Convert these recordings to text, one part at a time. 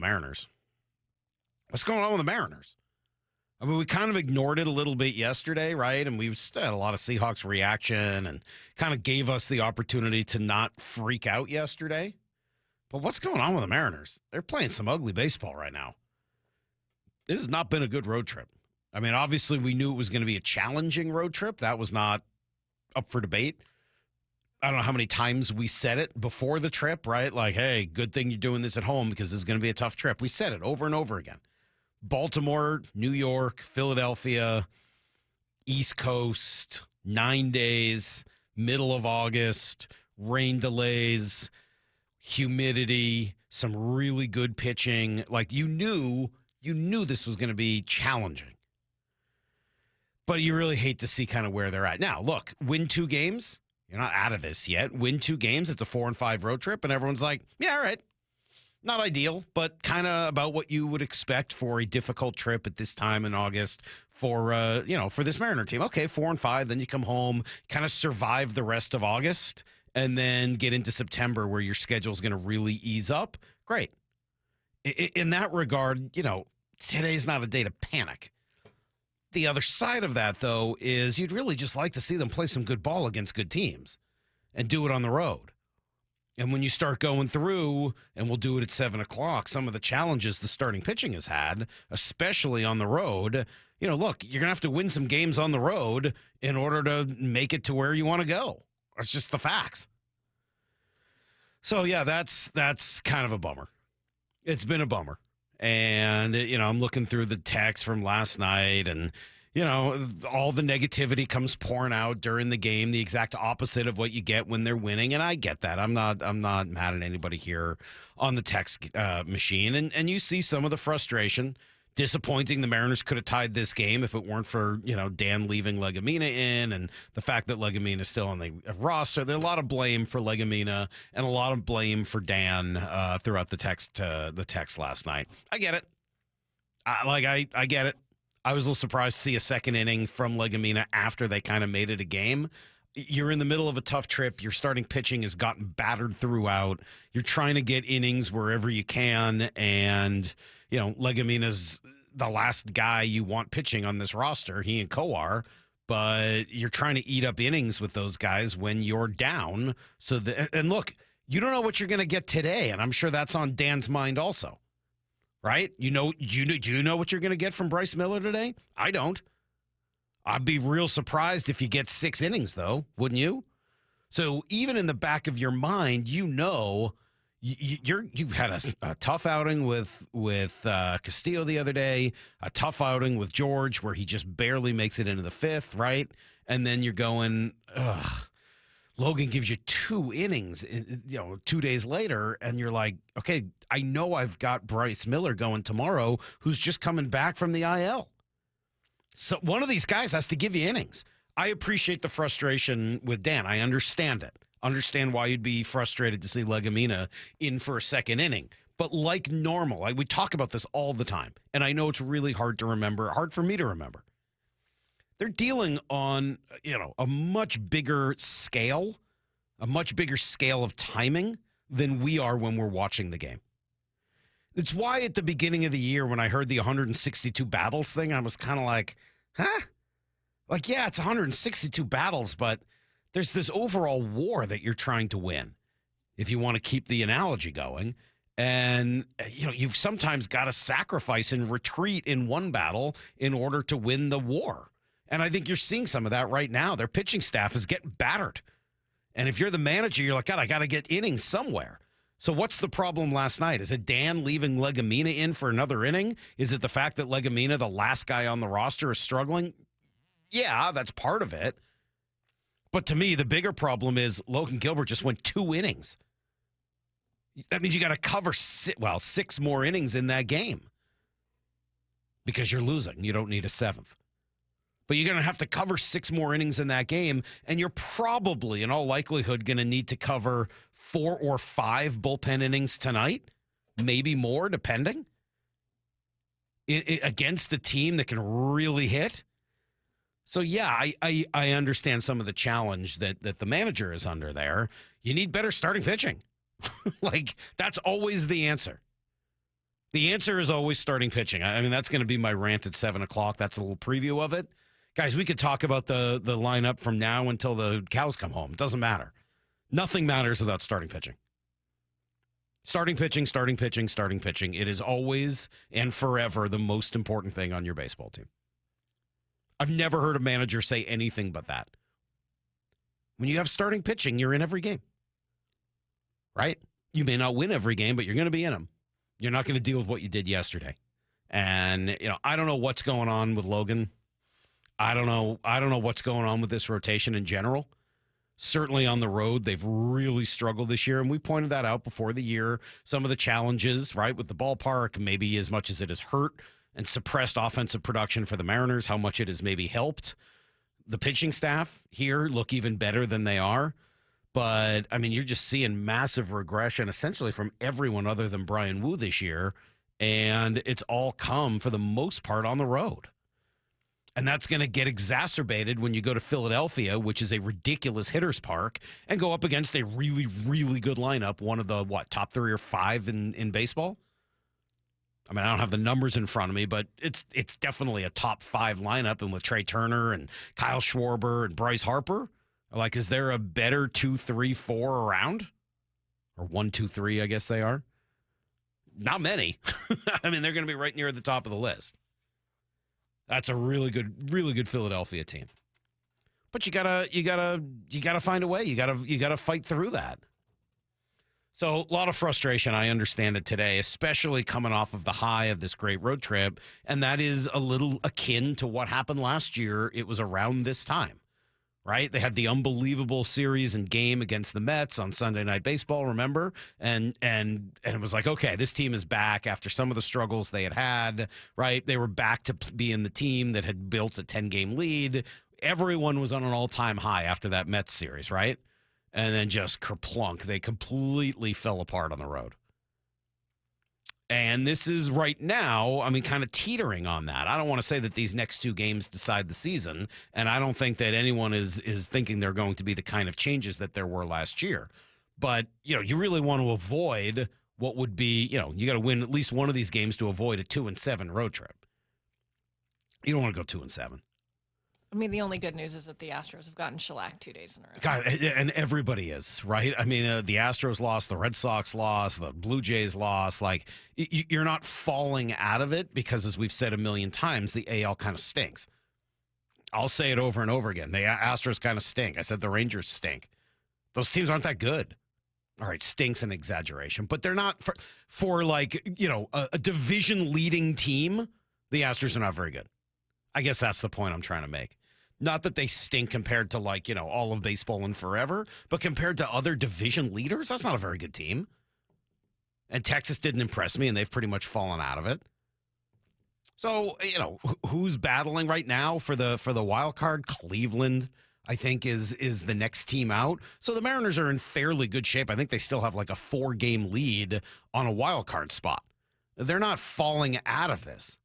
Mariners? What's going on with the Mariners? I mean, we kind of ignored it a little bit yesterday, right? And we had a lot of Seahawks reaction and kind of gave us the opportunity to not freak out yesterday. But what's going on with the Mariners? They're playing some ugly baseball right now. This has not been a good road trip. I mean, obviously, we knew it was going to be a challenging road trip. That was not up for debate. I don't know how many times we said it before the trip, right? Like, hey, good thing you're doing this at home because this is going to be a tough trip. We said it over and over again. Baltimore, New York, Philadelphia, East Coast, 9 days, middle of August, rain delays, humidity, some really good pitching. Like you knew this was going to be challenging. But you really hate to see kind of where they're at. Now, look, win 2 games. You're not out of this yet. Win 2 games. It's a 4-5 road trip. And everyone's like, yeah, all right. Not ideal, but kind of about what you would expect for a difficult trip at this time in August for this Mariner team. Okay, 4-5, then you come home, kind of survive the rest of August, and then get into September where your schedule is going to really ease up. Great. In that regard, today's not a day to panic. The other side of that, though, is you'd really just like to see them play some good ball against good teams and do it on the road. And when you start going through, and we'll do it at 7 o'clock, some of the challenges the starting pitching has had, especially on the road, look, you're going to have to win some games on the road in order to make it to where you want to go. That's just the facts. So, yeah, that's kind of a bummer. It's been a bummer. And, I'm looking through the text from last night and, all the negativity comes pouring out during the game, the exact opposite of what you get when they're winning. And I get that. I'm not mad at anybody here on the text machine. And you see some of the frustration. Disappointing the Mariners could have tied this game if it weren't for, Dan leaving Legumina in and the fact that Legumina is still on the roster. There's a lot of blame for Legumina and a lot of blame for Dan throughout the text last night. I get it. I get it. I was a little surprised to see a second inning from Legumina after they kind of made it a game. You're in the middle of a tough trip. Your starting pitching has gotten battered throughout. You're trying to get innings wherever you can. And, Legumina's the last guy you want pitching on this roster, he and Kowar. But you're trying to eat up innings with those guys when you're down. And look, you don't know what you're going to get today. And I'm sure that's on Dan's mind also. Right? Do you know what you're going to get from Bryce Miller today? I don't. I'd be real surprised if you get 6 innings, though, wouldn't you? So even in the back of your mind, you've had a tough outing with Castillo the other day, a tough outing with George where he just barely makes it into the 5th, right? And then you're going, Logan gives you 2 innings, 2 days later, and you're like, okay, I know I've got Bryce Miller going tomorrow, who's just coming back from the IL. So one of these guys has to give you innings. I appreciate the frustration with Dan. I understand it. Understand why you'd be frustrated to see Legumina in for a second inning. But like normal, we talk about this all the time, and I know it's really hard to remember, hard for me to remember. They're dealing on, a much bigger scale of timing than we are when we're watching the game. It's why at the beginning of the year when I heard the 162 battles thing, I was kind of like, huh? Like, yeah, it's 162 battles, but there's this overall war that you're trying to win, if you want to keep the analogy going. And, you've sometimes got to sacrifice and retreat in one battle in order to win the war. And I think you're seeing some of that right now. Their pitching staff is getting battered. And if you're the manager, you're like, God, I got to get innings somewhere. So what's the problem last night? Is it Dan leaving Legumina in for another inning? Is it the fact that Legumina, the last guy on the roster, is struggling? Yeah, that's part of it. But to me, the bigger problem is Logan Gilbert just went 2 innings. That means you got to cover 6 more innings in that game because you're losing. You don't need a 7th. But you're going to have to cover 6 more innings in that game, and you're probably, in all likelihood, going to need to cover 4 or 5 bullpen innings tonight, maybe more, depending, against the team that can really hit. So, yeah, I understand some of the challenge that the manager is under there. You need better starting pitching. That's always the answer. The answer is always starting pitching. I mean, that's going to be my rant at 7 o'clock. That's a little preview of it. Guys, we could talk about the lineup from now until the cows come home. It doesn't matter. Nothing matters without starting pitching. Starting pitching, starting pitching, starting pitching. It is always and forever the most important thing on your baseball team. I've never heard a manager say anything but that. When you have starting pitching, you're in every game. Right? You may not win every game, but you're going to be in them. You're not going to deal with what you did yesterday. And, I don't know what's going on with Logan. I don't know what's going on with this rotation in general. Certainly on the road, they've really struggled this year, and we pointed that out before the year. Some of the challenges, right, with the ballpark, maybe as much as it has hurt and suppressed offensive production for the Mariners, how much it has maybe helped the pitching staff here look even better than they are. But, I mean, you're just seeing massive regression essentially from everyone other than Brian Wu this year, and it's all come, for the most part, on the road. And that's going to get exacerbated when you go to Philadelphia, which is a ridiculous hitter's park, and go up against a really, really good lineup, one of the, top 3 or 5 in baseball? I mean, I don't have the numbers in front of me, but it's definitely a top 5 lineup, and with Trey Turner and Kyle Schwarber and Bryce Harper. Like, is there a better 2, 3, 4 around? Or 1, 2, 3, I guess they are. Not many. I mean, they're going to be right near the top of the list. That's a really good Philadelphia team. But you gotta find a way. You gotta fight through that. So a lot of frustration. I understand it today, especially coming off of the high of this great road trip, and that is a little akin to what happened last year. It was around this time. Right? They had the unbelievable series and game against the Mets on Sunday Night Baseball, remember? And it was like, okay, this team is back after some of the struggles they had, right? They were back to being the team that had built a 10-game lead. Everyone was on an all-time high after that Mets series, right? And then just kerplunk, they completely fell apart on the road. And this is right now, I mean, kind of teetering on that. I don't want to say that these next 2 games decide the season, and I don't think that anyone is thinking they're going to be the kind of changes that there were last year. But, you really want to avoid what would be, you got to win at least one of these games to avoid a 2-7 road trip. You don't want to go 2-7. I mean, the only good news is that the Astros have gotten shellacked 2 days in a row. God, and everybody is, right? I mean, the Astros lost, the Red Sox lost, the Blue Jays lost. Like, you're not falling out of it because, as we've said a million times, the AL kind of stinks. I'll say it over and over again. The Astros kind of stink. I said the Rangers stink. Those teams aren't that good. All right, stink's an exaggeration, but they're not for a division-leading team. The Astros are not very good. I guess that's the point I'm trying to make. Not that they stink compared to all of baseball and forever, but compared to other division leaders, that's not a very good team. And Texas didn't impress me, and they've pretty much fallen out of it. So, who's battling right now for the wild card? Cleveland, I think, is the next team out. So the Mariners are in fairly good shape. I think they still have like a 4-game lead on a wild card spot. They're not falling out of this.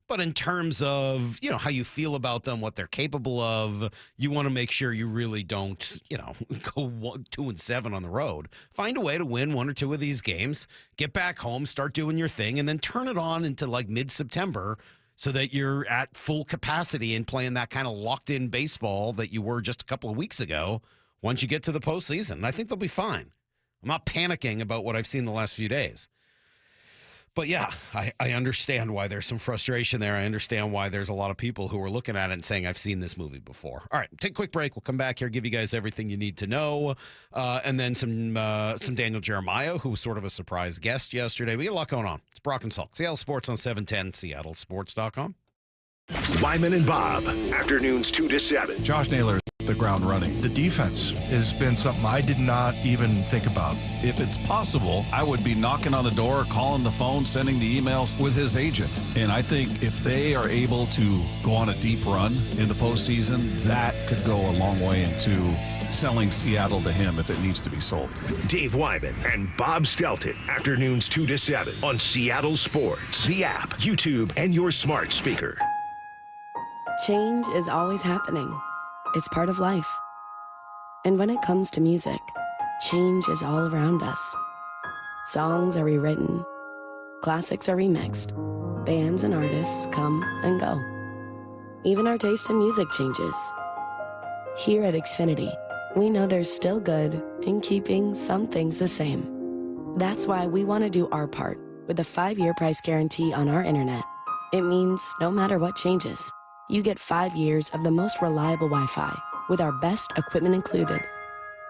But in terms of, how you feel about them, what they're capable of, you want to make sure you really don't, go 2-7 on the road. Find a way to win 1 or 2 of these games, get back home, start doing your thing, and then turn it on into mid-September so that you're at full capacity and playing that kind of locked-in baseball that you were just a couple of weeks ago once you get to the postseason. I think they'll be fine. I'm not panicking about what I've seen the last few days. But yeah, I understand why there's some frustration there. I understand why there's a lot of people who are looking at it and saying, I've seen this movie before. All right, take a quick break. We'll come back here, give you guys everything you need to know. And then some Daniel Jeremiah, who was sort of a surprise guest yesterday. We got a lot going on. It's Brock and Salk. Seattle Sports on 710, seattlesports.com. Wyman and Bob, afternoons 2 to 7. Josh Naylor, the ground running. The defense has been something I did not even think about. If it's possible, I would be knocking on the door, calling the phone, sending the emails with his agent. And I think if they are able to go on a deep run in the postseason, that could go a long way into selling Seattle to him if it needs to be sold. Dave Wyman and Bob Stelton, afternoons 2 to 7 on Seattle Sports, the app, YouTube, and your smart speaker. Change is always happening. It's part of life. And when it comes to music, change is all around us. Songs are rewritten, Classics are remixed. Bands and artists come and go. Even our taste in music changes. Here at Xfinity, we know there's still good in keeping some things the same. That's why we want to do our part with a 5-year price guarantee on our internet. It means no matter what changes, you get 5 years of the most reliable Wi-Fi with our best equipment included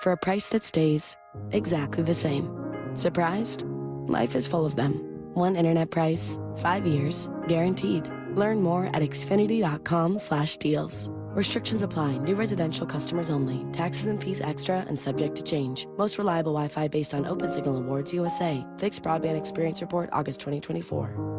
for a price that stays exactly the same. Surprised? Life is full of them. One internet price, 5 years, guaranteed. Learn more at xfinity.com/deals. Restrictions apply. New residential customers only. Taxes and fees extra and subject to change. Most reliable Wi-Fi based on Open Signal Awards USA. Fixed Broadband Experience Report, August 2024.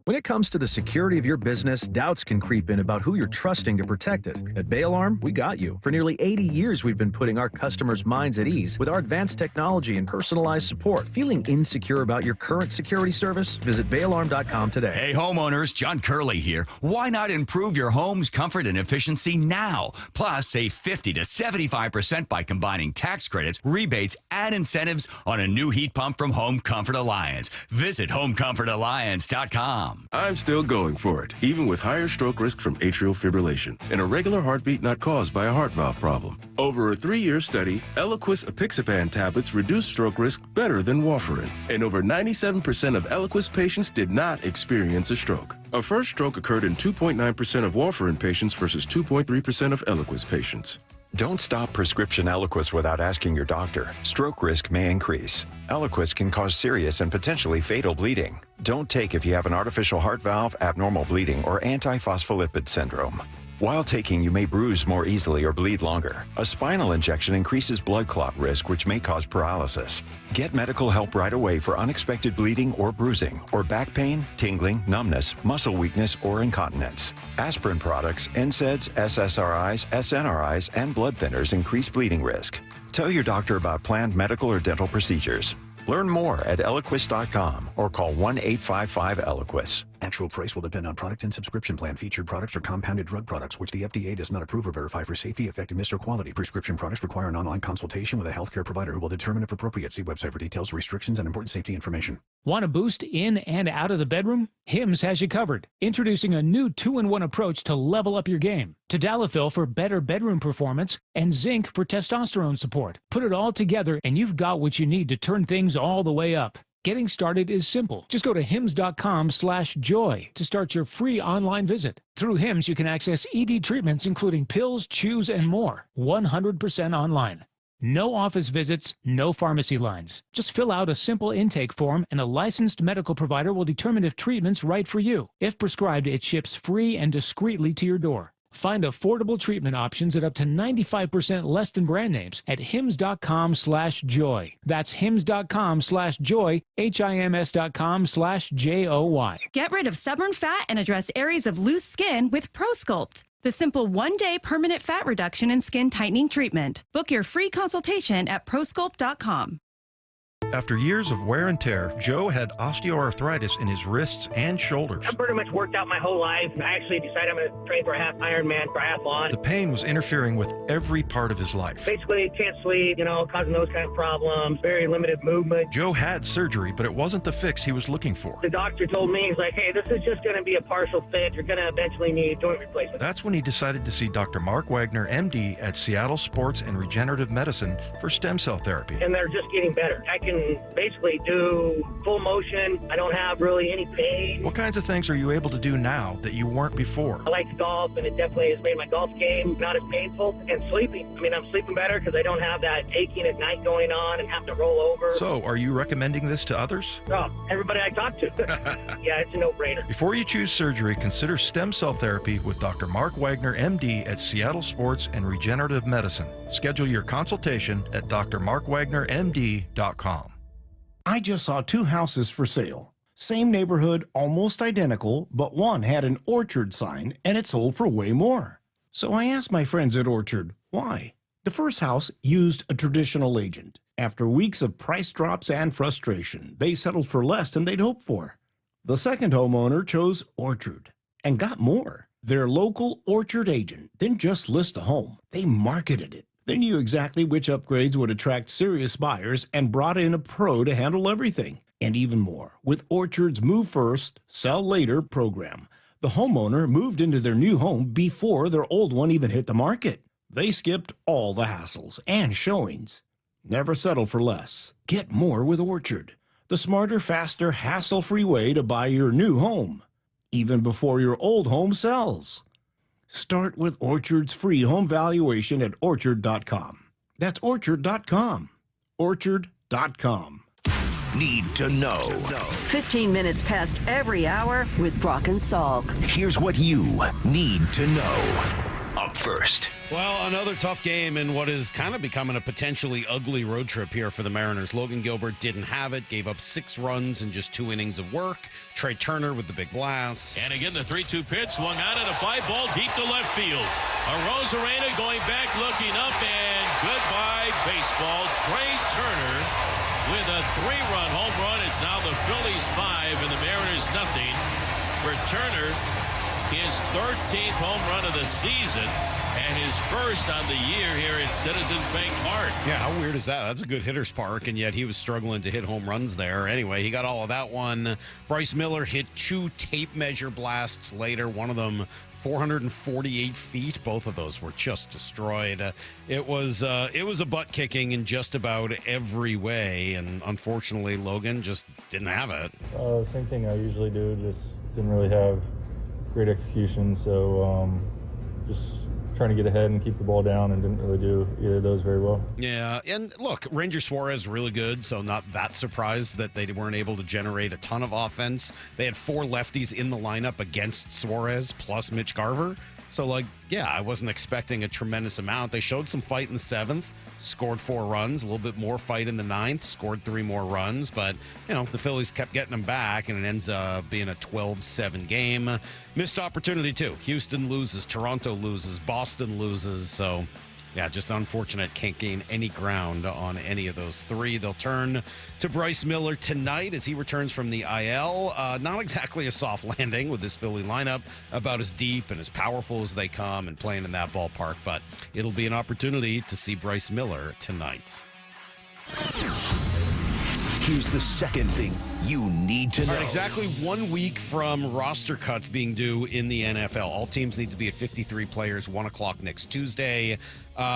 When it comes to the security of your business, doubts can creep in about who you're trusting to protect it. At Bay Alarm, we got you. For nearly 80 years, we've been putting our customers' minds at ease with our advanced technology and personalized support. Feeling insecure about your current security service? Visit bayalarm.com today. Hey homeowners, John Curley here. Why not improve your home's comfort and efficiency now? Plus, save 50 to 75% by combining tax credits, rebates, and incentives on a new heat pump from Home Comfort Alliance. Visit homecomfortalliance.com. I'm still going for it, even with higher stroke risk from atrial fibrillation and a regular heartbeat not caused by a heart valve problem. Over a 3-year study, Eliquis apixaban tablets reduced stroke risk better than warfarin, and over 97% of Eliquis patients did not experience a stroke. A first stroke occurred in 2.9% of warfarin patients versus 2.3% of Eliquis patients. Don't stop prescription Eliquis without asking your doctor. Stroke risk may increase. Eliquis can cause serious and potentially fatal bleeding. Don't take if you have an artificial heart valve, abnormal bleeding, or antiphospholipid syndrome. While taking, you may bruise more easily or bleed longer. A spinal injection increases blood clot risk, which may cause paralysis. Get medical help right away for unexpected bleeding or bruising, or back pain, tingling, numbness, muscle weakness, or incontinence. Aspirin products, NSAIDs, SSRIs, SNRIs, and blood thinners increase bleeding risk. Tell your doctor about planned medical or dental procedures. Learn more at Eliquis.com or call 1-855-ELIQUIS. Actual price will depend on product and subscription plan. Featured products are compounded drug products, which the FDA does not approve or verify for safety, effectiveness, or quality. Prescription products require an online consultation with a healthcare provider who will determine if appropriate. See website for details, restrictions, and important safety information. Want a boost in and out of the bedroom? Hims has you covered. Introducing a new 2-in-1 approach to level up your game. Tadalafil for better bedroom performance and zinc for testosterone support. Put it all together and you've got what you need to turn things all the way up. Getting started is simple. Just go to hims.com/joy to start your free online visit. Through Hims, you can access ED treatments including pills, chews, and more. 100% online. No office visits, no pharmacy lines. Just fill out a simple intake form and a licensed medical provider will determine if treatment's right for you. If prescribed, it ships free and discreetly to your door. Find affordable treatment options at up to 95% less than brand names at hims.com/joy. That's hims.com/joy, hims.com/joy. Get rid of stubborn fat and address areas of loose skin with ProSculpt, the simple one-day permanent fat reduction and skin tightening treatment. Book your free consultation at prosculpt.com. After years of wear and tear, Joe had osteoarthritis in his wrists and shoulders. I've pretty much worked out my whole life. I actually decided I'm going to train for a half Ironman triathlon. The pain was interfering with every part of his life. Basically, can't sleep, causing those kind of problems, very limited movement. Joe had surgery, but it wasn't the fix he was looking for. The doctor told me, he's like, hey, this is just going to be a partial fix. You're going to eventually need joint replacement. That's when he decided to see Dr. Mark Wagner, MD, at Seattle Sports and Regenerative Medicine for stem cell therapy. And they're just getting better. I can basically do full motion. I don't have really any pain. What kinds of things are you able to do now that you weren't before? I like to golf, and it definitely has made my golf game not as painful. And sleeping. I'm sleeping better because I don't have that aching at night going on and having to roll over. So, are you recommending this to others? Oh, everybody I talk to. Yeah, it's a no-brainer. Before you choose surgery, consider stem cell therapy with Dr. Mark Wagner, MD, at Seattle Sports and Regenerative Medicine. Schedule your consultation at drmarkwagnermd.com. I just saw 2 houses for sale. Same neighborhood, almost identical, but one had an Orchard sign and it sold for way more. So I asked my friends at Orchard, why? The first house used a traditional agent. After weeks of price drops and frustration, they settled for less than they'd hoped for. The second homeowner chose Orchard and got more. Their local Orchard agent didn't just list a home, they marketed it. They knew exactly which upgrades would attract serious buyers and brought in a pro to handle everything. And even more with Orchard's Move First, Sell Later program. The homeowner moved into their new home before their old one even hit the market. They skipped all the hassles and showings. Never settle for less. Get more with Orchard, the smarter, faster, hassle-free way to buy your new home, even before your old home sells. Start with Orchard's free home valuation at Orchard.com. That's Orchard.com. Orchard.com. Need to know. 15 minutes past every hour with Brock and Salk. Here's what you need to know. Up first. Well, another tough game in what is kind of becoming a potentially ugly road trip here for the Mariners. Logan Gilbert didn't have it, gave up 6 runs in just 2 innings of work. Trey Turner with the big blast. And again, the 3-2 pitch swung on at a fly ball deep to left field. Arozarena going back, looking up, and goodbye baseball. Trey Turner with a 3-run home run. It's now the Phillies 5 and the Mariners nothing. For Turner, his 13th home run of the season and his first on the year here at Citizens Bank Park. Yeah, how weird is that? That's a good hitter's park, and yet he was struggling to hit home runs there. Anyway, he got all of that one. Bryce Miller hit 2 tape measure blasts later, one of them 448 feet. Both of those were just destroyed. It was a butt kicking in just about every way, and unfortunately, Logan just didn't have it. Same thing I usually do, just didn't really have great execution, so just trying to get ahead and keep the ball down, and didn't really do either of those very well. Yeah, and look, Ranger Suarez really good, so not that surprised that they weren't able to generate a ton of offense. They had 4 lefties in the lineup against Suarez, plus Mitch Garver. So, yeah, I wasn't expecting a tremendous amount. They showed some fight in the 7th, scored 4 runs, a little bit more fight in the 9th, scored 3 more runs. But, the Phillies kept getting them back, and it ends up being a 12-7 game. Missed opportunity, too. Houston loses, Toronto loses, Boston loses. So, yeah, just unfortunate. Can't gain any ground on any of those 3. They'll turn to Bryce Miller tonight as he returns from the IL. Not exactly a soft landing with this Philly lineup, about as deep and as powerful as they come and playing in that ballpark. But it'll be an opportunity to see Bryce Miller tonight. Here's the second thing you need to know. All right, exactly 1 week from roster cuts being due in the NFL. All teams need to be at 53 players, 1 o'clock next Tuesday.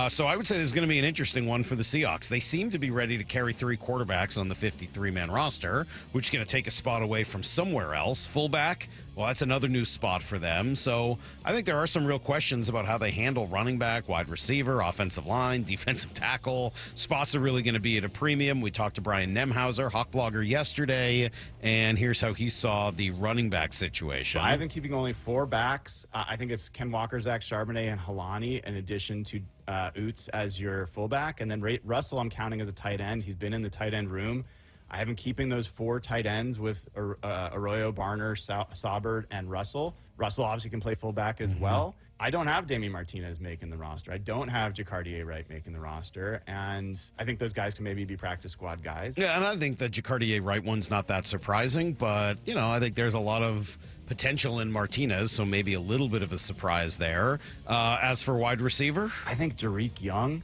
So I would say this is going to be an interesting one for the Seahawks. They seem to be ready to carry 3 quarterbacks on the 53-man roster, which is going to take a spot away from somewhere else. Fullback, well, that's another new spot for them. So I think there are some real questions about how they handle running back, wide receiver, offensive line, defensive tackle. Spots are really going to be at a premium. We talked to Brian Nemhauser, Hawk Blogger, yesterday, and here's how he saw the running back situation. I've been keeping only 4 backs. I think it's Ken Walker, Zach Charbonnet, and Helani, in addition to Oots as your fullback. And then Russell I'm counting as a tight end. He's been in the tight end room. I have been keeping those 4 tight ends with Arroyo, Barner, Saubert, and Russell. Russell obviously can play fullback as well. I don't have Damian Martinez making the roster. I don't have Jacardier Wright making the roster. And I think those guys can maybe be practice squad guys. Yeah, and I think the Jacardier Wright one's not that surprising. But, I think there's a lot of potential in Martinez, so maybe a little bit of a surprise there. As for wide receiver, I think Derek Young,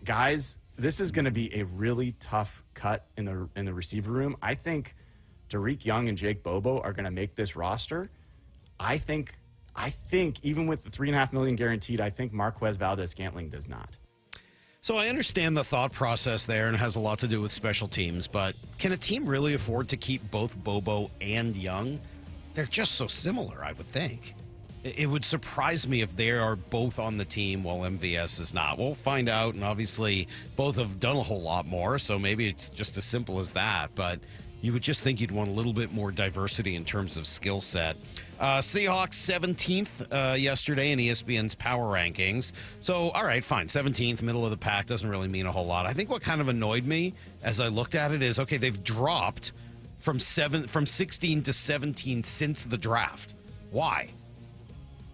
guys, this is going to be a really tough cut in the receiver room. I think Derek Young and Jake Bobo are going to make this roster. I think even with the $3.5 million guaranteed, I think Marquez Valdez-Scantling does not. So I understand the thought process there, and it has a lot to do with special teams. But can a team really afford to keep both Bobo and Young? They're just so similar, I would think. It would surprise me if they are both on the team while MVS is not. We'll find out, and obviously both have done a whole lot more, so maybe it's just as simple as that. But you would just think you'd want a little bit more diversity in terms of skill set. Seahawks 17th yesterday in ESPN's power rankings. So, all right, fine. 17th, middle of the pack, doesn't really mean a whole lot. I think what kind of annoyed me as I looked at it is, okay, they've dropped from 16 to 17 since the draft. Why?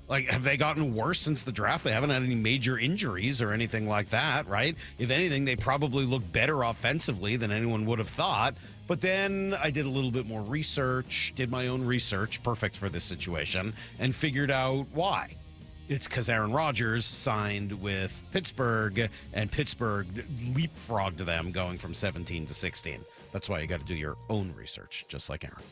Have they gotten worse since the draft? They haven't had any major injuries or anything like that, right? If anything, they probably look better offensively than anyone would have thought. But then I did a little bit more research, did my own research, perfect for this situation, and figured out why. It's because Aaron Rodgers signed with Pittsburgh, and Pittsburgh leapfrogged them going from 17 to 16. That's why you got to do your own research, just like Aaron.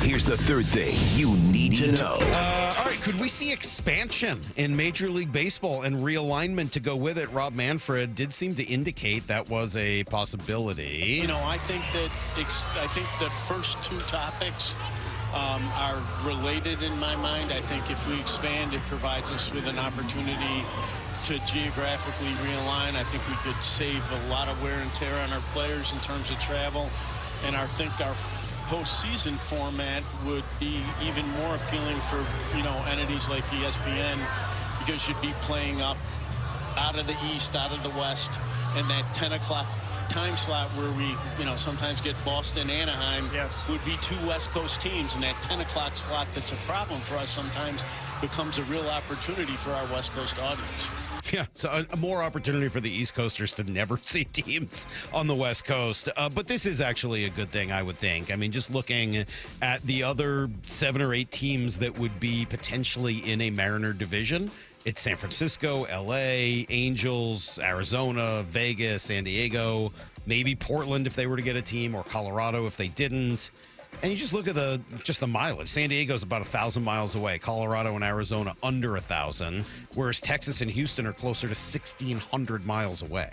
Here's the third thing you need to know. All right, could we see expansion in Major League Baseball and realignment to go with it? Rob Manfred did seem to indicate that was a possibility. You know, I think the first two topics are related in my mind. I think if we expand, it provides us with an opportunity to geographically realign. I think we could save a lot of wear and tear on our players in terms of travel, and I think our postseason format would be even more appealing for, entities like ESPN, because you'd be playing up out of the East, out of the West, and that 10 o'clock time slot where we, sometimes get Boston, Anaheim, would be two West Coast teams, and that 10 o'clock slot that's a problem for us sometimes becomes a real opportunity for our West Coast audience. Yeah, so a more opportunity for the East Coasters to never see teams on the West Coast. But this is actually a good thing, I would think. I mean, just looking at the other 7 or 8 teams that would be potentially in a Mariner division, it's San Francisco, LA, Angels, Arizona, Vegas, San Diego, maybe Portland if they were to get a team, or Colorado if they didn't. And you just look at the mileage. San Diego's about 1,000 miles away. Colorado and Arizona under 1,000, whereas Texas and Houston are closer to 1,600 miles away.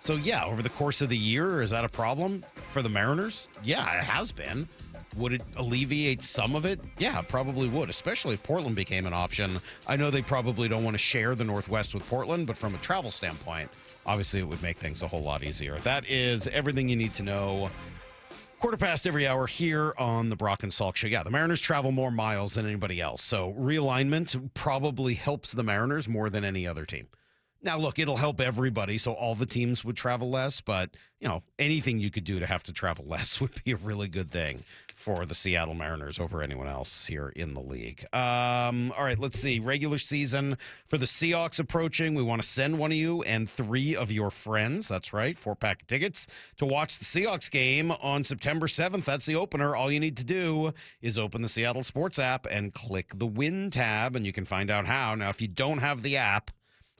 So yeah, over the course of the year, is that a problem for the Mariners? Yeah, it has been. Would it alleviate some of it? Yeah, it probably would, especially if Portland became an option. I know they probably don't want to share the Northwest with Portland, but from a travel standpoint, obviously it would make things a whole lot easier. That is everything you need to know. 1/4 every hour here on the Brock and Salk Show. Yeah, the Mariners travel more miles than anybody else, so realignment probably helps the Mariners more than any other team. Now, look, it'll help everybody, so all the teams would travel less, but, anything you could do to have to travel less would be a really good thing for the Seattle Mariners over anyone else here in the league. All right, let's see. Regular season for the Seahawks approaching. We want to send one of you and 3 of your friends. That's right, 4-pack of tickets to watch the Seahawks game on September 7th. That's the opener. All you need to do is open the Seattle Sports app and click the Win tab, and you can find out how. Now, if you don't have the app,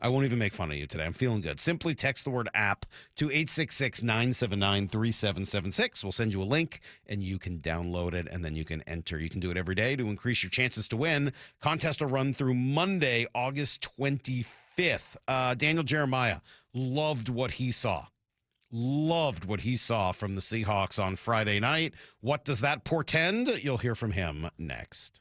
I won't even make fun of you today. I'm feeling good. Simply text the word app to 866-979-3776. We'll send you a link, and you can download it, and then you can enter. You can do it every day to increase your chances to win. Contest will run through Monday, August 25th. Daniel Jeremiah loved what he saw. Loved what he saw from the Seahawks on Friday night. What does that portend? You'll hear from him next.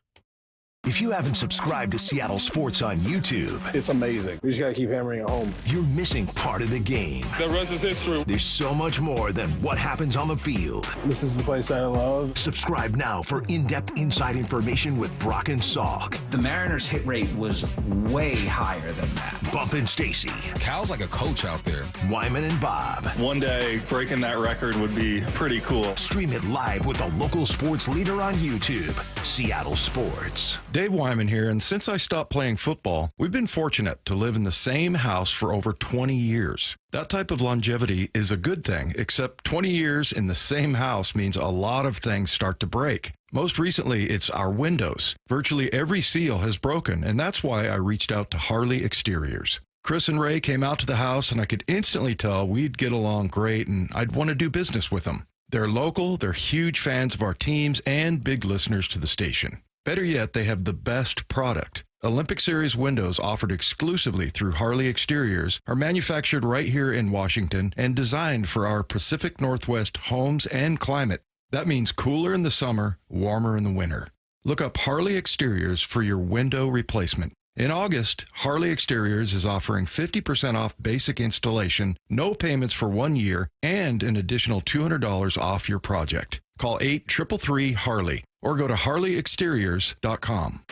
If you haven't subscribed to Seattle Sports on YouTube, it's amazing. We just got to keep hammering it home. You're missing part of the game. The rest is history. There's so much more than what happens on the field. This is the place I love. Subscribe now for in-depth inside information with Brock and Salk. The Mariners' hit rate was way higher than that. Bump and Stacy. Cal's like a coach out there. Wyman and Bob. One day, breaking that record would be pretty cool. Stream it live with the local sports leader on YouTube, Seattle Sports. Dave Wyman here, and since I stopped playing football, we've been fortunate to live in the same house for over 20 years. That type of longevity is a good thing, except 20 years in the same house means a lot of things start to break. Most recently, it's our windows. Virtually every seal has broken, and that's why I reached out to Harley Exteriors. Chris and Ray came out to the house, and I could instantly tell we'd get along great, and I'd want to do business with them. They're local, they're huge fans of our teams, and big listeners to the station. Better yet, they have the best product. Olympic Series windows offered exclusively through Harley Exteriors are manufactured right here in Washington and designed for our Pacific Northwest homes and climate. That means cooler in the summer, warmer in the winter. Look up Harley Exteriors for your window replacement. In August, Harley Exteriors is offering 50% off basic installation, no payments for 1 year, and an additional $200 off your project. Call 833-HARLEY or go to harleyexteriors.com.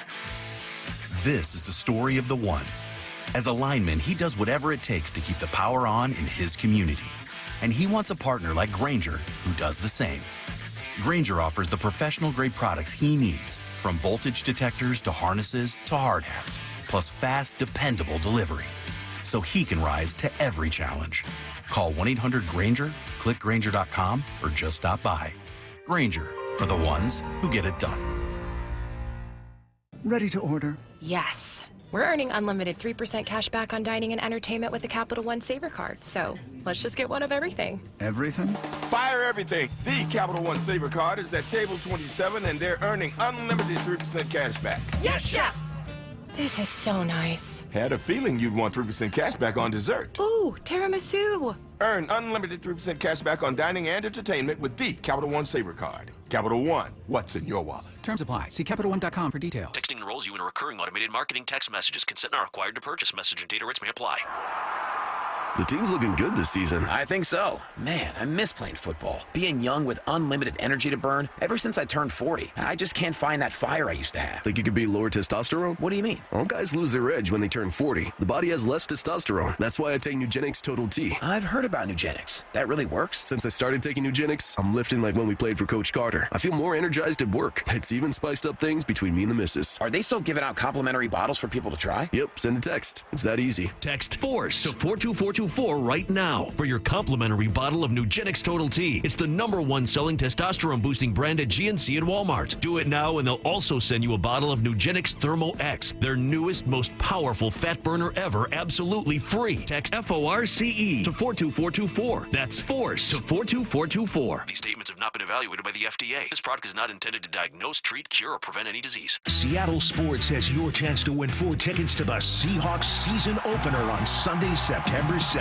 This is the story of the one. As a lineman, he does whatever it takes to keep the power on in his community. And he wants a partner like Grainger who does the same. Grainger offers the professional-grade products he needs, from voltage detectors to harnesses to hard hats, plus fast, dependable delivery, so he can rise to every challenge. Call 1-800-GRAINGER, click Grainger.com, or just stop by. Grainger, for the ones who get it done. Ready to order. Yes. We're earning unlimited 3% cash back on dining and entertainment with the Capital One Saver Card. So let's just get one of everything. Everything? Fire everything. The Capital One Saver Card is at table 27, and they're earning unlimited 3% cash back. Yes, Chef! This is so nice. Had a feeling you'd want 3% cash back on dessert. Ooh, tiramisu. Earn unlimited 3% cash back on dining and entertainment with the Capital One Saver Card. Capital One, what's in your wallet? Terms apply. See CapitalOne.com for details. Texting enrolls you in a recurring automated marketing text messages. Consent not required to purchase. Message and data rates may apply. The team's looking good this season. I think so. Man, I miss playing football. Being young with unlimited energy to burn. Ever since I turned 40, I just can't find that fire I used to have. Think it could be lower testosterone? What do you mean? All guys lose their edge when they turn 40. The body has less testosterone. That's why I take Nugenix Total T. I've heard about Nugenix. That really works? Since I started taking Nugenix, I'm lifting like when we played for Coach Carter. I feel more energized at work. It's even spiced up things between me and the missus. Are they still giving out complimentary bottles for people to try? Yep, send a text. It's that easy. Text FORCE to 42424 right now for your complimentary bottle of Nugenix Total T. It's the #1 selling testosterone boosting brand at GNC and Walmart. Do it now and they'll also send you a bottle of Nugenix Thermo X, their newest, most powerful fat burner ever, absolutely free. Text FORCE to 42424. That's FORCE to 42424. These statements have not been evaluated by the FDA. This product is not intended to diagnose, treat, cure, or prevent any disease. Seattle Sports has your chance to win 4 tickets to the Seahawks season opener on Sunday, September 7th.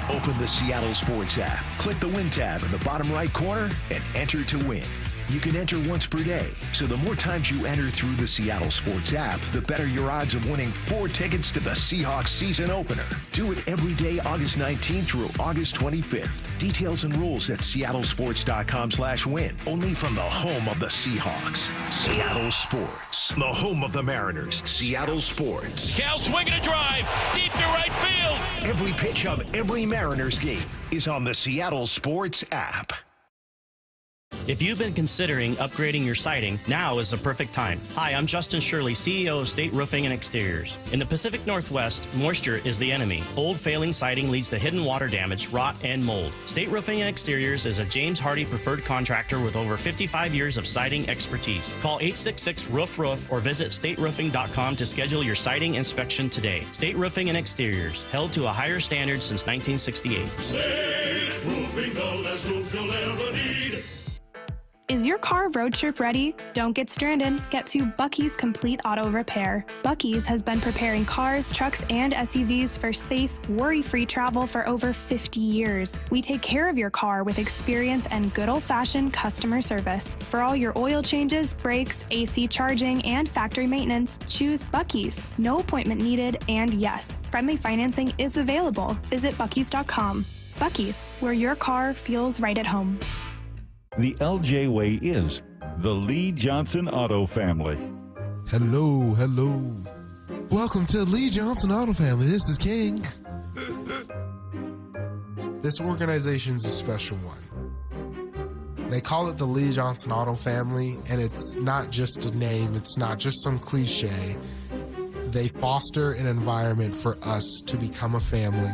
Open the Seattle Sports app, click the Win tab in the bottom right corner, and enter to win. You can enter once per day, so the more times you enter through the Seattle Sports app, the better your odds of winning 4 tickets to the Seahawks season opener. Do it every day, August 19th through August 25th. Details and rules at seattlesports.com/win. Only from the home of the Seahawks. Seattle Sports, the home of the Mariners. Seattle Sports. Cal swinging a drive, deep to right field. Every pitch of every Mariners game is on the Seattle Sports app. If you've been considering upgrading your siding, now is the perfect time. Hi, I'm Justin Shirley, CEO of State Roofing and Exteriors. In the Pacific Northwest, moisture is the enemy. Old failing siding leads to hidden water damage, rot, and mold. State Roofing and Exteriors is a James Hardy preferred contractor with over 55 years of siding expertise. Call 866-ROOF-ROOF or visit stateroofing.com to schedule your siding inspection today. State Roofing and Exteriors, held to a higher standard since 1968. State Roofing, the best roof you'll ever need. Is your car road trip ready? Don't get stranded. Get to Bucky's Complete Auto Repair. Bucky's has been preparing cars, trucks, and SUVs for safe, worry-free travel for over 50 years. We take care of your car with experience and good old-fashioned customer service. For all your oil changes, brakes, AC charging, and factory maintenance, choose Bucky's. No appointment needed, and yes, friendly financing is available. Visit Bucky's.com. Bucky's, where your car feels right at home. The LJ way is the Lee Johnson Auto Family. Hello, hello. Welcome to Lee Johnson Auto Family. This is King. This organization's a special one. They call it the Lee Johnson Auto Family, and it's not just a name. It's not just some cliche. They foster an environment for us to become a family,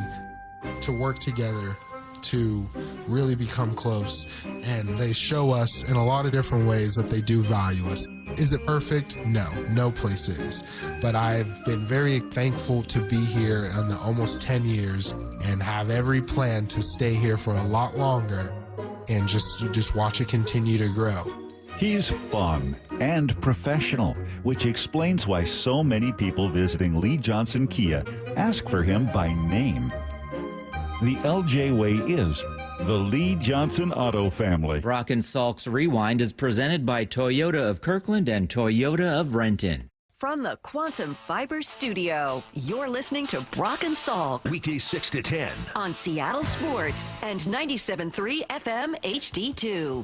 to work together, to really become close, and they show us in a lot of different ways that they do value us. Is it perfect? No, no place is. But I've been very thankful to be here in the almost 10 years and have every plan to stay here for a lot longer and just watch it continue to grow. He's fun and professional, which explains why so many people visiting Lee Johnson Kia ask for him by name. The LJ way is the Lee Johnson Auto Family. Brock and Salk's Rewind is presented by Toyota of Kirkland and Toyota of Renton. From the Quantum Fiber Studio, you're listening to Brock and Salk. Weekdays 6 to 10. On Seattle Sports and 97.3 FM HD2.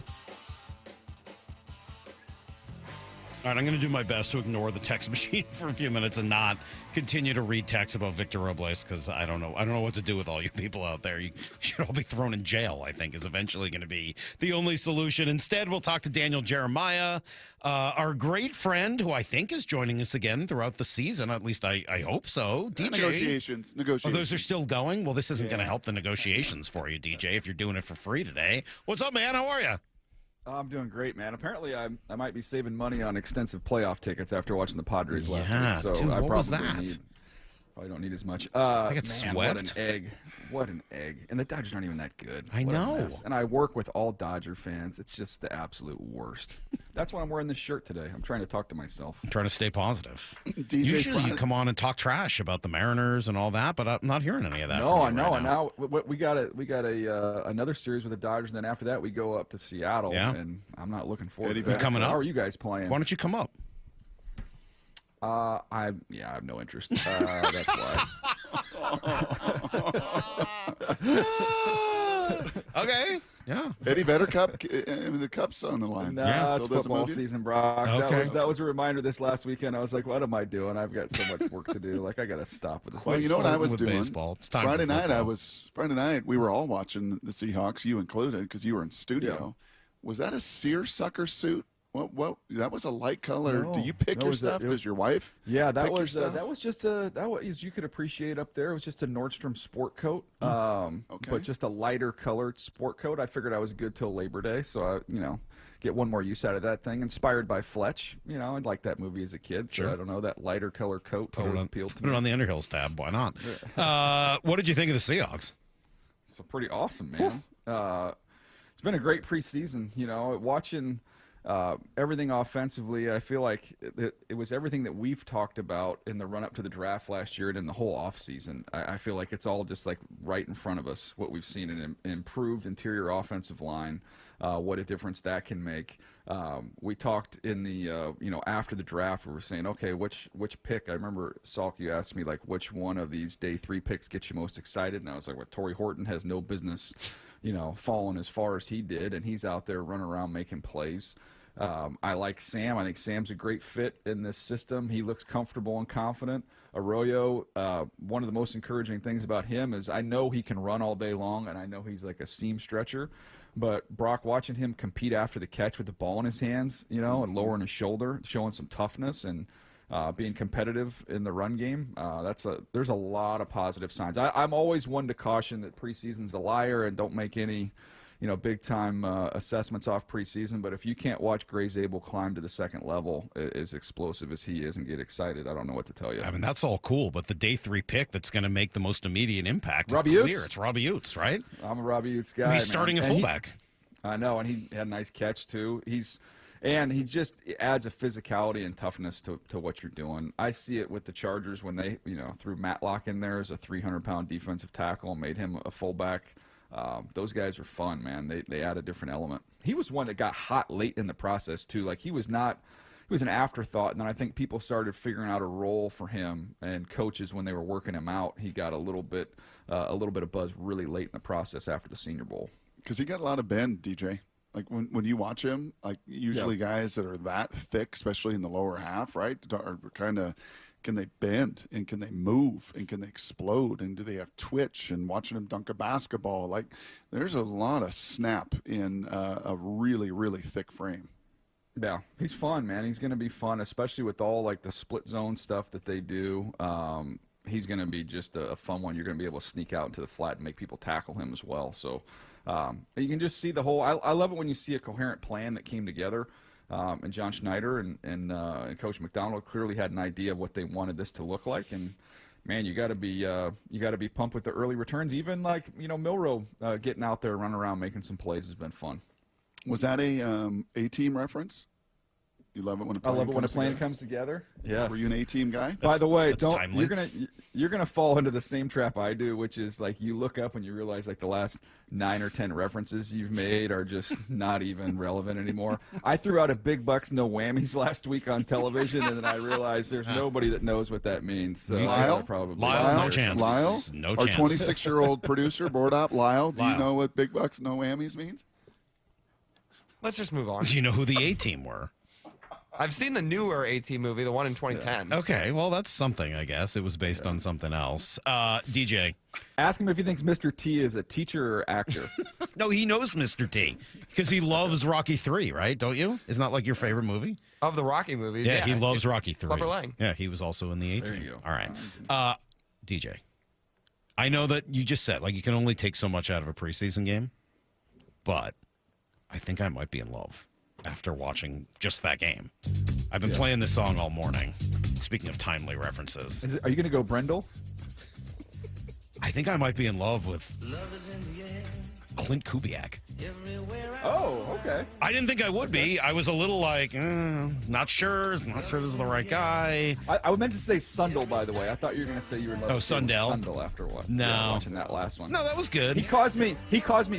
All right, I'm going to do my best to ignore the text machine for a few minutes and not continue to read texts about Victor Robles because I don't know what to do with all you people out there. You should all be thrown in jail, I think, is eventually going to be the only solution. Instead, we'll talk to Daniel Jeremiah, our great friend, who I think is joining us again throughout the season. At least I hope so. DJ. Negotiations. Oh, those are still going? Well, this isn't going to help the negotiations for you, DJ, if you're doing it for free today. What's up, man? How are you? I'm doing great, man. Apparently, I might be saving money on extensive playoff tickets after watching the Padres last week. So dude, I what was probably that? probably don't need as much. I got Man, swept. what an egg! What an egg! And the Dodgers aren't even that good. I What a know. mess. And I work with all Dodger fans. It's just the absolute worst. That's why I'm wearing this shirt today. I'm trying to talk to myself. I'm trying to stay positive. DJ Usually you Friday. come on and talk trash about the Mariners and all that, but I'm not hearing any of that. No, I from you know. right And now. now we got another series with the Dodgers, and then after that we go up to Seattle. Yeah. And I'm not looking forward Eddie to that. coming up? How are you guys playing? Why don't you come up? I have no interest. That's why. Okay. Yeah. Eddie Vedder Cup. The Cup's on the line. No, it's Still doesn't football move you? season, Brock. Okay. That was a reminder this last weekend. I was like, what am I doing? I've got so much work to do. Like, I got to stop with this. Well, you know what I was with doing? baseball. It's time Friday for night, football. Friday night, we were all watching the Seahawks, you included, because you were in studio. Yeah. Was that a seersucker suit? What? That was a light color. No, Do you pick that your was stuff? Does your wife? Yeah, that pick your was stuff? just you could appreciate up there. It was just a Nordstrom sport coat, Okay. but just a lighter colored sport coat. I figured I was good till Labor Day, so I get one more use out of that thing. Inspired by Fletch, I liked that movie as a kid. So Sure. I don't know, that lighter color coat always appealed to Put it me. on the Underhills tab. Why not? What did you think of the Seahawks? It's pretty awesome, man. It's been a great preseason. Watching everything offensively, I feel like it was everything that we've talked about in the run-up to the draft last year and in the whole offseason. I feel like it's all just like right in front of us, what we've seen in an improved interior offensive line, what a difference that can make. We talked in the, after the draft, we were saying, okay, which pick? I remember, Salk, you asked me, like, which one of these day 3 picks gets you most excited? And I was like, well, Torrey Horton has no business, falling as far as he did, and he's out there running around making plays. I like Sam. I think Sam's a great fit in this system. He looks comfortable and confident. Arroyo, one of the most encouraging things about him is I know he can run all day long, and I know he's like a seam stretcher. But Brock, watching him compete after the catch with the ball in his hands, and lowering his shoulder, showing some toughness and being competitive in the run game, there's a lot of positive signs. I'm always one to caution that preseason's a liar and don't make any big-time assessments off preseason, but if you can't watch Zabel climb to the second level as explosive as he is and get excited, I don't know what to tell you. I mean, that's all cool, but the day 3 pick that's going to make the most immediate impact is Robbie clear. Utes? It's Robbie Utes, right? I'm a Robbie Utes guy. He's starting man. a fullback. I know, and he had a nice catch, too. He just adds a physicality and toughness to what you're doing. I see it with the Chargers when they, threw Matlock in there as a 300-pound defensive tackle and made him a fullback. Those guys are fun, man. They add a different element. He was one that got hot late in the process too. Like he was an afterthought, and then I think people started figuring out a role for him, and coaches when they were working him out, he got a little bit of buzz really late in the process after the Senior Bowl. Because he got a lot of bend, DJ. Like when you watch him, like usually guys that are that thick, especially in the lower half, right, are kind of. Can they bend, and can they move, and can they explode, and do they have twitch? And watching him dunk a basketball, like there's a lot of snap in a really, really thick frame. Yeah, he's fun, man. He's going to be fun, especially with all like the split zone stuff that they do. He's going to be just a fun one. You're going to be able to sneak out into the flat and make people tackle him as well. So you can just see the whole. I love it when you see a coherent plan that came together. And John Schneider and Coach Macdonald clearly had an idea of what they wanted this to look like. And man, you got to be pumped with the early returns. Even like Milroe getting out there, running around, making some plays has been fun. Was that a team reference? You love it when a plan comes together. Yes. Were you an A-team guy? By the way, timely. you're gonna fall into the same trap I do, which is like you look up and you realize like the last 9 or 10 references you've made are just not even relevant anymore. I threw out a big bucks no whammies last week on television, and then I realized there's nobody that knows what that means. So Lyle, no chance. Lyle, no our chance. 26-year-old producer, board op, Lyle. Do you know what big bucks no whammies means? Let's just move on. Do you know who the A-team were? I've seen the newer A-Team movie, the one in 2010. Okay, well, that's something, I guess. It was based on something else. DJ. Ask him if he thinks Mr. T is a teacher or actor. No, he knows Mr. T because he loves Rocky 3, right? Don't you? Isn't that like your favorite movie? Of the Rocky movies, yeah. He loves Rocky 3. Clubber Lang. Yeah, he was also in the A-Team. There you go. All right. DJ, I know that you just said, like, you can only take so much out of a preseason game, but I think I might be in love after watching just that game. I've been playing this song all morning. Speaking of timely references. Are you going to go Brendel? I think I might be in love with Klint Kubiak. Oh, okay. I didn't think I would be. I was a little like, not sure this is the right guy. I meant to say Sundell, by the way. I thought you were going to say you were in love with Sundell. Sundell after what? No. Yeah, watching that last one. No, that was good. He caused me,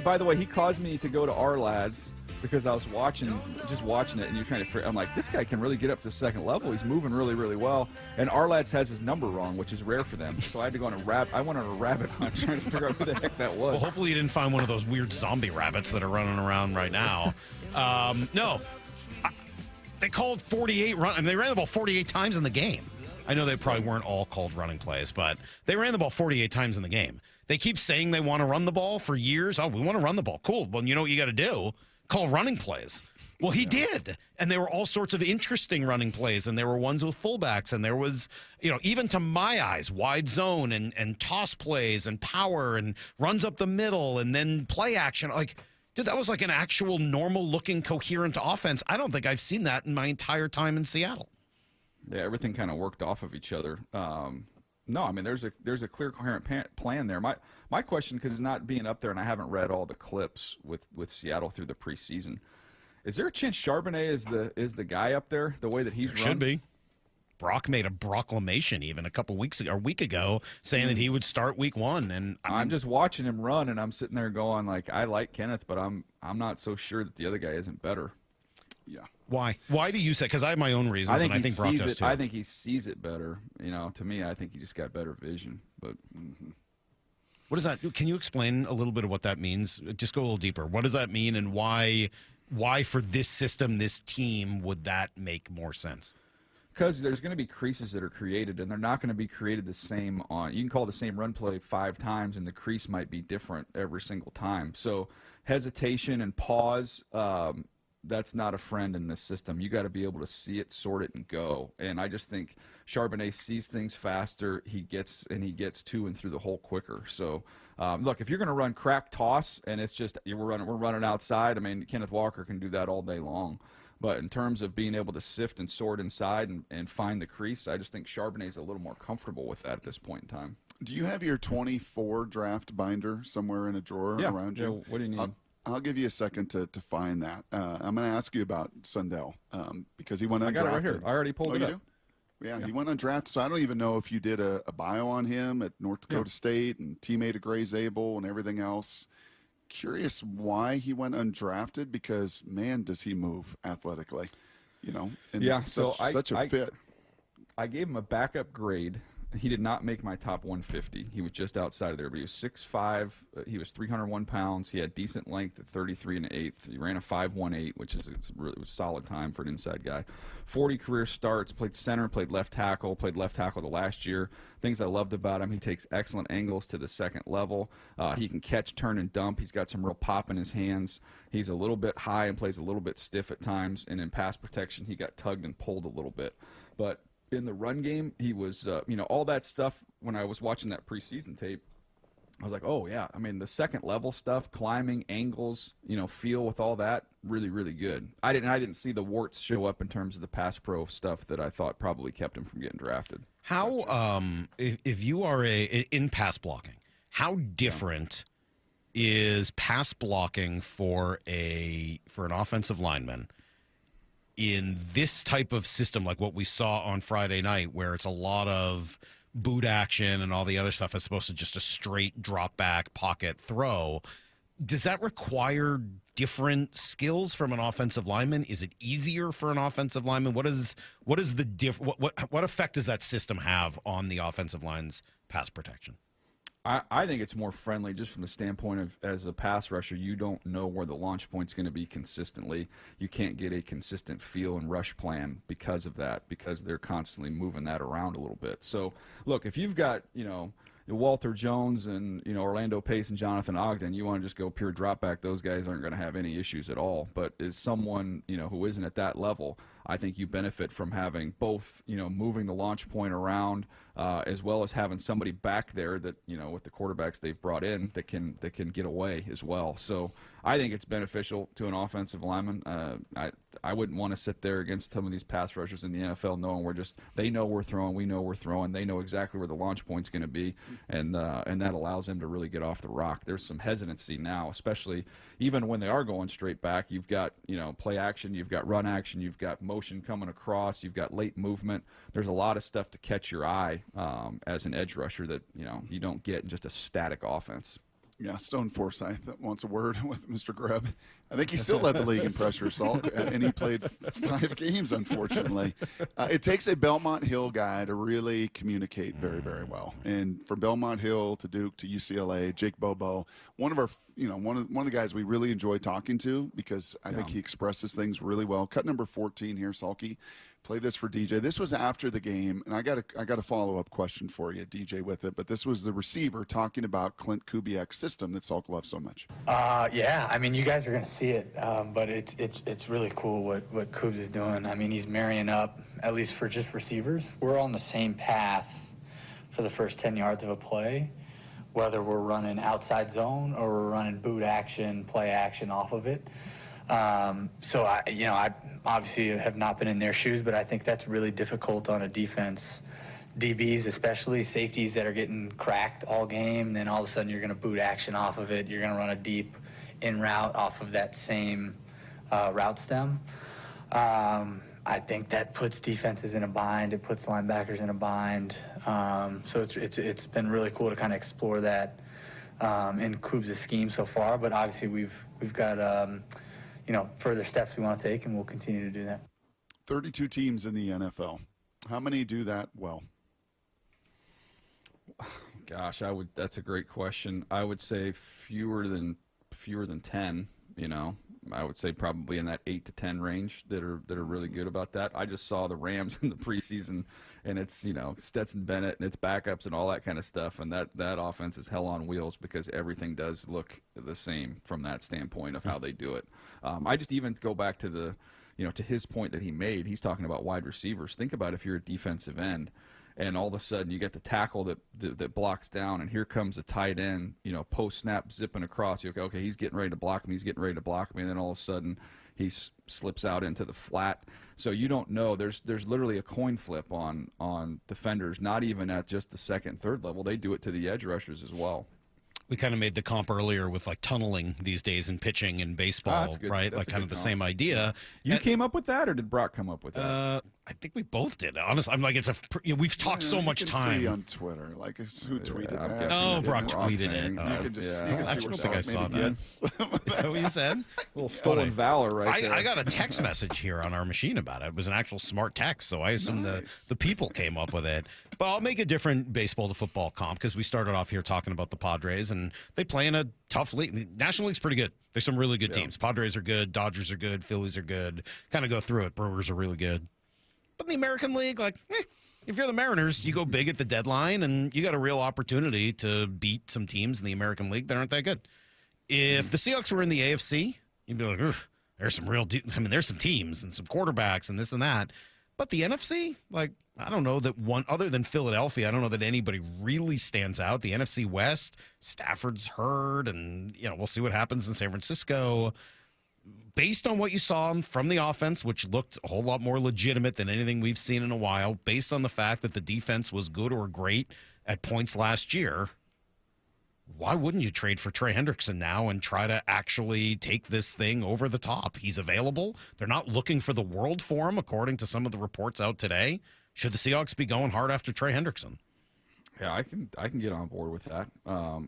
by the way, he caused me to go to our lads because I was watching it, and you're trying to. I'm like, this guy can really get up to the second level. He's moving really, really well. And our lads has his number wrong, which is rare for them. So I had to go on I went on a rabbit hunt trying to figure out who the heck that was. Well, hopefully you didn't find one of those weird zombie rabbits that are running around right now. No, they called 48 run. I mean, they ran the ball 48 times in the game. I know they probably weren't all called running plays, but they ran the ball 48 times in the game. They keep saying they want to run the ball for years. Oh, we want to run the ball. Cool. Well, you know what you got to do? Call running plays. Well, he did. And there were all sorts of interesting running plays, and there were ones with fullbacks, and there was, even to my eyes, wide zone and toss plays and power and runs up the middle and then play action. Like, dude, that was like an actual normal-looking, coherent offense. I don't think I've seen that in my entire time in Seattle. Yeah, everything kind of worked off of each other. No, I mean, there's a clear, coherent plan there. My question, because it's not being up there, and I haven't read all the clips with Seattle through the preseason, is there a chance Charbonnet is the guy up there the way that he's run? Should be. Brock made a proclamation even a week ago saying that he would start week 1, and I'm just watching him run, and I'm sitting there going like, I like Kenneth, but I'm not so sure that the other guy isn't better. Yeah. Why? Why do you say? Because I have my own reasons, and I think Brock does too. I think he sees it better. To me, I think he just got better vision. But what does that? Can you explain a little bit of what that means? Just go a little deeper. What does that mean, and why for this system, this team, would that make more sense? Because there's going to be creases that are created, and they're not going to be created the same on. You can call the same run play 5 times, and the crease might be different every single time. So hesitation and pause. That's not a friend in this system. You got to be able to see it, sort it, and go. And I just think Charbonnet sees things faster. He gets to and through the hole quicker. So, look, if you're going to run crack toss and it's just we're running outside, I mean, Kenneth Walker can do that all day long. But in terms of being able to sift and sort inside and find the crease, I just think Charbonnet's a little more comfortable with that at this point in time. Do you have your 24 draft binder somewhere in a drawer around you? Yeah, what do you need? I'll give you a second to find that. I'm going to ask you about Sundell because he went undrafted. I got it right here. I already pulled it up. Do? Yeah, he went undrafted, so I don't even know if you did a bio on him at North Dakota State and teammate of Gray Zabel and everything else. Curious why he went undrafted because, man, does he move athletically, And such a fit. I gave him a backup grade. He did not make my top 150. He was just outside of there, but he was 6'5". He was 301 pounds. He had decent length at 33 1/8. He ran a 5.18, which is really was a solid time for an inside guy. 40 career starts, played center, played left tackle the last year. Things I loved about him, he takes excellent angles to the second level. He can catch, turn, and dump. He's got some real pop in his hands. He's a little bit high and plays a little bit stiff at times, and in pass protection, he got tugged and pulled a little bit. But in the run game, he was, all that stuff. When I was watching that preseason tape, I was like, oh, yeah. I mean, the second level stuff, climbing, angles, feel with all that, really, really good. I didn't see the warts show up in terms of the pass pro stuff that I thought probably kept him from getting drafted. How, if you are in pass blocking, how different is pass blocking for an offensive lineman in this type of system, like what we saw on Friday night, where it's a lot of boot action and all the other stuff as opposed to just a straight drop back pocket throw? Does that require different skills from an offensive lineman? Is it easier for an offensive lineman? What effect does that system have on the offensive line's pass protection? I think it's more friendly just from the standpoint of, as a pass rusher, you don't know where the launch point's going to be consistently. You can't get a consistent feel and rush plan because of that, because they're constantly moving that around a little bit. So, look, if you've got, Walter Jones and, Orlando Pace and Jonathan Ogden, you want to just go pure drop back, those guys aren't going to have any issues at all. But as someone, who isn't at that level, I think you benefit from having both, moving the launch point around, as well as having somebody back there that, with the quarterbacks they've brought in that can get away as well. So I think it's beneficial to an offensive lineman. I wouldn't want to sit there against some of these pass rushers in the NFL knowing they know we're throwing, we know we're throwing, they know exactly where the launch point's going to be, and that allows them to really get off the rock. There's some hesitancy now, especially even when they are going straight back. You've got, play action, you've got run action, you've got motion coming across, you've got late movement. There's a lot of stuff to catch your eye as an edge rusher that, you don't get in just a static offense. Yeah, Stone Forsythe wants a word with Mr. Grubb. I think he still led the league in pressure, Salk, and he played 5 games, unfortunately. It takes a Belmont Hill guy to really communicate very, very well. And from Belmont Hill to Duke to UCLA, Jake Bobo, one of the guys we really enjoy talking to because I think he expresses things really well. Cut number 14 here, Salky. Play this for DJ. This was after the game, and I got a follow-up question for you, DJ, with it. But this was the receiver talking about Klint Kubiak's system that Salk loves so much. Yeah, I mean, you guys are going to see it, but it's really cool what Kubes is doing. I mean, he's marrying up, at least for just receivers. We're on the same path for the first 10 yards of a play, whether we're running outside zone or we're running boot action, play action off of it. So I obviously have not been in their shoes, but I think that's really difficult on a defense. DBs, especially safeties that are getting cracked all game, then all of a sudden you're going to boot action off of it. You're going to run a deep in route off of that same route stem. I think that puts defenses in a bind. It puts linebackers in a bind. So it's been really cool to kind of explore that in Kubes' scheme so far. But obviously we've got further steps we want to take, and we'll continue to do that. 32 teams in the NFL. How many do that well? Gosh, that's a great question. I would say fewer than 10, I would say probably in that 8 to 10 range that are really good about that. I just saw the Rams in the preseason, and it's, Stetson Bennett and its backups and all that kind of stuff, and that offense is hell on wheels because everything does look the same from that standpoint of how they do it. I just even go back to the, to his point that he made, he's talking about wide receivers. Think about if you're a defensive end, and all of a sudden you get the tackle that blocks down, and here comes a tight end, post snap zipping across. You go, okay, he's getting ready to block me, and then all of a sudden he slips out into the flat. So you don't know. There's literally a coin flip on defenders, not even at just the second, third level. They do it to the edge rushers as well. We kind of made the comp earlier with like tunneling these days in pitching and baseball, right? Like kind of the same idea. You came up with that, or did Brock come up with that? I think we both did. Honestly, I'm like, we've talked so much time. See on Twitter, like who tweeted that? Oh, Brock tweeted it. You can just, you can see I don't think I saw that. Is that what you said? A little stolen valor, right there. I got a text message here on our machine about it. It was an actual smart text, so I assume the people came up with it. But I'll make a different baseball to football comp because we started off here talking about the Padres, and they play in a tough league. The National League's pretty good. There's some really good teams. Padres are good. Dodgers are good. Phillies are good. Kind of go through it. Brewers are really good. But in the American League, if you're the Mariners, you go big at the deadline, and you got a real opportunity to beat some teams in the American League that aren't that good. If the Seahawks were in the AFC, you'd be like, there's some there's some teams and some quarterbacks and this and that. But the NFC, I don't know that one other than Philadelphia, I don't know that anybody really stands out. The NFC West, Stafford's hurt, and we'll see what happens in San Francisco. Based on what you saw from the offense, which looked a whole lot more legitimate than anything we've seen in a while, based on the fact that the defense was good or great at points last year, why wouldn't you trade for Trey Hendrickson now and try to actually take this thing over the top? He's available. They're not looking for the world for him, according to some of the reports out today. Should the Seahawks be going hard after Trey Hendrickson? Yeah, I can get on board with that.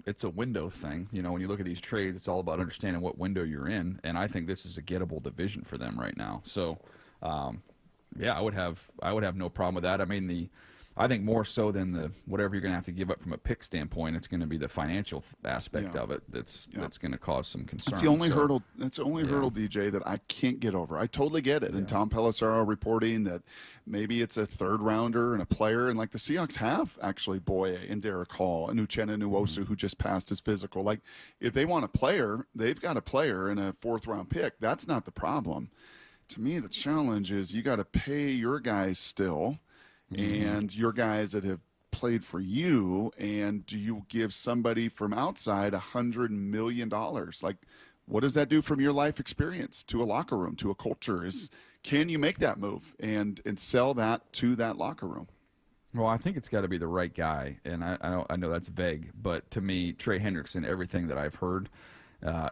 It's a window thing. When you look at these trades, it's all about understanding what window you're in, and I think this is a gettable division for them right now. So, I would have no problem with that. I mean, I think more so than the whatever you're going to have to give up from a pick standpoint, it's going to be the financial aspect of it that's going to cause some concern. That's the only hurdle. That's the only hurdle, DJ, that I can't get over. I totally get it. And Tom Pelissero reporting that maybe it's a third rounder and a player, and the Seahawks have actually Boye and Derek Hall and Uchenna Nwosu, who just passed his physical. If they want a player, they've got a player and a fourth round pick. That's not the problem. to me, the challenge is you got to pay your guys still, and your guys that have played for you. And do you give somebody from outside $100 million? Like, what does that do from your life experience to a locker room, to a culture? Can you make that move and sell that to that locker room? Well, I think it's got to be the right guy, and I know that's vague, but to me, Trey Hendrickson, everything that I've heard,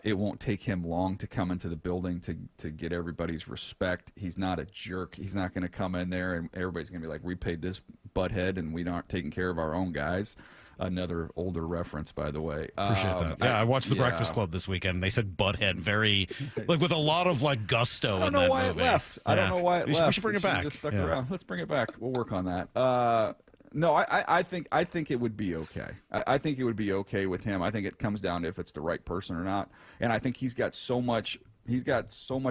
it won't take him long to come into the building to get everybody's respect. He's not a jerk. He's not going to come in there and everybody's going to be like, we paid this butthead and we aren't taking care of our own guys. Another older reference, by the way. Appreciate that. Yeah, I watched The Breakfast Club this weekend. And they said butthead very, like with a lot of like gusto in that movie. I don't know why it left. I don't know why it left. We should bring it back. Just stuck around. Let's bring it back. We'll work on that. No, I think it would be okay. I think it would be okay with him. I think it comes down to if it's the right person or not. And I think he's got so much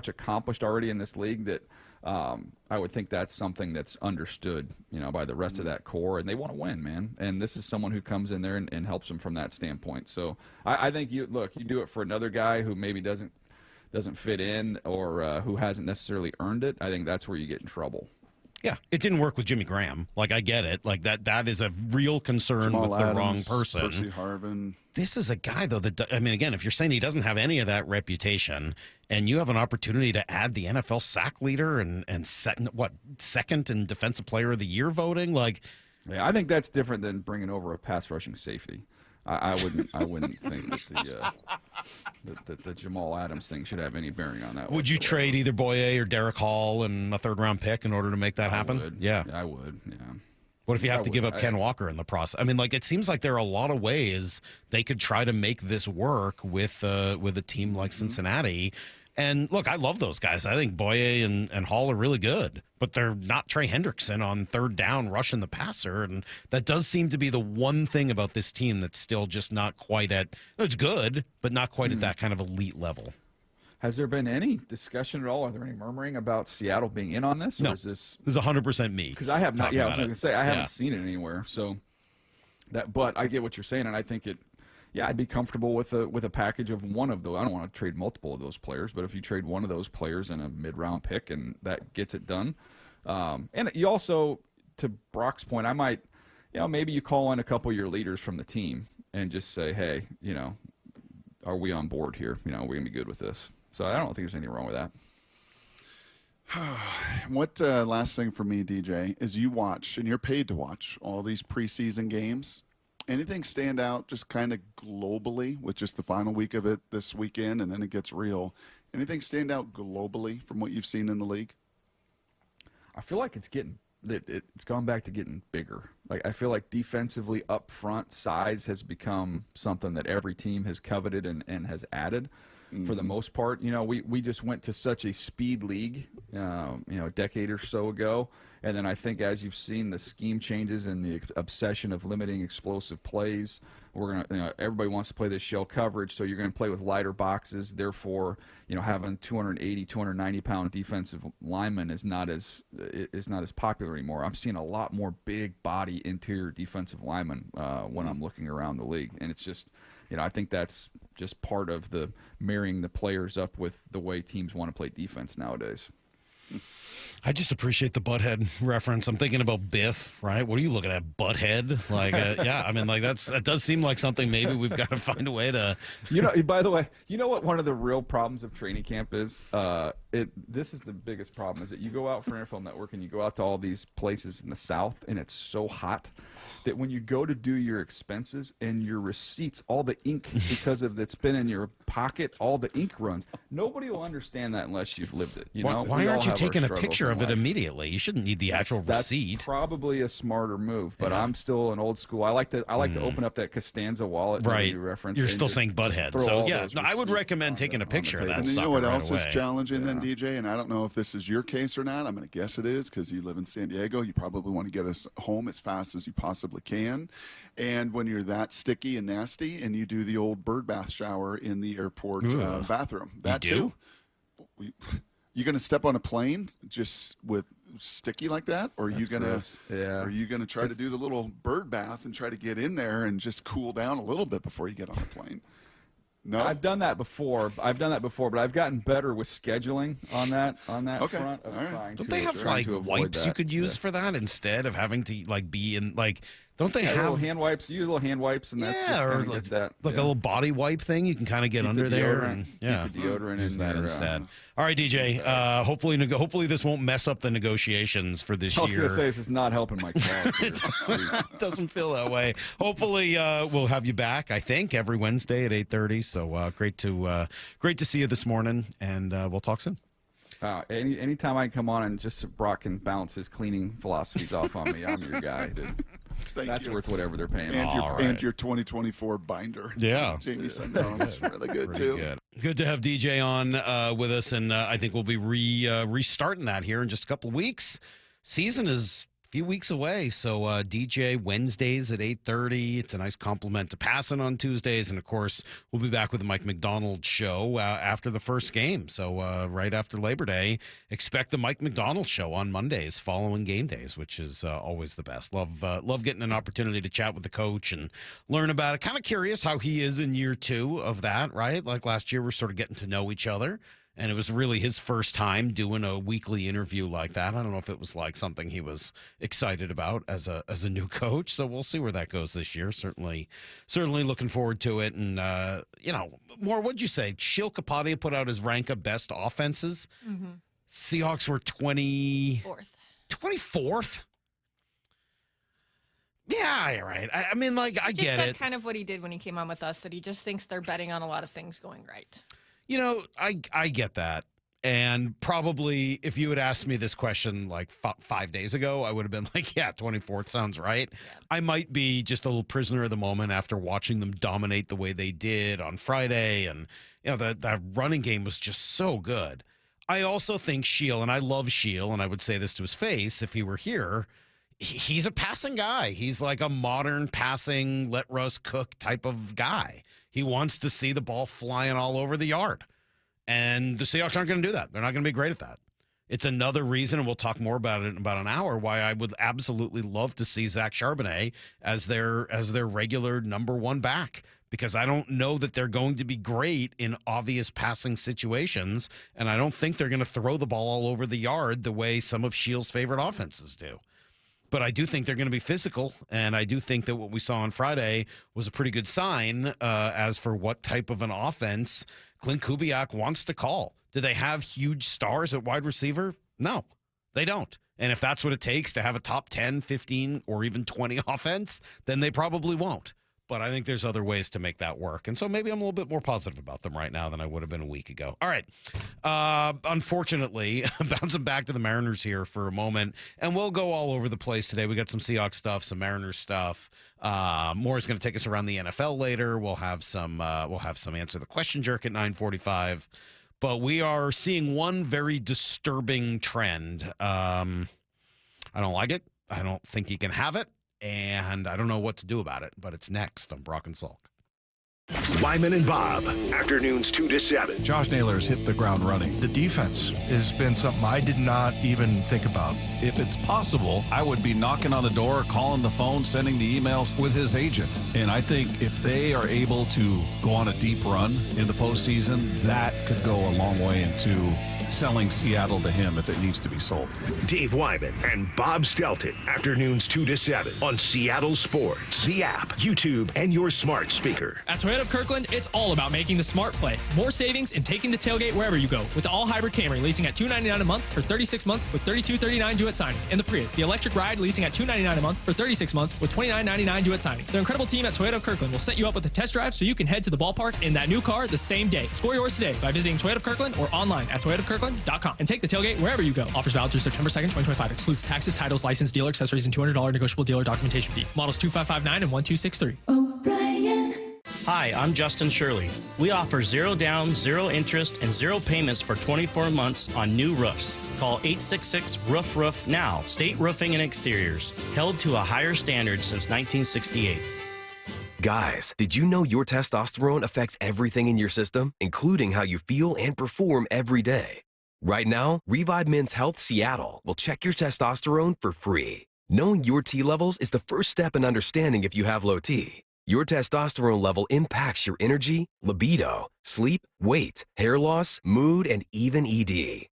accomplished already in this league that I would think that's something that's understood, by the rest of that core, and they want to win, man. And this is someone who comes in there and helps them from that standpoint. So I think you do it for another guy who maybe doesn't fit in or who hasn't necessarily earned it. I think that's where you get in trouble. Yeah, it didn't work with Jimmy Graham. Like, I get it. Like, that is a real concern Jamal with the Adams, wrong person. Percy Harvin. This is a guy, though, that, I mean, again, if you're saying he doesn't have any of that reputation and you have an opportunity to add the NFL sack leader and second in Defensive Player of the Year voting, like. Yeah, I think that's different than bringing over a pass rushing safety. I wouldn't think that the Jamal Adams thing should have any bearing on that. Would you trade either Boye or Derek Hall and a third-round pick in order to make that happen? Would. Yeah, I would. Yeah. What if you have to give up Ken Walker in the process? I mean, like, it seems like there are a lot of ways they could try to make this work with a team like Cincinnati. And look, I love those guys. I think Boye and Hall are really good, but they're not Trey Hendrickson on third down rushing the passer. And that does seem to be the one thing about this team that's still just not quite it's good, but not quite at that kind of elite level. Has there been any discussion at all? Are there any murmuring about Seattle being in on this? No, or is this 100% me. Because I have not. Yeah, I was going to say I haven't Yeah. seen it anywhere. So but I get what you're saying, and I think it. Yeah, I'd be comfortable with a package of one of those. I don't want to trade multiple of those players, but if you trade one of those players in a mid-round pick and that gets it done, and you also, to Brock's point, I might, maybe you call in a couple of your leaders from the team and just say, hey, are we on board here? We're gonna be good with this. So I don't think there's anything wrong with that. What last thing for me, DJ, is you watch, and you're paid to watch all these preseason games. Anything stand out just kind of globally with just the final week of it this weekend, and then it gets real? Anything stand out globally from what you've seen in the league? I feel like it's gone back to getting bigger. Like, I feel like defensively up front, size has become something that every team has coveted and has added. For the most part, we just went to such a speed league, a decade or so ago. And then I think as you've seen the scheme changes and the obsession of limiting explosive plays, everybody wants to play this shell coverage, so you're going to play with lighter boxes. Therefore, having 280, 290-pound defensive linemen is not as popular anymore. I'm seeing a lot more big body interior defensive linemen when I'm looking around the league, and it's just. I think that's just part of the marrying the players up with the way teams want to play defense nowadays. I just appreciate the butthead reference. I'm thinking about Biff, right? What are you looking at, butthead? Like, yeah, I mean, like that does seem like something maybe we've got to find a way to. By the way, what one of the real problems of training camp is? This is the biggest problem: is that you go out for NFL Network and you go out to all these places in the South, and it's so hot that when you go to do your expenses and your receipts, all the ink, because of it's been in your pocket, all the ink runs. Nobody will understand that unless you've lived it. Why aren't you taking a picture of it immediately? You shouldn't need the actual receipt. That's probably a smarter move, but I'm still an old school. I like to open up that Costanza wallet. Right. You reference. You're still saying butthead. So yeah, I would recommend taking a picture of that. And then you know what else is challenging then, DJ? And I don't know if this is your case or not. I'm going to guess it is because you live in San Diego. You probably want to get us home as fast as you possibly can. And when you're that sticky and nasty, and you do the old bird bath shower in the airport bathroom, that too. You going to step on a plane just with sticky like that, or are you going to try to do the little bird bath and try to get in there and just cool down a little bit before you get on the plane? No, I've done that before. But I've gotten better with scheduling on that Okay. front of All right. trying Don't to they have trying like to avoid wipes that. you could use Yeah. for that instead of having to like be in like? Don't they little have hand wipes? Use little hand wipes, and that's just or kinda like, get that like a yeah. little body wipe thing you can kind of get Keep under the there deodorant- and keep yeah, the deodorant use in that there, instead. All right, DJ. Hopefully this won't mess up the negotiations for this I was year. going to say this is not helping my cause. here. It doesn't feel that way. Hopefully, we'll have you back. I think every Wednesday at 8:30. So great to see you this morning, and we'll talk soon. Anytime I come on and just Brock can bounce his cleaning philosophies off on me, I'm your guy, dude. That's worth whatever they're paying. And your 2024 binder. Yeah. Jamie sent down. It's really good, too. Good to have DJ on with us, and I think we'll be restarting that here in just a couple of weeks. Season is a few weeks away, so DJ Wednesdays at 8:30. It's a nice compliment to Passan on Tuesdays, and of course we'll be back with the Mike Macdonald show after the first game. So right after Labor Day, expect the Mike Macdonald show on Mondays following game days, which is always the best. Love getting an opportunity to chat with the coach and learn about it. Kind of curious how he is in year 2 of that, right? Like last year, we're sort of getting to know each other. And it was really his first time doing a weekly interview like that. I don't know if it was like something he was excited about as a new coach. So we'll see where that goes this year. Certainly looking forward to it. And more. What'd you say? Shil Kapadia put out his rank of best offenses. Mm-hmm. Seahawks were 24th. Yeah, you're right. I mean, like I get it. Kind of what he did when he came on with us. That he just thinks they're betting on a lot of things going right. You know, I get that. And probably if you had asked me this question like 5 days ago, I would have been like, yeah, 24th sounds right. Yeah. I might be just a little prisoner of the moment after watching them dominate the way they did on Friday. And, the running game was just so good. I also think Shil, and I love Shil, and I would say this to his face if he were here, he's a passing guy. He's like a modern passing, let Russ cook type of guy. He wants to see the ball flying all over the yard. And the Seahawks aren't going to do that. They're not going to be great at that. It's another reason, and we'll talk more about it in about an hour, why I would absolutely love to see Zach Charbonnet as their regular number 1 back. Because I don't know that they're going to be great in obvious passing situations, and I don't think they're going to throw the ball all over the yard the way some of Shil's favorite offenses do. But I do think they're going to be physical, and I do think that what we saw on Friday was a pretty good sign as for what type of an offense Klint Kubiak wants to call. Do they have huge stars at wide receiver? No, they don't. And if that's what it takes to have a top 10, 15, or even 20 offense, then they probably won't. But I think there's other ways to make that work. And so maybe I'm a little bit more positive about them right now than I would have been a week ago. All right. Unfortunately, bouncing back to the Mariners here for a moment. And we'll go all over the place today. We got some Seahawks stuff, some Mariners stuff. More is going to take us around the NFL later. We'll have some Answer the Question Jerk at 9:45. But we are seeing one very disturbing trend. I don't like it. I don't think he can have it. And I don't know what to do about it, but it's next on Brock and Salk. Wyman and Bob, afternoons 2 to 7. Josh Naylor's hit the ground running. The defense has been something I did not even think about. If it's possible, I would be knocking on the door, calling the phone, sending the emails with his agent. And I think if they are able to go on a deep run in the postseason, that could go a long way into selling Seattle to him if it needs to be sold. Dave Wyman and Bob Stelton, afternoons 2 to 7 on Seattle Sports, the app, YouTube, and your smart speaker. At Toyota of Kirkland, it's all about making the smart play. More savings and taking the tailgate wherever you go with the all-hybrid Camry leasing at $299 a month for 36 months with $32.39 due at signing. And the Prius, the electric ride, leasing at $299 a month for 36 months with $29.99 due at signing. Their incredible team at Toyota of Kirkland will set you up with a test drive so you can head to the ballpark in that new car the same day. Score yours today by visiting Toyota of Kirkland or online at toyotaofkirkland.com. And take the tailgate wherever you go. Offers valid through September 2nd, 2025. Excludes taxes, titles, license, dealer accessories, and $200 negotiable dealer documentation fee. Models 2559 and 1263. Hi, I'm Justin Shirley. We offer 0 down, 0 interest, and 0 payments for 24 months on new roofs. Call 866-ROOF-ROOF now. State Roofing and Exteriors. Held to a higher standard since 1968. Guys, did you know your testosterone affects everything in your system, including how you feel and perform every day? Right now, Revive Men's Health Seattle will check your testosterone for free. Knowing your T levels is the first step in understanding if you have low T. Your testosterone level impacts your energy, libido, sleep, weight, hair loss, mood, and even ED.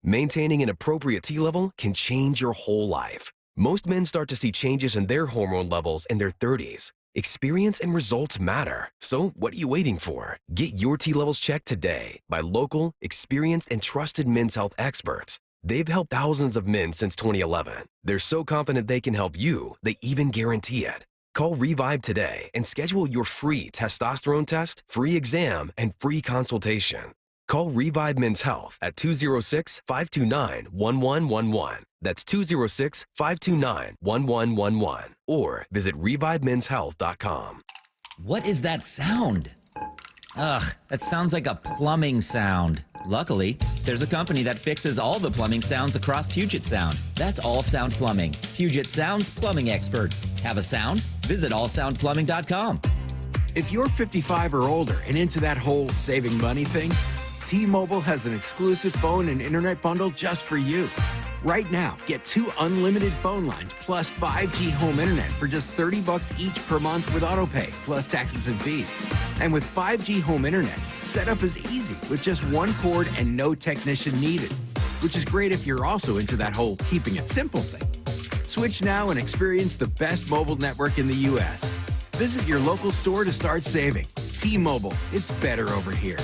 Maintaining an appropriate T level can change your whole life. Most men start to see changes in their hormone levels in their 30s. Experience and results matter. So what are you waiting for? Get your T levels checked today by local, experienced, and trusted men's health experts. They've helped thousands of men since 2011. They're so confident they can help you, they even guarantee it. Call Revive today and schedule your free testosterone test, free exam, and free consultation. Call Revive Men's Health at 206-529-1111. That's 206-529-1111. Or visit ReviveMen'sHealth.com. What is that sound? Ugh, that sounds like a plumbing sound. Luckily, there's a company that fixes all the plumbing sounds across Puget Sound. That's All Sound Plumbing. Puget Sound's plumbing experts. Have a sound? Visit allsoundplumbing.com. If you're 55 or older and into that whole saving money thing, T-Mobile has an exclusive phone and internet bundle just for you. Right now, get 2 unlimited phone lines plus 5G home internet for just $30 each per month with autopay, plus taxes and fees. And with 5G home internet, setup is easy with just 1 cord and no technician needed, which is great if you're also into that whole keeping it simple thing. Switch now and experience the best mobile network in the U.S. Visit your local store to start saving. T-Mobile, it's better over here.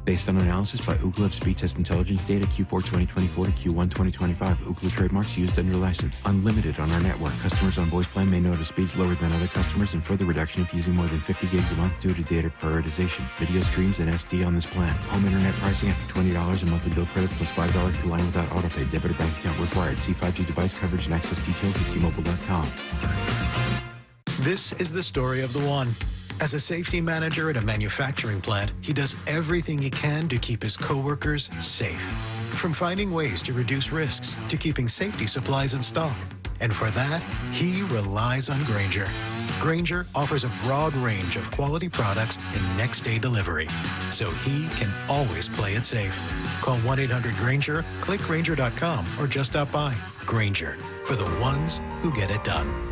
Based on analysis by Ookla of speed test intelligence data Q4 2024 to Q1 2025. Ookla trademarks used under license. Unlimited on our network. Customers on voice plan may notice speeds lower than other customers and further reduction if using more than 50 gigs a month due to data prioritization. Video streams and SD on this plan. Home internet pricing after $20 a monthly bill credit plus $5 per line without autopay. Debit or bank account required. See 5G device coverage and access details at T-Mobile.com. This is the story of the one. As a safety manager at a manufacturing plant, he does everything he can to keep his coworkers safe. From finding ways to reduce risks to keeping safety supplies in stock. And for that, he relies on Grainger. Grainger offers a broad range of quality products and next-day delivery, so he can always play it safe. Call 1-800-GRAINGER, click Grainger.com, or just stop by. Grainger, for the ones who get it done.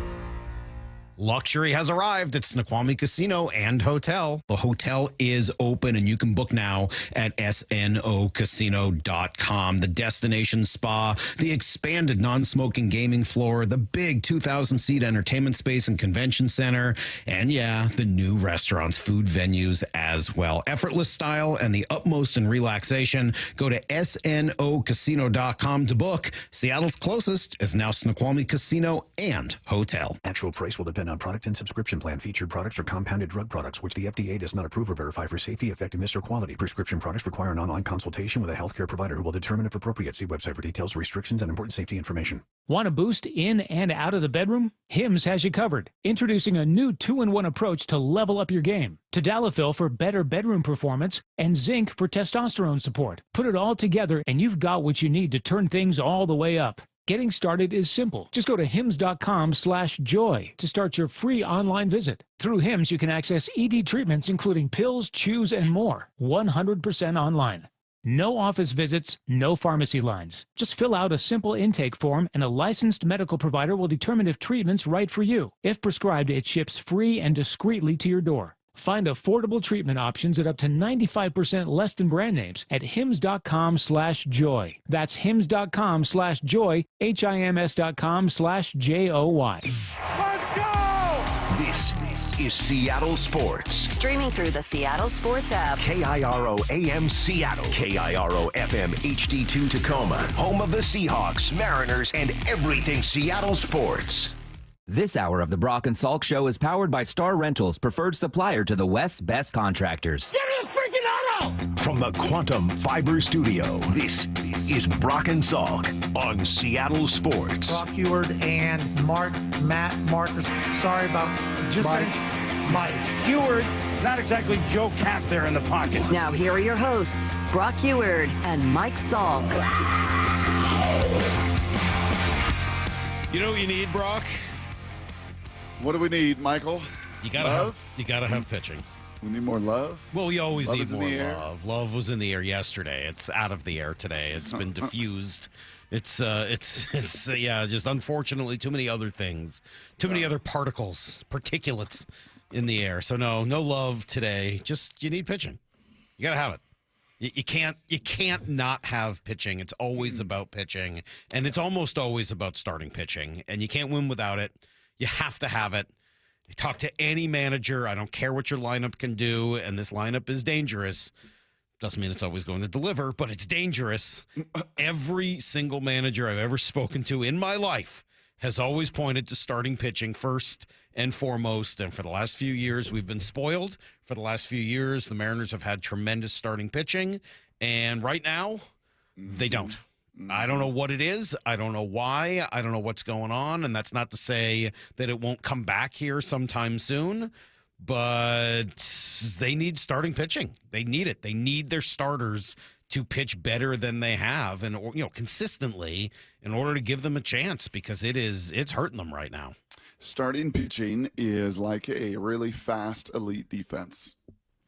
Luxury has arrived at Snoqualmie Casino and Hotel. The hotel is open and you can book now at snocasino.com. The destination spa, the expanded non-smoking gaming floor, the big 2,000-seat entertainment space and convention center, and yeah, the new restaurants, food venues as well. Effortless style and the utmost in relaxation. Go to snocasino.com to book. Seattle's closest is now Snoqualmie Casino and Hotel. Actual price will depend on product and subscription plan. Featured products are compounded drug products, which the FDA does not approve or verify for safety, effectiveness, or quality. Prescription products require an online consultation with a healthcare provider who will determine if appropriate. See website for details, restrictions, and important safety information. Want to boost in and out of the bedroom? Hims has you covered. Introducing a new 2-in-1 approach to level up your game. Tadalafil for better bedroom performance and zinc for testosterone support. Put it all together and you've got what you need to turn things all the way up. Getting started is simple. Just go to hims.com/joy to start your free online visit. Through Hims, you can access ED treatments, including pills, chews, and more, 100% online. No office visits, no pharmacy lines. Just fill out a simple intake form and a licensed medical provider will determine if treatment's right for you. If prescribed, it ships free and discreetly to your door. Find affordable treatment options at up to 95% less than brand names at hims.com/joy. That's hims.com/joy, hims.com/joy. This is Seattle Sports. Streaming through the Seattle Sports app. KIRO AM Seattle. KIRO FM HD2 Tacoma. Home of the Seahawks, Mariners, and everything Seattle sports. This hour of the Brock and Salk Show is powered by Star Rentals, preferred supplier to the West's best contractors. Give me a freaking auto! From the Quantum Fiber Studio, this is Brock and Salk on Seattle Sports. Brock Heward and Mark sorry about just Mike Heward. Not exactly Joe Cap there in the pocket. Now here are your hosts, Brock Heward and Mike Salk. You know what you need, Brock? What do we need, Michael? You gotta have pitching. We need more love. Well, we always Love need is in more the air. love. Love was in the air yesterday. It's out of the air today. It's been diffused. It's just unfortunately too many other things, too many other particulates in the air. So no love today. Just you need pitching. You got to have it. You can't not have pitching. It's always about pitching, and it's almost always about starting pitching, and you can't win without it. You have to have it. You talk to any manager. I don't care what your lineup can do, and this lineup is dangerous. Doesn't mean it's always going to deliver, but it's dangerous. Every single manager I've ever spoken to in my life has always pointed to starting pitching first and foremost. And for the last few years, we've been spoiled. For the last few years, the Mariners have had tremendous starting pitching. And right now, they don't. I don't know what it is. I don't know why. I don't know what's going on. And that's not to say that it won't come back here sometime soon. But they need starting pitching. They need it. They need their starters to pitch better than they have and consistently in order to give them a chance, because it's hurting them right now. Starting pitching is like a really fast elite defense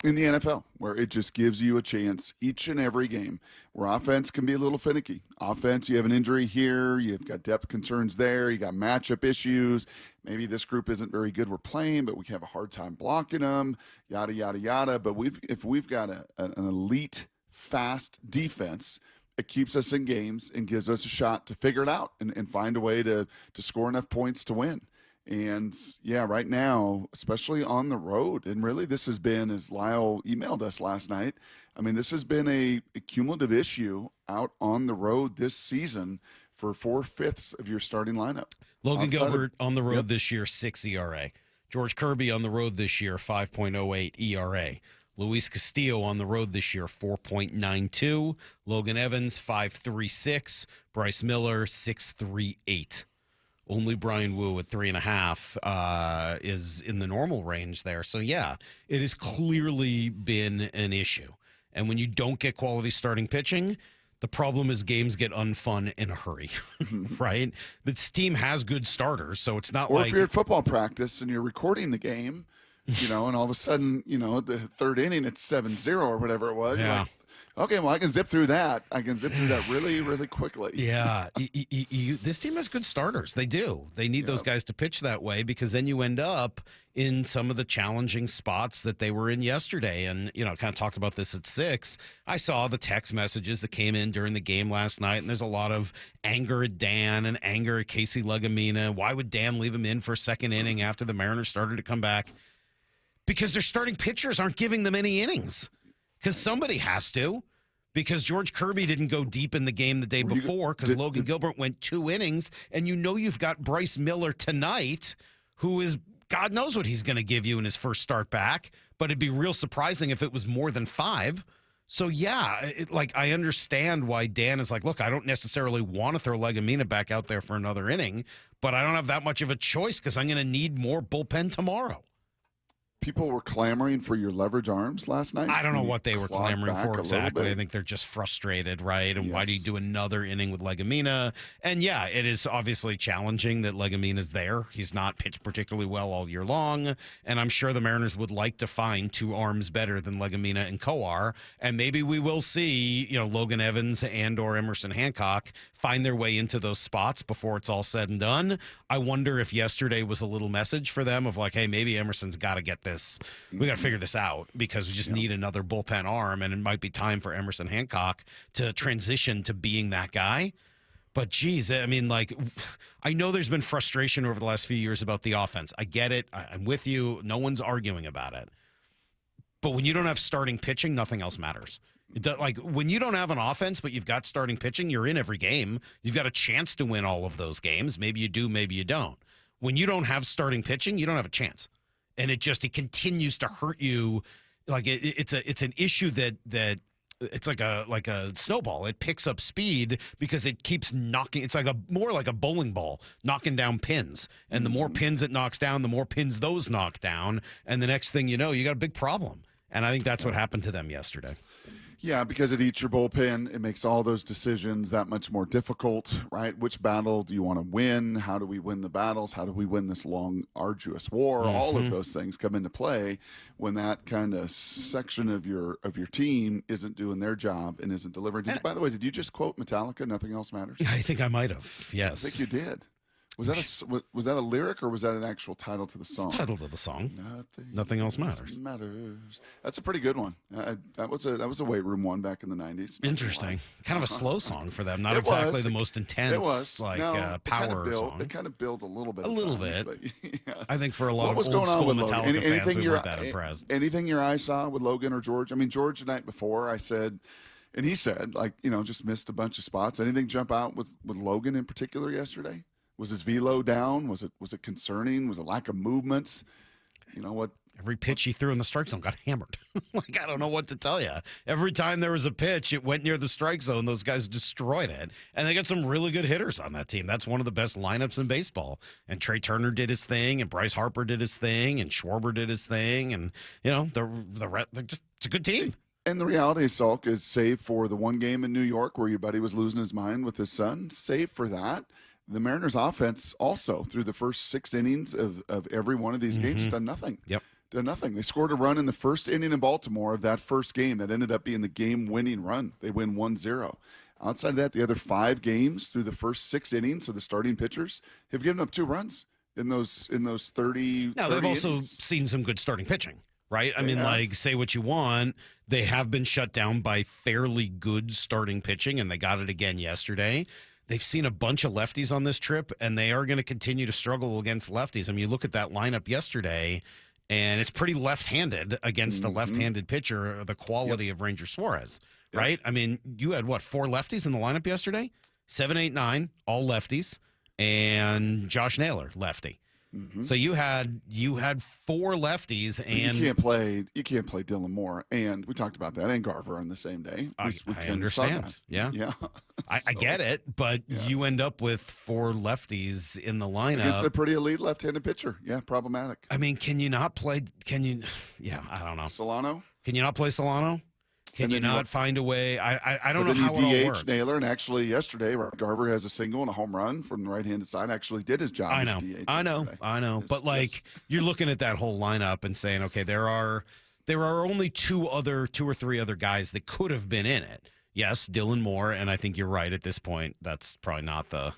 in the NFL, where it just gives you a chance each and every game, where offense can be a little finicky. Offense, you have an injury here, you've got depth concerns there, you got matchup issues. Maybe this group isn't very good we're playing, but we have a hard time blocking them, yada, yada, yada. But if we've got an elite, fast defense, it keeps us in games and gives us a shot to figure it out and find a way to score enough points to win. And, yeah, right now, especially on the road, and really this has been, as Lyle emailed us last night, I mean, this has been a cumulative issue out on the road this season for 4/5 of your starting lineup. Logan Gilbert on the road this year, 6 ERA. George Kirby on the road this year, 5.08 ERA. Luis Castillo on the road this year, 4.92. Logan Evans, 5.36. Bryce Miller, 6.38. Only Brian Wu at 3.5 is in the normal range there. So, yeah, it has clearly been an issue. And when you don't get quality starting pitching, the problem is games get unfun in a hurry, right? This team has good starters, so it's not or if you're at football practice and you're recording the game, and all of a sudden, the third inning, it's 7-0 or whatever it was. Yeah. Like, okay, well, I can zip through that. Really, really quickly. Yeah. This team has good starters. They do. They need those guys to pitch that way, because then you end up in some of the challenging spots that they were in yesterday. And, kind of talked about this at 6. I saw the text messages that came in during the game last night, and there's a lot of anger at Dan and anger at Casey Legumina. Why would Dan leave him in for a second inning after the Mariners started to come back? Because their starting pitchers aren't giving them any innings. Because somebody has to. Because George Kirby didn't go deep in the game the day before, because Logan Gilbert went 2 innings. And you've got Bryce Miller tonight, who is, God knows what he's going to give you in his first start back. But it'd be real surprising if it was more than 5. So, yeah, I understand why Dan is like, look, I don't necessarily want to throw Legumina back out there for another inning, but I don't have that much of a choice because I'm going to need more bullpen tomorrow. People were clamoring for your leverage arms last night. I don't know what they were clamoring for exactly. I think they're just frustrated, right? And why do you do another inning with Legumina? And, yeah, it is obviously challenging that Legumina's there. He's not pitched particularly well all year long. And I'm sure the Mariners would like to find 2 arms better than Legumina and Coar. And maybe we will see, Logan Evans and or Emerson Hancock find their way into those spots before it's all said and done. I wonder if yesterday was a little message for them of like, hey, maybe Emerson's got to get this. We got to figure this out because we just need another bullpen arm, and it might be time for Emerson Hancock to transition to being that guy. But, geez, I mean, I know there's been frustration over the last few years about the offense. I get it. I'm with you. No one's arguing about it. But when you don't have starting pitching, nothing else matters. When you don't have an offense, but you've got starting pitching, you're in every game. You've got a chance to win all of those games. Maybe you do, maybe you don't. When you don't have starting pitching, you don't have a chance. And it continues to hurt you. It's an issue that it's like a snowball. It picks up speed because it keeps knocking. It's more like a bowling ball knocking down pins. And the more pins it knocks down, the more pins those knock down. And the next thing you know, you got a big problem. And I think that's what happened to them yesterday. Yeah, because it eats your bullpen. It makes all those decisions that much more difficult, right? Which battle do you want to win? How do we win the battles? How do we win this long, arduous war? All of those things come into play when that kind of section of your team isn't doing their job and isn't delivering. By the way, did you just quote Metallica, Nothing Else Matters? I think I might have, yes. I think you did. Was that a lyric or was that an actual title to the song? It's title to the song. Nothing else matters. That's a pretty good one. That was a weight room one back in the 90s. Interesting. Kind of a slow song for them. Not exactly the most intense power song. It kind of builds a little bit. A little bit. But, yes. I think for a lot of old school Metallica fans, we weren't that impressed. Anything your eye saw with Logan or George? I mean, George the night before, I said, and he said, just missed a bunch of spots. Anything jump out with Logan in particular yesterday? Was his velo down? Was it concerning? Was it lack of movements? You know what? Every pitch he threw in the strike zone got hammered. I don't know what to tell you. Every time there was a pitch, it went near the strike zone. Those guys destroyed it. And they got some really good hitters on that team. That's one of the best lineups in baseball. And Trey Turner did his thing, and Bryce Harper did his thing, and Schwarber did his thing. And, it's a good team. And the reality, Salk, is save for the one game in New York where your buddy was losing his mind with his son, save for that, the Mariners' offense also, through the first 6 innings of every one of these games, done nothing. Yep. Done nothing. They scored a run in the first inning in Baltimore of that first game that ended up being the game-winning run. They win 1-0. Outside of that, the other 5 games through the first 6 innings of the starting pitchers have given up 2 runs in those 30 Now, they've also innings. seen some good starting pitching, right? I mean, say what you want. They have been shut down by fairly good starting pitching, and they got it again yesterday. They've seen a bunch of lefties on this trip, and they are going to continue to struggle against lefties. I mean, you look at that lineup yesterday, and it's pretty left-handed against a left-handed pitcher, the quality of Ranger Suarez, right? I mean, you had, 4 lefties in the lineup yesterday? 7, 8, 9, all lefties, and Josh Naylor, lefty. So you had 4 lefties, and you can't play Dylan Moore, and we talked about that, and Garver on the same day. I understand. Yeah. I get it, but you end up with 4 lefties in the lineup. It's a pretty elite left-handed pitcher. Yeah, problematic. I mean, can you not play? Yeah, I don't know. Solano? Can you not play Solano? Can you not find a way? I don't know how it all works. Naylor, and actually yesterday, Garver has a single and a home run from the right-handed side. Actually did his job. I know. But you're looking at that whole lineup and saying, okay, there are only 2 or 3 other guys that could have been in it. Yes, Dylan Moore, and I think you're right at this point. That's probably not the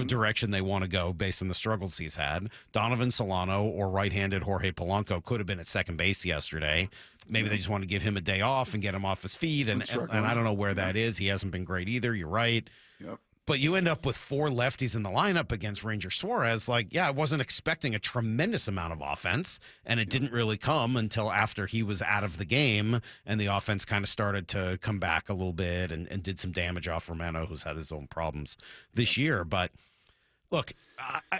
direction they want to go based on the struggles he's had. Donovan Solano or right-handed Jorge Polanco could have been at second base yesterday. Maybe they just want to give him a day off and get him off his feet, and I don't know where that is. He hasn't been great either. You're right. Yep. But you end up with 4 lefties in the lineup against Ranger Suarez. I wasn't expecting a tremendous amount of offense, and it didn't really come until after he was out of the game, and the offense kind of started to come back a little bit and did some damage off Romano, who's had his own problems this year. But look,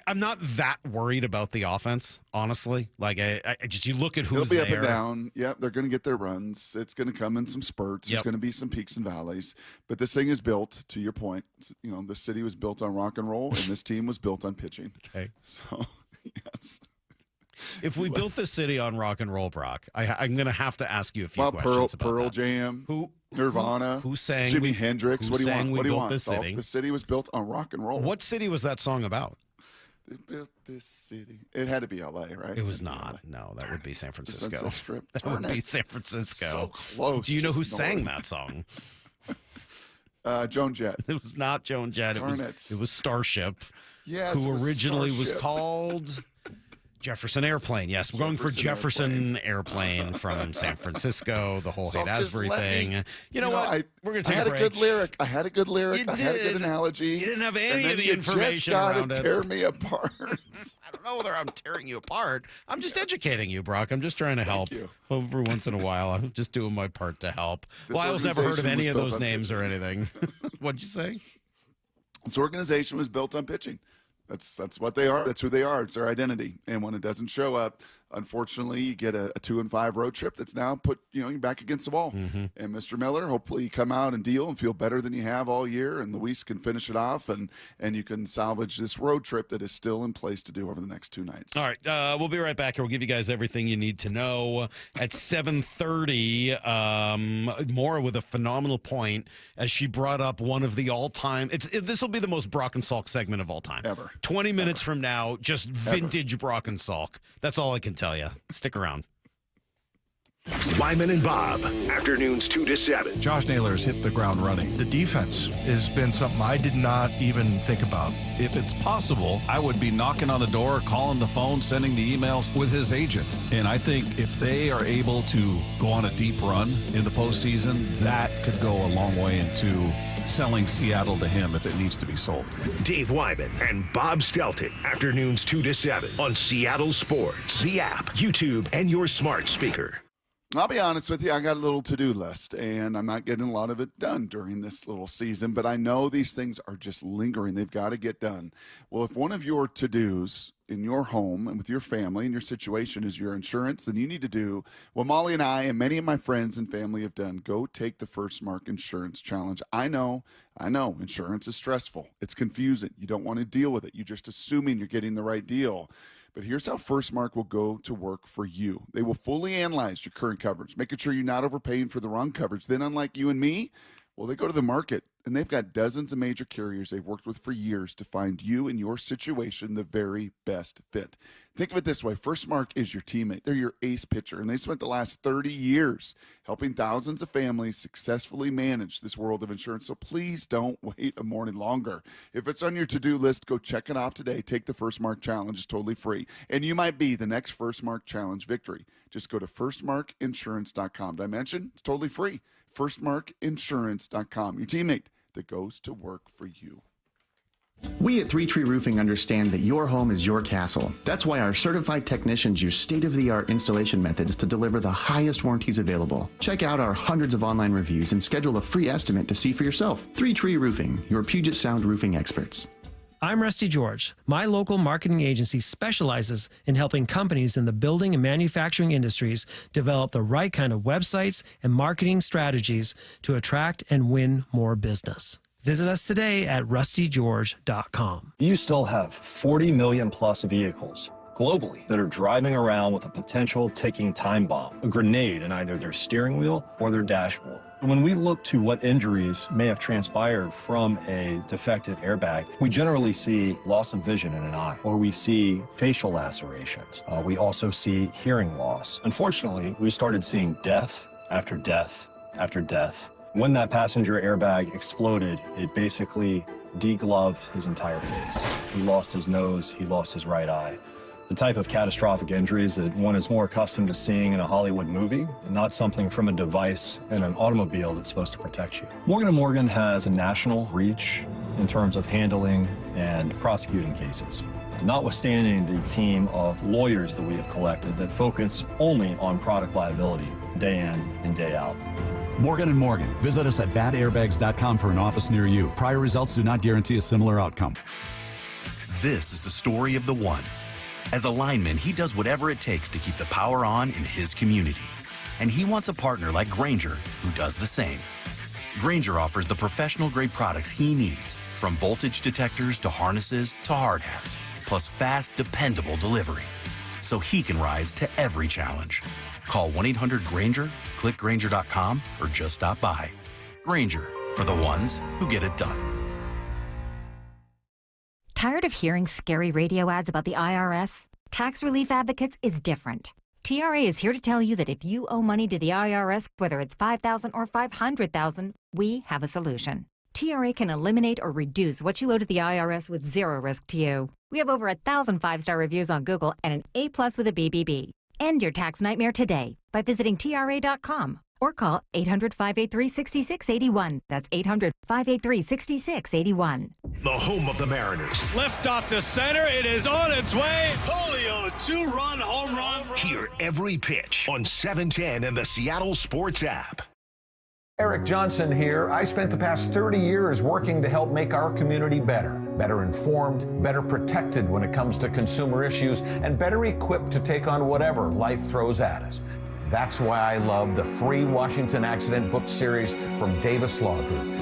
I'm not that worried about the offense, honestly. You look at who's there. It'll be up and down. Yep, they're going to get their runs. It's going to come in some spurts. There's going to be some peaks and valleys. But this thing is built, to your point, the city was built on rock and roll, and this team was built on pitching. Okay. So, yes. If we built this city on rock and roll, Brock, I'm going to have to ask you a few questions about Pearl that. Jam, Nirvana, who sang Jimi Hendrix. What do you want? What do you built want? This city? The city was built on rock and roll. What city was that song about? They built this city. It had to be L.A., right? It was not. No, that would be San Francisco. Sunset Strip. That would be San Francisco. So close. Do you know who sang that song? Joan Jett. It was not Joan Jett. It was Starship. Yes, who originally was called Jefferson Airplane. Yes, we're going for Jefferson Airplane from San Francisco, the whole Haight Asbury thing. You know what? We're going to take a break. I had a good lyric. I had a good analogy. You didn't have any of the information around it. You just got to tear me apart. I don't know whether I'm tearing you apart. I'm just educating you, Brock. I'm just trying to help. Every once in a while, I'm just doing my part to help. Lyle's never heard of any of those names or anything. What'd you say? This organization was built on pitching. That's what they are. That's who they are. It's their identity. And when it doesn't show up, unfortunately, you get a 2-5 road trip that's now put you back against the wall. And Mr. Miller, hopefully you come out and deal and feel better than you have all year, and Luis can finish it off, and you can salvage this road trip that is still in place to do over the next 2 nights. All right, we'll be right back here. We'll give you guys everything you need to know at 7:30. More with a phenomenal point as she brought up one of the all-time. This will be the most Brock and Salk segment of all time ever. 20 minutes from now, just vintage Brock and Salk. That's all I can tell you. Stick around. Wyman and Bob, afternoons 2 to 7. Josh Naylor's hit the ground running. The defense has been something I did not even think about. If it's possible, I would be knocking on the door, calling the phone, sending the emails with his agent. And I think if they are able to go on a deep run in the postseason, that could go a long way into selling Seattle to him if it needs to be sold. Dave Wyman and Bob Stelton, afternoons 2 to 7 on Seattle Sports, the app, YouTube, and your smart speaker. I'll be honest with you, I got a little to-do list, and I'm not getting a lot of it done during this little season, but I know these things are just lingering. They've got to get done. Well, if one of your to-dos in your home and with your family and your situation is your insurance, then you need to do what Molly and I and many of my friends and family have done. Go take the First Mark Insurance Challenge. I know, insurance is stressful. It's confusing. You don't want to deal with it. You're just assuming you're getting the right deal. But here's how First Mark will go to work for you. They will fully analyze your current coverage, making sure you're not overpaying for the wrong coverage. Then, unlike you and me, well, they go to the market, and they've got dozens of major carriers they've worked with for years to find you and your situation the very best fit. Think of it this way. First Mark is your teammate. They're your ace pitcher, and they spent the last 30 years helping thousands of families successfully manage this world of insurance. So please don't wait a morning longer. If it's on your to-do list, go check it off today. Take the First Mark Challenge. It's totally free. And you might be the next First Mark Challenge victory. Just go to firstmarkinsurance.com. Did I mention? It's totally free. firstmarkinsurance.com. Your teammate that goes to work for you. We at 3 Tree Roofing understand that your home is your castle. That's why our certified technicians use state-of-the-art installation methods to deliver the highest warranties available. Check out our hundreds of online reviews and schedule a free estimate to see for yourself. 3 Tree Roofing, your Puget Sound roofing experts. I'm Rusty George. My local marketing agency specializes in helping companies in the building and manufacturing industries develop the right kind of websites and marketing strategies to attract and win more business. Visit us today at rustygeorge.com. You still have 40 million plus vehicles globally that are driving around with a potential ticking time bomb, a grenade in either their steering wheel or their dashboard. When we look to what injuries may have transpired from a defective airbag, we generally see loss of vision in an eye, or we see facial lacerations. We also see hearing loss. Unfortunately, we started seeing death after death after death. When that passenger airbag exploded, it basically degloved his entire face. He lost his nose, he lost his right eye. The type of catastrophic injuries that one is more accustomed to seeing in a Hollywood movie, and not something from a device in an automobile that's supposed to protect you. Morgan & Morgan has a national reach in terms of handling and prosecuting cases. Notwithstanding the team of lawyers that we have collected that focus only on product liability day in and day out. Morgan & Morgan. Visit us at badairbags.com for an office near you. Prior results do not guarantee a similar outcome. This is the story of the one. As a lineman, he does whatever it takes to keep the power on in his community. And he wants a partner like Grainger who does the same. Grainger offers the professional-grade products he needs, from voltage detectors to harnesses to hard hats, plus fast, dependable delivery, so he can rise to every challenge. Call 1-800-GRAINGER, click Grainger.com, or just stop by. Grainger, for the ones who get it done. Tired of hearing scary radio ads about the IRS? Tax Relief Advocates is different. TRA is here to tell you that if you owe money to the IRS, whether it's $5,000 or $500,000, we have a solution. TRA can eliminate or reduce what you owe to the IRS with zero risk to you. We have over 1,000 5-star reviews on Google and an A+ with a BBB. End your tax nightmare today by visiting TRA.com or call 800-583-6681. That's 800-583-6681. The home of the Mariners. Lift off to center. It is on its way. Julio, 2-run home run. Hear every pitch on 710 and the Seattle Sports app. Eric Johnson here. I spent the past 30 years working to help make our community better informed, better protected when it comes to consumer issues, and better equipped to take on whatever life throws at us. That's why I love the free Washington Accident book series from Davis Law Group.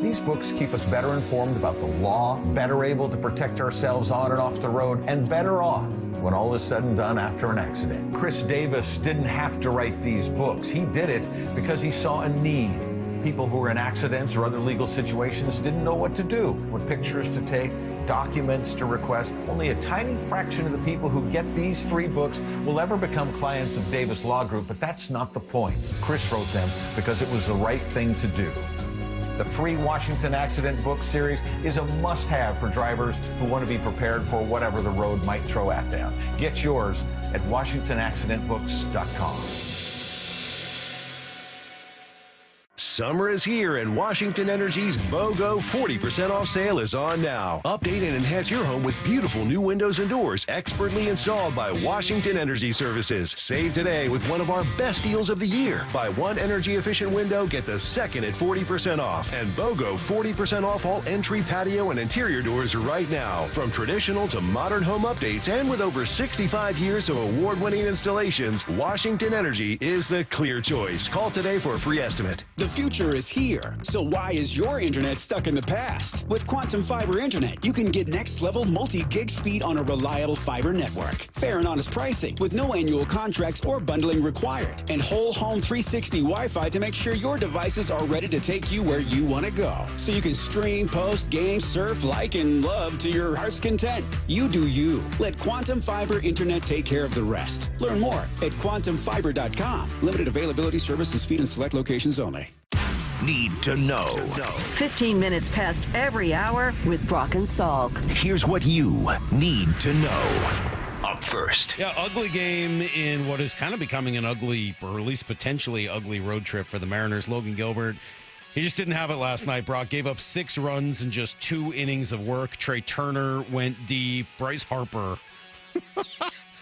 These books keep us better informed about the law, better able to protect ourselves on and off the road, and better off when all is said and done after an accident. Chris Davis didn't have to write these books. He did it because he saw a need. People who were in accidents or other legal situations didn't know what to do, what pictures to take, documents to request. Only a tiny fraction of the people who get these 3 books will ever become clients of Davis Law Group, but that's not the point. Chris wrote them because it was the right thing to do. The free Washington Accident book series is a must-have for drivers who want to be prepared for whatever the road might throw at them. Get yours at WashingtonAccidentBooks.com. Summer is here and Washington Energy's BOGO 40% off sale is on now. Update and enhance your home with beautiful new windows and doors expertly installed by Washington Energy Services. Save today with one of our best deals of the year. Buy one energy efficient window, get the second at 40% off. And BOGO 40% off all entry, patio, and interior doors right now. From traditional to modern home updates and with over 65 years of award-winning installations, Washington Energy is the clear choice. Call today for a free estimate. The future is here, so why is your internet stuck in the past? With Quantum Fiber Internet, you can get next-level multi-gig speed on a reliable fiber network. Fair and honest pricing with no annual contracts or bundling required. And whole home 360 Wi-Fi to make sure your devices are ready to take you where you want to go. So you can stream, post, game, surf, like, and love to your heart's content. You do you. Let Quantum Fiber Internet take care of the rest. Learn more at quantumfiber.com. Limited availability, service, and speed in select locations only. Need to know. 15 minutes past every hour with Brock and Salk. Here's what you need to know. Up first. Yeah, ugly game in what is kind of becoming an ugly, or at least potentially ugly road trip for the Mariners. Logan Gilbert, he just didn't have it last night, Brock. Gave up 6 runs in just 2 innings of work. Trey Turner went deep. Bryce Harper.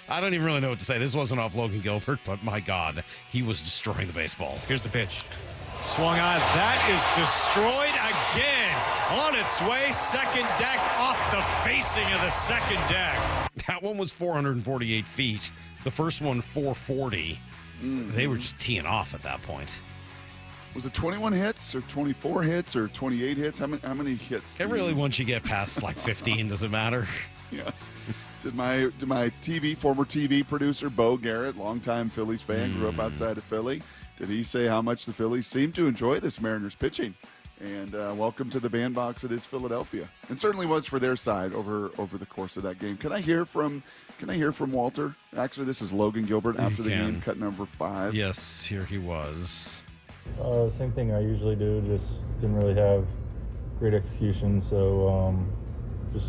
I don't even really know what to say. This wasn't off Logan Gilbert, but my God, he was destroying the baseball. Here's the pitch. Swung on. That is destroyed again. On its way, second deck, off the facing of the second deck. That one was 448 feet. The first one, 440. They were just teeing off at that point. Was it 21 hits or 24 hits or 28 hits? How many hits? It really, once you get past like 15, does it matter? Yes. Did my former TV producer, Bo Garrett, longtime Phillies fan, grew up outside of Philly, did he say how much the Phillies seem to enjoy this Mariners pitching? And welcome to the bandbox. It is Philadelphia, and certainly was for their side over the course of that game. Can I hear from Walter? Actually, this is Logan Gilbert after the game, cut number 5. Yes, here he was. Same thing I usually do. Just didn't really have great execution, so just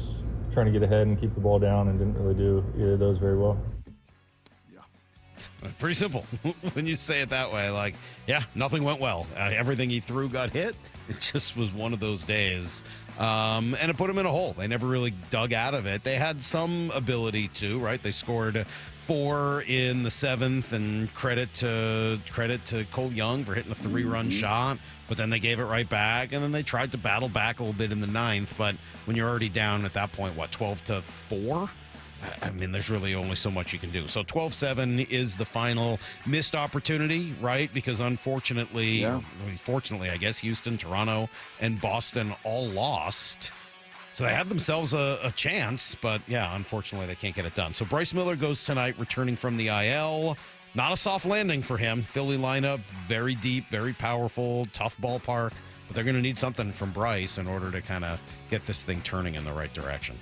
trying to get ahead and keep the ball down, and didn't really do either of those very well. Pretty simple when you say it that way. Like, yeah, nothing went well. Everything he threw got hit. It just was one of those days. And it put him in a hole. They never really dug out of it. They had some ability to, right? They scored 4 in the 7th, and credit to Cole Young for hitting a 3-run shot. But then they gave it right back, and then they tried to battle back a little bit in the 9th. But when you're already down at that point, 12-4? I mean, there's really only so much you can do. So 12-7 is the final missed opportunity, right? Because fortunately, I guess, Houston, Toronto, and Boston all lost. So they had themselves a chance, but yeah, unfortunately, they can't get it done. So Bryce Miller goes tonight, returning from the IL. Not a soft landing for him. Philly lineup, very deep, very powerful, tough ballpark. But they're going to need something from Bryce in order to kind of get this thing turning in the right direction.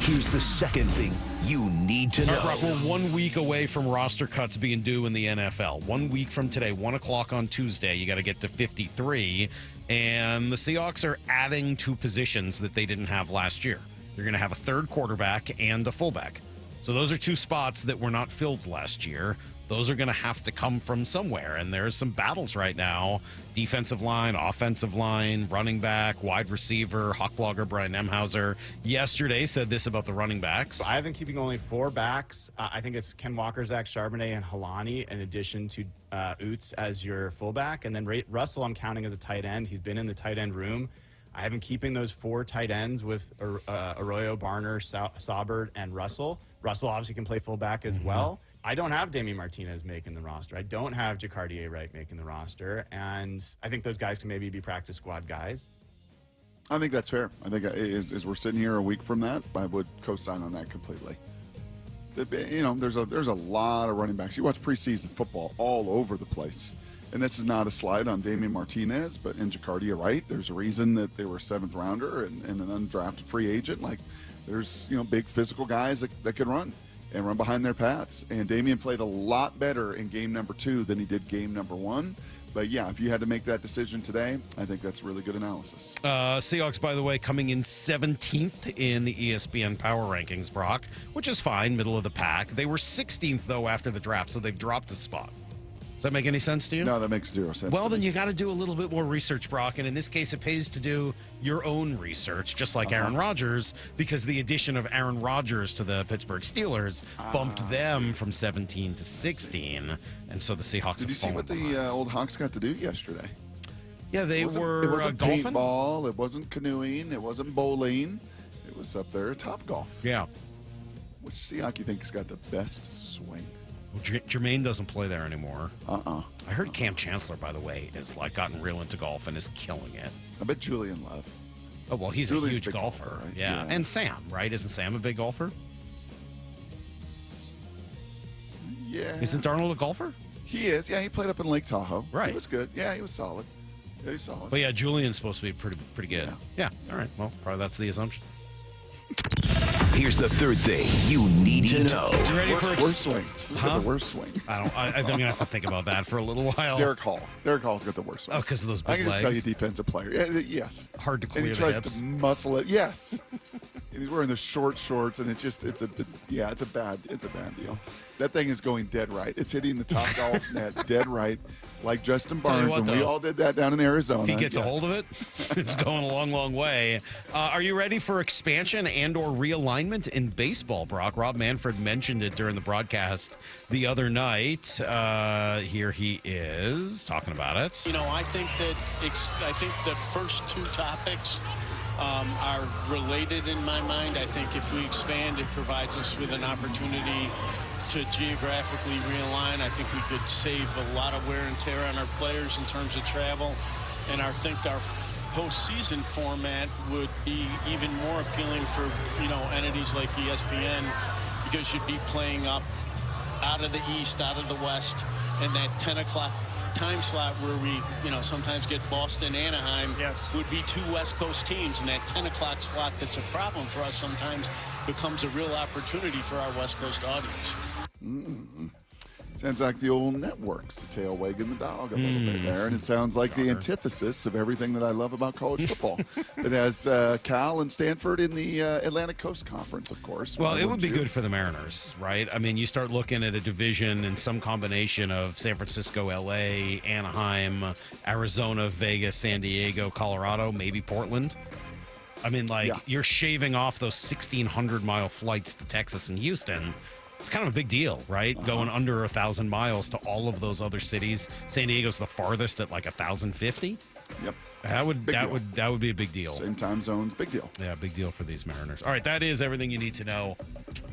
Here's the second thing you need to know. All right, Brock, we're 1 week away from roster cuts being due in the NFL. 1 week from today, 1 o'clock on Tuesday, you got to get to 53. And the Seahawks are adding 2 positions that they didn't have last year. You're going to have a third quarterback and a fullback. So those are 2 spots that were not filled last year. those are going to have to come from somewhere. And there's some battles right now. Defensive line, offensive line, running back, wide receiver. Hawk blogger Brian Nemhauser yesterday said this about the running backs. I've been keeping only 4 backs. I think it's Ken Walker, Zach Charbonnet, and Halani in addition to Oots as your fullback. And then Russell I'm counting as a tight end. He's been in the tight end room. I have been keeping those 4 tight ends with Arroyo, Barner, Saubert, and Russell. Russell obviously can play fullback as well. I don't have Damian Martinez making the roster. I don't have Jacardier Wright making the roster. And I think those guys can maybe be practice squad guys. I think that's fair. I think as we're sitting here a week from that, I would co-sign on that completely. You know, there's a lot of running backs. You watch preseason football all over the place. And this is not a slide on Damian Martinez, but in Jacardier Wright, there's a reason that they were a 7th rounder and an undrafted free agent. Like, there's, you know, big physical guys that can run and run behind their pads. And Damian played a lot better in game number 2 than he did game number 1. But, yeah, if you had to make that decision today, I think that's really good analysis. Seahawks, by the way, coming in 17th in the ESPN Power Rankings, Brock, which is fine, middle of the pack. They were 16th, though, after the draft, so they've dropped a spot. Does that make any sense to you? No, that makes 0 sense. Well, then you got to do a little bit more research, Brock. And in this case, it pays to do your own research, just like Aaron Rodgers, because the addition of Aaron Rodgers to the Pittsburgh Steelers bumped them from 17 to 16. And so the Seahawks Did you see what the old Hawks got to do yesterday? Yeah, it wasn't golfing. Paintball. It wasn't canoeing. It wasn't bowling. It was up there at Top Golf. Yeah. Which Seahawk you think has got the best swing? Well, Jermaine doesn't play there anymore. I heard Cam Chancellor, by the way, is like gotten real into golf and is killing it. I bet Julian Love. Oh, well, he's Julian's a huge big golfer. right? Yeah. And Sam, right? Isn't Sam a big golfer? Yeah. Isn't Darnold a golfer? He is. Yeah, he played up in Lake Tahoe. Right. He was good. Yeah, he was solid. Yeah, he's solid. But yeah, Julian's supposed to be pretty good. Yeah. All right. Well, probably that's the assumption. Here's the third thing you need to know. You ready for worst swing? Who's got the worst swing? I think I'm gonna have to think about that for a little while. Derek Hall. Derek Hall's got the worst swing. Oh, because of those big I can just tell you, legs? defensive player. Yeah, yes. Hard to clear and he the tries hips. to muscle it. Yes. And he's wearing the short shorts, and it's a bad deal. That thing is going dead right. It's hitting the top golf net dead right, like Justin Barnes, and we all did that down in Arizona. If he gets a hold of it, it's going a long, long way. Are you ready for expansion and or realignment in baseball, Brock? Rob Manfred mentioned it during the broadcast the other night. Here he is talking about it. You know, I think the first 2 topics are related in my mind. I think if we expand, it provides us with an opportunity to geographically realign. I think we could save a lot of wear and tear on our players in terms of travel. And I think our postseason format would be even more appealing for, you know, entities like ESPN, because you'd be playing up out of the East, out of the West, and that 10 o'clock time slot where we, you know, sometimes get Boston, Anaheim, would be 2 West Coast teams, and that 10 o'clock slot that's a problem for us sometimes becomes a real opportunity for our West Coast audience. Sounds like the old networks, the tail wagging the dog a little bit there, and it sounds like the antithesis of everything that I love about college football. It has Cal and Stanford in the Atlantic Coast Conference, of course. Well, it would be good for the Mariners, right? I mean, you start looking at a division and some combination of San Francisco, L.A., Anaheim, Arizona, Vegas, San Diego, Colorado, maybe Portland. I mean, you're shaving off those 1,600-mile flights to Texas and Houston. It's kind of a big deal, right? Going under 1,000 miles to all of those other cities. San Diego's the farthest at like 1,050. Yep. That would be a big deal. Same time zones, big deal. Yeah, big deal for these Mariners. All right, that is everything you need to know.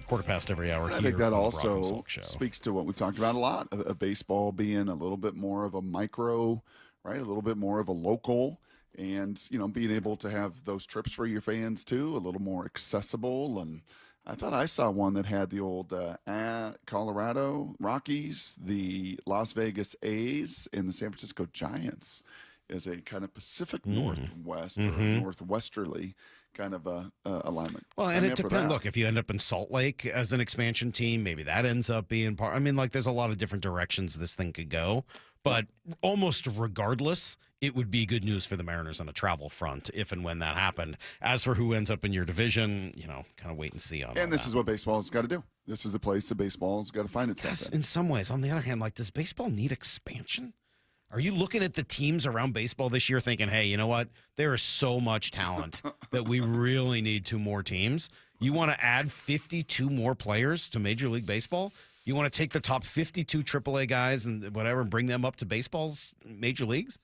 1/4 every hour. I think that also speaks to what we've talked about a lot of baseball being a little bit more of a micro, right? A little bit more of a local, and you know, being able to have those trips for your fans too, a little more accessible. And I thought I saw one that had the old Colorado Rockies, the Las Vegas A's, and the San Francisco Giants as a kind of Pacific Northwest or northwesterly kind of alignment. Well, and it depends. Look, if you end up in Salt Lake as an expansion team, maybe that ends up being part. I mean, like, there's a lot of different directions this thing could go. But almost regardless, it would be good news for the Mariners on a travel front if and when that happened. As for who ends up in your division, kind of wait and see on. And this is what baseball's got to do. This is the place that baseball's got to find itself. Yes, in some ways. On the other hand, does baseball need expansion? Are you looking at the teams around baseball this year thinking, hey, you know what? There is so much talent that we really need 2 more teams. You want to add 52 more players to Major League Baseball? You want to take the top 52 AAA guys and whatever and bring them up to baseball's major leagues?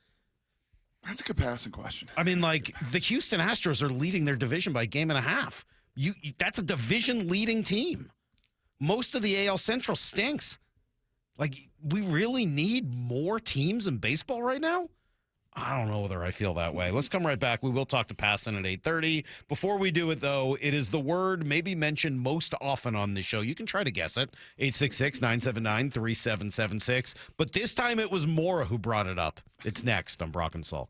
That's a good passing question. I mean, the Houston Astros are leading their division by a game and a half. That's a division-leading team. Most of the AL Central stinks. We really need more teams in baseball right now? I don't know whether I feel that way. Let's come right back. We will talk to Passan at 8:30. Before we do it, though, it is the word maybe mentioned most often on the show. You can try to guess it. 866-979-3776. But this time it was Maura who brought it up. It's next on Brock and Salk.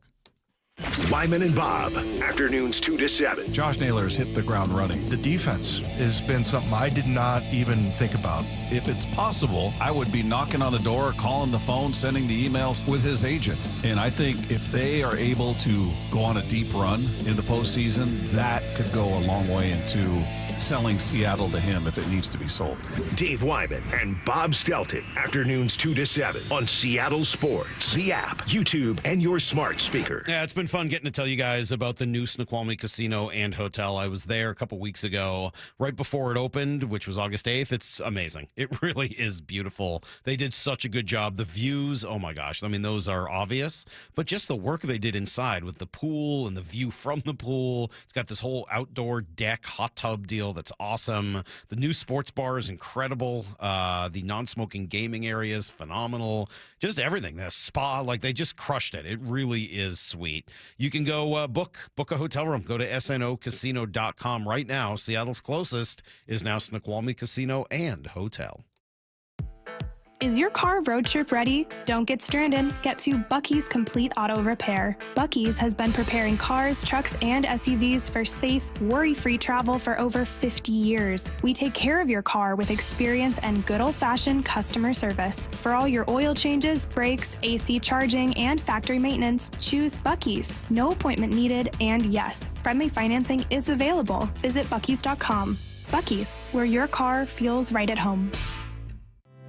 Lyman and Bob, afternoons 2 to 7. Josh Naylor's hit the ground running. The defense has been something I did not even think about. If it's possible, I would be knocking on the door, calling the phone, sending the emails with his agent. And I think if they are able to go on a deep run in the postseason, that could go a long way into selling Seattle to him if it needs to be sold. Dave Wyman and Bob Stelton, afternoons 2 to 7 on Seattle Sports, the app, YouTube, and your smart speaker. Yeah, it's been fun getting to tell you guys about the new Snoqualmie Casino and Hotel. I was there a couple weeks ago, right before it opened, which was August 8th. It's amazing. It really is beautiful. They did such a good job. The views, oh my gosh. I mean, those are obvious, but just the work they did inside with the pool and the view from the pool. It's got this whole outdoor deck, hot tub deal that's awesome. The new sports bar is incredible. The non-smoking gaming area is phenomenal. Just everything. The spa, they just crushed it. It really is sweet. You can go book a hotel room. Go to snocasino.com right now. Seattle's closest is now Snoqualmie Casino and Hotel. Is your car road trip ready? Don't get stranded. Get to Bucky's Complete Auto Repair. Bucky's has been preparing cars, trucks, and SUVs for safe, worry-free travel for over 50 years. We take care of your car with experience and good old-fashioned customer service. For all your oil changes, brakes, AC charging, and factory maintenance, choose Bucky's. No appointment needed, and yes, friendly financing is available. Visit Bucky's.com. Bucky's, where your car feels right at home.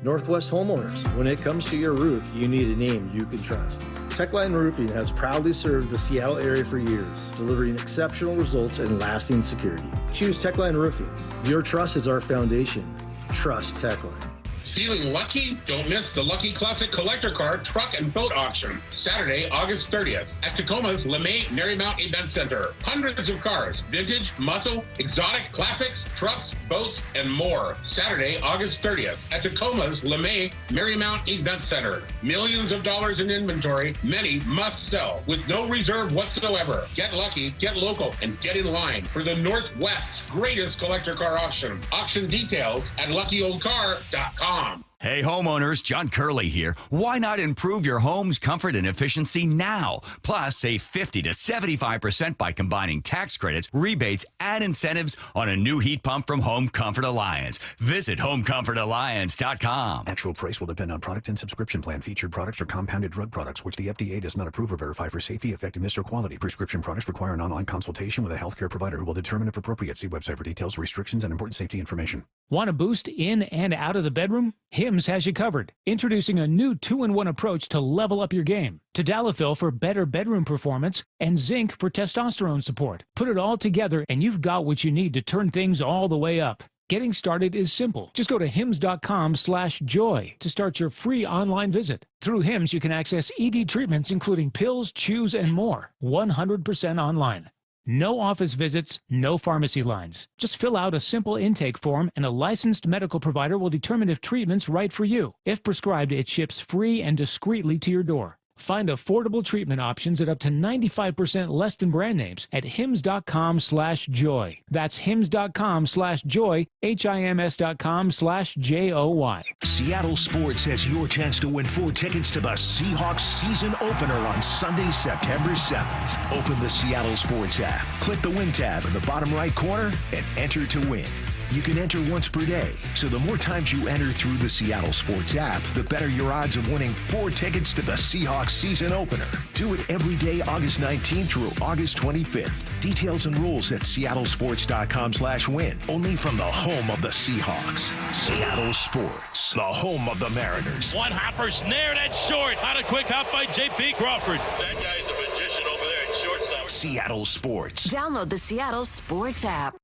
Northwest Homeowners, when it comes to your roof, you need a name you can trust. Techline Roofing has proudly served the Seattle area for years, delivering exceptional results and lasting security. Choose Techline Roofing. Your trust is our foundation. Trust Techline. Feeling lucky? Don't miss the Lucky Classic Collector Car Truck and Boat Auction, Saturday, August 30th at Tacoma's LeMay Marymount Event Center. Hundreds of cars, vintage, muscle, exotic, classics, trucks, boats, and more. Saturday, August 30th at Tacoma's LeMay Marymount Event Center. Millions of dollars in inventory, many must sell with no reserve whatsoever. Get lucky, get local, and get in line for the Northwest's greatest collector car auction. Auction details at luckyoldcar.com. Hey homeowners, John Curley here. Why not improve your home's comfort and efficiency now? Plus, save 50 to 75% by combining tax credits, rebates, and incentives on a new heat pump from Home Comfort Alliance. Visit HomeComfortAlliance.com. Actual price will depend on product and subscription plan. Featured products are compounded drug products, which the FDA does not approve or verify for safety, effectiveness, or quality. Prescription products require an online consultation with a healthcare provider who will determine if appropriate. See website for details, restrictions, and important safety information. Want a boost in and out of the bedroom? Hims has you covered. Introducing a new 2-in-1 approach to level up your game. Tadalafil for better bedroom performance and zinc for testosterone support. Put it all together and you've got what you need to turn things all the way up. Getting started is simple. Just go to hims.com/joy to start your free online visit. Through Hims, you can access ED treatments including pills, chews, and more. 100% online. No office visits, no pharmacy lines. Just fill out a simple intake form and a licensed medical provider will determine if treatment's right for you. If prescribed, it ships free and discreetly to your door. Find affordable treatment options at up to 95% less than brand names at hims.com/joy. That's hims.com/joy, hims.com/joy. Seattle Sports has your chance to win 4 tickets to the Seahawks season opener on Sunday, September 7th. Open the Seattle Sports app, click the Win tab in the bottom right corner, and enter to win. You can enter once per day, so the more times you enter through the Seattle Sports app, the better your odds of winning 4 tickets to the Seahawks season opener. Do it every day August 19th through August 25th. Details and rules at seattlesports.com/win. Only from the home of the Seahawks. Seattle Sports, the home of the Mariners. One hopper snared at short. Not a quick hop by J.P. Crawford. That guy's a magician over there at shortstop. Seattle Sports. Download the Seattle Sports app.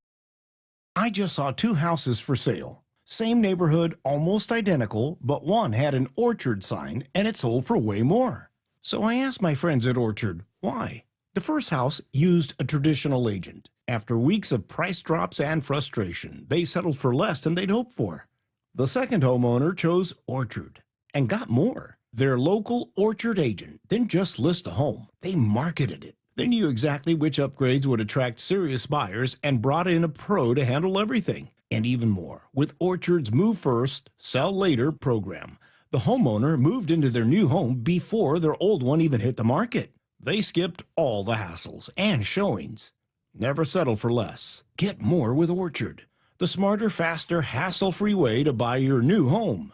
I just saw 2 houses for sale. Same neighborhood, almost identical, but one had an Orchard sign and it sold for way more. So I asked my friends at Orchard, why? The first house used a traditional agent. After weeks of price drops and frustration, they settled for less than they'd hoped for. The second homeowner chose Orchard and got more. Their local Orchard agent didn't just list a home, they marketed it. They knew exactly which upgrades would attract serious buyers and brought in a pro to handle everything. And even more, with Orchard's Move First, Sell Later program, the homeowner moved into their new home before their old one even hit the market. They skipped all the hassles and showings. Never settle for less. Get more with Orchard, the smarter, faster, hassle-free way to buy your new home,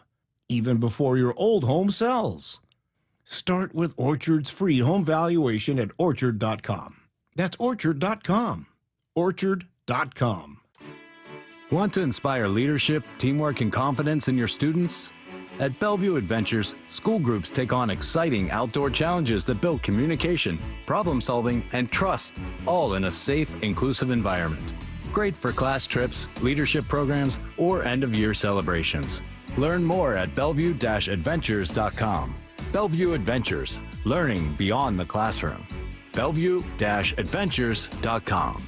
even before your old home sells. Start with Orchard's free home valuation at Orchard.com. That's Orchard.com. Orchard.com. Want to inspire leadership, teamwork, and confidence in your students? At Bellevue Adventures, school groups take on exciting outdoor challenges that build communication, problem solving, and trust, all in a safe, inclusive environment. Great for class trips, leadership programs, or end-of-year celebrations. Learn more at bellevue-adventures.com. Bellevue Adventures, learning beyond the classroom. Bellevue-adventures.com.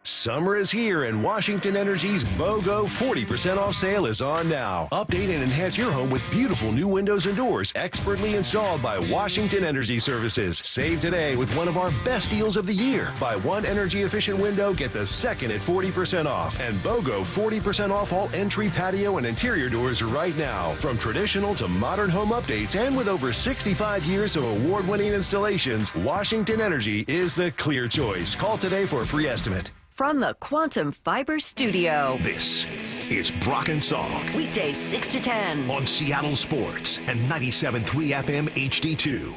Summer is here and Washington Energy's BOGO 40% off sale is on now. Update and enhance your home with beautiful new windows and doors expertly installed by Washington Energy Services. Save today with one of our best deals of the year. Buy one energy efficient window, get the second at 40% off. And BOGO 40% off all entry, patio, and interior doors right now. From traditional to modern home updates and with over 65 years of award-winning installations, Washington Energy is the clear choice. Call today for a free estimate. From the Quantum Fiber Studio. This is Brock and Salk. Weekdays 6 to 10. On Seattle Sports and 97.3 FM HD2.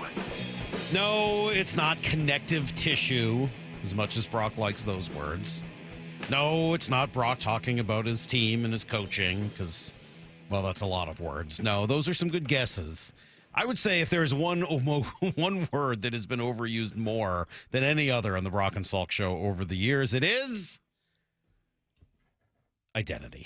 No, it's not connective tissue, as much as Brock likes those words. No, it's not Brock talking about his team and his coaching, because, well, that's a lot of words. No, those are some good guesses. I would say if there's one word that has been overused more than any other on the Brock and Salk show over the years, it is identity.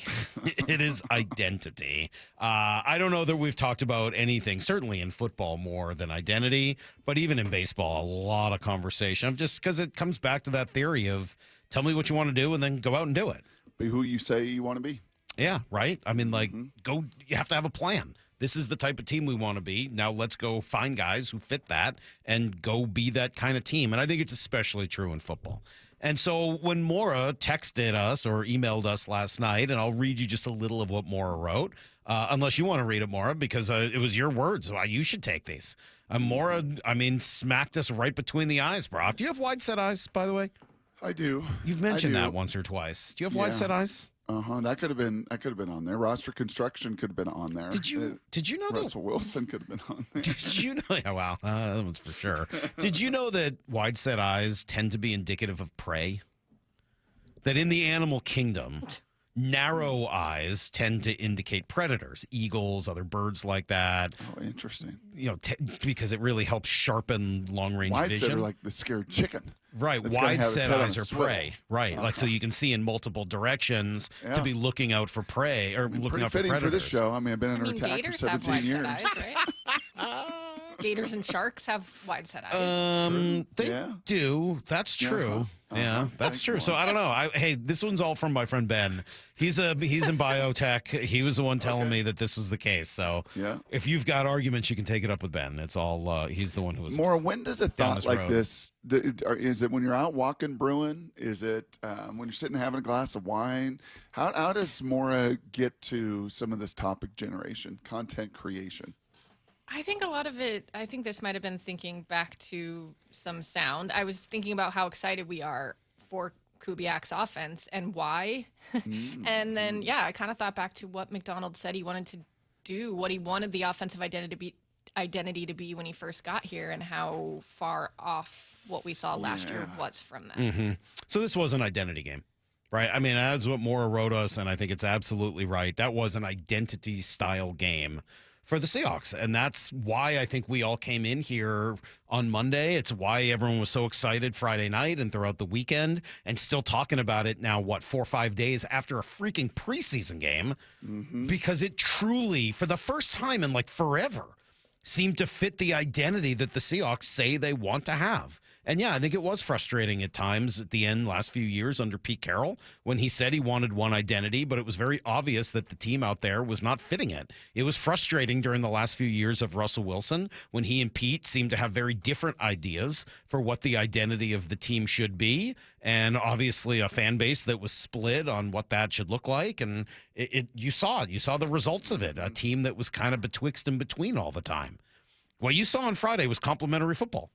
It is identity. I don't know that we've talked about anything, certainly in football, more than identity, but even in baseball, a lot of conversation. Just because it comes back to that theory of tell me what you want to do and then go out and do it. Be who you say you want to be. Yeah, right? I mean, like, go. You have to have a plan. This is the type of team we want to be. Now let's go find guys who fit that and go be that kind of team. And I think it's especially true in football. And so when Maura texted us or emailed us last night, and I'll read you just a little of what Maura wrote, unless you want to read it, Maura, because it was your words. So you should take these. Maura, smacked us right between the eyes, Brock. Do you have wide set eyes, by the way? I do. You've mentioned that once or twice. Do you have wide set eyes? That could have been on there. Roster construction could have been on there. Did you know that Russell Wilson could have been on there? Did you know? Oh, wow, that one's for sure. Did you know that wide set eyes tend to be indicative of prey? That in the animal kingdom, narrow eyes tend to indicate predators, eagles, other birds like that. Oh, interesting. Because it really helps sharpen long-range wide vision. Wide set are like the scared chicken. Right, wide set eyes are prey. Right, like so you can see in multiple directions to be looking out for prey or looking out for predators. For this show. I've been under attack for 17 years. Gators have wide set eyes, right? Gators and sharks have wide set eyes. They do. That's true. Yeah, that's true. So I don't know. Hey, this one's all from my friend Ben. He's in biotech. He was the one telling me that this was the case. So if you've got arguments, you can take it up with Ben. It's all he's the one who was. Maura, when does a thought like this? Is it when you're out walking, brewing? Is it when you're sitting having a glass of wine? How does Maura get to some of this topic generation, content creation? I think a lot of it, I think this might have been thinking back to some sound. I was thinking about how excited we are for Kubiak's offense and why. And then, I kind of thought back to what Macdonald said he wanted to do, what he wanted the offensive identity to be when he first got here, and how far off what we saw last year was from that. So this was an identity game, right? I mean, that's what Maura wrote us, and I think it's absolutely right. That was an identity-style game for the Seahawks, and that's why I think we all came in here on Monday. It's why everyone was so excited Friday night and throughout the weekend, and still talking about it now, 4 or 5 days after a freaking preseason game, because it truly, for the first time in forever, seemed to fit the identity that the Seahawks say they want to have. And I think it was frustrating at times at the end last few years under Pete Carroll when he said he wanted one identity, but it was very obvious that the team out there was not fitting it. It was frustrating during the last few years of Russell Wilson when he and Pete seemed to have very different ideas for what the identity of the team should be, and obviously a fan base that was split on what that should look like. And you saw the results of it, a team that was kind of betwixt and between all the time. What you saw on Friday was complimentary football.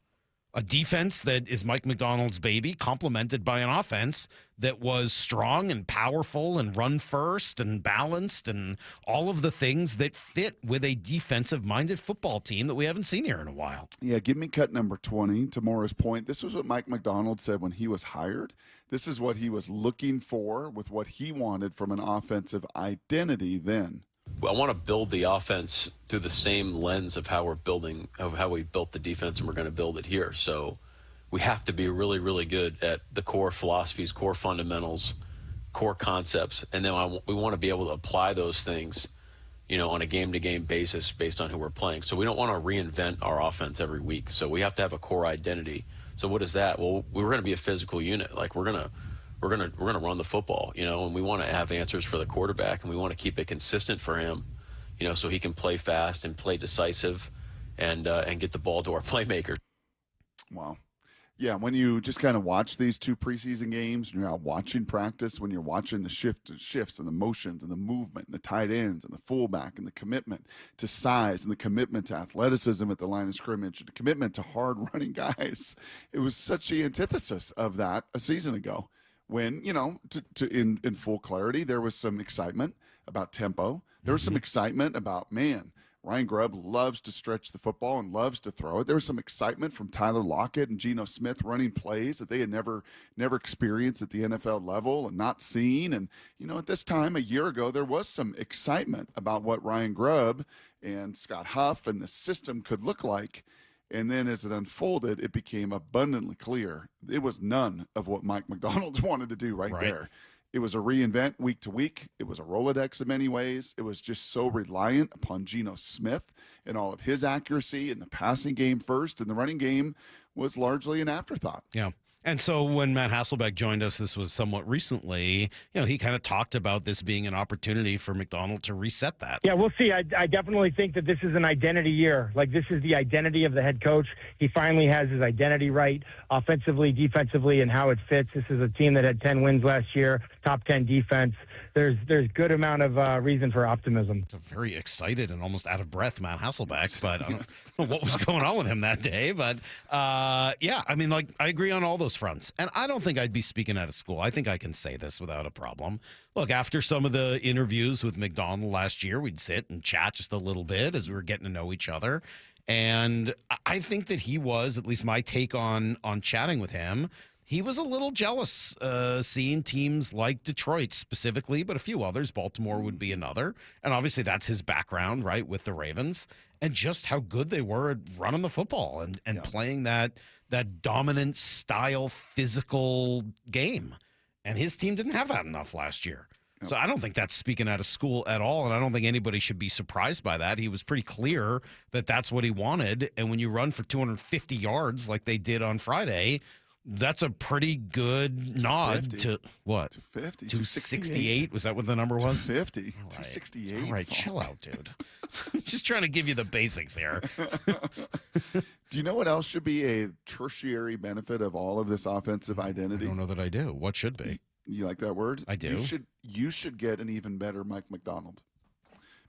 A defense that is Mike Macdonald's baby, complemented by an offense that was strong and powerful and run first and balanced and all of the things that fit with a defensive-minded football team that we haven't seen here in a while. Yeah, give me cut number 20, to Maura's point. This was what Mike Macdonald said when he was hired. This is what he was looking for with what he wanted from an offensive identity then. I want to build the offense through the same lens of how we built the defense, and we're going to build it here. So we have to be really, really good at the core philosophies, core fundamentals, core concepts, and then we want to be able to apply those things, on a game-to-game basis based on who we're playing. So we don't want to reinvent our offense every week. So we have to have a core identity. So what is that? Well, we're going to be a physical unit. We're going to run the football, and we want to have answers for the quarterback, and we want to keep it consistent for him, so he can play fast and play decisive and get the ball to our playmakers. Wow. Yeah, when you just kind of watch these two preseason games, you're out watching practice, when you're watching the shifts and the motions and the movement and the tight ends and the fullback and the commitment to size and the commitment to athleticism at the line of scrimmage and the commitment to hard running guys, it was such the antithesis of that a season ago. When, in full clarity, there was some excitement about tempo. There was some excitement about, Ryan Grubb loves to stretch the football and loves to throw it. There was some excitement from Tyler Lockett and Geno Smith running plays that they had never experienced at the NFL level and not seen. And, at this time, a year ago, there was some excitement about what Ryan Grubb and Scott Huff and the system could look like. And then as it unfolded, it became abundantly clear it was none of what Mike Macdonald wanted to do right there. It was a reinvent week to week. It was a Rolodex in many ways. It was just so reliant upon Geno Smith and all of his accuracy in the passing game first, and the running game was largely an afterthought. Yeah. And so when Matt Hasselbeck joined us, this was somewhat recently, he kind of talked about this being an opportunity for Macdonald to reset that. Yeah, we'll see. I definitely think that this is an identity year. This is the identity of the head coach. He finally has his identity right, offensively, defensively, and how it fits. This is a team that had 10 wins last year, top 10 defense. There's good amount of reason for optimism. It's a very excited and almost out of breath Matt Hasselbeck, but I don't know what was going on with him that day. But, I agree on all those fronts. And I don't think I'd be speaking out of school. I think I can say this without a problem. Look, after some of the interviews with Macdonald last year, we'd sit and chat just a little bit as we were getting to know each other. And I think that he was, at least my take on chatting with him, he was a little jealous seeing teams like Detroit specifically, but a few others. Baltimore would be another. And obviously that's his background, right, with the Ravens, and just how good they were at running the football and playing that dominant style physical game. And his team didn't have that enough last year. So I don't think that's speaking out of school at all, and I don't think anybody should be surprised by that. He was pretty clear that that's what he wanted, and when you run for 250 yards like they did on Friday, that's a pretty good nod to what? 250. 268? Was that what the number was? 250. Right. 268. All right, chill out, dude. Just trying to give you the basics here. Do you know what else should be a tertiary benefit of all of this offensive identity? I don't know that I do. What should be? You like that word? I do. You should get an even better Mike Macdonald.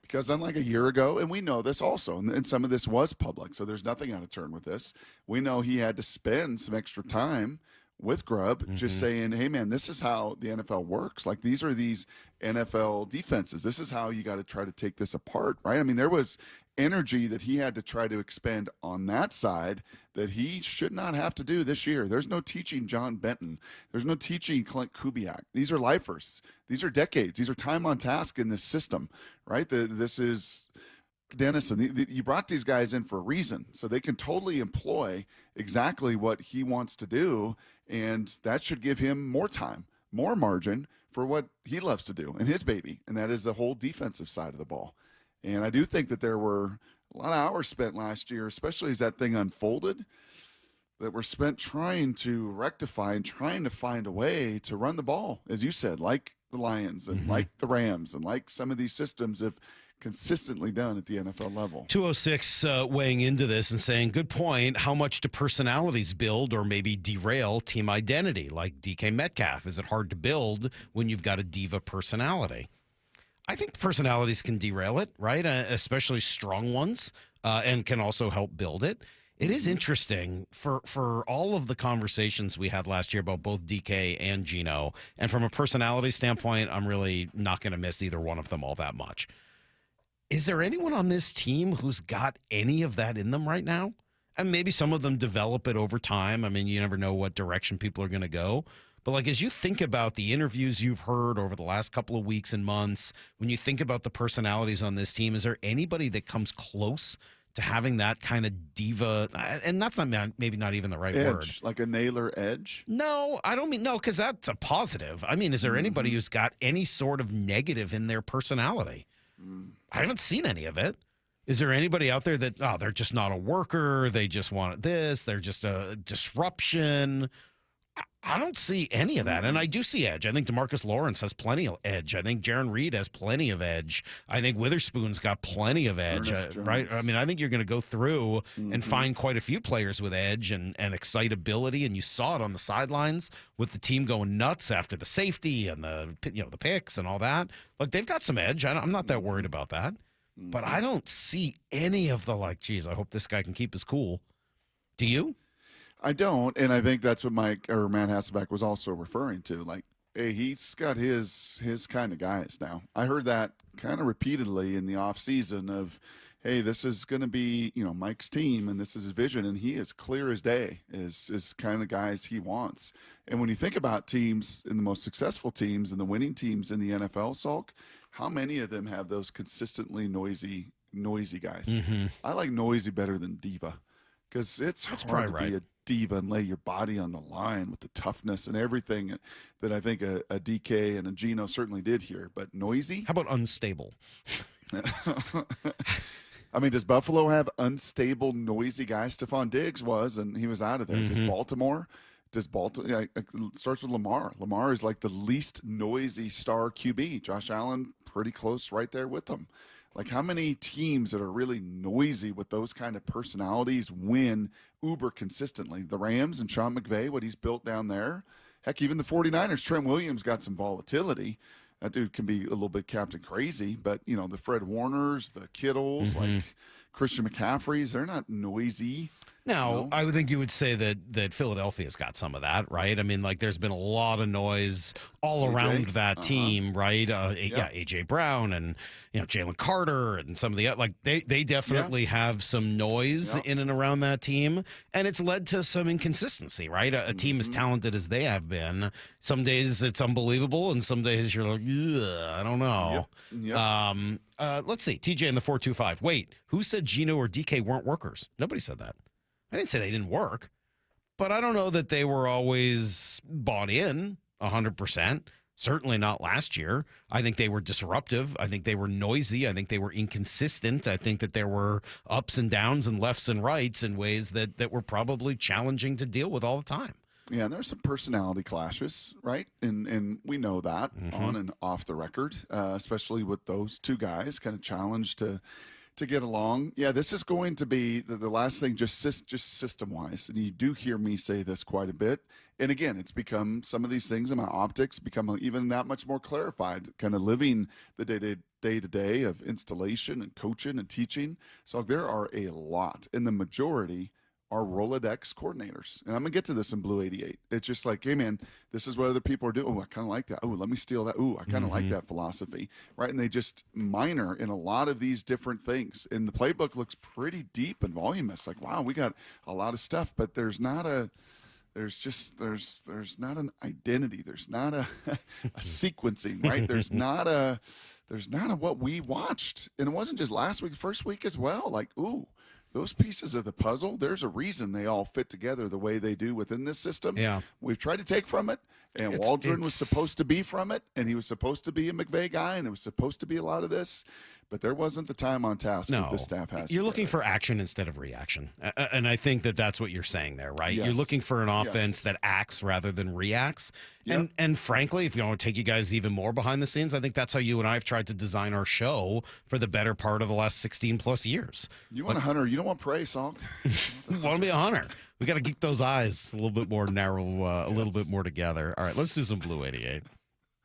Because unlike a year ago, and we know this also, and some of this was public, so there's nothing out of turn with this. We know he had to spend some extra time with Grubb, just saying, hey, man, this is how the NFL works. Like, these are these NFL defenses. This is how you got to try to take this apart, right? I mean, there was energy that he had to try to expend on that side that he should not have to do this year. There's no teaching John Benton. There's no teaching Klint Kubiak. These are lifers. These are decades. These are time on task in this system, right? This is Dennison. You brought these guys in for a reason, so they can totally employ exactly what he wants to do, and that should give him more time, more margin for what he loves to do and his baby, and that is the whole defensive side of the ball. And I do think that there were a lot of hours spent last year, especially as that thing unfolded, that were spent trying to rectify and trying to find a way to run the ball, as you said, like the Lions and like the Rams and like some of these systems have consistently done at the NFL level. 206 weighing into this and saying, good point. How much do personalities build or maybe derail team identity? Like DK Metcalf, is it hard to build when you've got a diva personality? I think personalities can derail it, right? Especially strong ones, and can also help build it. It is interesting for all of the conversations we had last year about both DK and Geno, and from a personality standpoint, I'm really not going to miss either one of them all that much. Is there anyone on this team who's got any of that in them right now? And maybe some of them develop it over time. I mean, you never know what direction people are going to go. But like, as you think about the interviews you've heard over the last couple of weeks and months, when you think about the personalities on this team, is there anybody that comes close to having that kind of diva? And that's not maybe not even the right word. Like a Naylor edge? No, I don't mean, no, because that's a positive. I mean, is there anybody who's got any sort of negative in their personality? I haven't seen any of it. Is there anybody out there that, they're just not a worker, they just want this, they're just a disruption? I don't see any of that. And I do see edge. I think DeMarcus Lawrence has plenty of edge. I think Jaron Reed has plenty of edge. I think Witherspoon's got plenty of edge, right? I mean, I think you're going to go through and find quite a few players with edge and excitability. And you saw it on the sidelines with the team going nuts after the safety and the picks and all that. Look, they've got some edge. I'm not that worried about that. But I don't see any of the geez, I hope this guy can keep his cool. Do you? I don't, and I think that's what Matt Hasselbeck was also referring to. Like, hey, he's got his kind of guys now. I heard that kind of repeatedly in the offseason of, hey, this is going to be, Mike's team, and this is his vision, and he is clear as day is kind of guys he wants. And when you think about teams, and the most successful teams and the winning teams in the NFL, Salk, how many of them have those consistently noisy guys? I like noisy better than diva, because it's hard to be a diva and lay your body on the line with the toughness and everything that I think a DK and a Geno certainly did here. But noisy? How about unstable? I mean, does Buffalo have unstable, noisy guys? Stephon Diggs was, and he was out of there. Does Baltimore? It starts with Lamar. Lamar is like the least noisy star QB. Josh Allen, pretty close right there with them. Like, how many teams that are really noisy with those kind of personalities win uber consistently? The Rams and Sean McVay, what he's built down there. Heck, even the 49ers, Trent Williams got some volatility. That dude can be a little bit Captain Crazy, but, the Fred Warners, the Kittles, like Christian McCaffreys, they're not noisy. Now, I would think you would say that Philadelphia's got some of that, right? I mean, there's been a lot of noise all around that team, right? A.J. Brown and, Jalen Carter and some of the, they definitely have some noise in and around that team, and it's led to some inconsistency, right? A team as talented as they have been, some days it's unbelievable, and some days you're like, I don't know. Let's see. TJ in the 425. Wait, who said Geno or DK weren't workers? Nobody said that. I didn't say they didn't work, but I don't know that they were always bought in 100%. Certainly not last year. I think they were disruptive. I think they were noisy. I think they were inconsistent. I think that there were ups and downs and lefts and rights in ways that were probably challenging to deal with all the time. Yeah, and there's some personality clashes, right? And we know that on and off the record, especially with those two guys, kind of challenged to get along. Yeah, this is going to be the last thing, just system-wise. And you do hear me say this quite a bit. And again, it's become some of these things in my optics become even that much more clarified, kind of living the day-to-day of installation and coaching and teaching. So there are a lot, and the majority are Rolodex coordinators. And I'm going to get to this in Blue 88. It's just like, hey, man, this is what other people are doing. Oh, I kind of like that. Oh, let me steal that. Oh, I kind of like that philosophy, right? And they just minor in a lot of these different things. And the playbook looks pretty deep and voluminous. Like, wow, we got a lot of stuff, but there's not an identity. There's not a sequencing, right? There's not a what we watched. And it wasn't just last week, first week as well. Like, ooh, those pieces of the puzzle, there's a reason they all fit together the way they do within this system. Yeah. We've tried to take from it, and Waldron was supposed to be from it, and he was supposed to be a McVay guy, and it was supposed to be a lot of this, but there wasn't the time on task that the staff has. You're looking for action instead of reaction. And I think that's what you're saying there, right? Yes. You're looking for an offense that acts rather than reacts. Yep. And frankly, if you want to take you guys even more behind the scenes, I think that's how you and I have tried to design our show for the better part of the last 16 plus years. You want a hunter. You don't want prey, Salk. You want to be a hunter. We got to keep those eyes a little bit more narrow, a little bit more together. All right, let's do some Blue 88.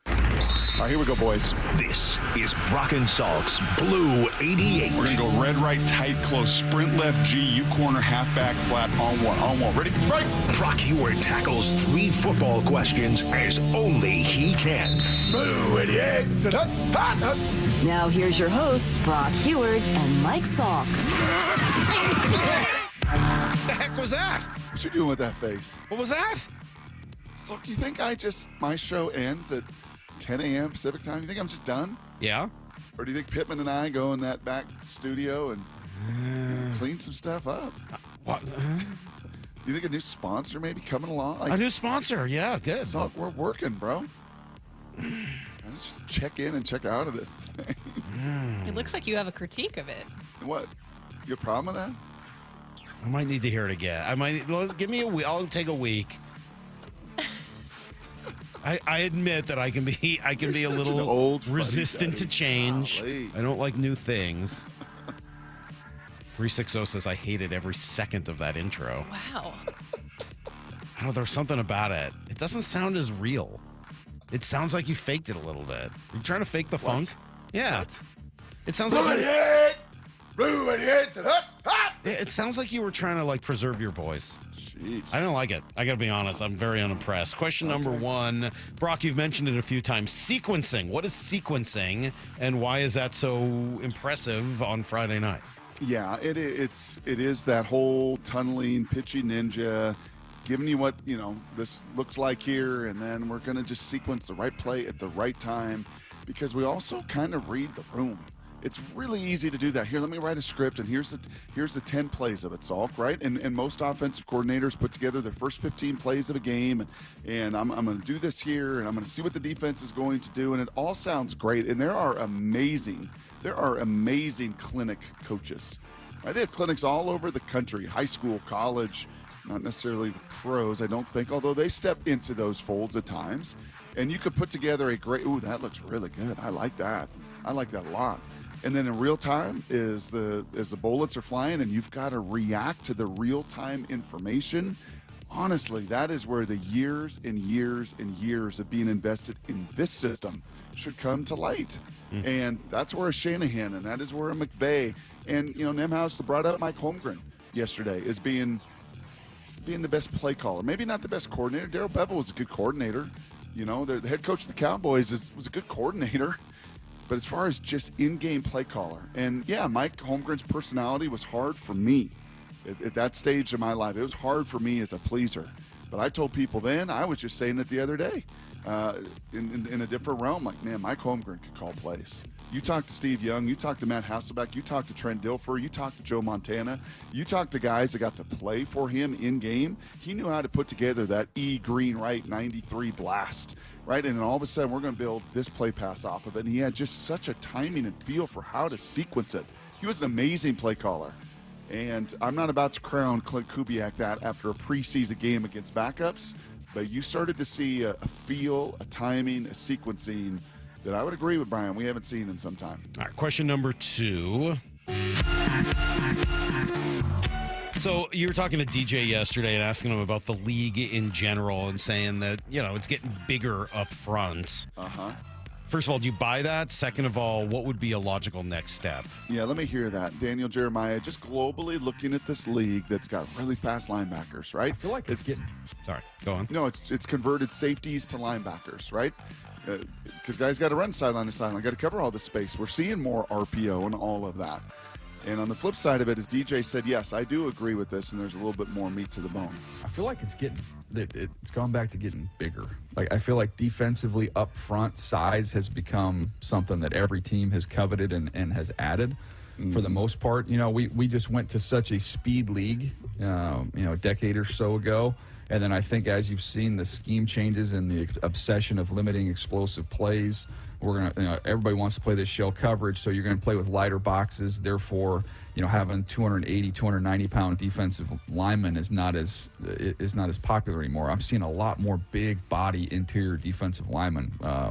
All right, here we go, boys. This is Brock and Salk's Blue 88. We're going to go red, right, tight, close, sprint left, G, U corner, halfback, flat, on one. Ready? Right. Brock Hewitt tackles 3 football questions as only he can. Blue 88. Now here's your hosts, Brock Hewitt and Mike Salk. What the heck was that? What you doing with that face? What was that? Salk, you think my show ends at 10 a.m. Pacific time? You think I'm just done? Yeah. Or do you think Pittman and I go in that back studio and clean some stuff up? What? You think a new sponsor maybe coming along? Like, a new sponsor, yeah, good. So we're working, bro. I just check in and check out of this thing. It looks like you have a critique of it. What? You have a problem with that? I might need to hear it again. Give me a week. I'll take a week. I admit that I can be a little resistant to change. Golly. I don't like new things. 360 says I hated every second of that intro. Wow. Oh, there's something about it. It doesn't sound as real. It sounds like you faked it a little bit. Are you trying to fake the funk? Yeah. What? It sounds Blue like 88! Blue 88! It sounds like you were trying to preserve your voice. Jeez. I don't like it. I got to be honest. I'm very unimpressed. Question number 1. Brock, you've mentioned it a few times. Sequencing. What is sequencing, and why is that so impressive on Friday night? Yeah, it is that whole tunneling, pitching ninja, giving you what, this looks like here, and then we're going to just sequence the right play at the right time because we also kind of read the room. It's really easy to do that. Here, let me write a script, and here's the 10 plays of it, Salk, right? And most offensive coordinators put together their first 15 plays of a game, and I'm going to do this here, and I'm going to see what the defense is going to do, and it all sounds great. And there are amazing clinic coaches. Right? They have clinics all over the country, high school, college, not necessarily the pros, I don't think, although they step into those folds at times. And you could put together a great, ooh, that looks really good. I like that. I like that a lot. And then in real time as the bullets are flying and you've got to react to the real-time information, honestly, that is where the years and years and years of being invested in this system should come to light. And that's where a Shanahan and that is where a McVay and, Nemhauser brought up Mike Holmgren yesterday as being the best play caller. Maybe not the best coordinator. Darrell Bevell was a good coordinator. The head coach of the Cowboys was a good coordinator. But as far as just in-game play caller, and yeah, Mike Holmgren's personality was hard for me at that stage of my life. It was hard for me as a pleaser. But I told people then, I was just saying it the other day, in a different realm, like, man, Mike Holmgren could call plays. You talk to Steve Young, you talk to Matt Hasselbeck, you talk to Trent Dilfer, you talk to Joe Montana, you talk to guys that got to play for him in-game. He knew how to put together that green right 93 blast. Right, and then all of a sudden we're going to build this play pass off of it. And he had just such a timing and feel for how to sequence it. He was an amazing play caller. And I'm not about to crown Klint Kubiak that after a preseason game against backups, but you started to see a feel, a timing, a sequencing that I would agree with Brian we haven't seen in some time. All right, question number 2. So you were talking to DJ yesterday and asking him about the league in general and saying that, it's getting bigger up front. Uh-huh. First of all, do you buy that? Second of all, what would be a logical next step? Yeah, let me hear that. Daniel Jeremiah, just globally looking at this league that's got really fast linebackers, right? I feel like it's getting... Sorry, go on. No, it's converted safeties to linebackers, right? Because guys got to run sideline to sideline, got to cover all the space. We're seeing more RPO and all of that. And on the flip side of it, as DJ said, yes, I do agree with this, and there's a little bit more meat to the bone. I feel like it's gone back to getting bigger. Like, I feel like defensively up front, size has become something that every team has coveted and has added. For the most part, we just went to such a speed league, a decade or so ago. And then I think as you've seen the scheme changes and the obsession of limiting explosive plays, we're gonna, everybody wants to play this shell coverage, so you're going to play with lighter boxes. Therefore, having 280, 290-pound defensive linemen is not as popular anymore. I'm seeing a lot more big body interior defensive linemen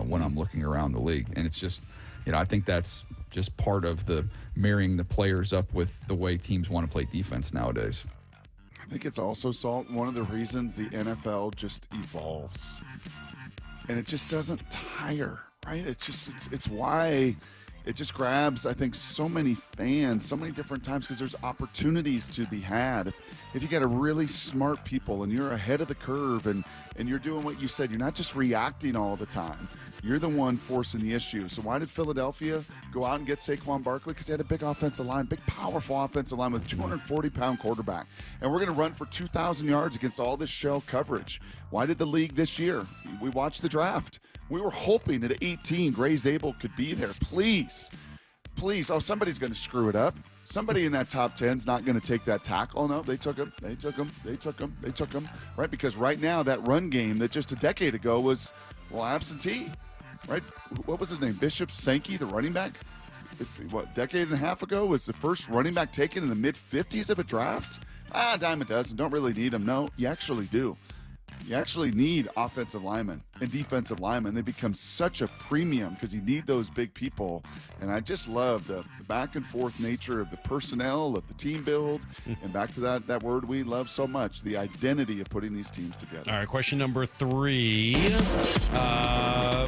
when I'm looking around the league, and it's just, I think that's just part of the marrying the players up with the way teams want to play defense nowadays. I think it's also, Salt, one of the reasons the NFL just evolves. And it just doesn't tire, right? It's why it just grabs, I think, so many fans so many different times, because there's opportunities to be had. If you got a really smart people and you're ahead of the curve and you're doing what you said, you're not just reacting all the time. You're the one forcing the issue. So why did Philadelphia go out and get Saquon Barkley? Because they had a big offensive line, big, powerful offensive line with a 240-pound quarterback. And we're going to run for 2,000 yards against all this shell coverage. Why did the league this year? We watched the draft. We were hoping at 18, Zabel could be there. Please. Oh, somebody's going to screw it up. Somebody in that top 10 is not going to take that tackle. Oh, no, they took him. Right? Because right now, that run game that just a decade ago was, absentee. Right? What was his name? Bishop Sankey, the running back? Decade and a half ago was the first running back taken in the mid-50s of a draft? Dime a dozen. Don't really need them. No, you actually do. You actually need offensive linemen and defensive linemen. They become such a premium because you need those big people. And I just love the back and forth nature of the personnel, of the team build, and back to that word we love so much, the identity of putting these teams together. All right, question number 3.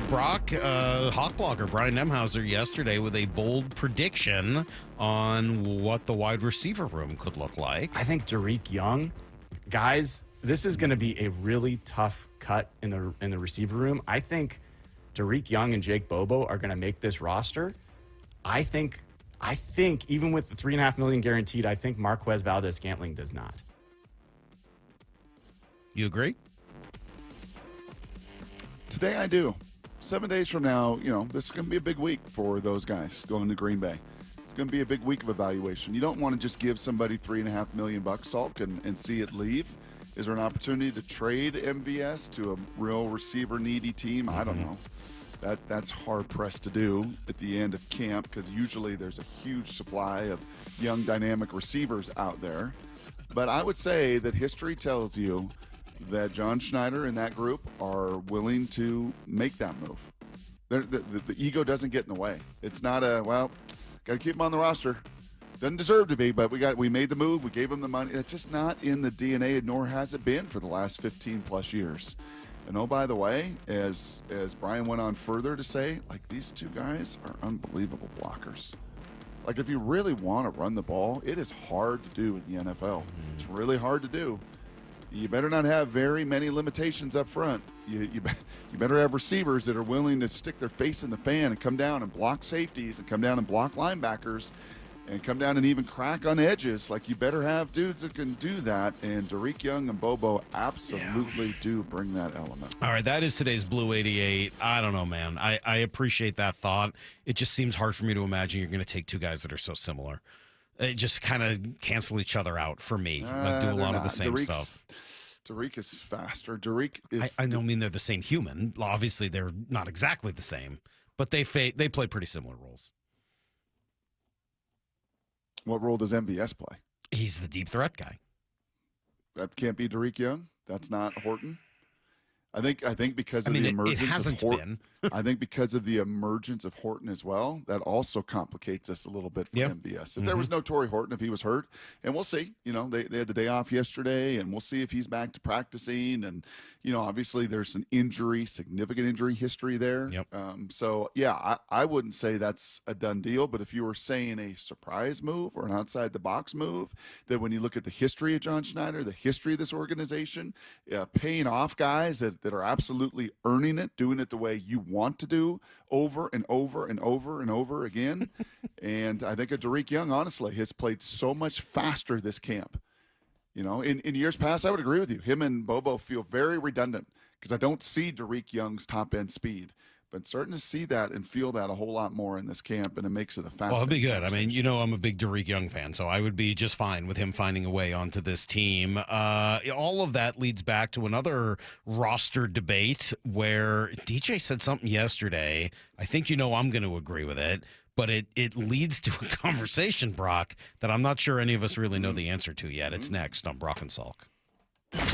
Brock, Hawk blogger Brian Nemhauser yesterday with a bold prediction on what the wide receiver room could look like. I think Derek Young, guys, this is going to be a really tough cut in the receiver room. I think Derek Young and Jake Bobo are going to make this roster. I think even with the $3.5 million guaranteed, I think Marquez Valdez-Scantling does not. You agree? Today I do. 7 days from now, this is going to be a big week for those guys going to Green Bay. It's going to be a big week of evaluation. You don't want to just give somebody $3.5 million, Salk, and see it leave. Is there an opportunity to trade MVS to a real receiver-needy team? I don't know. That's hard-pressed to do at the end of camp, because usually there's a huge supply of young, dynamic receivers out there. But I would say that history tells you that John Schneider and that group are willing to make that move. The ego doesn't get in the way. It's not got to keep him on the roster. Doesn't deserve to be, but we made the move. We gave him the money. It's just not in the DNA, nor has it been for the last 15-plus years. And oh, by the way, as Brian went on further to say, these two guys are unbelievable blockers. If you really want to run the ball, it is hard to do in the NFL. It's really hard to do. You better not have very many limitations up front. You better have receivers that are willing to stick their face in the fan and come down and block safeties and come down and block linebackers and come down and even crack on edges. You better have dudes that can do that, and Derek Young and Bobo absolutely do bring that element. All right, that is today's Blue 88. I don't know, man. I appreciate that thought. It just seems hard for me to imagine you're going to take two guys that are so similar. It just kind of cancel each other out for me. Do a lot of the same stuff. Derek is faster. Derek is... I don't mean they're the same human. Obviously, they're not exactly the same, but they play pretty similar roles. What role does MVS play? He's the deep threat guy. That can't be Derek Young. That's not Horton. I think because of the emergence it hasn't of Horton, been. I think because of the emergence of Horton as well, that also complicates us a little bit for MVS. If there was no Torrey Horton, if he was hurt, and we'll see. You know, they had the day off yesterday, and we'll see if he's back to practicing. And you know, obviously there's an significant injury history there. So yeah, I wouldn't say that's a done deal. But if you were saying a surprise move or an outside the box move, that when you look at the history of John Schneider, the history of this organization, paying off guys that are absolutely earning it, doing it the way you want to do over and over and over and over again. And I think Derek Young, honestly, has played so much faster this camp. You know, in years past, I would agree with you. Him and Bobo feel very redundant because I don't see Derek Young's top-end speed. But starting to see that and feel that a whole lot more in this camp, and it makes it a fascinating. Well, it'll be good. I mean, you know, I'm a big Derek Young fan, so I would be just fine with him finding a way onto this team. All of that leads back to another roster debate where DJ said something yesterday. I think you know I'm going to agree with it, but it leads to a conversation, Brock, that I'm not sure any of us really know the answer to yet. It's next on Brock and Salk.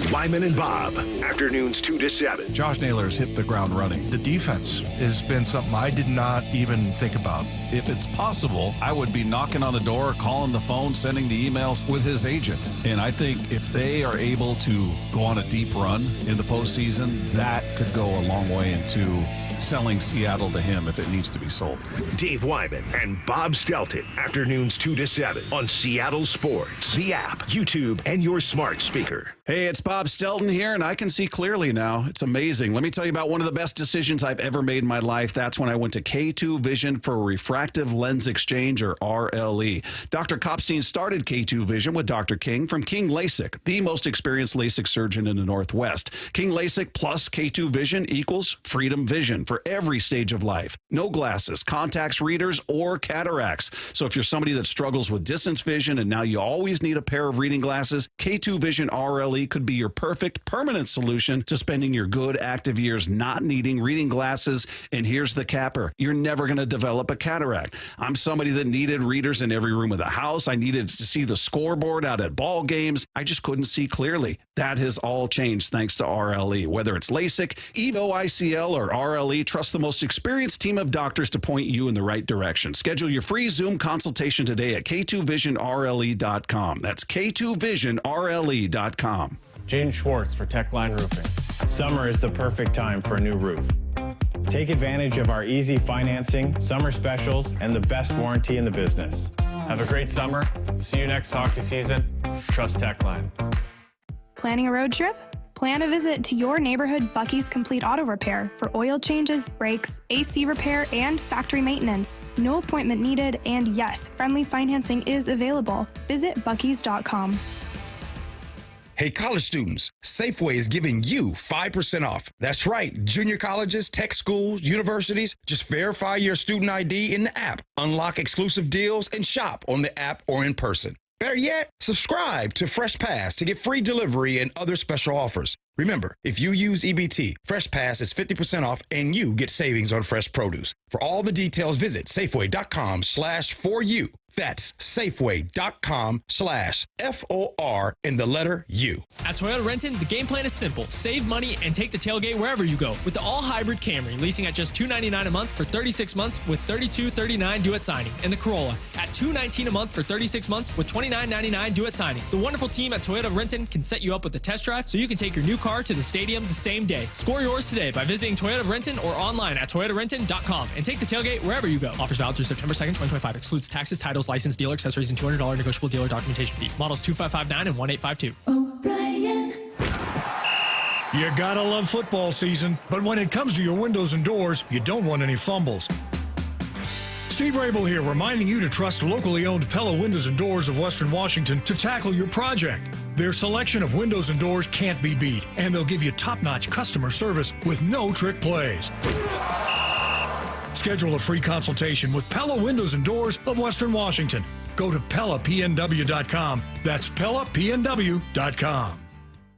Lyman and Bob, afternoons 2 to 7. Josh Naylor's hit the ground running. The defense has been something I did not even think about. If it's possible, I would be knocking on the door, calling the phone, sending the emails with his agent. And I think if they are able to go on a deep run in the postseason, that could go a long way into selling Seattle to him if it needs to be sold. Dave Wyman and Bob Stelton, afternoons 2 to 7 on Seattle Sports, the app, YouTube, and your smart speaker. Hey, it's Bob Stelton here, and I can see clearly now. It's amazing. Let me tell you about one of the best decisions I've ever made in my life. That's when I went to K2 Vision for Refractive Lens Exchange, or RLE. Dr. Kopstein started K2 Vision with Dr. King from King LASIK, the most experienced LASIK surgeon in the Northwest. King LASIK plus K2 Vision equals freedom vision for every stage of life. No glasses, contacts, readers, or cataracts. So if you're somebody that struggles with distance vision and now you always need a pair of reading glasses, K2 Vision RLE could be your perfect permanent solution to spending your good active years not needing reading glasses. And here's the capper. You're never going to develop a cataract. I'm somebody that needed readers in every room of the house. I needed to see the scoreboard out at ball games. I just couldn't see clearly. That has all changed thanks to RLE. Whether it's LASIK, EVO ICL, or RLE, trust the most experienced team of doctors to point you in the right direction. Schedule your free Zoom consultation today at K2VisionRLE.com. That's K2VisionRLE.com. Jaden Schwartz for Techline Roofing. Summer is the perfect time for a new roof. Take advantage of our easy financing, summer specials, and the best warranty in the business. Have a great summer. See you next hockey season. Trust Techline. Planning a road trip? Plan a visit to your neighborhood Bucky's Complete Auto Repair for oil changes, brakes, AC repair, and factory maintenance. No appointment needed, and yes, friendly financing is available. Visit buckys.com. Hey, college students, Safeway is giving you 5% off. That's right, junior colleges, tech schools, universities. Just verify your student ID in the app, unlock exclusive deals, and shop on the app or in person. Better yet, subscribe to Fresh Pass to get free delivery and other special offers. Remember, if you use EBT, Fresh Pass is 50% off and you get savings on fresh produce. For all the details, visit Safeway.com/4U. That's Safeway.com/FOR and the letter U. At Toyota Renton, the game plan is simple. Save money and take the tailgate wherever you go with the all-hybrid Camry, leasing at just $299 a month for 36 months with $32.39 due at signing. And the Corolla at $219 a month for 36 months with $29.99 due at signing. The wonderful team at Toyota Renton can set you up with a test drive so you can take your new car to the stadium the same day. Score yours today by visiting Toyota Renton or online at toyotarenton.com and take the tailgate wherever you go. Offers valid through September 2nd, 2025. Excludes taxes, titles, license, dealer, accessories, and $200 negotiable dealer documentation fee. Models 2559 and 1852. You gotta love football season, but when it comes to your windows and doors, you don't want any fumbles. Steve Rabel here, reminding you to trust locally owned Pella Windows and Doors of Western Washington to tackle your project. Their selection of windows and doors can't be beat, and they'll give you top-notch customer service with no trick plays. Schedule a free consultation with Pella Windows and Doors of Western Washington. Go to PellaPNW.com. That's PellaPNW.com.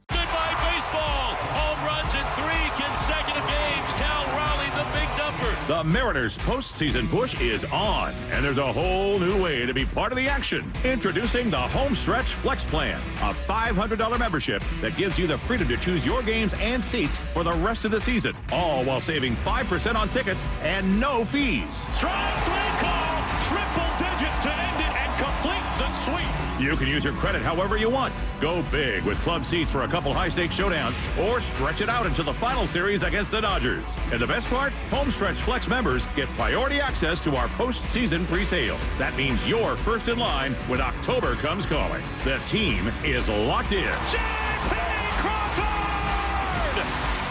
Goodbye baseball. Home runs in 3 consecutive games. Cal Raleigh, the big dumper, The Mariners postseason push is on, and there's a whole new way to be part of the action. Introducing the Homestretch Flex Plan, a $500 membership that gives you the freedom to choose your games and seats for the rest of the season, all while saving 5% on tickets and no fees. Strike three call, triple digits to end it and complete the sweep. You can use your credit however you want. Go big with club seats for a couple high-stakes showdowns, or stretch it out until the final series against the Dodgers. And the best part? Homestretch Flex members get priority access to our postseason pre-sale. That means you're first in line when October comes calling. The team is locked in. J.P. Crawford!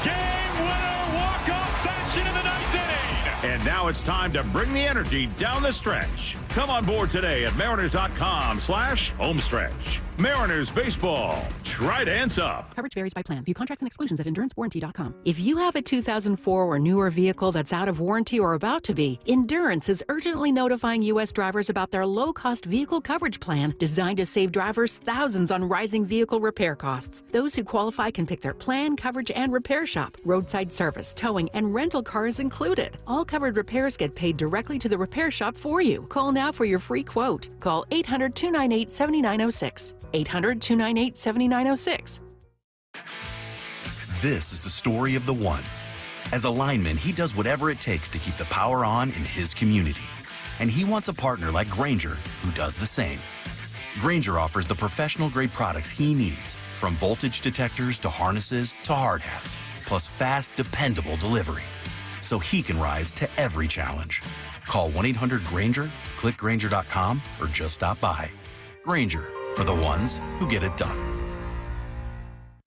Game winner, walk-off fashion in the ninth inning. And now it's time to bring the energy down the stretch. Come on board today at mariners.com/homestretch. Mariners baseball. Try dance up. Coverage varies by plan. View contracts and exclusions at endurancewarranty.com. If you have a 2004 or newer vehicle that's out of warranty or about to be, Endurance is urgently notifying U.S. drivers about their low-cost vehicle coverage plan designed to save drivers thousands on rising vehicle repair costs. Those who qualify can pick their plan, coverage, and repair shop. Roadside service, towing, and rental cars included. All covered repairs get paid directly to the repair shop for you. Call now for your free quote. Call 800-298-7906. 800-298-7906. This is the story of the one. As a lineman, he does whatever it takes to keep the power on in his community. And he wants a partner like Grainger who does the same. Grainger offers the professional-grade products he needs, from voltage detectors to harnesses to hard hats, plus fast, dependable delivery, so he can rise to every challenge. Call 1-800-GRAINGER, click Grainger.com, or just stop by. Grainger, for the ones who get it done.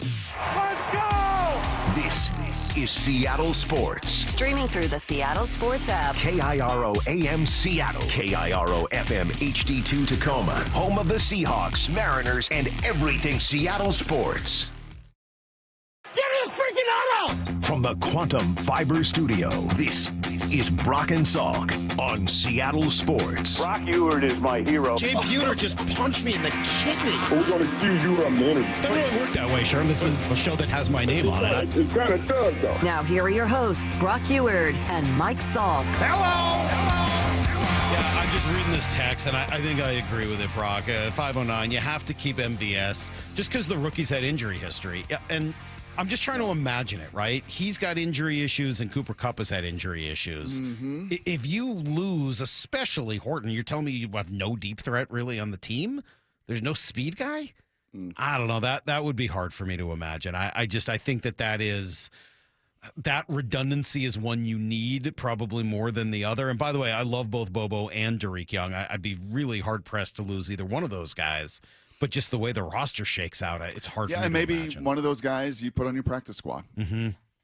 Let's go! This is Seattle Sports. Streaming through the Seattle Sports app. KIRO AM Seattle. KIRO FM HD2 Tacoma. Home of the Seahawks, Mariners, and everything Seattle sports. Get in the freaking auto! From the Quantum Fiber Studio, this is Brock and Salk on Seattle Sports. Brock Ewert is my hero. Jay Buhner just punched me in the kidney. We're going to see you on the interview. Doesn't really work that way, Sherm. This is a show that has my name on it. It kind of does, though. Now here are your hosts, Brock Ewert and Mike Salk. Hello! Yeah, I'm just reading this text, and I think I agree with it, Brock. 509, you have to keep MVS just because the rookies had injury history. Yeah, and I'm just trying to imagine it, right? He's got injury issues, and Cooper Kupp has had injury issues. Mm-hmm. If you lose, especially Horton, you're telling me you have no deep threat really on the team? There's no speed guy? I don't know. That would be hard for me to imagine. I think that redundancy is one you need probably more than the other. And by the way, I love both Bobo and Derek Young. I'd be really hard-pressed to lose either one of those guys. But just the way the roster shakes out, it's hard for me to imagine. Yeah, maybe one of those guys you put on your practice squad,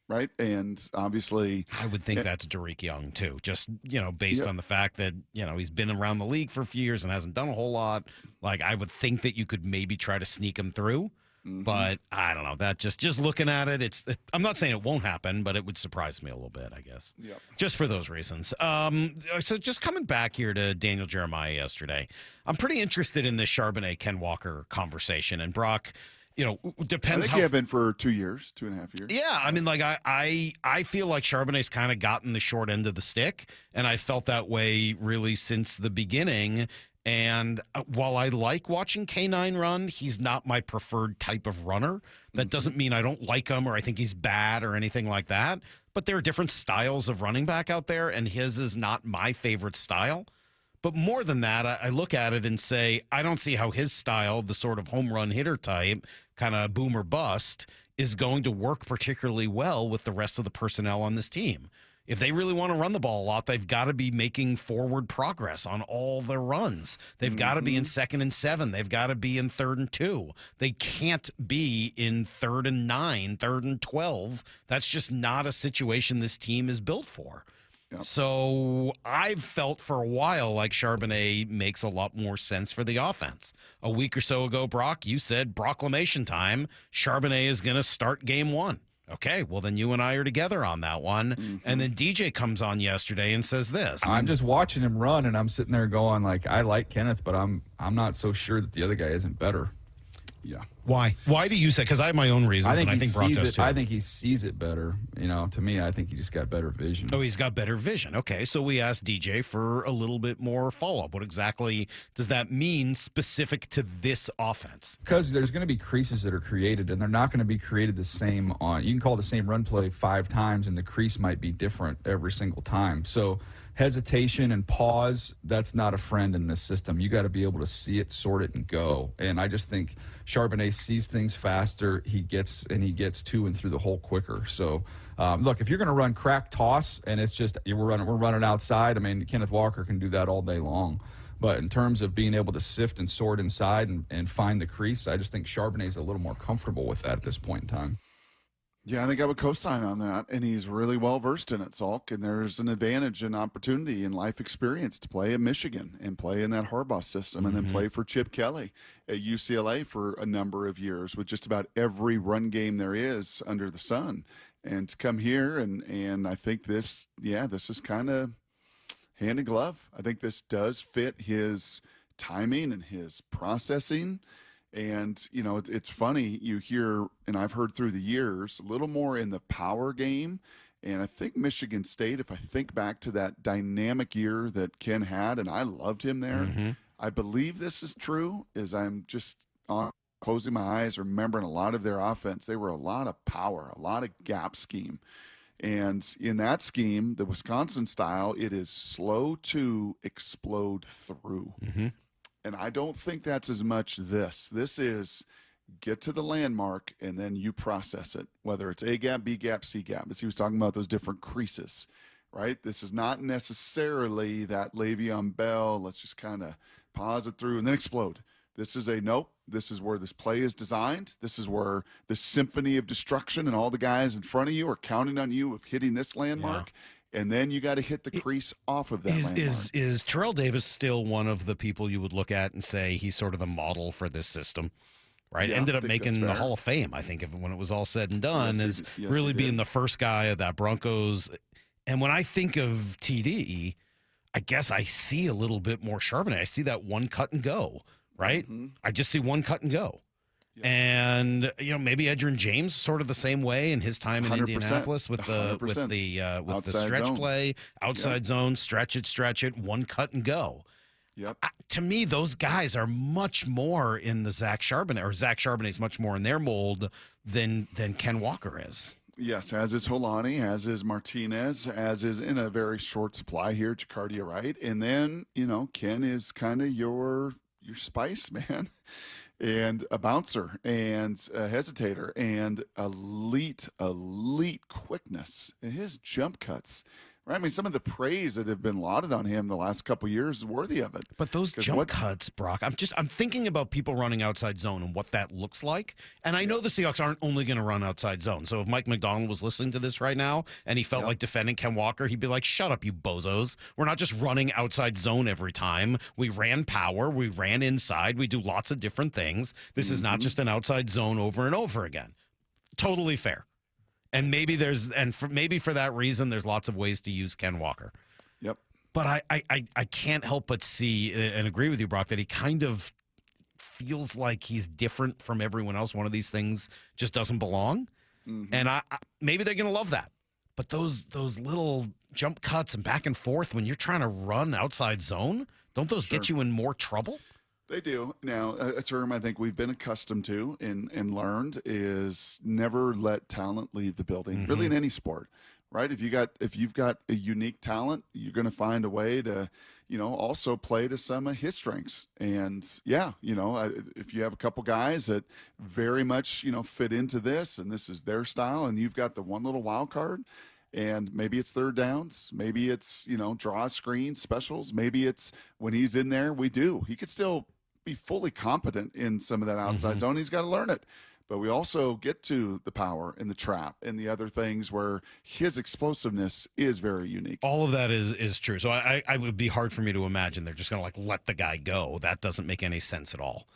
right? And obviously, I would think that's Derek Young too. Just based on the fact that he's been around the league for a few years and hasn't done a whole lot. Like I would think that you could maybe try to sneak him through. But I don't know. That just looking at it, I'm not saying it won't happen, but it would surprise me a little bit, I guess. Yep. Just for those reasons. So just coming back here to Daniel Jeremiah yesterday, I'm pretty interested in this Charbonnet Ken Walker conversation. And Brock, depends. I think you have been for 2 years, 2.5 years. Yeah, I mean, like I feel like Charbonnet's kind of gotten the short end of the stick, and I felt that way really since the beginning. And while I like watching K9 run, he's not my preferred type of runner. That doesn't mean I don't like him or I think he's bad or anything like that. But there are different styles of running back out there, and his is not my favorite style. But more than that, I look at it and say, I don't see how his style, the sort of home run hitter type, kind of boom or bust, is going to work particularly well with the rest of the personnel on this team. If they really want to run the ball a lot, they've got to be making forward progress on all their runs. They've got to be in 2nd and 7. They've got to be in 3rd and 2. They can't be in 3rd and 9, 3rd and 12. That's just not a situation this team is built for. Yep. So I've felt for a while like Charbonnet makes a lot more sense for the offense. A week or so ago, Brock, you said proclamation time. Charbonnet is going to start game 1. Okay, well, then you and I are together on that one. And then DJ comes on yesterday and says this. I'm just watching him run, and I'm sitting there going, like, I like Kenneth, but I'm not so sure that the other guy isn't better. Yeah. Why? Why do you say? Because I have my own reasons, and I think Brock does too. I think he sees it better. To me, I think he just got better vision. Oh, he's got better vision. Okay, so we asked DJ for a little bit more follow-up. What exactly does that mean specific to this offense? Because there's going to be creases that are created, and they're not going to be created the same on. You can call the same run play 5 times, and the crease might be different every single time. So hesitation and pause, that's not a friend in this system. You got to be able to see it, sort it, and go. And I just think Charbonnet sees things faster. He gets to and through the hole quicker. So, look, if you're going to run crack toss and it's just we're running outside, I mean, Kenneth Walker can do that all day long. But in terms of being able to sift and sort inside and find the crease, I just think Charbonnet's a little more comfortable with that at this point in time. Yeah, I think I would co-sign on that, and he's really well-versed in it, Salk, and there's an advantage and opportunity and life experience to play at Michigan and play in that Harbaugh system and then play for Chip Kelly at UCLA for a number of years with just about every run game there is under the sun. And to come here, and I think this is kind of hand in glove. I think this does fit his timing and his processing. And, it's funny, you hear, and I've heard through the years, a little more in the power game. And I think Michigan State, if I think back to that dynamic year that Ken had, and I loved him there, I believe this is true, as I'm just closing my eyes, remembering a lot of their offense. They were a lot of power, a lot of gap scheme. And in that scheme, the Wisconsin style, it is slow to explode through. And I don't think that's as much this. This is get to the landmark and then you process it, whether it's A gap, B gap, C gap. As he was talking about those different creases, right? This is not necessarily that Le'Veon Bell, let's just kind of pause it through and then explode. This is nope. This is where this play is designed. This is where the symphony of destruction and all the guys in front of you are counting on you of hitting this landmark. Yeah. And then you got to hit the crease off of that landmark. Is Terrell Davis still one of the people you would look at and say he's sort of the model for this system? Right? Yeah, ended up making the Hall of Fame, I think, when it was all said and done, really being the first guy of that Broncos. And when I think of TD, I guess I see a little bit more Charbonnet. I see that one cut and go, right? I just see one cut and go. Yeah. And maybe Edgerrin James sort of the same way in his time in 100%, Indianapolis with the stretch zone play, outside zone, stretch it, one cut and go. Yep. To me, those guys are much more in the Zach Charbonnet, or Zach Charbonnet's much more in their mold than Ken Walker is. Yes, as is Holani, as is Martinez, as is in a very short supply here, Jacardia Wright, and then Ken is kind of your spice man. And a bouncer and a hesitator and elite quickness. And his jump cuts, right? I mean, some of the praise that have been lauded on him the last couple of years is worthy of it. But those jump cuts, Brock, I'm thinking about people running outside zone and what that looks like. And I know the Seahawks aren't only going to run outside zone. So if Mike Macdonald was listening to this right now and he felt like defending Ken Walker, he'd be like, shut up, you bozos. We're not just running outside zone every time. We ran power. We ran inside. We do lots of different things. This is not just an outside zone over and over again. Totally fair. And maybe for that reason, there's lots of ways to use Ken Walker. Yep. But I can't help but see and agree with you, Brock, that he kind of feels like he's different from everyone else. One of these things just doesn't belong. And maybe they're going to love that. But those little jump cuts and back and forth when you're trying to run outside zone, don't those get you in more trouble? They do. Now, a term I think we've been accustomed to and learned is never let talent leave the building, really in any sport, right? If you've got a unique talent, you're going to find a way to, also play to some of his strengths. And if you have a couple guys that very much, fit into this and this is their style and you've got the one little wild card, and maybe it's third downs, maybe it's, draw screens, specials, maybe it's when he's in there, he could still be fully competent in some of that outside zone. He's got to learn it. But we also get to the power and the trap and the other things where his explosiveness is very unique. All of that is true. So I would be hard for me to imagine they're just going to let the guy go. That doesn't make any sense at all.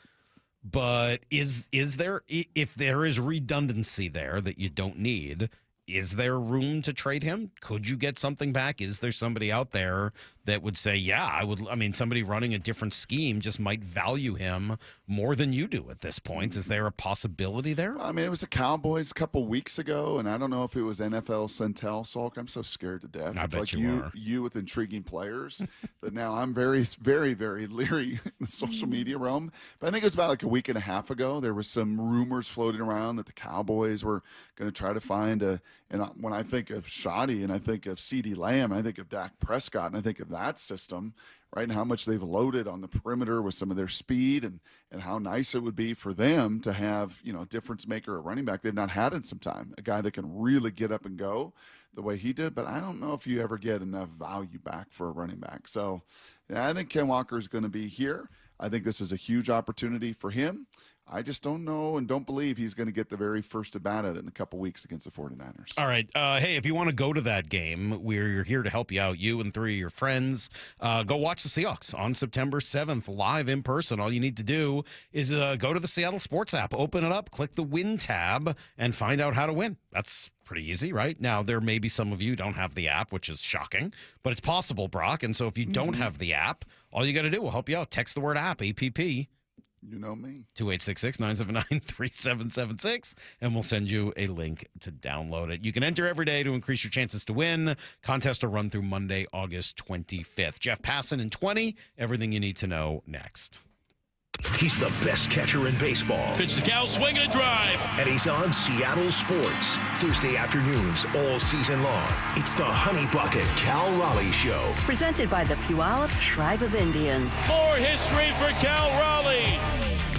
But is there, if there is redundancy there that you don't need, is there room to trade him? Could you get something back? Is there somebody out there that would say, yeah, I would. I mean, somebody running a different scheme just might value him more than you do at this point. Is there a possibility there? I mean, it was the Cowboys a couple weeks ago, and I don't know if it was NFL Centel, Salk. I'm so scared to death. I it's bet like you are. You with intriguing players that now I'm very, very, very leery in the social media realm. But I think it was about like a week and a half ago. There was some rumors floating around that the Cowboys were going to try to find and when I think of Shoddy and I think of CeeDee Lamb, I think of Dak Prescott, and I think of that system, right, and how much they've loaded on the perimeter with some of their speed and how nice it would be for them to have, a difference maker at running back they've not had in some time, a guy that can really get up and go the way he did. But I don't know if you ever get enough value back for a running back. So yeah, I think Ken Walker is going to be here. I think this is a huge opportunity for him. I just don't know and don't believe he's going to get the very first at bat at it in a couple weeks against the 49ers. All right. Hey, if you want to go to that game, we're here to help you out, you and 3 of your friends. Go watch the Seahawks on September 7th, live in person. All you need to do is go to the Seattle Sports app, open it up, click the Win tab, and find out how to win. That's pretty easy, right? Now, there may be some of you who don't have the app, which is shocking, but it's possible, Brock. And so if you don't have the app, all you got to do will help you out. Text the word app, APP. You know me. 286-979-3776, and we'll send you a link to download it. You can enter every day to increase your chances to win. Contests will run through Monday, August 25th. Jeff Passan in 20. Everything you need to know next. He's the best catcher in baseball. Pitch to Cal, swing and a drive. And he's on Seattle Sports, Thursday afternoons all season long. It's the Honey Bucket Cal Raleigh Show. Presented by the Puyallup Tribe of Indians. More history for Cal Raleigh.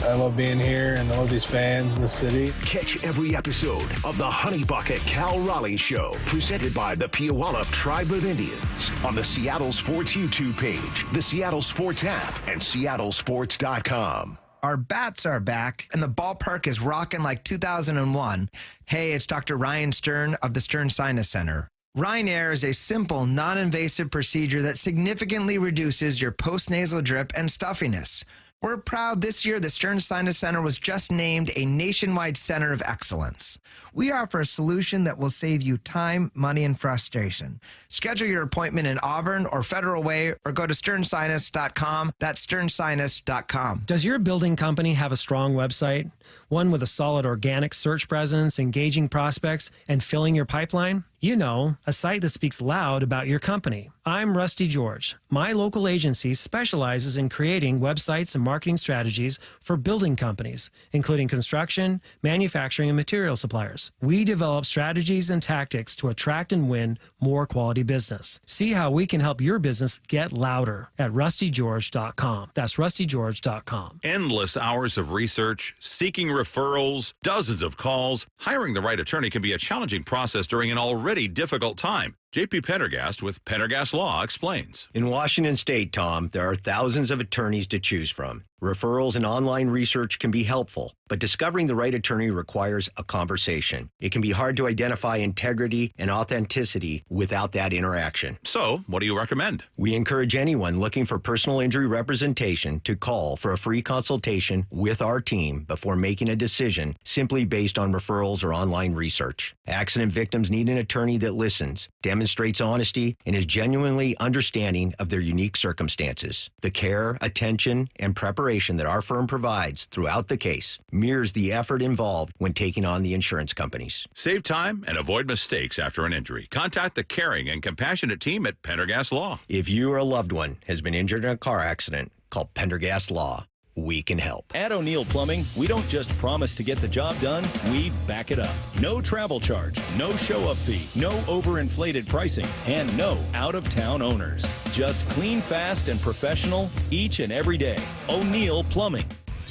I love being here and I love these fans in the city. Catch every episode of the Honey Bucket Cal Raleigh Show, presented by the Puyallup Tribe of Indians, on the Seattle Sports YouTube page, the Seattle Sports app, and seattlesports.com. Our bats are back, and the ballpark is rocking like 2001. Hey, it's Dr. Ryan Stern of the Stern Sinus Center. Ryan Air is a simple, non-invasive procedure that significantly reduces your postnasal drip and stuffiness. We're proud this year the Stern Sinus Center was just named a nationwide center of excellence. We offer a solution that will save you time, money, and frustration. Schedule your appointment in Auburn or Federal Way or go to sternsinus.com. That's sternsinus.com. Does your building company have a strong website? One with a solid organic search presence, engaging prospects, and filling your pipeline? You know, a site that speaks loud about your company. I'm Rusty George. My local agency specializes in creating websites and marketing strategies for building companies, including construction, manufacturing, and material suppliers. We develop strategies and tactics to attract and win more quality business. See how we can help your business get louder at rustygeorge.com. That's rustygeorge.com. Endless hours of research, seeking referrals, dozens of calls. Hiring the right attorney can be a challenging process during an already difficult time. JP Pendergast with Pendergast Law explains. In Washington State, Tom, there are thousands of attorneys to choose from. Referrals and online research can be helpful, but discovering the right attorney requires a conversation. It can be hard to identify integrity and authenticity without that interaction. So, what do you recommend? We encourage anyone looking for personal injury representation to call for a free consultation with our team before making a decision simply based on referrals or online research. Accident victims need an attorney that listens, demonstrates honesty, and is genuinely understanding of their unique circumstances. The care, attention, and preparation that our firm provides throughout the case mirrors the effort involved when taking on the insurance companies. Save time and avoid mistakes after an injury. Contact the caring and compassionate team at Pendergast Law. If you or a loved one has been injured in a car accident, call Pendergast Law. We can help. At O'Neill Plumbing, we don't just promise to get the job done, we back it up. No travel charge, no show-up fee, no overinflated pricing, and no out-of-town owners. Just clean, fast, and professional each and every day. O'Neill Plumbing.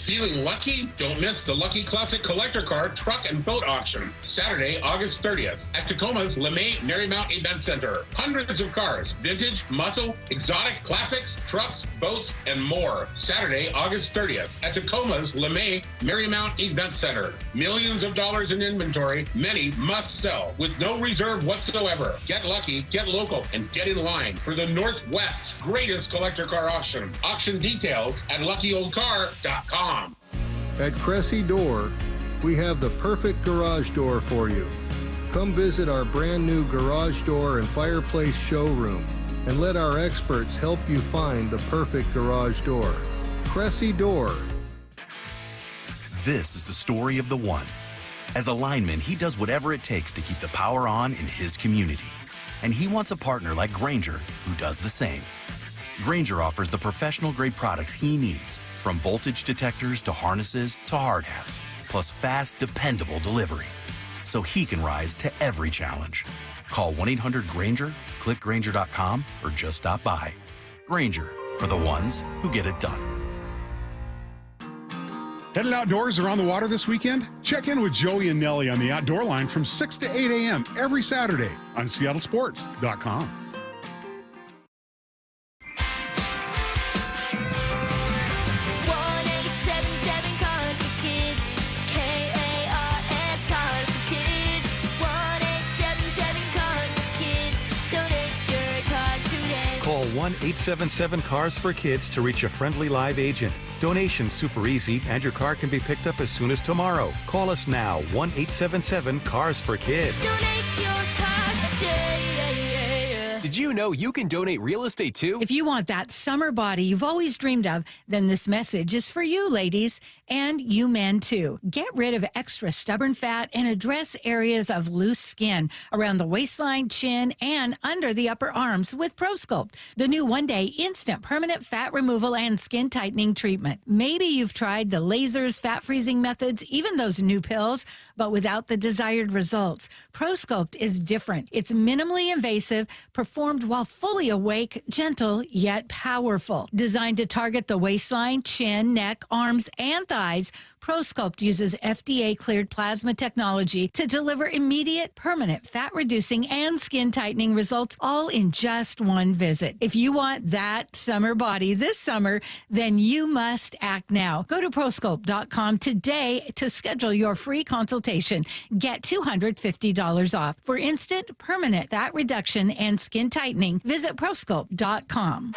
Feeling lucky? Don't miss the Lucky Classic Collector Car Truck and Boat Auction, Saturday, August 30th at Tacoma's LeMay Marymount Event Center. Hundreds of cars, vintage, muscle, exotic, classics, trucks, boats, and more. Saturday, August 30th at Tacoma's LeMay Marymount Event Center. Millions of dollars in inventory, many must sell with no reserve whatsoever. Get lucky, get local, and get in line for the Northwest's greatest collector car auction. Auction details at luckyoldcar.com. At Cressy Door, we have the perfect garage door for you. Come visit our brand new garage door and fireplace showroom. and let our experts help you find the perfect garage door. Cressy Door. This is the story of the one. As a lineman, he does whatever it takes to keep the power on in his community. And he wants a partner like Grainger who does the same. Grainger offers the professional-grade products he needs, from voltage detectors to harnesses to hard hats, plus fast, dependable delivery, so he can rise to every challenge. Call 1-800-GRAINGER, click Grainger.com, or just stop by. Grainger, for the ones who get it done. Headed outdoors or on the water this weekend? Check in with Joey and Nelly on the Outdoor Line from 6 to 8 a.m. every Saturday on SeattleSports.com. Call 1-877-CARS-FOR-KIDS to reach a friendly live agent. Donation's super easy, and your car can be picked up as soon as tomorrow. Call us now, 1-877-CARS-FOR-KIDS. Donate your car today. Did you know you can donate real estate too? If you want that summer body you've always dreamed of, then this message is for you, ladies, and you men too. Get rid of extra stubborn fat and address areas of loose skin around the waistline, chin, and under the upper arms with ProSculpt, the new one-day instant permanent fat removal and skin tightening treatment. Maybe you've tried the lasers, fat freezing methods, even those new pills, but without the desired results. ProSculpt is different. It's minimally invasive, performed while fully awake, gentle, yet powerful. Designed to target the waistline, chin, neck, arms, and thighs, ProSculpt uses FDA-cleared plasma technology to deliver immediate, permanent fat-reducing and skin-tightening results, all in just one visit. If you want that summer body this summer, then you must act now. Go to ProSculpt.com today to schedule your free consultation. Get $250 off. For instant, permanent fat reduction and skin tightening, visit ProSculpt.com.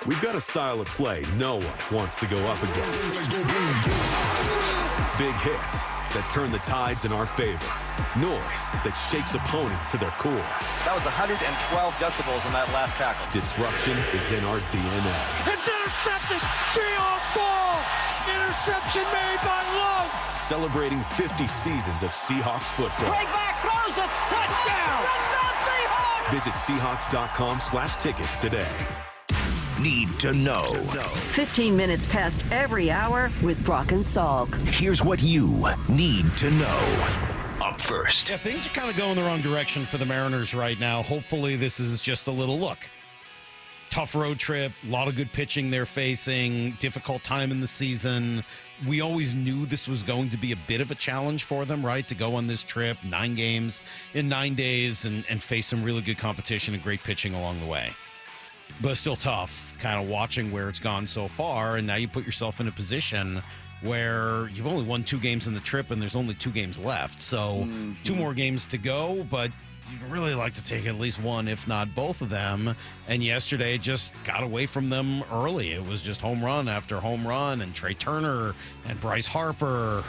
We've got a style of play no one wants to go up against. Big hits that turn the tides in our favor. Noise that shakes opponents to their core. That was 112 decibels in that last tackle. Disruption is in our DNA. It's intercepted! Seahawks ball! Interception made by Love! Celebrating 50 seasons of Seahawks football. Break back, throws it! Touchdown! Touchdown Seahawks! Visit Seahawks.com/tickets today. Need to know. 15 minutes past every hour with Brock and Salk. Here's what you need to know. Up first. Yeah, things are kind of going the wrong direction for the Mariners right now. Hopefully this is just a little look. Tough road trip, a lot of good pitching they're facing, difficult time in the season. We always knew this was going to be a bit of a challenge for them, right? To go on this trip, 9 games in 9 days and face some really good competition and great pitching along the way. But still tough, kind of watching where it's gone so far, and now you put yourself in a position where you've only won 2 games in the trip and there's only 2 games left. So 2 more games to go, but you'd really like to take at least one, if not both of them. And yesterday just got away from them early. It was just home run after home run, and Trey Turner and Bryce Harper.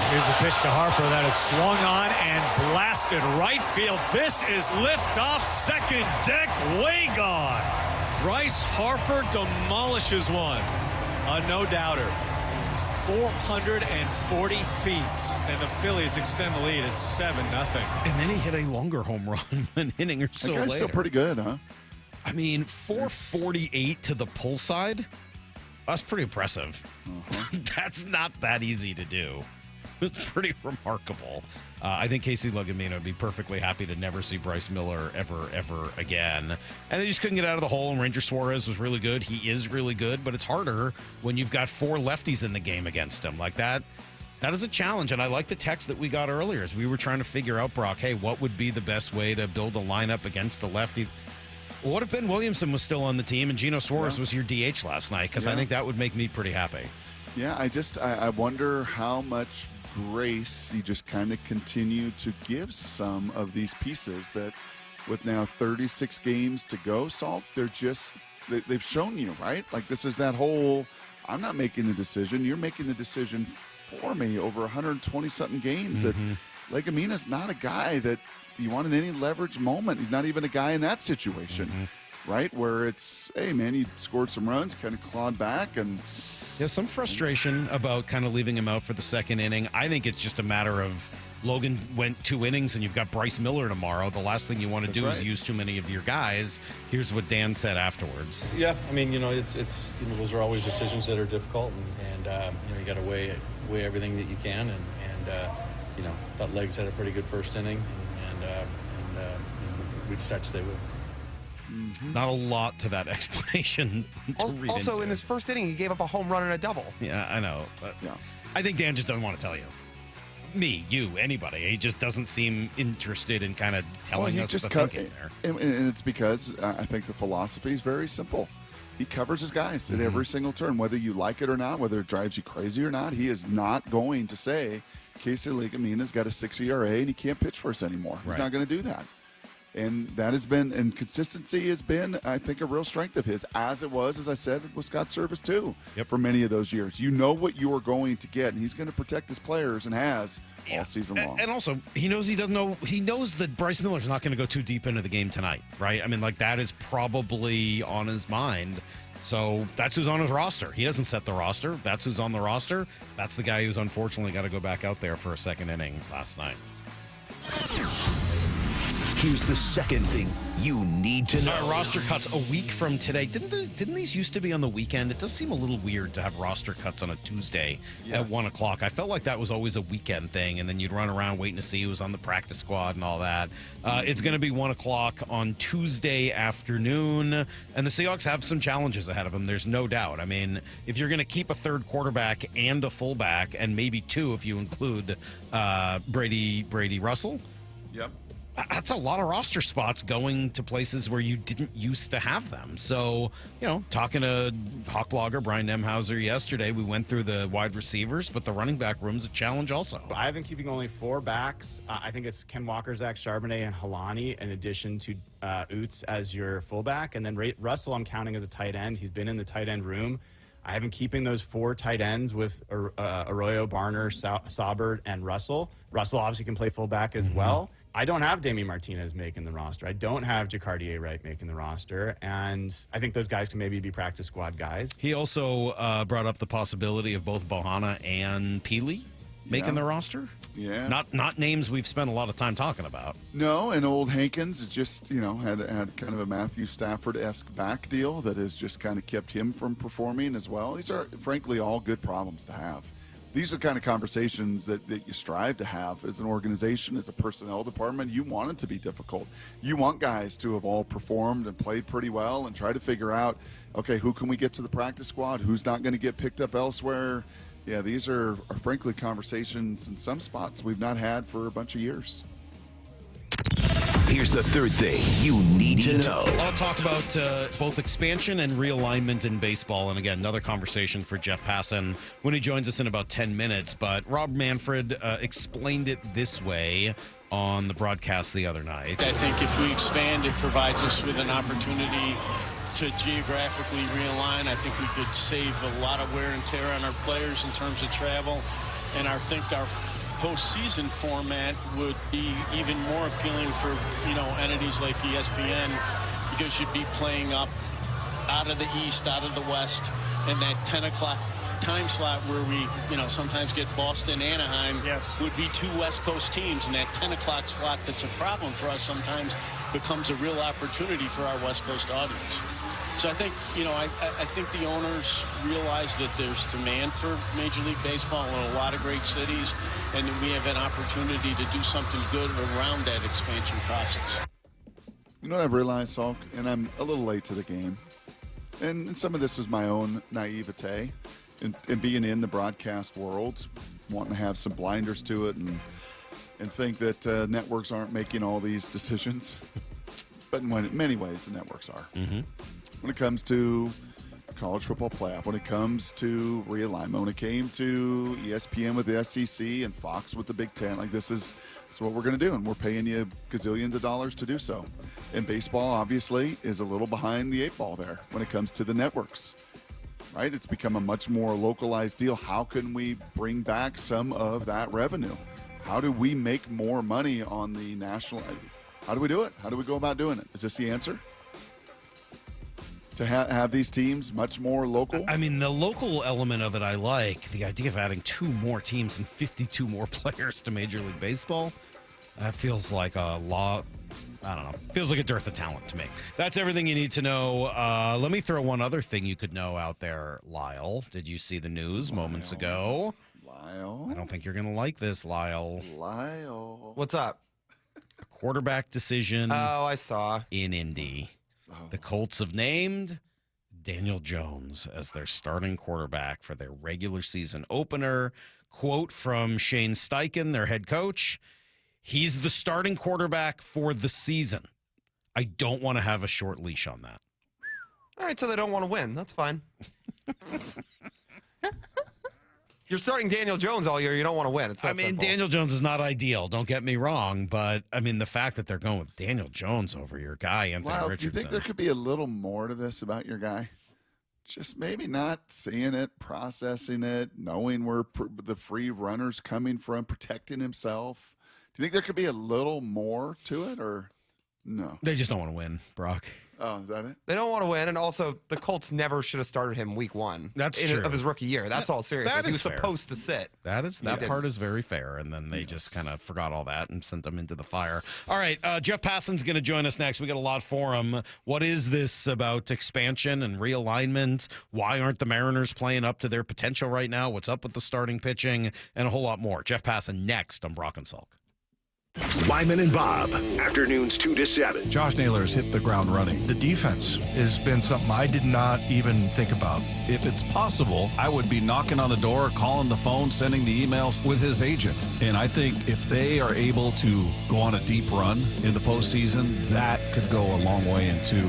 Here's the pitch to Harper that is swung on and blasted right field. This is liftoff, second deck, way gone. Bryce Harper demolishes one. A no-doubter. 440 feet, and the Phillies extend the lead at 7-0. And then he hit a longer home run an inning or so later. Still pretty good, huh? I mean, 448 to the pull side. That's pretty impressive. That's not that easy to do. It's pretty remarkable. I think Casey Lugamino would be perfectly happy to never see Bryce Miller ever again. And they just couldn't get out of the hole, and Ranger Suarez was really good. He is really good, but it's harder when you've got 4 lefties in the game against him. Like that is a challenge, and I like the text that we got earlier as we were trying to figure out, Brock, hey, what would be the best way to build a lineup against the lefty? What if Ben Williamson was still on the team and Geno Suarez was your DH last night? Because I think that would make me pretty happy. Yeah, I wonder how much grace you just kind of continue to give some of these pieces that with now 36 games to go, Salk, they've shown you, right? Like this is that whole, I'm not making the decision, you're making the decision for me over 120-something games. That Legamina's not a guy that you want in any leverage moment. He's not even a guy in that situation, right? Where it's, hey, man, you scored some runs, kind of clawed back, and yeah, some frustration about kind of leaving him out for the second inning. I think it's just a matter of Logan went 2 innings and you've got Bryce Miller tomorrow. The last thing you want to do is use too many of your guys. Here's what Dan said afterwards. Yeah, I mean, it's those are always decisions that are difficult, and you got to weigh everything that you can, and thought Legs had a pretty good first inning, and we decided to stay with him. Not a lot to that explanation. Also, in his first inning, he gave up a home run and a double. Yeah, I know. But I think Dan just doesn't want to tell you. Me, you, anybody. He just doesn't seem interested in kind of telling us the thinking there. And it's because I think the philosophy is very simple. He covers his guys at every single turn, whether you like it or not, whether it drives you crazy or not. He is not going to say, Casey Legamina's got a 6 ERA and he can't pitch for us anymore. He's not going to do that. And that has been, and consistency has been, I think, a real strength of his, as it was, as I said, with Scott Service too, for many of those years. You know what you are going to get, and he's going to protect his players and has all season long. And also, he knows that Bryce Miller's not going to go too deep into the game tonight, right? I mean, like, that is probably on his mind. So that's who's on his roster. He doesn't set the roster. That's who's on the roster. That's the guy who's unfortunately got to go back out there for a second inning last night. Here's the second thing you need to know. Roster cuts a week from today. Didn't these used to be on the weekend? It does seem a little weird to have roster cuts on a Tuesday at 1 o'clock. I felt like that was always a weekend thing, and then you'd run around waiting to see who was on the practice squad and all that. It's going to be 1 o'clock on Tuesday afternoon, and the Seahawks have some challenges ahead of them. There's no doubt. I mean, if you're going to keep a third quarterback and a fullback, and maybe two if you include Brady Russell. Yep. That's a lot of roster spots going to places where you didn't used to have them. So, talking to Hawk Logger, Brian Nemhauser yesterday, we went through the wide receivers, but the running back room's a challenge also. I have been keeping only 4 backs. I think it's Ken Walker, Zach Charbonnet, and Helani in addition to Oots as your fullback. And then Russell I'm counting as a tight end. He's been in the tight end room. I have been keeping those 4 tight ends with Arroyo, Barner, Saubert, and Russell. Russell obviously can play fullback as well. I don't have Damian Martinez making the roster. I don't have Jacardier Wright making the roster. And I think those guys can maybe be practice squad guys. He also brought up the possibility of both Bohanna and Peely making the roster. Yeah. Not names we've spent a lot of time talking about. No, and old Hankins is just, had kind of a Matthew Stafford-esque back deal that has just kind of kept him from performing as well. These are, frankly, all good problems to have. These are the kind of conversations that you strive to have as an organization, as a personnel department. You want it to be difficult. You want guys to have all performed and played pretty well and try to figure out, okay, who can we get to the practice squad? Who's not going to get picked up elsewhere? Yeah, these are frankly conversations in some spots we've not had for a bunch of years. Here's the third thing you need to know. A lot of talk about both expansion and realignment in baseball. And again, another conversation for Jeff Passan when he joins us in about 10 minutes. But Rob Manfred explained it this way on the broadcast the other night. I think if we expand, it provides us with an opportunity to geographically realign. I think we could save a lot of wear and tear on our players in terms of travel. And I think our postseason format would be even more appealing for entities like ESPN, because you'd be playing up out of the East, out of the West, and that 10 o'clock time slot where we sometimes get Boston, Anaheim would be 2 West Coast teams, and that 10 o'clock slot that's a problem for us sometimes becomes a real opportunity for our West Coast audience. So I think, I think the owners realize that there's demand for Major League Baseball in a lot of great cities, and we have an opportunity to do something good around that expansion process. You know what I've realized, Salk, and I'm a little late to the game, and some of this was my own naivete, and being in the broadcast world, wanting to have some blinders to it, and think that networks aren't making all these decisions. But in many ways, the networks are. Mm-hmm. When it comes to college football playoff, when it comes to realignment, when it came to ESPN with the SEC and Fox with the Big Ten, like this is what we're going to do, and we're paying you gazillions of dollars to do so. And baseball, obviously, is a little behind the 8 ball there when it comes to the networks, right? It's become a much more localized deal. How can we bring back some of that revenue? how do we make more money on the national? How do we do it? How do we go about doing it? Is this the answer? To have these teams much more local? I mean, the local element of it I like. The idea of adding 2 more teams and 52 more players to Major League Baseball, that feels like a lot. I don't know. Feels like a dearth of talent to me. That's everything you need to know. Let me throw one other thing you could know out there, Lyle. Did you see the news moments ago? Lyle? I don't think you're going to like this, Lyle. Lyle. What's up? A quarterback decision. Oh, I saw. In Indy. The Colts have named Daniel Jones as their starting quarterback for their regular season opener. Quote from Shane Steichen, their head coach: "He's the starting quarterback for the season. I don't want to have a short leash on that." All right, so they don't want to win. That's fine. You're starting Daniel Jones all year. You don't want to win. It's that simple. Daniel Jones is not ideal. Don't get me wrong. But, the fact that they're going with Daniel Jones over your guy, Anthony Richardson. Do you think there could be a little more to this about your guy? Just maybe not seeing it, processing it, knowing where the free runner's coming from, protecting himself. Do you think there could be a little more to it, or no? They just don't want to win, Brock. Oh, is that it? They don't want to win, and also the Colts never should have started him week 1. That's true. Of his rookie year. That's all serious. That He was is fair. supposed to sit. That part is very fair, and then they just kind of forgot all that and sent him into the fire. All right, Jeff Passan's going to join us next. We got a lot for him. What is this about expansion and realignment? Why aren't the Mariners playing up to their potential right now? What's up with the starting pitching? And a whole lot more. Jeff Passan next on Brock and Salk. Wyman and Bob, afternoons 2 to 7. Josh Naylor's hit the ground running. The defense has been something I did not even think about. If it's possible, I would be knocking on the door, calling the phone, sending the emails with his agent. And I think if they are able to go on a deep run in the postseason, that could go a long way into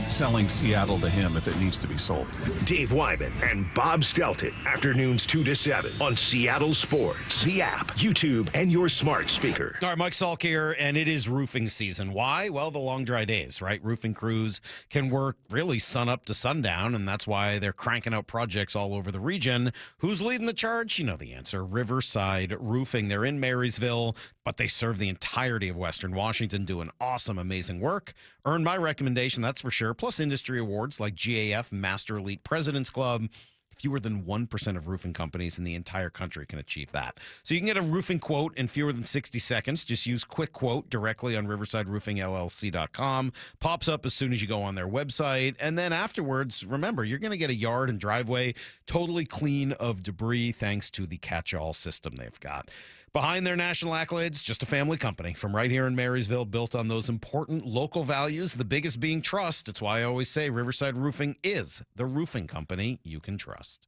selling Seattle to him if it needs to be sold. Dave Wyman and Bob Stelton, afternoons 2 to 7 on Seattle Sports, the app, YouTube, and your smart speaker. All right, Mike Salk here, and it is roofing season. Why? Well, the long dry days, right? Roofing crews can work really sun up to sundown, and that's why they're cranking out projects all over the region. Who's leading the charge? You know the answer. Riverside Roofing. They're in Marysville, but they serve the entirety of Western Washington, doing awesome, amazing work. Earned my recommendation, that's for sure. Plus industry awards like GAF, Master Elite President's Club. Fewer than 1% of roofing companies in the entire country can achieve that. So you can get a roofing quote in fewer than 60 seconds. Just use Quick Quote directly on riversideroofingllc.com. Pops up as soon as you go on their website. And then afterwards, remember, you're going to get a yard and driveway totally clean of debris thanks to the catch-all system they've got. Behind their national accolades, just a family company from right here in Marysville, built on those important local values, the biggest being trust. It's why I always say Riverside Roofing is the roofing company you can trust.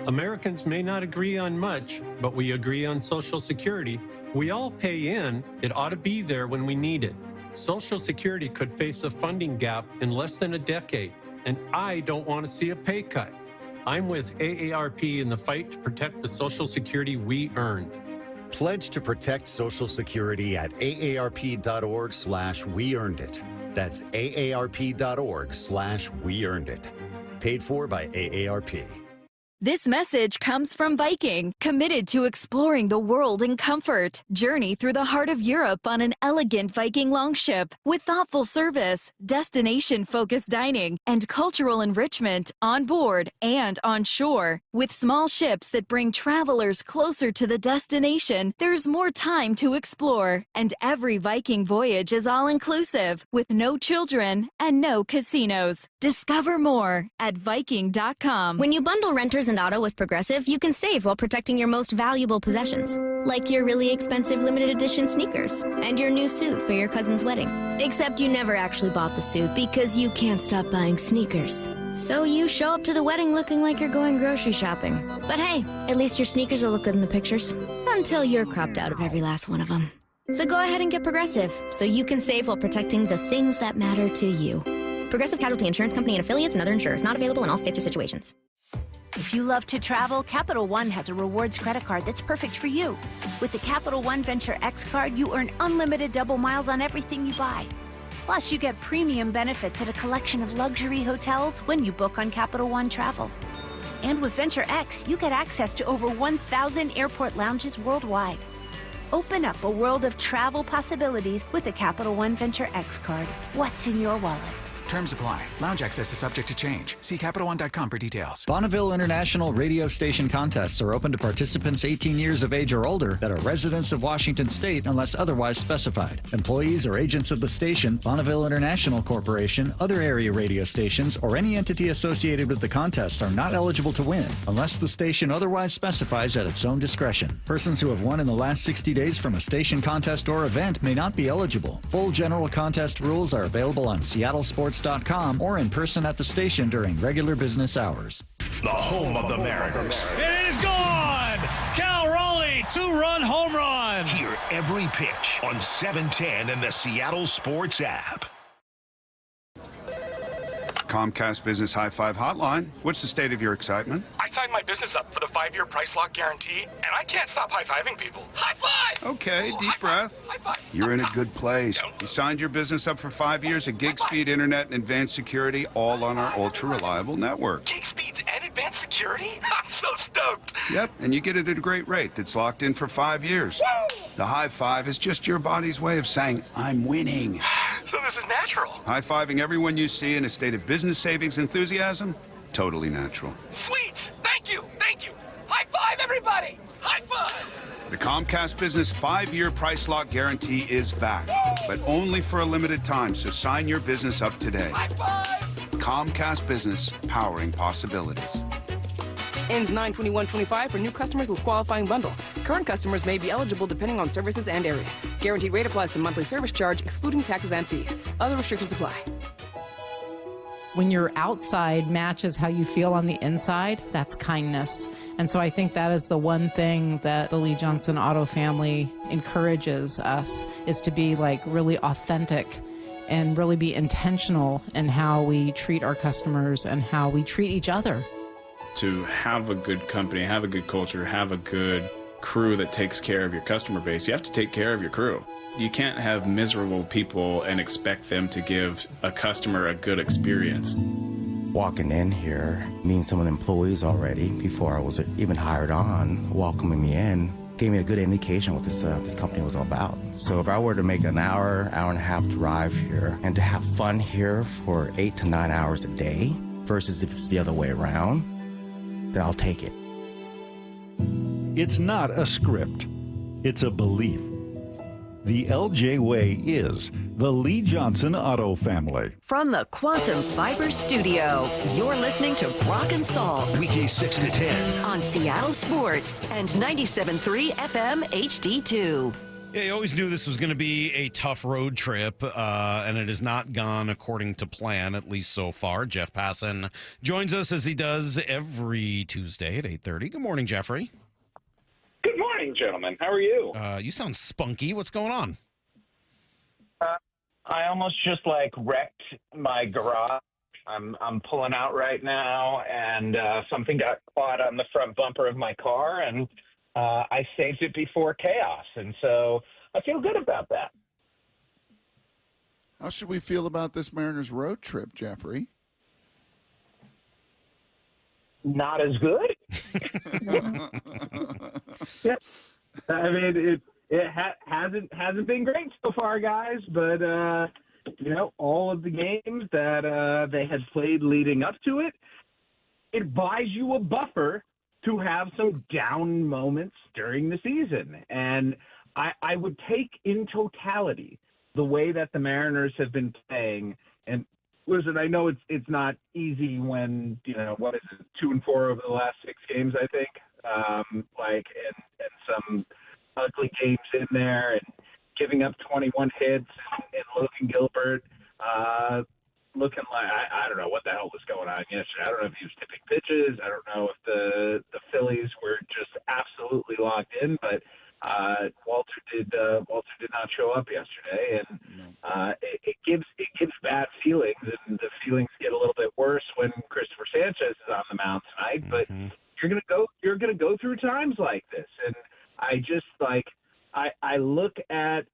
Americans may not agree on much, but we agree on Social Security. We all pay in. It ought to be there when we need it. Social Security could face a funding gap in less than a decade, and I don't want to see a pay cut. I'm with AARP in the fight to protect the Social Security we earned. Pledge to protect Social Security at aarp.org/weearnedit. That's aarp.org/weearnedit. Paid for by AARP. This message comes from Viking, committed to exploring the world in comfort. Journey through the heart of Europe on an elegant Viking longship with thoughtful service, destination-focused dining, and cultural enrichment on board and on shore. With small ships that bring travelers closer to the destination, there's more time to explore. And every Viking voyage is all-inclusive, with no children and no casinos. Discover more at Viking.com. When you bundle renters and auto with Progressive, you can save while protecting your most valuable possessions, like your really expensive limited edition sneakers and your new suit for your cousin's wedding. Except you never actually bought the suit because you can't stop buying sneakers. So you show up to the wedding looking like you're going grocery shopping. But hey, at least your sneakers will look good in the pictures, until you're cropped out of every last one of them. So go ahead and get Progressive, so you can save while protecting the things that matter to you. Progressive Casualty Insurance Company and affiliates and other insurers. Not available in all states or situations. If you love to travel, Capital One has a rewards credit card that's perfect for you. With the Capital One Venture X card, you earn unlimited double miles on everything you buy. Plus, you get premium benefits at a collection of luxury hotels when you book on Capital One Travel. And with Venture X, you get access to over 1,000 airport lounges worldwide. Open up a world of travel possibilities with a Capital One Venture X card. What's in your wallet? Terms apply. Lounge access is subject to change. See CapitalOne.com for details. Bonneville International radio station contests are open to participants 18 years of age or older that are residents of Washington State unless otherwise specified. Employees or agents of the station, Bonneville International Corporation, other area radio stations, or any entity associated with the contests are not eligible to win unless the station otherwise specifies at its own discretion. Persons who have won in the last 60 days from a station contest or event may not be eligible. Full general contest rules are available on SeattleSports.com or in person at the station during regular business hours. The home of the Mariners. It is gone! Cal Raleigh, 2-run home run! Hear every pitch on 710 and the Seattle Sports app. Comcast Business High Five Hotline. What's the state of your excitement? I signed my business up for the 5-year price lock guarantee, and I can't stop high-fiving people. High five! Okay, Ooh, deep breath. High five. You're in a good place. You signed your business up for 5 years of gig speed internet and advanced security, all on our ultra-reliable network. Gig speeds and advanced security? I'm so stoked. Yep, and you get it at a great rate that's locked in for 5 years. Woo! The high five is just your body's way of saying, I'm winning. So this is natural. High-fiving everyone you see in a state of business savings enthusiasm? Totally natural. Sweet! Thank you! Thank you! High five, everybody! High five! The Comcast Business 5-year price lock guarantee is back, but only for a limited time, so sign your business up today. High five! Comcast Business, powering possibilities. Ends 9/21/25 for new customers with qualifying bundle. Current customers may be eligible depending on services and area. Guaranteed rate applies to monthly service charge, excluding taxes and fees. Other restrictions apply. When your outside matches how you feel on the inside, that's kindness. And so I think that is the one thing that the Lee Johnson Auto family encourages us, is to be like really authentic and really be intentional in how we treat our customers and how we treat each other. To have a good company, have a good culture, have a good crew that takes care of your customer base, you have to take care of your crew. You can't have miserable people and expect them to give a customer a good experience. Walking in here, meeting some of the employees already before I was even hired on, welcoming me in, gave me a good indication what this company was all about. So if I were to make an hour and a half drive here and to have fun here for 8 to 9 hours a day versus if it's the other way around, then I'll take it. It's not a script. It's a belief. The LJ Way is the Lee Johnson Auto family. From the Quantum Fiber Studio, you're listening to Brock and Salk. Weekdays 6 to 10. On Seattle Sports and 97.3 FM HD2. Yeah, you always knew this was going to be a tough road trip, and it has not gone according to plan, at least so far. Jeff Passan joins us as he does every Tuesday at 8:30. Good morning, Jeffrey. Good morning, gentlemen. How are you? You sound spunky. What's going on? I almost just wrecked my garage. I'm pulling out right now, and something got caught on the front bumper of my car, and I saved it before chaos, and so I feel good about that. How should we feel about this Mariners road trip, Jeffrey? Not as good. Yeah. I mean, it hasn't been great so far, guys. But all of the games that they had played leading up to it, it buys you a buffer to have some down moments during the season. And I would take in totality the way that the Mariners have been playing. And listen, I know it's not easy when, what is it, 2-4 over the last 6 games, I think. And some ugly games in there, and giving up 21 hits, and Logan Gilbert looking like I don't know what the hell was going on yesterday. I don't know if he was tipping pitches. I don't know if the Phillies were just absolutely locked in, but Walter did not show up yesterday, and it gives bad feelings, and the feelings get a little bit worse when Christopher Sanchez is on the mound tonight. But you're gonna go through times like this, and I just I look at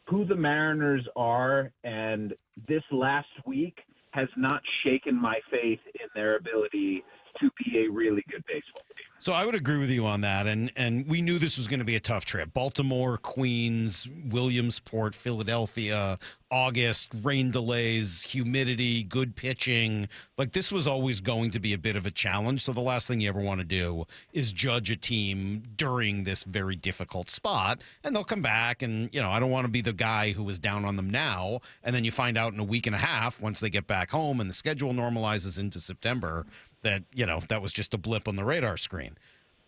who the Mariners are, and this last week has not shaken my faith in their ability to be a really good baseball team. So I would agree with you on that, and we knew this was going to be a tough trip. Baltimore, Queens, Williamsport, Philadelphia, August, rain delays, humidity, good pitching. Like, this was always going to be a bit of a challenge, so the last thing you ever want to do is judge a team during this very difficult spot, and they'll come back, and, I don't want to be the guy who is down on them now, and then you find out in a week and a half, once they get back home and the schedule normalizes into September, that, that was just a blip on the radar screen.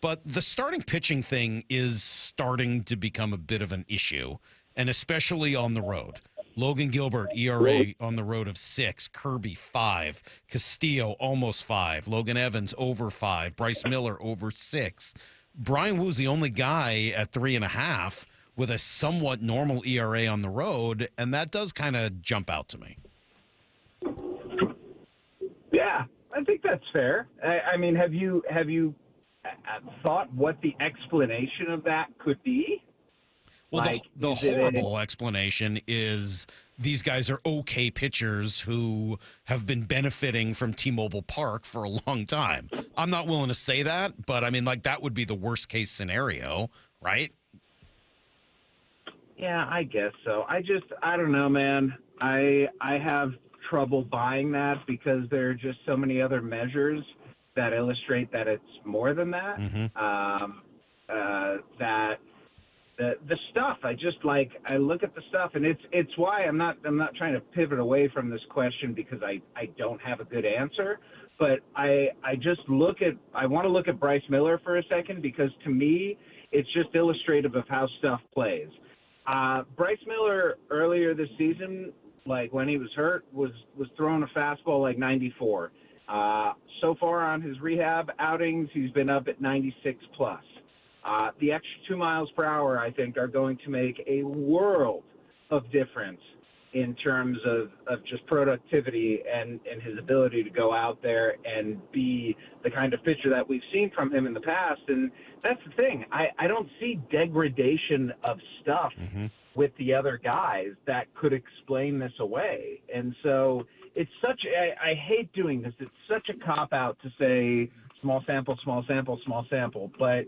But the starting pitching thing is starting to become a bit of an issue, and especially on the road. Logan Gilbert, ERA on the road of 6, Kirby 5, Castillo almost 5, Logan Evans over 5, Bryce Miller over 6. Brian Woo's the only guy at 3.5 with a somewhat normal ERA on the road, and that does kind of jump out to me. Yeah. I think that's fair. I mean, have you thought what the explanation of that could be? Well, the horrible explanation is these guys are okay pitchers who have been benefiting from T-Mobile Park for a long time. I'm not willing to say that, but I mean, that would be the worst case scenario, right? Yeah, I guess so. I don't know, man. I have trouble buying that because there are just so many other measures that illustrate that it's more than that. That the stuff, I look at the stuff, and it's why I'm not trying to pivot away from this question because I don't have a good answer, but I want to look at Bryce Miller for a second because to me it's just illustrative of how stuff plays. Bryce Miller earlier this season, when he was hurt, was throwing a fastball 94. So far on his rehab outings, he's been up at 96 plus. The extra 2 miles per hour, I think, are going to make a world of difference in terms of just productivity and his ability to go out there and be the kind of pitcher that we've seen from him in the past. And that's the thing. I don't see degradation of stuff with the other guys that could explain this away. And so it's I hate doing this. It's such a cop-out to say small sample, but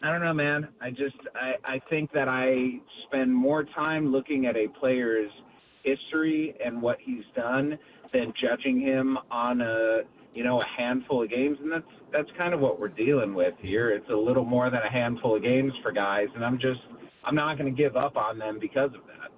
I don't know, man. I think that I spend more time looking at a player's history and what he's done than judging him on a handful of games. And that's kind of what we're dealing with here. It's a little more than a handful of games for guys. And I'm not going to give up on them because of that.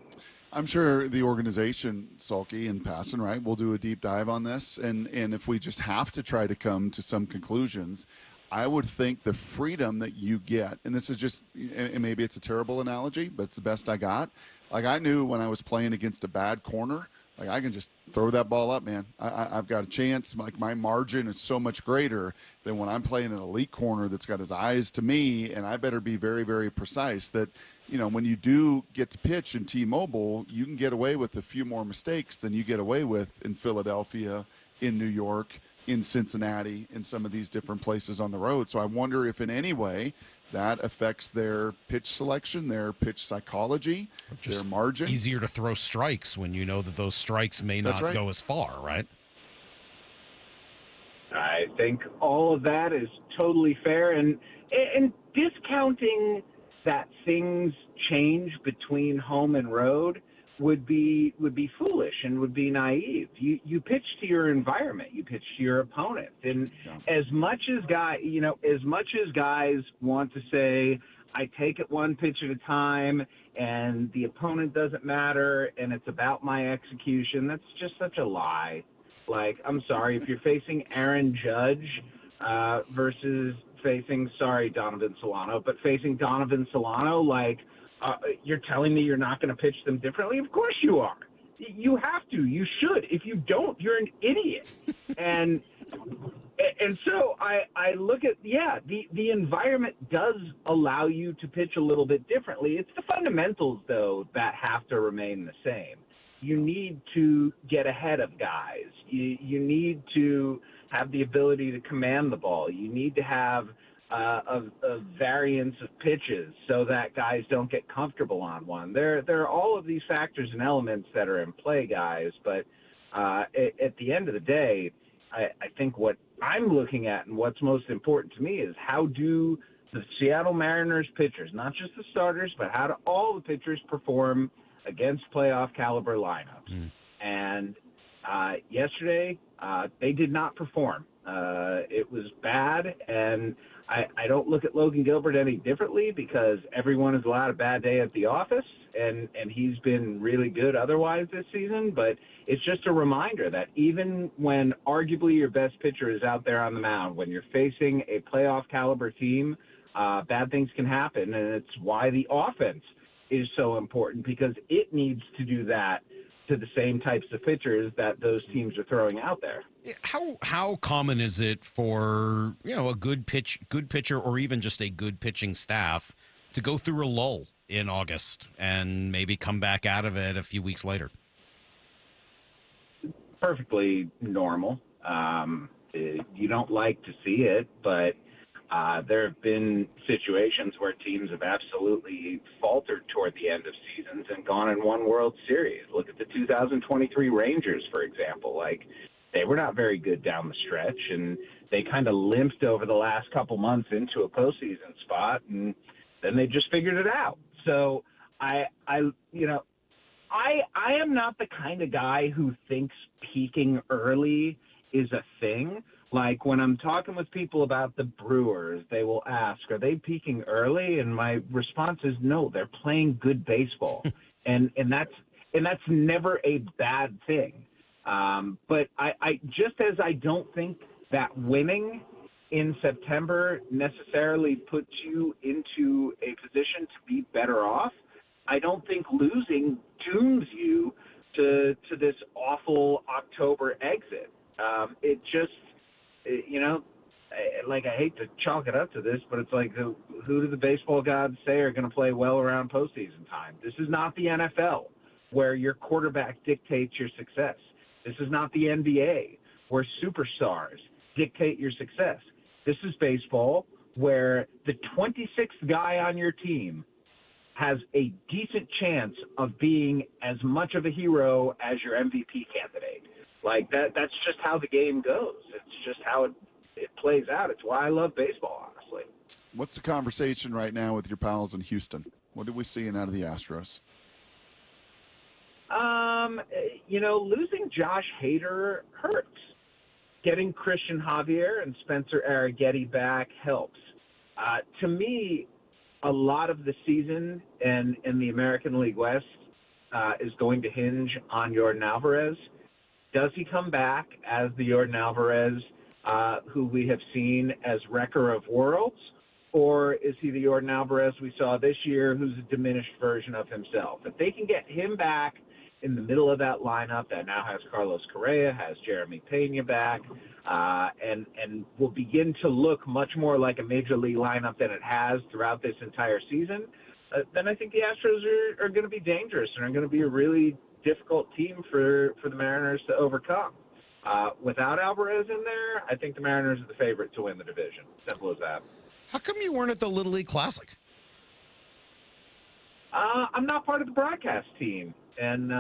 I'm sure the organization, Salky and Passan, right, will do a deep dive on this. And if we just have to try to come to some conclusions, I would think the freedom that you get, and this is just, and maybe it's a terrible analogy, but it's the best I got. I knew when I was playing against a bad corner, I can just throw that ball up, man. I've got a chance. My margin is so much greater than when I'm playing an elite corner that's got his eyes to me, and I better be very, very precise that, when you do get to pitch in T-Mobile, you can get away with a few more mistakes than you get away with in Philadelphia, in New York, in Cincinnati, in some of these different places on the road. So I wonder if in any way that affects their pitch selection, their pitch psychology, their margin. Easier to throw strikes when you know that those strikes may not go as far, right? I think all of that is totally fair, and discounting that things change between home and road would be foolish and would be naive. You pitch to your environment, you pitch to your opponent, and as much as guys want to say, I take it one pitch at a time, and the opponent doesn't matter, and it's about my execution. That's just such a lie. I'm sorry, if you're facing Aaron Judge versus facing Donovan Solano, but facing Donovan Solano, you're telling me you're not going to pitch them differently? Of course you are. You have to. You should. If you don't, you're an idiot. and so I look at, the environment does allow you to pitch a little bit differently. It's the fundamentals, though, that have to remain the same. You need to get ahead of guys. You need to have the ability to command the ball. You need to have a variance of pitches so that guys don't get comfortable on one. There are all of these factors and elements that are in play, guys, but at the end of the day, I think what I'm looking at and what's most important to me is how do the Seattle Mariners pitchers, not just the starters, but how do all the pitchers perform against playoff caliber lineups? And yesterday, they did not perform. It was bad, and I don't look at Logan Gilbert any differently because everyone has allowed a bad day at the office, and he's been really good otherwise this season. But it's just a reminder that even when arguably your best pitcher is out there on the mound, when you're facing a playoff caliber team, bad things can happen, and it's why the offense is so important because it needs to do that to the same types of pitchers that those teams are throwing out there. How common is it for a good pitcher or even just a good pitching staff to go through a lull in August and maybe come back out of it a few weeks later? Perfectly normal. You don't like to see it, but there have been situations where teams have absolutely faltered toward the end of seasons and gone and won World Series. Look at the 2023 Rangers, for example. Like, they were not very good down the stretch, and they kind of limped over the last couple months into a postseason spot, and then they just figured it out. So I am not the kind of guy who thinks peaking early is a thing. Like, when I'm talking with people about the Brewers, they will ask, are they peaking early? And my response is no, they're playing good baseball. and that's never a bad thing. But I just as I don't think that winning in September necessarily puts you into a position to be better off, I don't think losing dooms you to this awful October exit. It just, like, I hate to chalk it up to this, but it's like, who do the baseball gods say are going to play well around postseason time? This is not the NFL where your quarterback dictates your success. This is not the NBA where superstars dictate your success. This is baseball where the 26th guy on your team has a decent chance of being as much of a hero as your MVP candidate. Like, that's just how the game goes. It's just how it plays out. It's why I love baseball, honestly. What's the conversation right now with your pals in Houston? What are we seeing out of the Astros? Losing Josh Hader hurts. Getting Christian Javier and Spencer Arrighetti back helps. To me, a lot of the season in the American League West is going to hinge on Yordan Alvarez. Does he come back as the Yordan Alvarez who we have seen as wrecker of worlds, or is he the Yordan Alvarez we saw this year who's a diminished version of himself? If they can get him back in the middle of that lineup that now has Carlos Correa, has Jeremy Pena back, and will begin to look much more like a major league lineup than it has throughout this entire season, then I think the Astros are going to be dangerous and are going to be a really difficult team for the Mariners to overcome. Without Alvarez in there, I think the Mariners are the favorite to win the division. Simple as that. How come you weren't at the Little League Classic? I'm not part of the broadcast team. And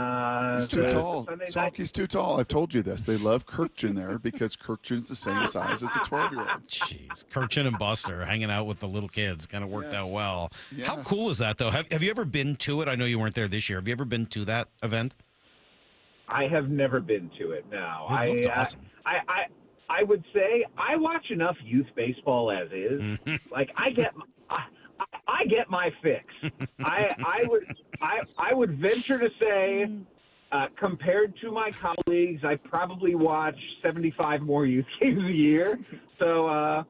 he's too tall. Salk, he's too tall. I've told you this. They love Kirkchin there because Kirkchin's the same size as the 12-year-olds. Jeez, Kirkchin and Buster hanging out with the little kids kind of worked out well. Yes. How cool is that, though? Have you ever been to it? I know you weren't there this year. Have you ever been to that event? I have never been to it. No, It looked awesome. I would say I watch enough youth baseball as is. Like, I get my fix. I would venture to say, compared to my colleagues, I probably watch 75 more youth games a year. So I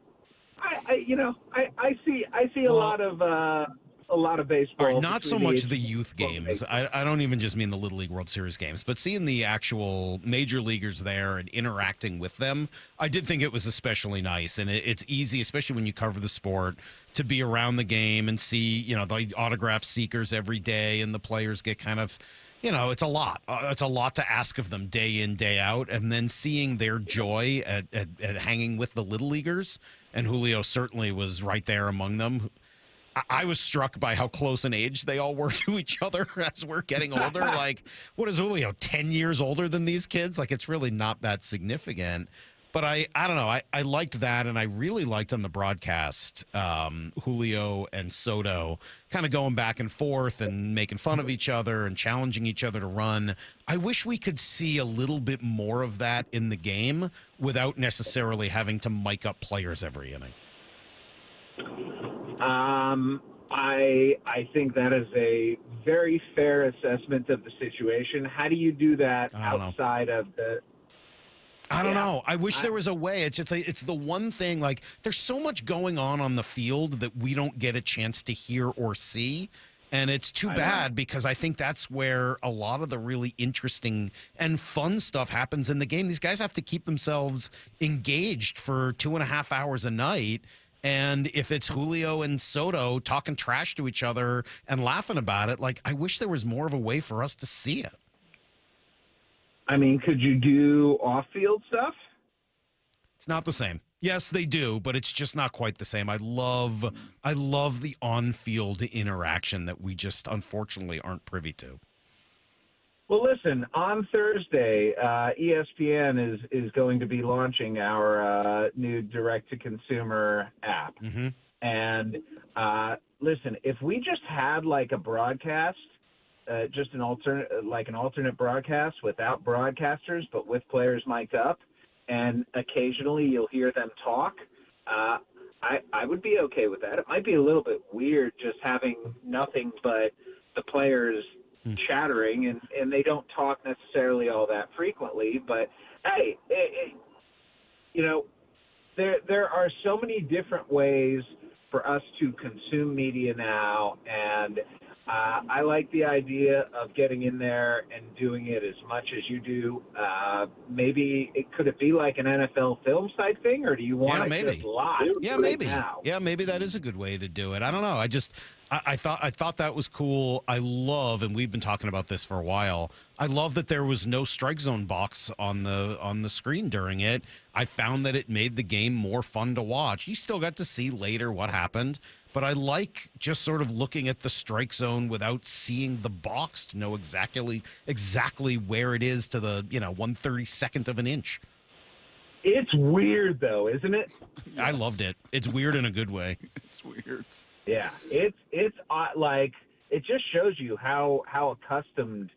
see a lot of baseball. All right, not so much the youth games. I don't even just mean the Little League World Series games, but seeing the actual major leaguers there and interacting with them, I did think it was especially nice. And it's easy, especially when you cover the sport, to be around the game and see, the autograph seekers every day, and the players get kind of, it's a lot. It's a lot to ask of them day in, day out. And then seeing their joy at hanging with the Little Leaguers, and Julio certainly was right there among them. I was struck by how close in age they all were to each other as we're getting older. Like, what is Julio, 10 years older than these kids? Like, it's really not that significant. But I don't know. I liked that, and I really liked on the broadcast Julio and Soto kind of going back and forth and making fun of each other and challenging each other to run. I wish we could see a little bit more of that in the game without necessarily having to mic up players every inning. I think that is a very fair assessment of the situation. How do you do that outside of the? I don't know. I wish there was a way. It's just it's the one thing. Like, there's so much going on the field that we don't get a chance to hear or see, and it's too bad because I think that's where a lot of the really interesting and fun stuff happens in the game. These guys have to keep themselves engaged for 2.5 hours a night. And if it's Julio and Soto talking trash to each other and laughing about it, like, I wish there was more of a way for us to see it. I mean, could you do off-field stuff? It's not the same. Yes, they do, but it's just not quite the same. I love the on-field interaction that we just unfortunately aren't privy to. Well, listen, on Thursday, ESPN is going to be launching our new direct-to-consumer app. Mm-hmm. And listen, if we just had like a broadcast, just an alternate broadcast without broadcasters, but with players mic'd up, and occasionally you'll hear them talk, I would be okay with that. It might be a little bit weird just having nothing but the players chattering, and they don't talk necessarily all that frequently. But hey, there are so many different ways for us to consume media now, and I like the idea of getting in there and doing it as much as you do. Maybe could it be like an NFL Films type thing, or do you want it just live? Yeah, right maybe. Now? Yeah, maybe that is a good way to do it. I don't know. I thought that was cool. I love, and we've been talking about this for a while, I love that there was no strike zone box on the screen during it. I found that it made the game more fun to watch. You still got to see later what happened, but I like just sort of looking at the strike zone without seeing the box to know exactly where it is to the 1/32nd of an inch. It's weird though, isn't it? Yes. I loved it. It's weird in a good way. It's weird. Yeah, it's like it just shows you how accustomed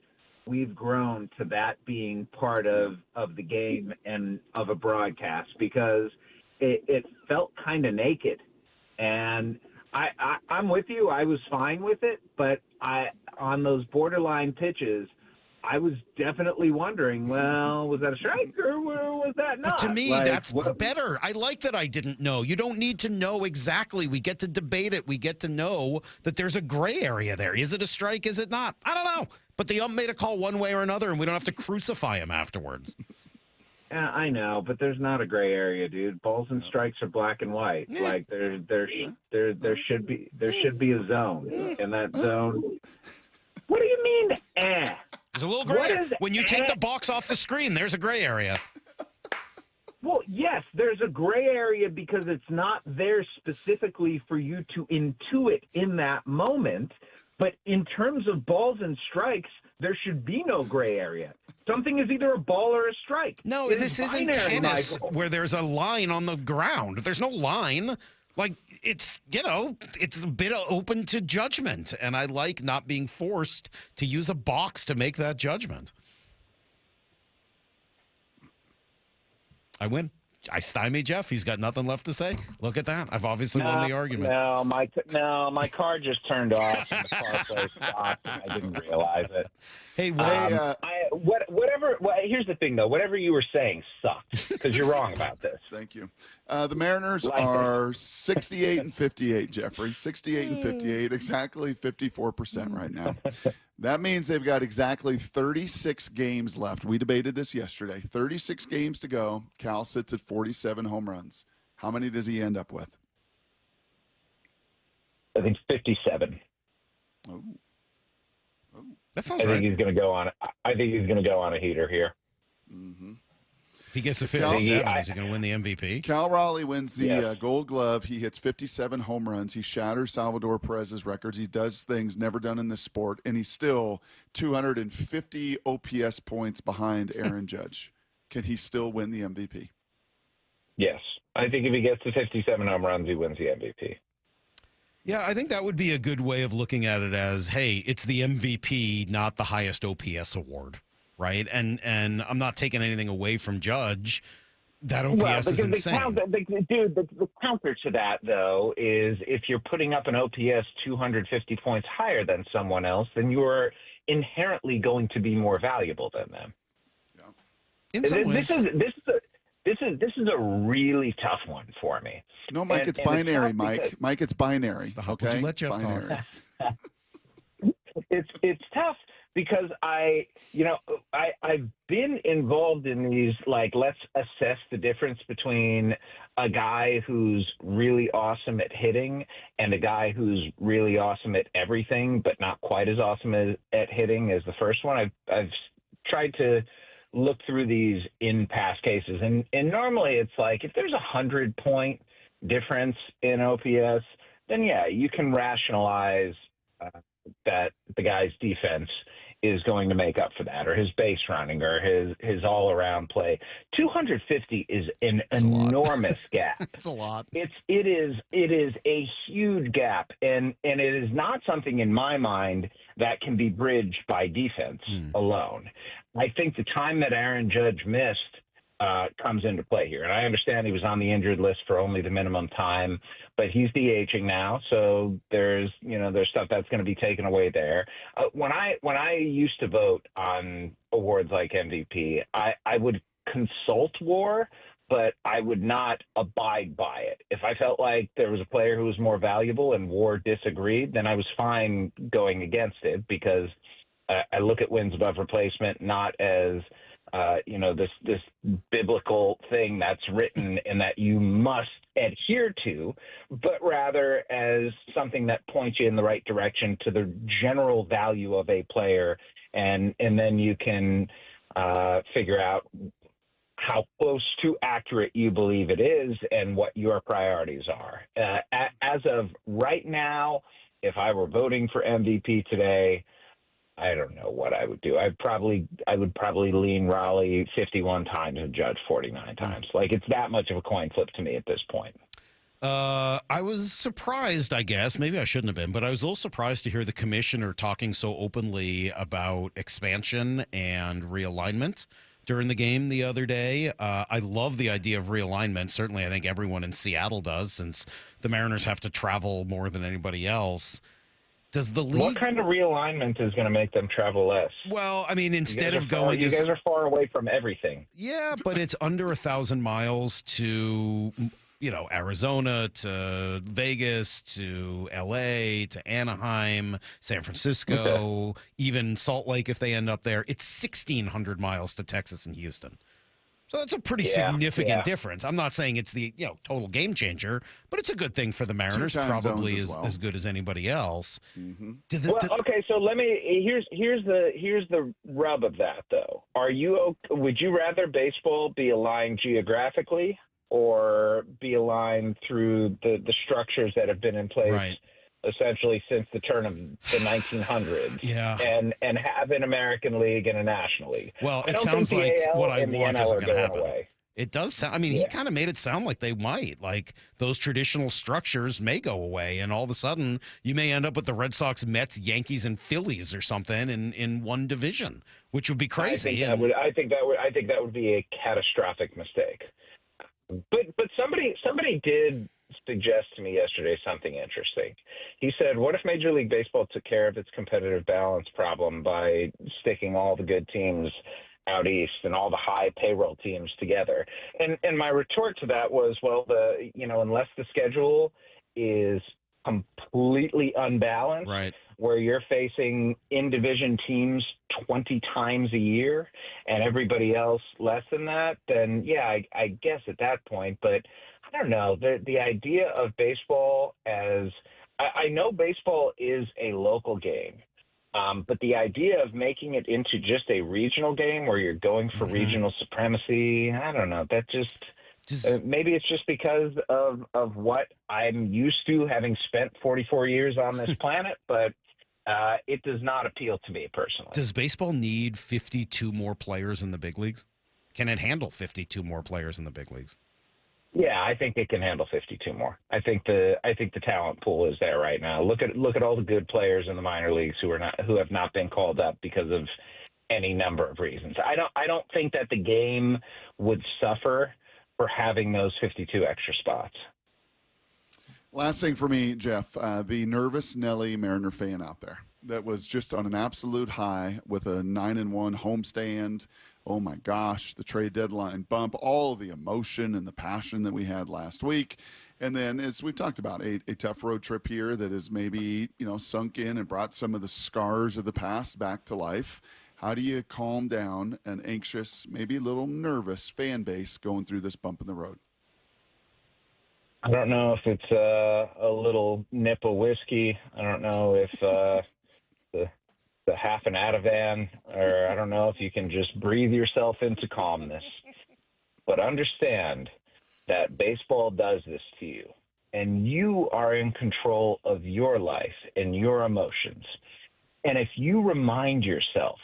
we've grown to that being part of the game and of a broadcast, because it felt kind of naked. And I'm with you. I was fine with it, but on those borderline pitches, I was definitely wondering, well, was that a strike or was that not? But to me, that's better. I like that I didn't know. You don't need to know exactly. We get to debate it. We get to know that there's a gray area there. Is it a strike? Is it not? I don't know. But the ump made a call one way or another, and we don't have to crucify him afterwards. Yeah, I know, but there's not a gray area, dude. Balls and strikes are black and white. Yeah. Like there should be a zone, and that zone. What do you mean? There's a little gray. When you take the box off the screen, there's a gray area. Well, yes, there's a gray area because it's not there specifically for you to intuit in that moment. But in terms of balls and strikes, there should be no gray area. Something is either a ball or a strike. No, this isn't tennis where there's a line on the ground. There's no line. Like, it's a bit open to judgment, and I like not being forced to use a box to make that judgment. I win. I stymie Jeff. He's got nothing left to say. Look at that. I've obviously won the argument. No, my car just turned off and the CarPlay stopped, and I didn't realize it. Hey, here's the thing, though. Whatever you were saying sucked, because you're wrong about this. Thank you. The Mariners are 68 and 58, Jeffrey. 68 and 58, exactly 54% right now. That means they've got exactly 36 games left. We debated this yesterday. 36 games to go. Cal sits at 47 home runs. How many does he end up with? I think 57. Oh. That sounds I think right. he's going to go on. I think he's going to go on a heater here. Mm-hmm. If he gets to 57, is he going to win the MVP? Cal Raleigh wins the Gold Glove. He hits 57 home runs. He shatters Salvador Perez's records. He does things never done in this sport, and he's still 250 OPS points behind Aaron Judge. Can he still win the MVP? Yes. I think if he gets to 57 home runs, he wins the MVP. Yeah, I think that would be a good way of looking at it as, hey, it's the MVP, not the highest OPS award, right? And I'm not taking anything away from Judge. That OPS is insane. The counter to that, though, is if you're putting up an OPS 250 points higher than someone else, then you're inherently going to be more valuable than them. Yeah. In some ways. This is a really tough one for me. No, Mike, it's binary, Mike. Mike, it's binary. Okay, would you let Jeff binary. talk? It's tough because I've been involved in these, like, let's assess the difference between a guy who's really awesome at hitting and a guy who's really awesome at everything, but not quite as awesome at hitting as the first one. I've tried to look through these in past cases, and normally it's like if there's 100-point difference in OPS, then yeah, you can rationalize that the guy's defense is going to make up for that, or his base running, or his all-around play. 250 is an enormous gap. It's a lot. It is a huge gap, and it is not something in my mind that can be bridged by defense alone. I think the time that Aaron Judge missed comes into play here. And I understand he was on the injured list for only the minimum time, but he's DHing now, so there's stuff that's going to be taken away there. When I used to vote on awards like MVP, I would consult WAR, but I would not abide by it. If I felt like there was a player who was more valuable and WAR disagreed, then I was fine going against it, because I look at wins above replacement not as this biblical thing that's written and that you must adhere to, but rather as something that points you in the right direction to the general value of a player, and then you can figure out how close to accurate you believe it is and what your priorities are. As of right now, if I were voting for MVP today, I don't know what I would do. I would probably lean Raleigh 51 times and Judge 49 times. Like, it's that much of a coin flip to me at this point. I was surprised, I guess. Maybe I shouldn't have been, but I was a little surprised to hear the commissioner talking so openly about expansion and realignment during the game the other day. I love the idea of realignment. Certainly, I think everyone in Seattle does, since the Mariners have to travel more than anybody else. Does the league... What kind of realignment is going to make them travel less? Well, I mean, instead of going... You guys are far away from everything. Yeah, but it's under 1,000 miles to, Arizona, to Vegas, to L.A., to Anaheim, San Francisco, even Salt Lake if they end up there. It's 1,600 miles to Texas and Houston. So that's a pretty significant difference. I'm not saying it's the total game changer, but it's a good thing for the Mariners. Probably as good as anybody else. Mm-hmm. Okay, so here's the rub of that, though. Would you rather baseball be aligned geographically or be aligned through the structures that have been in place essentially since the turn of the 1900s? Yeah. And have an American League and a National League. Well, it sounds like what I want isn't going to happen. Away. It does sound, I mean, he kind of made it sound like they might. Like, those traditional structures may go away, and all of a sudden you may end up with the Red Sox, Mets, Yankees, and Phillies or something in one division, which would be crazy. I think that would be a catastrophic mistake. But somebody did suggest to me yesterday something interesting. He said, what if Major League Baseball took care of its competitive balance problem by sticking all the good teams out east and all the high payroll teams together? And my retort to that was, well, unless the schedule is completely unbalanced, where you're facing in-division teams 20 times a year and everybody else less than that, then yeah, I guess at that point. But I don't know, the idea of baseball as I know baseball is a local game, but the idea of making it into just a regional game where you're going for regional supremacy, I don't know, that just maybe it's just because of what I'm used to, having spent 44 years on this planet, but it does not appeal to me personally. Does baseball need 52 more players in the big leagues? Can it handle 52 more players in the big leagues? Yeah, I think it can handle 52 more. I think the talent pool is there right now. Look at all the good players in the minor leagues who have not been called up because of any number of reasons. I don't think that the game would suffer for having those 52 extra spots. Last thing for me, Jeff, the nervous Nelly Mariner fan out there that was just on an absolute high with a 9-1 homestand. Oh my gosh, the trade deadline bump, all the emotion and the passion that we had last week. And then, as we've talked about, a tough road trip here that has maybe, sunk in and brought some of the scars of the past back to life. How do you calm down an anxious, maybe a little nervous fan base going through this bump in the road? I don't know if it's a little nip of whiskey. I don't know if the half an Ativan, or I don't know if you can just breathe yourself into calmness. But understand that baseball does this to you, and you are in control of your life and your emotions. And if you remind yourself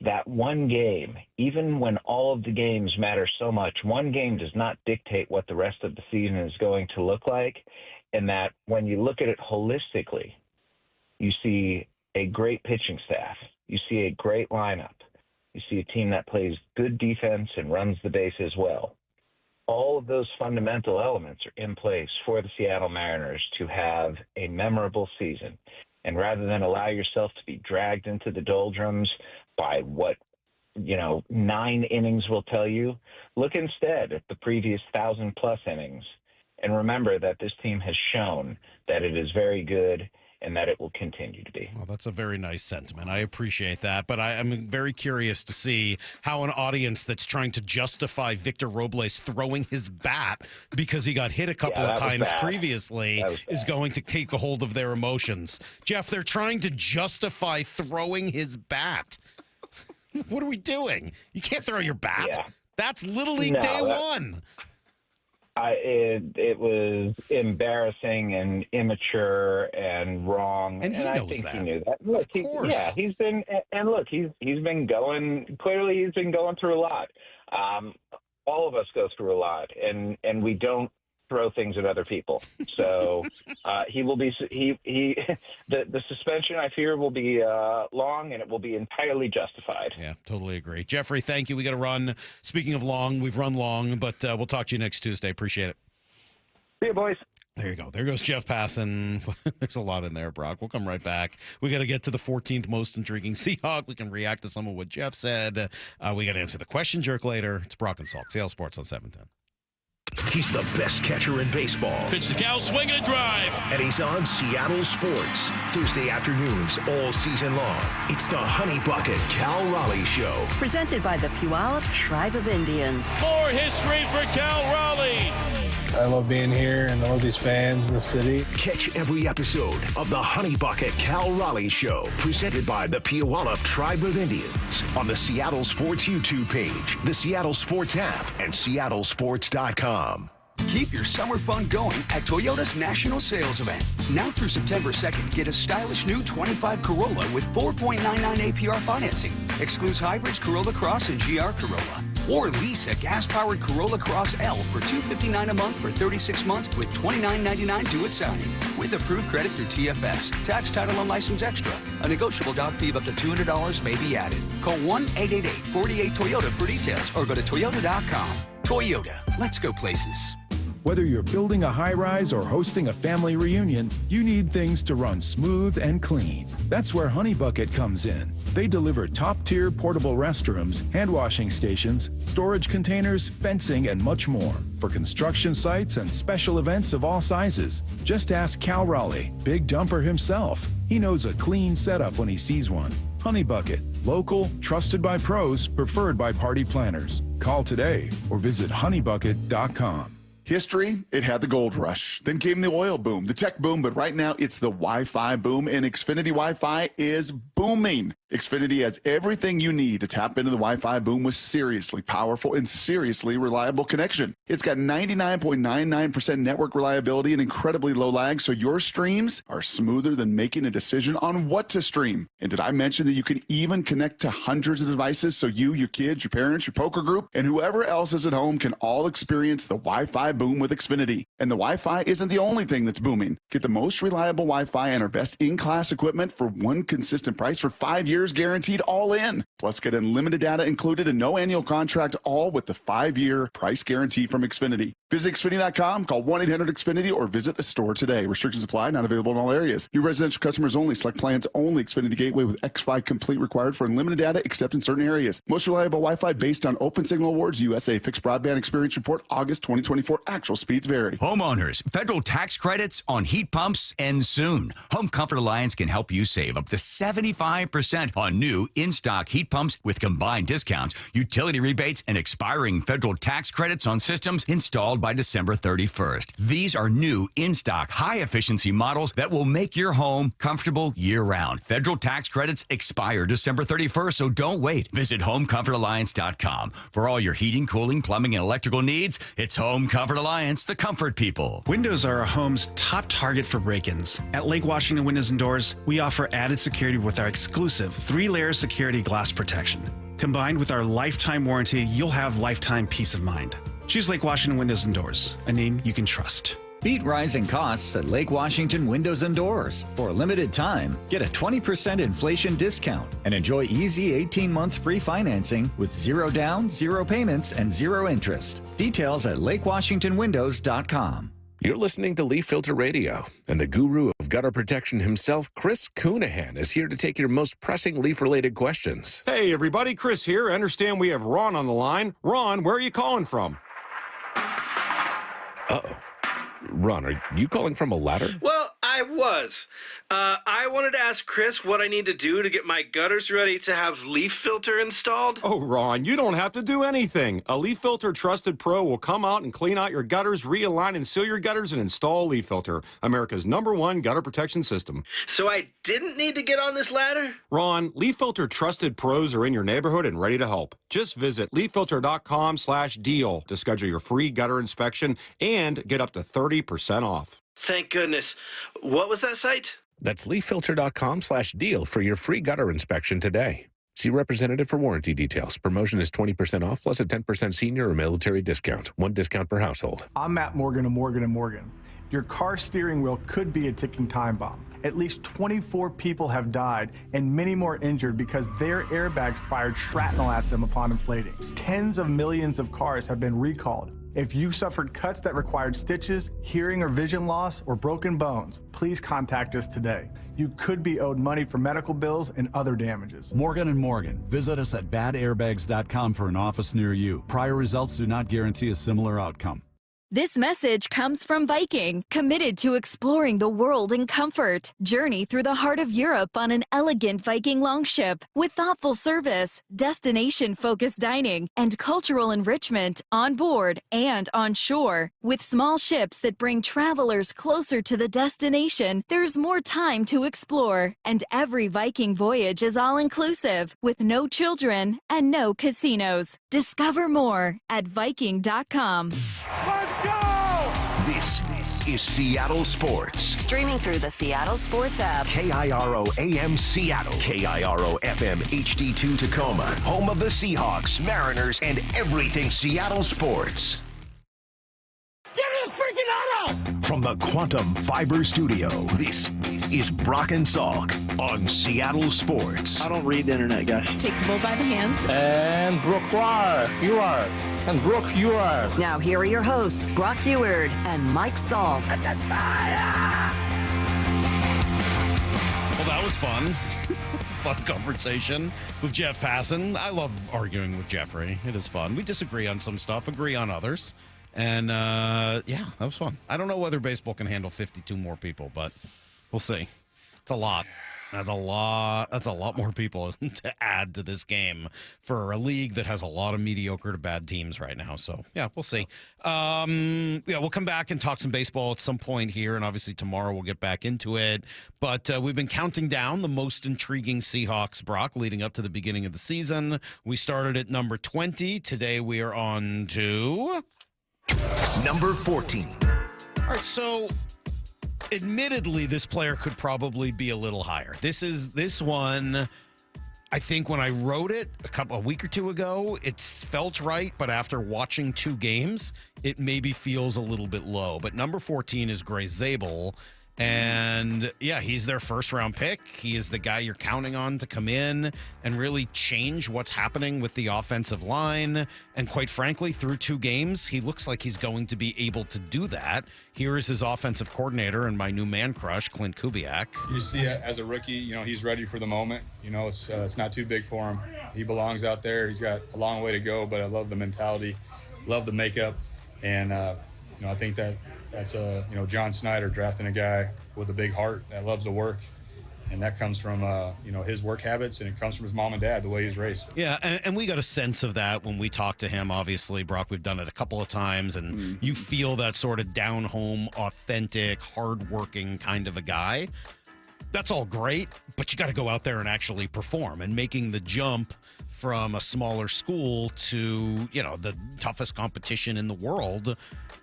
that one game, even when all of the games matter so much, one game does not dictate what the rest of the season is going to look like, and that when you look at it holistically, you see a great pitching staff, you see a great lineup, you see a team that plays good defense and runs the bases well. All of those fundamental elements are in place for the Seattle Mariners to have a memorable season. And rather than allow yourself to be dragged into the doldrums by what 9 innings will tell you, look instead at the previous 1,000+ innings and remember that this team has shown that it is very good and that it will continue to be. Well, that's a very nice sentiment. I appreciate that. But I'm very curious to see how an audience that's trying to justify Victor Robles throwing his bat because he got hit a couple of times previously is going to take a hold of their emotions. Jeff, they're trying to justify throwing his bat. What are we doing? You can't throw your bat. Yeah. That's Little League day one. It was embarrassing and immature and wrong, and I think he knew that. Look, he's been going. Clearly, he's been going through a lot. All of us go through a lot, and we don't throw things at other people. So he will be. The suspension, I fear, will be long, and it will be entirely justified. Yeah, totally agree. Jeffrey, thank you. We got to run. Speaking of long, we've run long, but we'll talk to you next Tuesday. Appreciate it. See you, boys. There you go. There goes Jeff Passan. There's a lot in there, Brock. We'll come right back. We got to get to the 14th most intriguing Seahawk. We can react to some of what Jeff said. We got to answer the question jerk later. It's Brock and Salk, Seattle Sports on 710. He's the best catcher in baseball. Pitch the cow, swing and a drive. And he's on Seattle Sports, Thursday afternoons all season long. It's the Honey Bucket Cal Raleigh Show. Presented by the Puyallup Tribe of Indians. More history for Cal Raleigh. I love being here and I love these fans in the city. Catch every episode of the Honey Bucket Cal Raleigh Show, presented by the Puyallup Tribe of Indians, on the Seattle Sports YouTube page, the Seattle Sports app, and seattlesports.com. Keep your summer fun going at Toyota's National Sales Event. Now through September 2nd, get a stylish new 25 Corolla with 4.99 APR financing. Excludes hybrids Corolla Cross and GR Corolla. Or lease a gas-powered Corolla Cross L for $259 a month for 36 months with $29.99 due at signing. With approved credit through TFS. Tax, title, and license extra. A negotiable doc fee of up to $200 may be added. Call 1-888-48-TOYOTA for details or go to Toyota.com. Toyota. Let's go places. Whether you're building a high-rise or hosting a family reunion, you need things to run smooth and clean. That's where Honey Bucket comes in. They deliver top-tier portable restrooms, hand-washing stations, storage containers, fencing, and much more for construction sites and special events of all sizes. Just ask Cal Raleigh, Big Dumper himself. He knows a clean setup when he sees one. Honey Bucket. Local, trusted by pros, preferred by party planners. Call today or visit honeybucket.com. History, it had the gold rush. Then came the oil boom, the tech boom, but right now it's the Wi-Fi boom, and Xfinity Wi-Fi is booming. Xfinity has everything you need to tap into the Wi-Fi boom with seriously powerful and seriously reliable connection. It's got 99.99% network reliability and incredibly low lag, so your streams are smoother than making a decision on what to stream. And did I mention that you can even connect to hundreds of devices so you, your kids, your parents, your poker group, and whoever else is at home can all experience the Wi-Fi Wi-Fi boom with Xfinity. And the Wi-Fi isn't the only thing that's booming. Get the most reliable Wi-Fi and our best in-class equipment for one consistent price for 5 years guaranteed all in. Plus, get unlimited data included and no annual contract, all with the 5-year price guarantee from Xfinity. Visit Xfinity.com, call 1-800-XFINITY, or visit a store today. Restrictions apply, not available in all areas. New residential customers only. Select plans only. Xfinity Gateway with X5 Complete required for unlimited data except in certain areas. Most reliable Wi-Fi based on Open Signal Awards, USA Fixed Broadband Experience Report, August 2024. Actual speeds vary. Homeowners, federal tax credits on heat pumps end soon. Home Comfort Alliance can help you save up to 75% on new in-stock heat pumps with combined discounts, utility rebates, and expiring federal tax credits on systems installed by December 31st. These are new in-stock high-efficiency models that will make your home comfortable year-round. Federal tax credits expire December 31st, so don't wait. Visit HomeComfortAlliance.com. For all your heating, cooling, plumbing, and electrical needs, it's Home Comfort Alliance, the comfort people. Windows are our home's top target for break-ins. At Lake Washington Windows and Doors, we offer added security with our exclusive 3-layer security glass protection. Combined with our lifetime warranty, you'll have lifetime peace of mind. Choose Lake Washington Windows and Doors, a name you can trust. Beat rising costs at Lake Washington Windows and Doors. For a limited time, get a 20% inflation discount and enjoy easy 18-month free financing with 0 down, 0 payments, and 0 interest. Details at lakewashingtonwindows.com. You're listening to Leaf Filter Radio, and the guru of gutter protection himself, Chris Coonahan, is here to take your most pressing leaf-related questions. Hey, everybody, Chris here. I understand we have Ron on the line. Ron, where are you calling from? Uh-oh. Ron, are you calling from a ladder? Well, I was. I wanted to ask Chris what I need to do to get my gutters ready to have leaf filter installed. Oh, Ron, you don't have to do anything. A Leaf Filter Trusted Pro will come out and clean out your gutters, realign and seal your gutters, and install a Leaf Filter, America's #1 gutter protection system. So I didn't need to get on this ladder? Ron, Leaf Filter Trusted Pros are in your neighborhood and ready to help. Just visit leaffilter.com/deal to schedule your free gutter inspection and get up to 30% off. Thank goodness. What was that site? That's leaffilter.com/deal for your free gutter inspection today. See representative for warranty details. Promotion is 20% off plus a 10% senior or military discount. 1 discount per household. I'm Matt Morgan of Morgan & Morgan. Your car steering wheel could be a ticking time bomb. At least 24 people have died and many more injured because their airbags fired shrapnel at them upon inflating. Tens of millions of cars have been recalled. If you suffered cuts that required stitches, hearing or vision loss, or broken bones, please contact us today. You could be owed money for medical bills and other damages. Morgan & Morgan. Visit us at badairbags.com for an office near you. Prior results do not guarantee a similar outcome. This message comes from Viking, committed to exploring the world in comfort. Journey through the heart of Europe on an elegant Viking longship with thoughtful service, destination-focused dining, and cultural enrichment on board and on shore. With small ships that bring travelers closer to the destination, there's more time to explore. And every Viking voyage is all-inclusive, with no children and no casinos. Discover more at Viking.com. This is Seattle Sports. Streaming through the Seattle Sports app. KIRO AM Seattle. KIRO FM HD2 Tacoma. Home of the Seahawks, Mariners, and everything Seattle sports. Get in the freaking auto! From the Quantum Fiber Studio, this is Brock and Salk on Seattle Sports. I don't read the internet, guys. Take the bull by the hands. And Brooke, you are. And Brooke, you are. Now here are your hosts, Brock Heward and Mike Salk. Well, that was fun. Fun conversation with Jeff Passan. I love arguing with Jeffrey. It is fun. We disagree on some stuff, agree on others. And, yeah, that was fun. I don't know whether baseball can handle 52 more people, but we'll see. It's a lot. That's a lot more people to add to this game for a league that has a lot of mediocre to bad teams right now. So, yeah, we'll see. Yeah, we'll come back and talk some baseball at some point here, and obviously tomorrow we'll get back into it. But we've been counting down the most intriguing Seahawks, Brock, leading up to the beginning of the season. We started at number 20. Today we are on to number 14. All right, so admittedly, this player could probably be a little higher. This one, I think when I wrote it a week or two ago, it felt right, but after watching 2 games, it maybe feels a little bit low. But number 14 is Gray Zabel. And yeah, he's their first round pick. He is the guy you're counting on to come in and really change what's happening with the offensive line. And quite frankly, through 2 games, he looks like he's going to be able to do that. Here is his offensive coordinator and my new man crush, Klint Kubiak. You see, as a rookie, he's ready for the moment. It's not too big for him. He belongs out there. He's got a long way to go, but I love the mentality, love the makeup, and I think that's John Snyder drafting a guy with a big heart that loves to work, and that comes from his work habits, and it comes from his mom and dad, the way he's raised. Yeah, and we got a sense of that when we talked to him. Obviously, Brock, we've done it a couple of times, and you feel that sort of down-home, authentic, hard-working kind of a guy. That's all great, but you got to go out there and actually perform, and making the jump from a smaller school to, the toughest competition in the world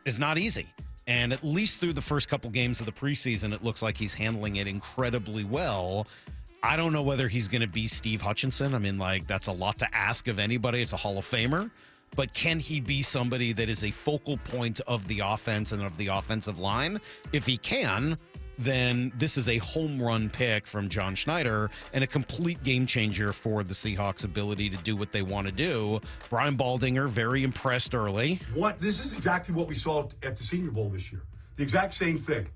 is not easy. And at least through the first couple games of the preseason, it looks like he's handling it incredibly well. I don't know whether he's going to be Steve Hutchinson. I mean, that's a lot to ask of anybody. It's a Hall of Famer. But can he be somebody that is a focal point of the offense and of the offensive line? If he can, then this is a home run pick from John Schneider and a complete game changer for the Seahawks' ability to do what they want to do. Brian Baldinger, very impressed early. This is exactly what we saw at the Senior Bowl this year. The exact same thing.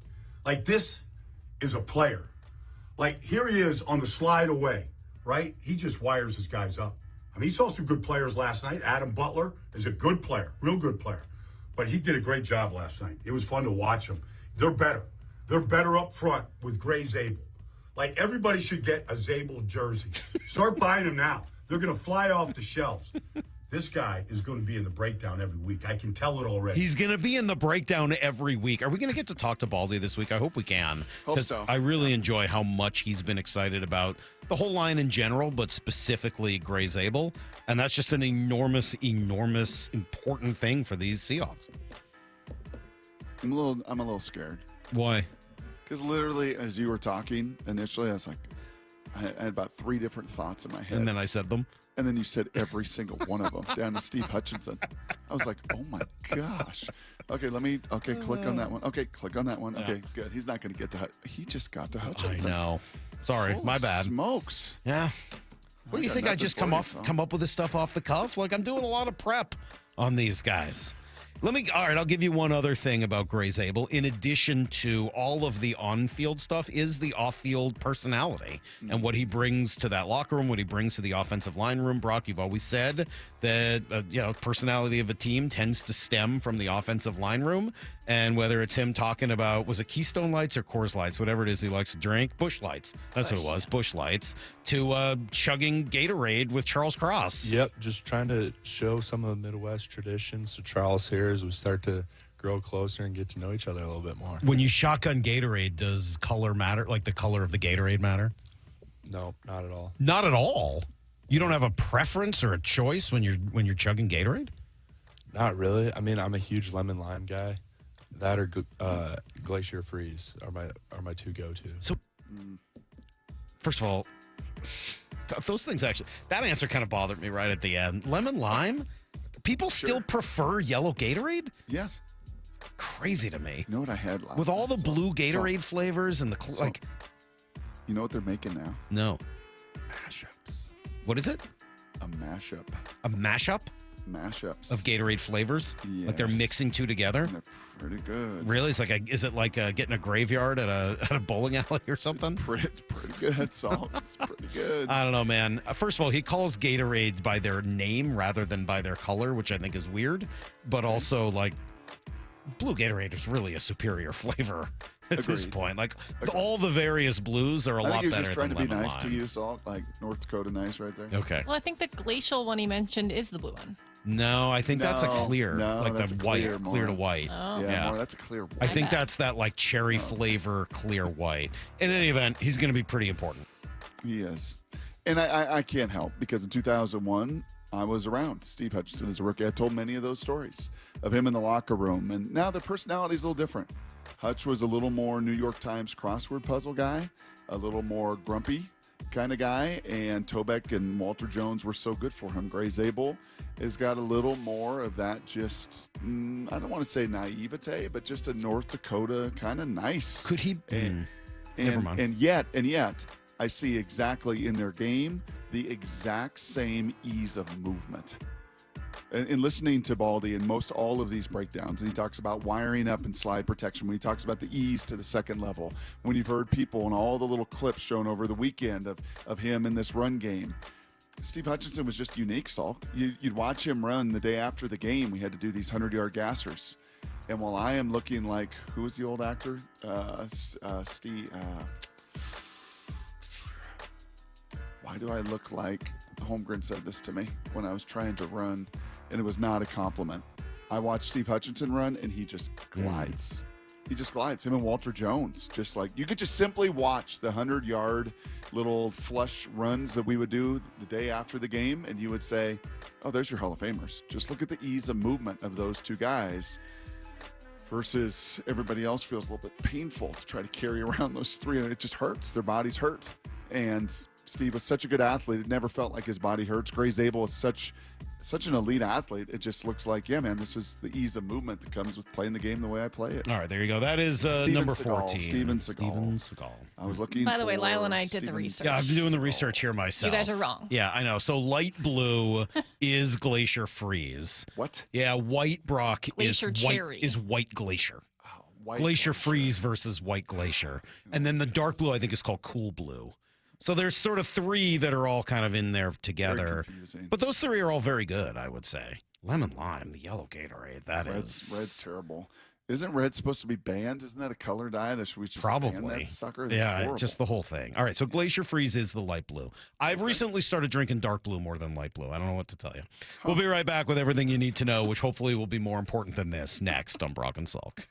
This is a player. Here he is on the slide away, right? He just wires his guys up. I mean, he saw some good players last night. Adam Butler is a good player, real good player. But he did a great job last night. It was fun to watch him. They're better. They're better up front with Gray Zabel. Everybody should get a Zabel jersey. Start buying them now. They're going to fly off the shelves. This guy is going to be in the breakdown every week. I can tell it already. He's going to be in the breakdown every week. Are we going to get to talk to Baldy this week? I hope we can. Hope so. I really enjoy how much he's been excited about the whole line in general, but specifically Gray Zabel. And that's just an enormous, enormous, important thing for these Seahawks. I'm a little scared. Why? Because literally, as you were talking initially, I was like, I had about 3 different thoughts in my head. And then I said them. And then you said every single one of them, down to Steve Hutchinson. I was like, oh my gosh. Okay, click on that one. Okay, click on that one. Okay, good. He's not going to get to he just got to Hutchinson. I know. Sorry, my bad. Smokes. Yeah. What do you think? I just come up with this stuff off the cuff? I'm doing a lot of prep on these guys. All right, I'll give you one other thing about Gray Zabel. In addition to all of the on-field stuff is the off-field personality and what he brings to that locker room, what he brings to the offensive line room. Brock, you've always said that, personality of a team tends to stem from the offensive line room. And whether it's him talking about, was it Keystone Lights or Coors Lights, whatever it is he likes to drink, Busch Lights. That's what it was, Busch Lights, to chugging Gatorade with Charles Cross. Yep, just trying to show some of the Midwest traditions to Charles here as we start to grow closer and get to know each other a little bit more. When you shotgun Gatorade, does color matter? Like the color of the Gatorade matter? No, not at all. Not at all? You don't have a preference or a choice when you're chugging Gatorade? Not really. I mean, I'm a huge lemon lime guy. That or Glacier Freeze are my 2 go-to. So, first of all, those things actually, that answer kind of bothered me right at the end. Lemon lime? People still prefer yellow Gatorade? Yes. Crazy to me. You know what I had last with all the night? blue Gatorade flavors and you know what they're making now? No. Mashups. What is it? A mashup. A mashup? Mashups of Gatorade flavors. Yes. Like they're mixing 2 together. And they're pretty good. Really? Is it like getting a graveyard at a bowling alley or something? It's pretty good, Salk. It's pretty good. I don't know, man. First of all, he calls Gatorades by their name rather than by their color, which I think is weird. But also, blue Gatorade is really a superior flavor at this point. All the various blues are a lot better than lemon lime. I think he was just trying to be nice to you, Salk. Like North Dakota nice right there. Okay. Well, I think the glacial one he mentioned is the blue one. No, I think that's a clear, that's the a white, clear to white. Oh. Yeah, that's a clear white. I think that's that cherry flavor clear white. In any event, he's going to be pretty important. He is. And I can't help because in 2001, I was around Steve Hutchinson as a rookie. I've told many of those stories of him in the locker room. And now their personality is a little different. Hutch was a little more New York Times crossword puzzle guy, a little more grumpy, kind of guy, and Tobeck and Walter Jones were so good for him. Gray Zabel has got a little more of that just, I don't want to say naivete, but just a North Dakota kind of nice. Could he? Never mind. And yet, I see exactly in their game the exact same ease of movement. And listening to Baldy in most all of these breakdowns, and he talks about wiring up and slide protection, when he talks about the ease to the second level, when you've heard people and all the little clips shown over the weekend of him in this run game, Steve Hutchinson was just unique, Salk. You'd watch him run the day after the game. We had to do these 100-yard gassers. And while I am looking like, who was the old actor? Steve. Why do I look like Holmgren said this to me when I was trying to run, and it was not a compliment. I watched Steve Hutchinson run, and he just glides. He just glides. Him and Walter Jones, just like, you could just simply watch the 100-yard little flush runs that we would do the day after the game, and you would say, oh, there's your Hall of Famers. Just look at the ease of movement of those two guys versus everybody else feels a little bit painful to try to carry around those three, and it just hurts. Their bodies hurt. And Steve was such a good athlete. It never felt like his body hurts. Gray Zabel was such an elite athlete. It just looks like, yeah, man, this is the ease of movement that comes with playing the game the way I play it. All right, there you go. That is number 14. Steven Seagal. I was looking By the way, Lyle and I did the research. Yeah, I've been doing the research here myself. You guys are wrong. Yeah, I know. So light blue is Glacier Freeze. What? Yeah, white Brock Glacier is Cherry. white Glacier. White Glacier Freeze versus white Glacier. And then the dark blue, I think, is called Cool Blue. So there's sort of three that are all kind of in there together. But those three are all very good, I would say. Lemon Lime, the yellow Gatorade, Red's terrible. Isn't red supposed to be banned? Isn't that a color dye that we just probably ban that sucker? That's yeah, horrible. just the whole thing. All right, so Glacier Freeze is the light blue. I've recently started drinking dark blue more than light blue. I don't know what to tell you. We'll be right back with everything you need to know, which hopefully will be more important than this, next on Brock and Salk.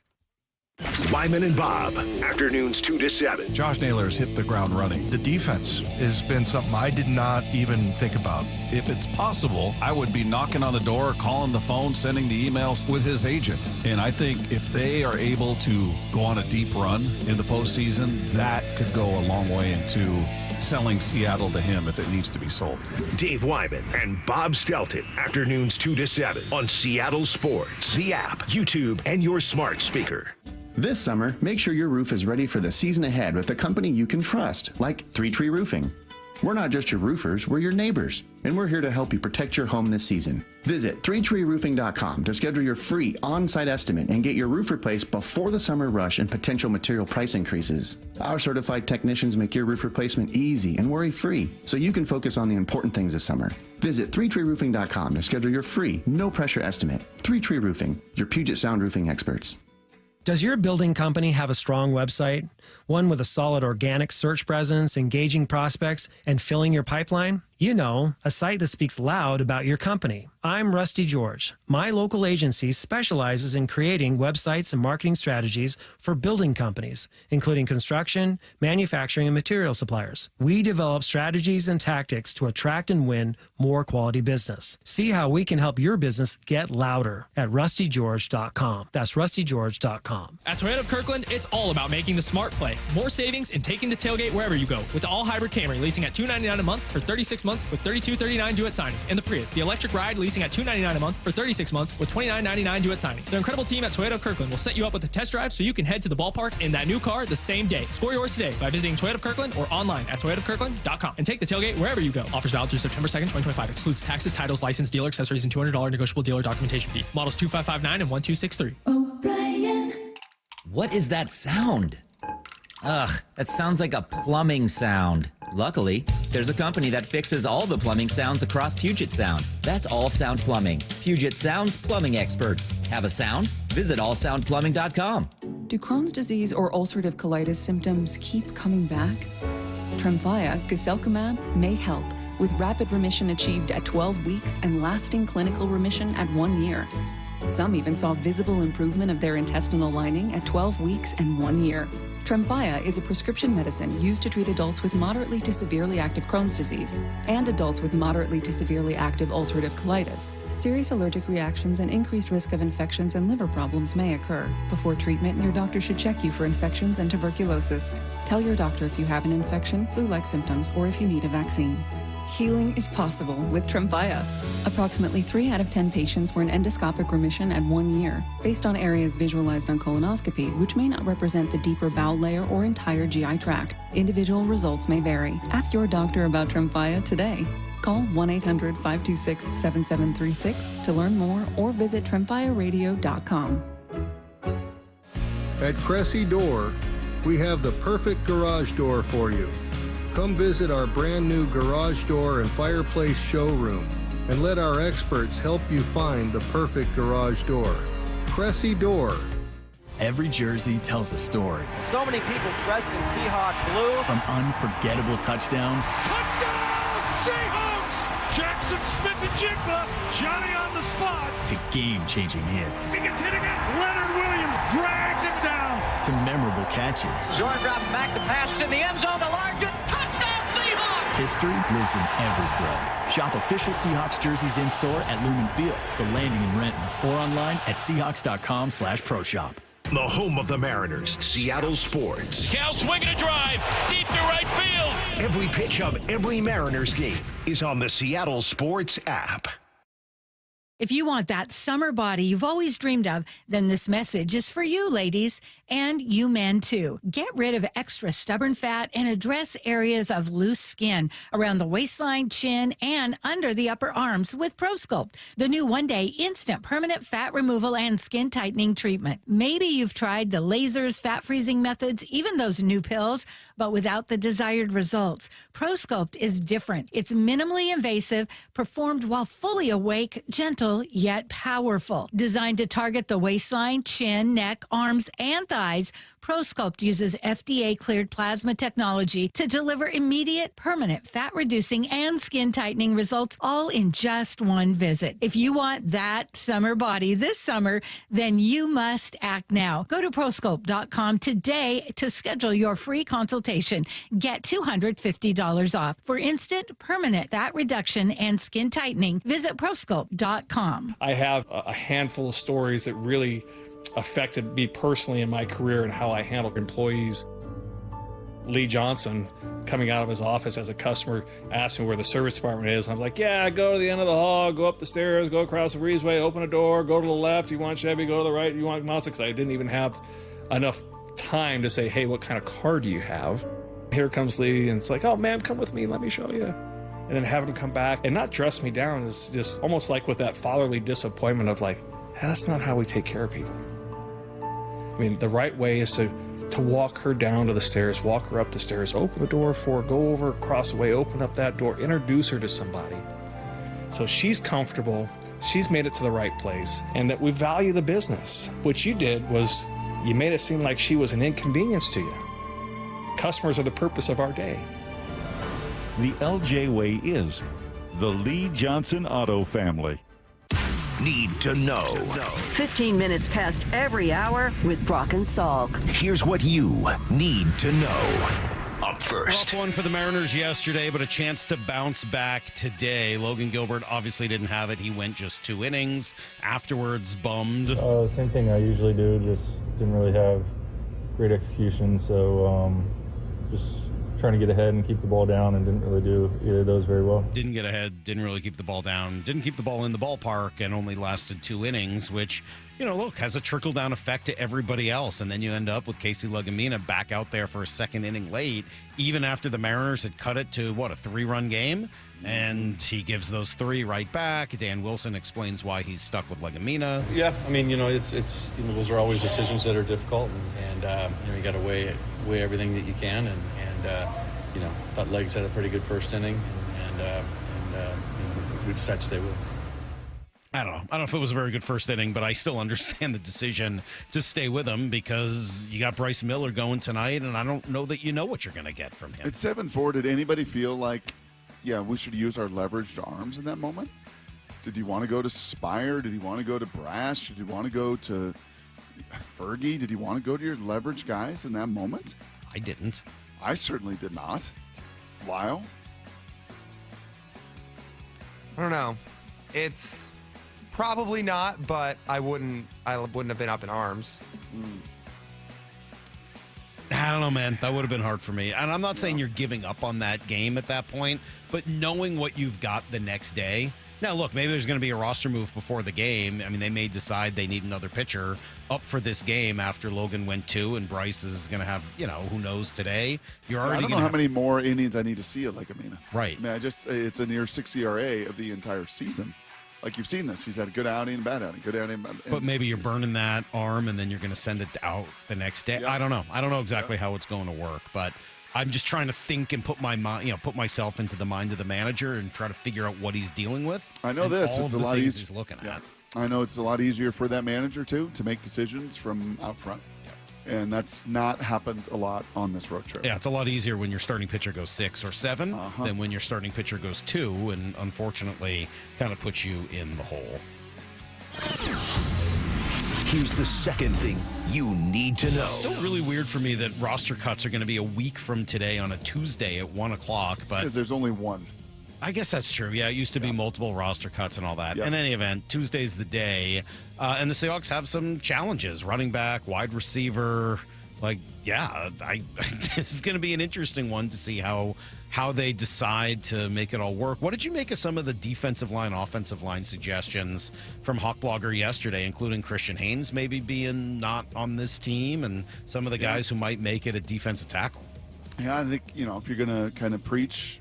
Wyman and Bob, afternoons 2 to 7. Josh Naylor's hit the ground running. The defense has been something I did not even think about. If it's possible, I would be knocking on the door, calling the phone, sending the emails with his agent. And I think if they are able to go on a deep run in the postseason, that could go a long way into selling Seattle to him if it needs to be sold. Dave Wyman and Bob Stelton, afternoons 2 to 7 on Seattle Sports, the app, YouTube, and your smart speaker. This summer, make sure your roof is ready for the season ahead with a company you can trust, like 3 Tree Roofing. We're not just your roofers, we're your neighbors, and we're here to help you protect your home this season. Visit 3treeroofing.com to schedule your free on-site estimate and get your roof replaced before the summer rush and potential material price increases. Our certified technicians make your roof replacement easy and worry-free, so you can focus on the important things this summer. Visit 3treeroofing.com to schedule your free, no-pressure estimate. 3 Tree Roofing, your Puget Sound roofing experts. Does your building company have a strong website? One with a solid organic search presence, engaging prospects, and filling your pipeline? You know, a site that speaks loud about your company. I'm Rusty George. My local agency specializes in creating websites and marketing strategies for building companies, including construction, manufacturing, and material suppliers. We develop strategies and tactics to attract and win more quality business. See how we can help your business get louder at rustygeorge.com. That's rustygeorge.com. At Toyota of Kirkland, it's all about making the smart play. More savings and taking the tailgate wherever you go with the all-hybrid Camry leasing at $299 a month for 36 months with $32.39 due at signing. And the Prius, the electric ride leasing at $299 a month for 36 months with $29.99 due at signing. Their incredible team at Toyota of Kirkland will set you up with a test drive so you can head to the ballpark in that new car the same day. Score yours today by visiting Toyota of Kirkland or online at toyotaofkirkland.com and take the tailgate wherever you go. Offers valid through September 2nd, 2025. Excludes taxes, titles, license, dealer accessories, and $200 negotiable dealer documentation fee. Models 2559 and 1263. O'Brien. What is that sound? Ugh, that sounds like a plumbing sound. Luckily, there's a company that fixes all the plumbing sounds across Puget Sound. That's All Sound Plumbing. Puget Sound's plumbing experts. Have a sound? Visit allsoundplumbing.com. Do Crohn's disease or ulcerative colitis symptoms keep coming back? Tremfya, guselkumab, may help, with rapid remission achieved at 12 weeks and lasting clinical remission at 1 year. Some even saw visible improvement of their intestinal lining at 12 weeks and 1 year. Tremfya is a prescription medicine used to treat adults with moderately to severely active Crohn's disease and adults with moderately to severely active ulcerative colitis. Serious allergic reactions and increased risk of infections and liver problems may occur. Before treatment, your doctor should check you for infections and tuberculosis. Tell your doctor if you have an infection, flu-like symptoms, or if you need a vaccine. Healing is possible with Tremfya. Approximately 3 out of 10 patients were in endoscopic remission at 1 year, based on areas visualized on colonoscopy, which may not represent the deeper bowel layer or entire GI tract. Individual results may vary. Ask your doctor about Tremfya today. Call 1-800-526-7736 to learn more or visit tremfyaradio.com. At Cressy Door, we have the perfect garage door for you. Come visit our brand new garage door and fireplace showroom and let our experts help you find the perfect garage door. Cressy Door. Every jersey tells a story. So many people dressed in Seahawk blue. From unforgettable touchdowns. Touchdown, Seahawks! Jackson Smith-Njigba, Johnny on the spot. To game-changing hits. He gets hit again. Leonard Williams drags him down. To memorable catches. Jordan drops back to pass in the end zone to Larkin. Touchdown, Seahawks! History lives in every thread. Shop official Seahawks jerseys in-store at Lumen Field, The Landing in Renton, or online at Seahawks.com/pro-shop. The home of the Mariners, Seattle Sports. Cal swinging a drive, deep to right field. Every pitch of every Mariners game is on the Seattle Sports app. If you want that summer body you've always dreamed of, then this message is for you, ladies, and you men too. Get rid of extra stubborn fat and address areas of loose skin around the waistline, chin, and under the upper arms with ProSculpt, the new one-day instant permanent fat removal and skin tightening treatment. Maybe you've tried the lasers, fat freezing methods, even those new pills, but without the desired results. ProSculpt is different. It's minimally invasive, performed while fully awake, gentle, yet powerful. Designed to target the waistline, chin, neck, arms, and thighs, ProSculpt uses FDA-cleared plasma technology to deliver immediate, permanent fat-reducing and skin-tightening results, all in just one visit. If you want that summer body this summer, then you must act now. Go to ProSculpt.com today to schedule your free consultation. Get $250 off. For instant, permanent fat reduction and skin tightening, visit ProSculpt.com. I have a handful of stories that really affected me personally in my career and how I handle employees. Lee Johnson, coming out of his office as a customer, asked me where the service department is. I was like, yeah, go to the end of the hall, go up the stairs, go across the breezeway, open a door, go to the left. You want Chevy, go to the right. You want Mazda? Because I didn't even have enough time to say, hey, what kind of car do you have? Here comes Lee, and it's like, oh, man, come with me. Let me show you. And then having him come back and not dress me down is just almost like with that fatherly disappointment of like, hey, that's not how we take care of people. I mean, the right way is to walk her down to the stairs, walk her up the stairs, open the door for her, go over, across the way, open up that door, introduce her to somebody. So she's comfortable, she's made it to the right place, and that we value the business. What you did was you made it seem like she was an inconvenience to you. Customers are the purpose of our day. The LJ Way is the Lee Johnson Auto family. Need to know. 15 minutes past every hour with Brock and Salk. Here's what you need to know. Up first. Rough one for the Mariners yesterday, but a chance to bounce back today. Logan Gilbert obviously didn't have it. He went just 2 innings. Afterwards, bummed. Same thing I usually do. Just didn't really have great execution. So just trying to get ahead and keep the ball down, and didn't really do either of those very well. Didn't get ahead, didn't really keep the ball down, didn't keep the ball in the ballpark, and only lasted 2 innings, which, you know, look, has a trickle-down effect to everybody else. And then you end up with Casey Lagomina back out there for a 2nd inning late, even after the Mariners had cut it to, what, a 3-run game? And he gives those 3 right back. Dan Wilson explains why he's stuck with Lagomina. Yeah, I mean, it's you know, those are always decisions that are difficult, and you got to weigh everything that you can, and thought Legs had a pretty good first inning, and we decided to stay with him. I don't know if it was a very good first inning, but I still understand the decision to stay with him because you got Bryce Miller going tonight, and I don't know that you know what you're going to get from him. At 7-4, did anybody feel like, yeah, we should use our leveraged arms in that moment? Did you want to go to Spire? Did you want to go to Brash? Did you want to go to, Fergie, did you want to go to your leverage guys in that moment? I didn't. I certainly did not. Lyle? I don't know. It's probably not, but I wouldn't have been up in arms. I don't know, man. That would have been hard for me. And I'm not saying you're giving up on that game at that point, but knowing what you've got the next day. Now, look, maybe there's going to be a roster move before the game. I mean, they may decide they need another pitcher up for this game after Logan went 2 and Bryce is going to have, who knows today. You're already I don't know how many more innings I need to see at Legamina. Right. I mean, it's a near 6 ERA of the entire season. Like, you've seen this. He's had a good outing, bad outing, good outing. But maybe you're burning that arm and then you're going to send it out the next day. Yep. I don't know. I don't know exactly how it's going to work, but I'm just trying to think and put myself into the mind of the manager and try to figure out what he's dealing with. I know this. It's a lot easier. He's looking at. I know it's a lot easier for that manager too to make decisions from out front. And that's not happened a lot on this road trip. Yeah, it's a lot easier when your starting pitcher goes 6 or 7 than when your starting pitcher goes 2, and unfortunately kind of puts you in the hole. Here's the second thing you need to know. It's still really weird for me that roster cuts are going to be a week from today on a Tuesday at 1 o'clock. But because there's only one. I guess that's true. Yeah, it used to be multiple roster cuts and all that. In any event, Tuesday's the day. And the Seahawks have some challenges. Running back, wide receiver. This is going to be an interesting one to see how they decide to make it all work. What did you make of some of the defensive line, offensive line suggestions from Hawk Blogger yesterday, including Christian Haynes maybe being not on this team and some of the guys who might make it a defensive tackle? Yeah, I think, if you're going to kind of preach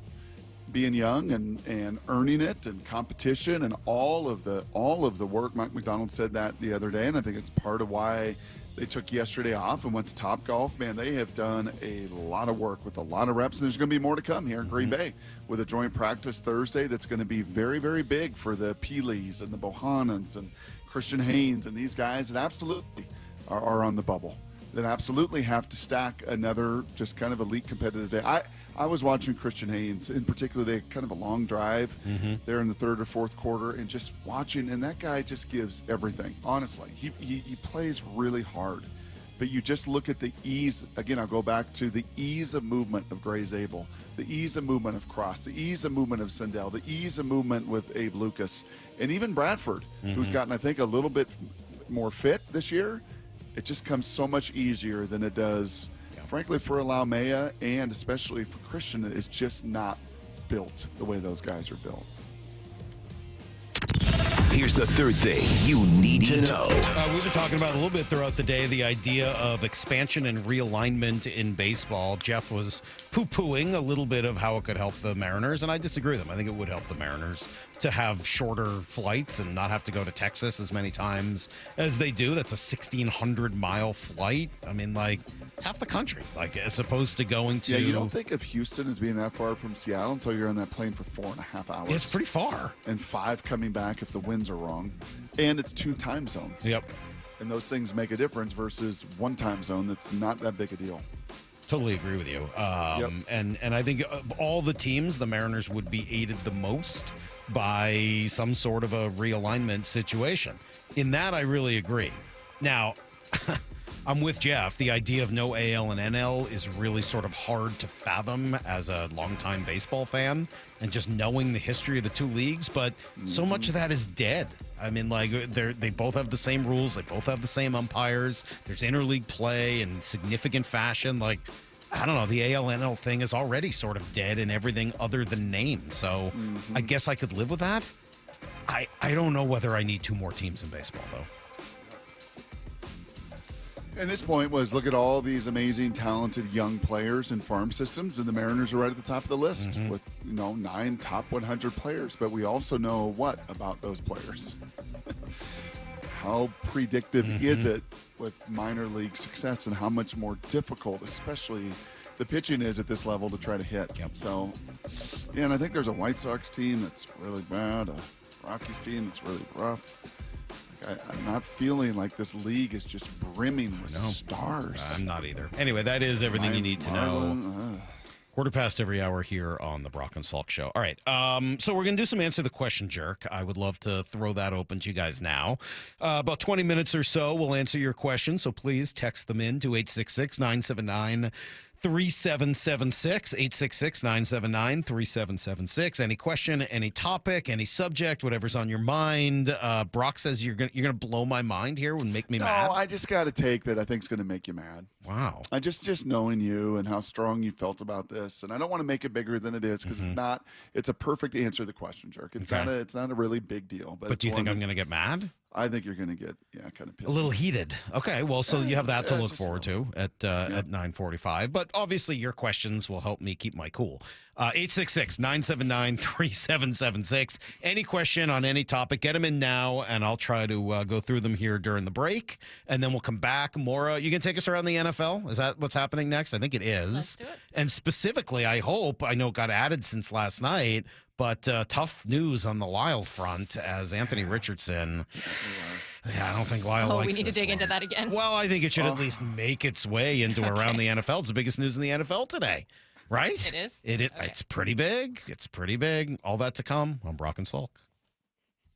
being young and earning it and competition and all of the work. Mike Macdonald said that the other day, and I think it's part of why they took yesterday off and went to Topgolf. Man, they have done a lot of work with a lot of reps, and there's going to be more to come here in Green Bay with a joint practice Thursday that's going to be very, very big for the Peeleys and the Bohannans and Christian Haynes and these guys that absolutely are on the bubble, that absolutely have to stack another just kind of elite competitive day. I was watching Christian Haynes, in particular, they had kind of a long drive there in the third or fourth quarter, and just watching, and that guy just gives everything, honestly. He plays really hard, but you just look at the ease. Again, I'll go back to the ease of movement of Gray Zabel, the ease of movement of Cross, the ease of movement of Sendell, the ease of movement with Abe Lucas, and even Bradford, who's gotten, I think, a little bit more fit this year. It just comes so much easier than it does, frankly, for Laumea, and especially for Christian. It's just not built the way those guys are built. Here's the third thing you need to know. We've been talking about a little bit throughout the day the idea of expansion and realignment in baseball. Jeff was poo-pooing a little bit of how it could help the Mariners, and I disagree with him. I think it would help the Mariners to have shorter flights and not have to go to Texas as many times as they do. That's a 1,600-mile flight. I mean, it's half the country, as opposed to going to... Yeah, you don't think of Houston as being that far from Seattle until you're on that plane for 4.5 hours. Yeah, it's pretty far. And 5 coming back if the winds are wrong. And it's 2 time zones. Yep. And those things make a difference versus 1 time zone that's not that big a deal. Totally agree with you. And I think of all the teams, the Mariners would be aided the most by some sort of a realignment situation. In that, I really agree. Now, I'm with Jeff. The idea of no AL and NL is really sort of hard to fathom as a longtime baseball fan and just knowing the history of the 2 leagues. But so much of that is dead. I mean, they both have the same rules. They both have the same umpires. There's interleague play in significant fashion. I don't know. The AL NL thing is already sort of dead in everything other than name. So I guess I could live with that. I don't know whether I need 2 more teams in baseball, though. And this point was, look at all these amazing, talented young players in farm systems, and the Mariners are right at the top of the list with 9 top 100 players. But we also know what about those players? How predictive is it with minor league success, and how much more difficult, especially the pitching is at this level, to try to hit? So, and I think there's a White Sox team that's really bad, a Rockies team that's really rough. I'm not feeling like this league is just brimming with stars. I'm not either. Anyway, that is everything you need to know. Quarter past every hour here on the Brock and Salk Show. All right, so we're going to do some Answer the Question Jerk. I would love to throw that open to you guys now. About 20 minutes or so, we'll answer your questions, so please text them in to 866-979-3776, 866-979-3776. Any question, any topic, any subject, whatever's on your mind. Brock says you're gonna blow my mind here and make me mad. No, I just got a take that I think is going to make you mad. Wow. I just knowing you and how strong you felt about this, and I don't want to make it bigger than it is because it's not. It's a perfect answer the question, jerk. It's Okay. not. It's not a really big deal. But do you think I'm going to get mad? I think you're going to get kind of pissed. A little heated. Okay, well, so you have that to yeah, look just forward to at 9:45. But obviously, your questions will help me keep my cool. 866-979-3776. Any question on any topic, get them in now, and I'll try to go through them here during the break, and then we'll come back. Maura, you can take us around the NFL? Is that what's happening next? I think it is. Let's do it. And specifically, I know it got added since last night, but tough news on the Lyle front as Anthony Richardson. Yeah, I don't think Lyle likes we need to this dig one. into that again. Well, I think it should at least make its way into around the NFL. It's the biggest news in the NFL today, right? It is? It's pretty big. It's pretty big. All that to come on Brock and Salk.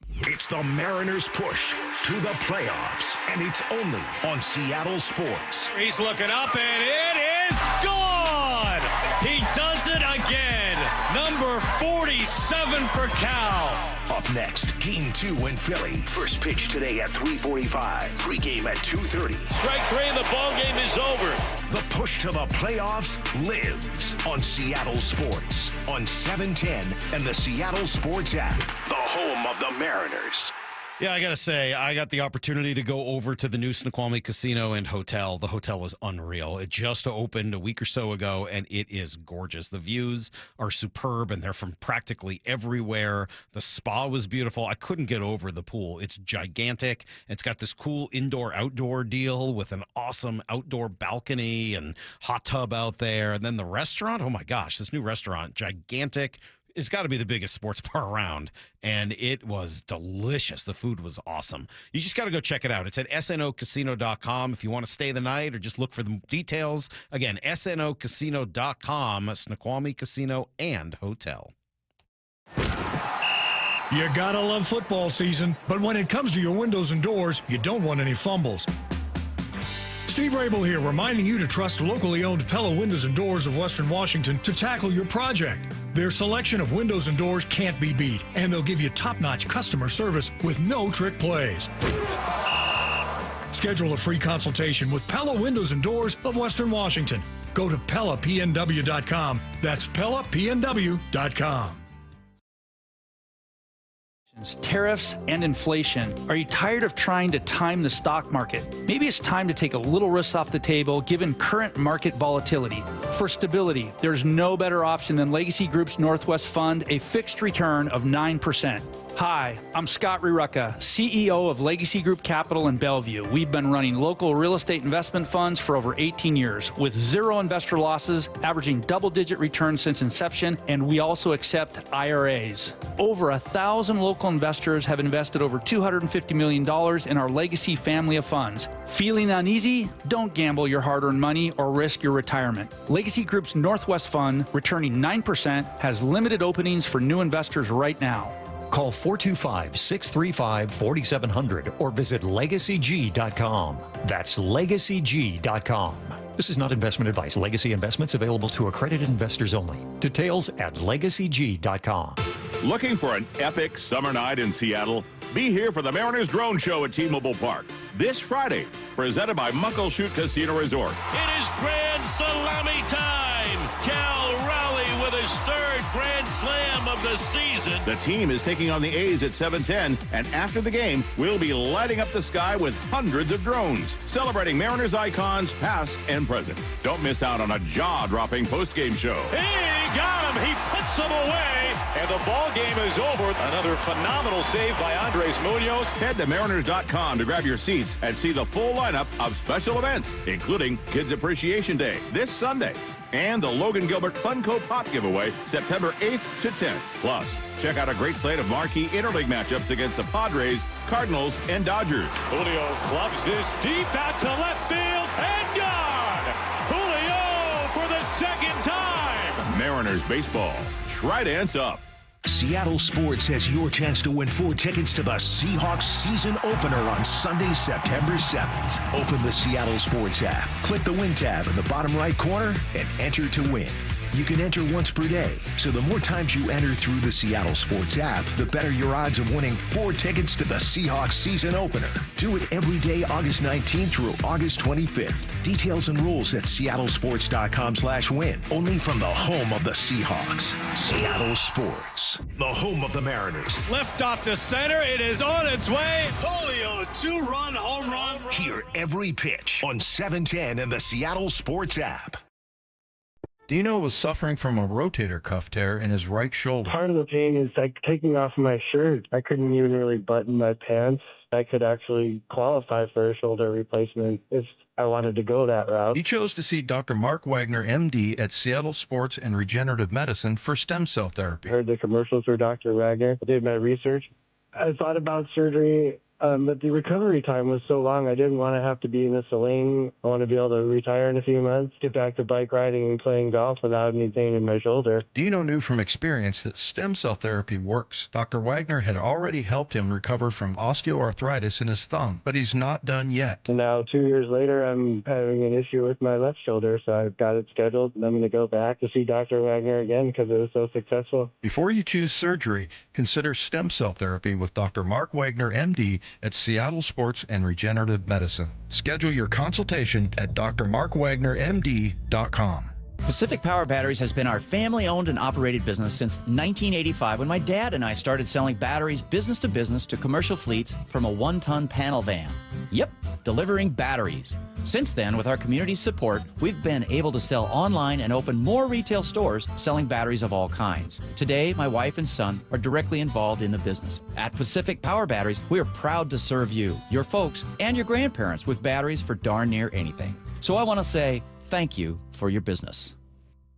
It's the Mariners' push to the playoffs, and it's only on Seattle Sports. He's looking up, and it is gone! He does it again! Number 47 for Cal. Up next, Game 2 in Philly. First pitch today at 3:45. Pregame at 2:30. Strike three, and the ball game is over. The push to the playoffs lives on Seattle Sports on 710 and the Seattle Sports app, the home of the Mariners. Yeah, I got to say, I got the opportunity to go over to the new Snoqualmie Casino and Hotel. The hotel is unreal. It just opened a week or so ago, and it is gorgeous. The views are superb, and they're from practically everywhere. The spa was beautiful. I couldn't get over the pool. It's gigantic. It's got this cool indoor-outdoor deal with an awesome outdoor balcony and hot tub out there. And then the restaurant, oh my gosh, this new restaurant, gigantic. It's got to be the biggest sports bar around, and it was delicious. The food was awesome. You just got to go check it out. It's at snocasino.com if you want to stay the night or just look for the details. Again, snocasino.com, Snoqualmie Casino and Hotel. You gotta love football season, but when it comes to your windows and doors, you don't want any fumbles. Steve Rabel here, reminding you to trust locally owned Pella Windows and Doors of Western Washington to tackle your project. Their selection of windows and doors can't be beat, and they'll give you top-notch customer service with no trick plays. Schedule a free consultation with Pella Windows and Doors of Western Washington. Go to PellaPNW.com. That's PellaPNW.com. Tariffs and inflation. Are you tired of trying to time the stock market? Maybe it's time to take a little risk off the table given current market volatility. For stability, there's no better option than Legacy Group's Northwest Fund, a fixed return of 9%. Hi, I'm Scott Rirucka, CEO of Legacy Group Capital in Bellevue. We've been running local real estate investment funds for over 18 years with zero investor losses, averaging double-digit returns since inception, and we also accept IRAs. Over 1,000 local investors have invested over $250 million in our Legacy family of funds. Feeling uneasy? Don't gamble your hard-earned money or risk your retirement. Legacy Group's Northwest Fund, returning 9%, has limited openings for new investors right now. Call 425-635-4700 or visit LegacyG.com. That's LegacyG.com. This is not investment advice. Legacy investments available to accredited investors only. Details at LegacyG.com. Looking for an epic summer night in Seattle? Be here for the Mariners Drone Show at T-Mobile Park this Friday, presented by Muckleshoot Casino Resort. It is Grand Salami time. Cal Raleigh with his third Grand Slam of the season. The team is taking on the A's at 7:10, and after the game, we'll be lighting up the sky with hundreds of drones, celebrating Mariners icons past and present. Don't miss out on a jaw-dropping post-game show. He got him. He puts him away, and the ball game is over. Another phenomenal save by Andres Munoz. Head to Mariners.com to grab your seats and see the full lineup of special events, including Kids Appreciation Day this Sunday and the Logan Gilbert Funko Pop giveaway September 8th to 10th. Plus, check out a great slate of marquee interleague matchups against the Padres, Cardinals, and Dodgers. Julio clubs this deep out to left field and gone. Julio for the second time. Mariners baseball. Tridents up. Seattle Sports has your chance to win 4 tickets to the Seahawks season opener on Sunday, September 7th. Open the Seattle Sports app, click the Win tab in the bottom right corner, and enter to win. You can enter once per day, so the more times you enter through the Seattle Sports app, the better your odds of winning 4 tickets to the Seahawks season opener. Do it every day, August 19th through August 25th. Details and rules at seattlesports.com/win. Only from the home of the Seahawks. Seattle Sports, the home of the Mariners. Left off to center. It is on its way. Julio, 2-run home run. Hear every pitch on 710 and the Seattle Sports app. Dino was suffering from a rotator cuff tear in his right shoulder. Part of the pain is like taking off my shirt. I couldn't even really button my pants. I could actually qualify for a shoulder replacement if I wanted to go that route. He chose to see Dr. Mark Wagner, MD, at Seattle Sports and Regenerative Medicine for stem cell therapy. I heard the commercials for Dr. Wagner. I did my research. I thought about surgery, but the recovery time was so long. I didn't want to have to be in a sling. I want to be able to retire in a few months, get back to bike riding and playing golf without any pain in my shoulder. Dino knew from experience that stem cell therapy works. Dr. Wagner had already helped him recover from osteoarthritis in his thumb, but he's not done yet. And now 2 years later, I'm having an issue with my left shoulder, so I've got it scheduled, and I'm going to go back to see Dr. Wagner again because it was so successful. Before you choose surgery, consider stem cell therapy with Dr. Mark Wagner, MD, at Seattle Sports and Regenerative Medicine. Schedule your consultation at drmarkwagnermd.com. Pacific Power Batteries has been our family-owned and operated business since 1985 when my dad and I started selling batteries business to business to commercial fleets from a 1-ton panel van. Yep, delivering batteries. Since then, with our community's support, we've been able to sell online and open more retail stores selling batteries of all kinds. Today, my wife and son are directly involved in the business. At Pacific Power Batteries, we are proud to serve you, your folks, and your grandparents with batteries for darn near anything. So I want to say thank you for your business.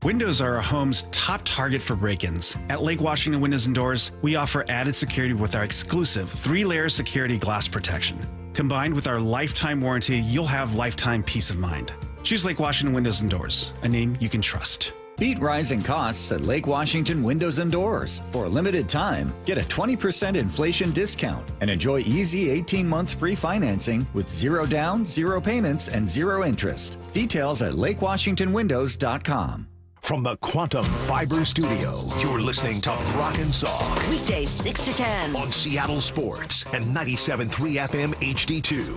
Windows are a home's top target for break-ins. At Lake Washington Windows and Doors, we offer added security with our exclusive 3-layer security glass protection. Combined with our lifetime warranty, you'll have lifetime peace of mind. Choose Lake Washington Windows and Doors, a name you can trust. Beat rising costs at Lake Washington Windows and Doors. For a limited time, get a 20% inflation discount and enjoy easy 18-month free financing with 0 down, 0 payments, and 0 interest. Details at lakewashingtonwindows.com. From the Quantum Fiber Studio, you're listening to Brock and Salk. Weekdays 6 to 10 on Seattle Sports and 97.3 FM HD2.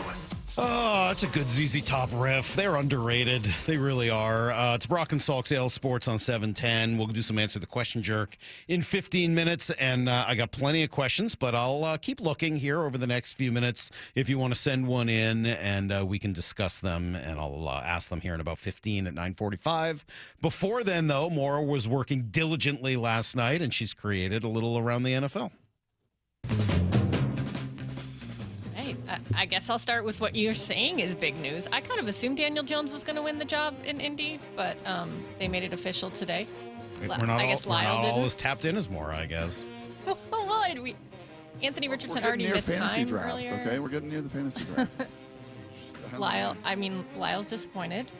Oh, it's a good ZZ Top riff. They're underrated. They really are. It's Brock and Salk, Seattle Sports on 710. We'll do some Answer the Question Jerk in 15 minutes, and I got plenty of questions, but I'll keep looking here over the next few minutes if you want to send one in, and we can discuss them, and I'll ask them here in about 15 at 9:45. Before then, though, Maura was working diligently last night, and she's created a little around the NFL. I guess I'll start with what you're saying is big news. I kind of assumed Daniel Jones was going to win the job in Indy, but they made it official today. We're not all as tapped in as Maura, I guess. Well, Anthony Richardson already missed time drafts, earlier. Okay, we're getting near the fantasy drafts. Lyle's disappointed,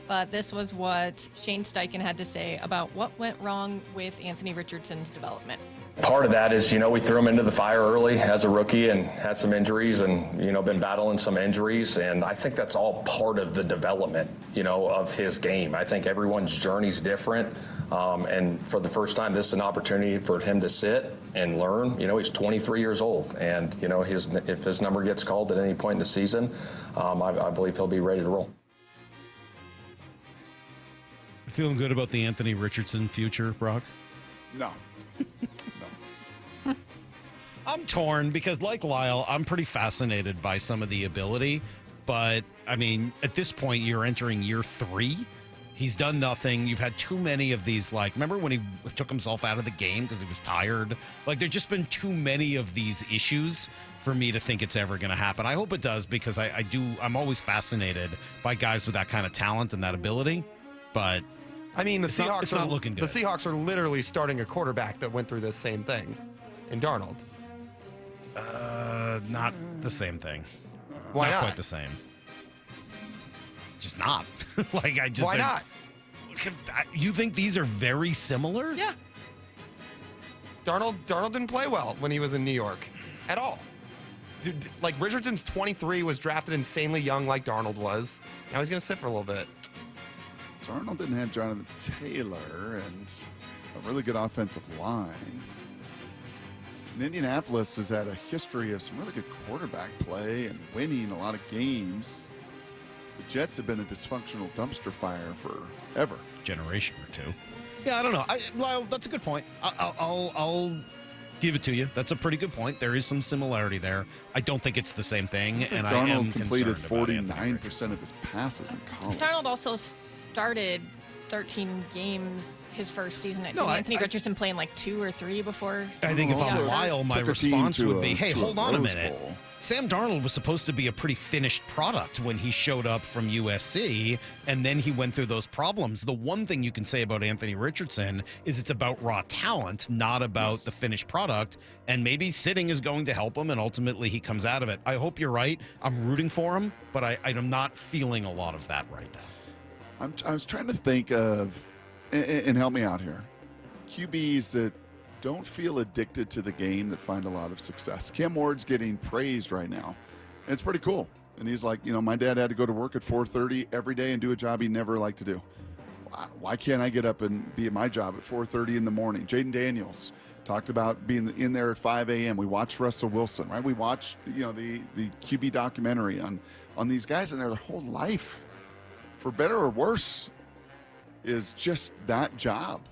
but this was what Shane Steichen had to say about what went wrong with Anthony Richardson's development. Part of that is, we threw him into the fire early as a rookie and had some injuries and, been battling some injuries. And I think that's all part of the development, of his game. I think everyone's journey's different. And for the first time, this is an opportunity for him to sit and learn. He's 23 years old. And, if his number gets called at any point in the season, I believe he'll be ready to roll. Feeling good about the Anthony Richardson future, Brock? No. I'm torn because, like Lyle, I'm pretty fascinated by some of the ability. But, at this point, you're entering year 3. He's done nothing. You've had too many of these, remember when he took himself out of the game because he was tired? There's just been too many of these issues for me to think it's ever going to happen. I hope it does because I'm always fascinated by guys with that kind of talent and that ability. But Seahawks it's not looking good. The Seahawks are literally starting a quarterback that went through this same thing in Darnold. Not the same thing. Why not? Quite the same. Just not. Why not? You think these are very similar? Yeah. Darnold didn't play well when he was in New York at all. Dude, like Richardson's 23, was drafted insanely young like Darnold was. Now he's going to sit for a little bit. Darnold didn't have Jonathan Taylor and a really good offensive line. And Indianapolis has had a history of some really good quarterback play and winning a lot of games. The Jets have been a dysfunctional dumpster fire forever. Generation or two. Yeah, I don't know. Lyle, that's a good point. I'll give it to you. That's a pretty good point. There is some similarity there. I don't think it's the same thing, and I am completed concerned 49% of his passes in college. Darnold also started 13 games his first season. Did Anthony Richardson playing like 2 or 3 before? I think if I'm Lyle, my response would be, hey, hold on a minute. Bowl. Sam Darnold was supposed to be a pretty finished product when he showed up from USC, and then he went through those problems. The one thing you can say about Anthony Richardson is it's about raw talent, not about the finished product, and maybe sitting is going to help him, and ultimately he comes out of it. I hope you're right. I'm rooting for him, but I'm not feeling a lot of that right now. I was trying to think of, and help me out here, QBs that don't feel addicted to the game that find a lot of success. Cam Ward's getting praised right now, and it's pretty cool. And he's like, my dad had to go to work at 4:30 every day and do a job he never liked to do. Why can't I get up and be at my job at 4:30 in the morning? Jaden Daniels talked about being in there at 5 a.m. We watched Russell Wilson, right? We watched, the QB documentary on these guys, and their whole life, for better or worse, is just that job.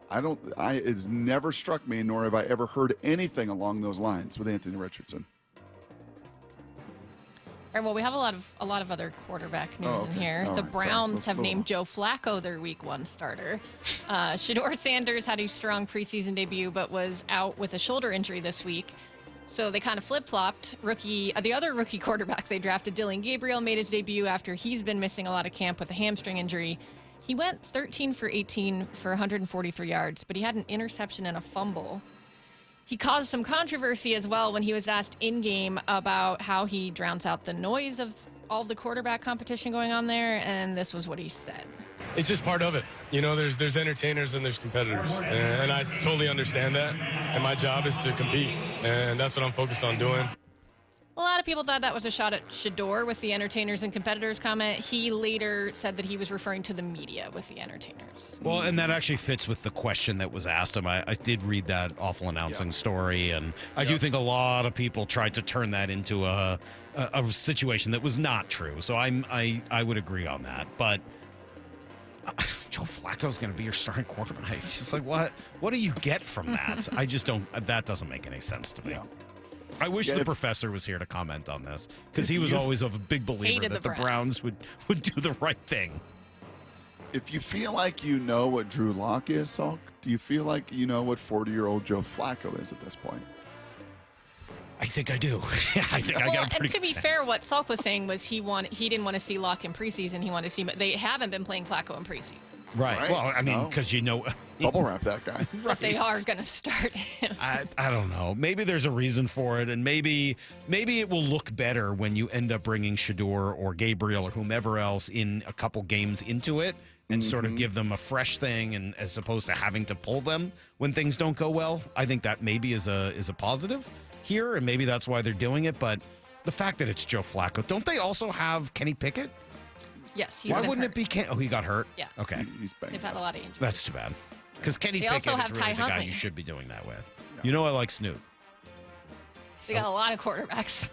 It's never struck me, nor have I ever heard anything along those lines with Anthony Richardson. All right, well, we have a lot of other quarterback news in here. All the right, Browns have named Joe Flacco their Week 1 starter. Shedeur Sanders had a strong preseason debut, but was out with a shoulder injury this week. So they kind of flip-flopped. The other rookie quarterback they drafted, Dylan Gabriel, made his debut after he's been missing a lot of camp with a hamstring injury. He went 13 for 18 for 143 yards, but he had an interception and a fumble. He caused some controversy as well when he was asked in-game about how he drowns out the noise of all the quarterback competition going on there, and this was what he said. It's just part of it. There's entertainers and there's competitors, and I totally understand that, and my job is to compete, and that's what I'm focused on doing. A lot of people thought that was a shot at Shedeur with the entertainers and competitors comment. He later said that he was referring to the media with the entertainers. Well, and that actually fits with the question that was asked him. I did read that awful announcing story, and I do think a lot of people tried to turn that into a situation that was not true. So I would agree on that. But Joe Flacco's going to be your starting quarterback. It's just like, what do you get from that? I just don't. That doesn't make any sense to me. Yeah. I wish the professor was here to comment on this, because he was always a big believer that the Browns would do the right thing. If you feel like you know what Drew Lock is, Salk, do you feel like you know what 40-year-old Joe Flacco is at this point? I think I do. I think I got a pretty and to be fair, what Salk was saying was he didn't want to see Lock in preseason. He wanted to see, but they haven't been playing Flacco in preseason. Right. Well, I mean, because bubble wrap that guy. But they are going to start him. I don't know. Maybe there's a reason for it, and maybe it will look better when you end up bringing Shedeur or Gabriel or whomever else in a couple games into it, and sort of give them a fresh thing, and as opposed to having to pull them when things don't go well. I think that maybe is a positive here, and maybe that's why they're doing it. But the fact that it's Joe Flacco, don't they also have Kenny Pickett? Yes, Why wouldn't it be Kenny? Oh, he got hurt? Yeah. Okay. They've had a lot of injuries. That's too bad. Because Kenny Pickett is really the guy you should be doing that with. Yeah. You know I like Snoop. They got a lot of quarterbacks.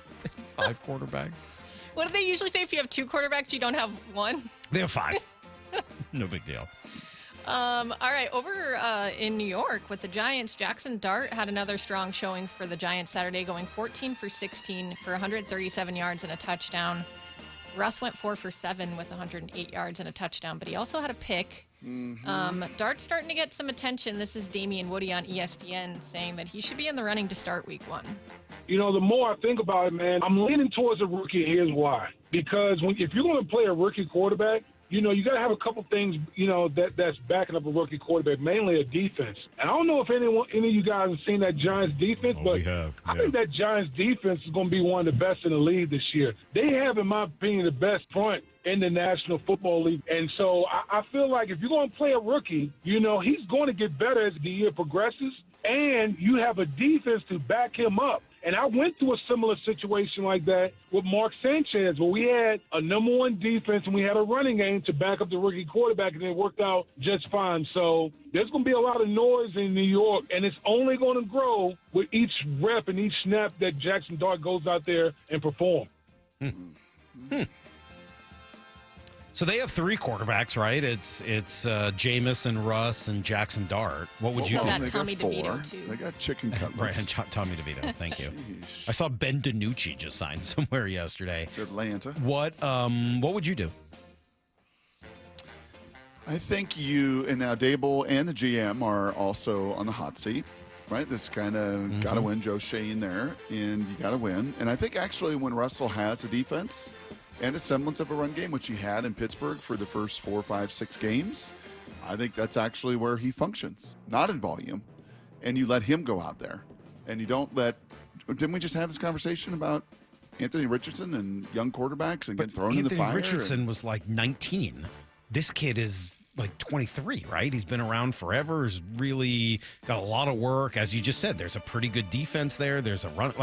5 quarterbacks? What do they usually say? If you have 2 quarterbacks, you don't have 1? They have 5. No big deal. All right, over in New York with the Giants, Jackson Dart had another strong showing for the Giants Saturday, going 14 for 16 for 137 yards and a touchdown. Russ went 4 for 7 with 108 yards and a touchdown, but he also had a pick. Dart's starting to get some attention. This is Damian Woody on ESPN saying that he should be in the running to start Week 1. The more I think about it, man, I'm leaning towards a rookie. Here's why. Because if you're going to play a rookie quarterback, you know, you got to have a couple things, you know, that's backing up a rookie quarterback, mainly a defense. And I don't know if any of you guys have seen that Giants defense, but I think that Giants defense is going to be one of the best in the league this year. They have, in my opinion, the best front in the National Football League. And so I feel like if you're going to play a rookie, you know, he's going to get better as the year progresses, and you have a defense to back him up. And I went through a similar situation like that with Mark Sanchez, where we had a number one defense and we had a running game to back up the rookie quarterback, and it worked out just fine. So there's going to be a lot of noise in New York, and it's only going to grow with each rep and each snap that Jackson Dart goes out there and perform. So they have three quarterbacks, right? It's Jameis, Russ, and Jackson Dart. What would you do? They got Tommy DeVito, too. They got chicken cutlets. Right, and Tommy DeVito. Thank you. I saw Ben DiNucci just signed somewhere yesterday. Atlanta. What would you do? I think and now Zabel and the GM are also on the hot seat, right? This kind of got to win. Joe Shane there, and you got to win. And I think actually when Russell has a defense and a semblance of a run game, which he had in Pittsburgh for the first 4, 5, 6 games, I think that's actually where he functions, not in volume. And you let him go out there. And you don't didn't we just have this conversation about Anthony Richardson and young quarterbacks and getting thrown in the fire? Anthony Richardson was like 19. This kid is like 23, right? He's been around forever. He's really got a lot of work. As you just said, there's a pretty good defense there. There's a run.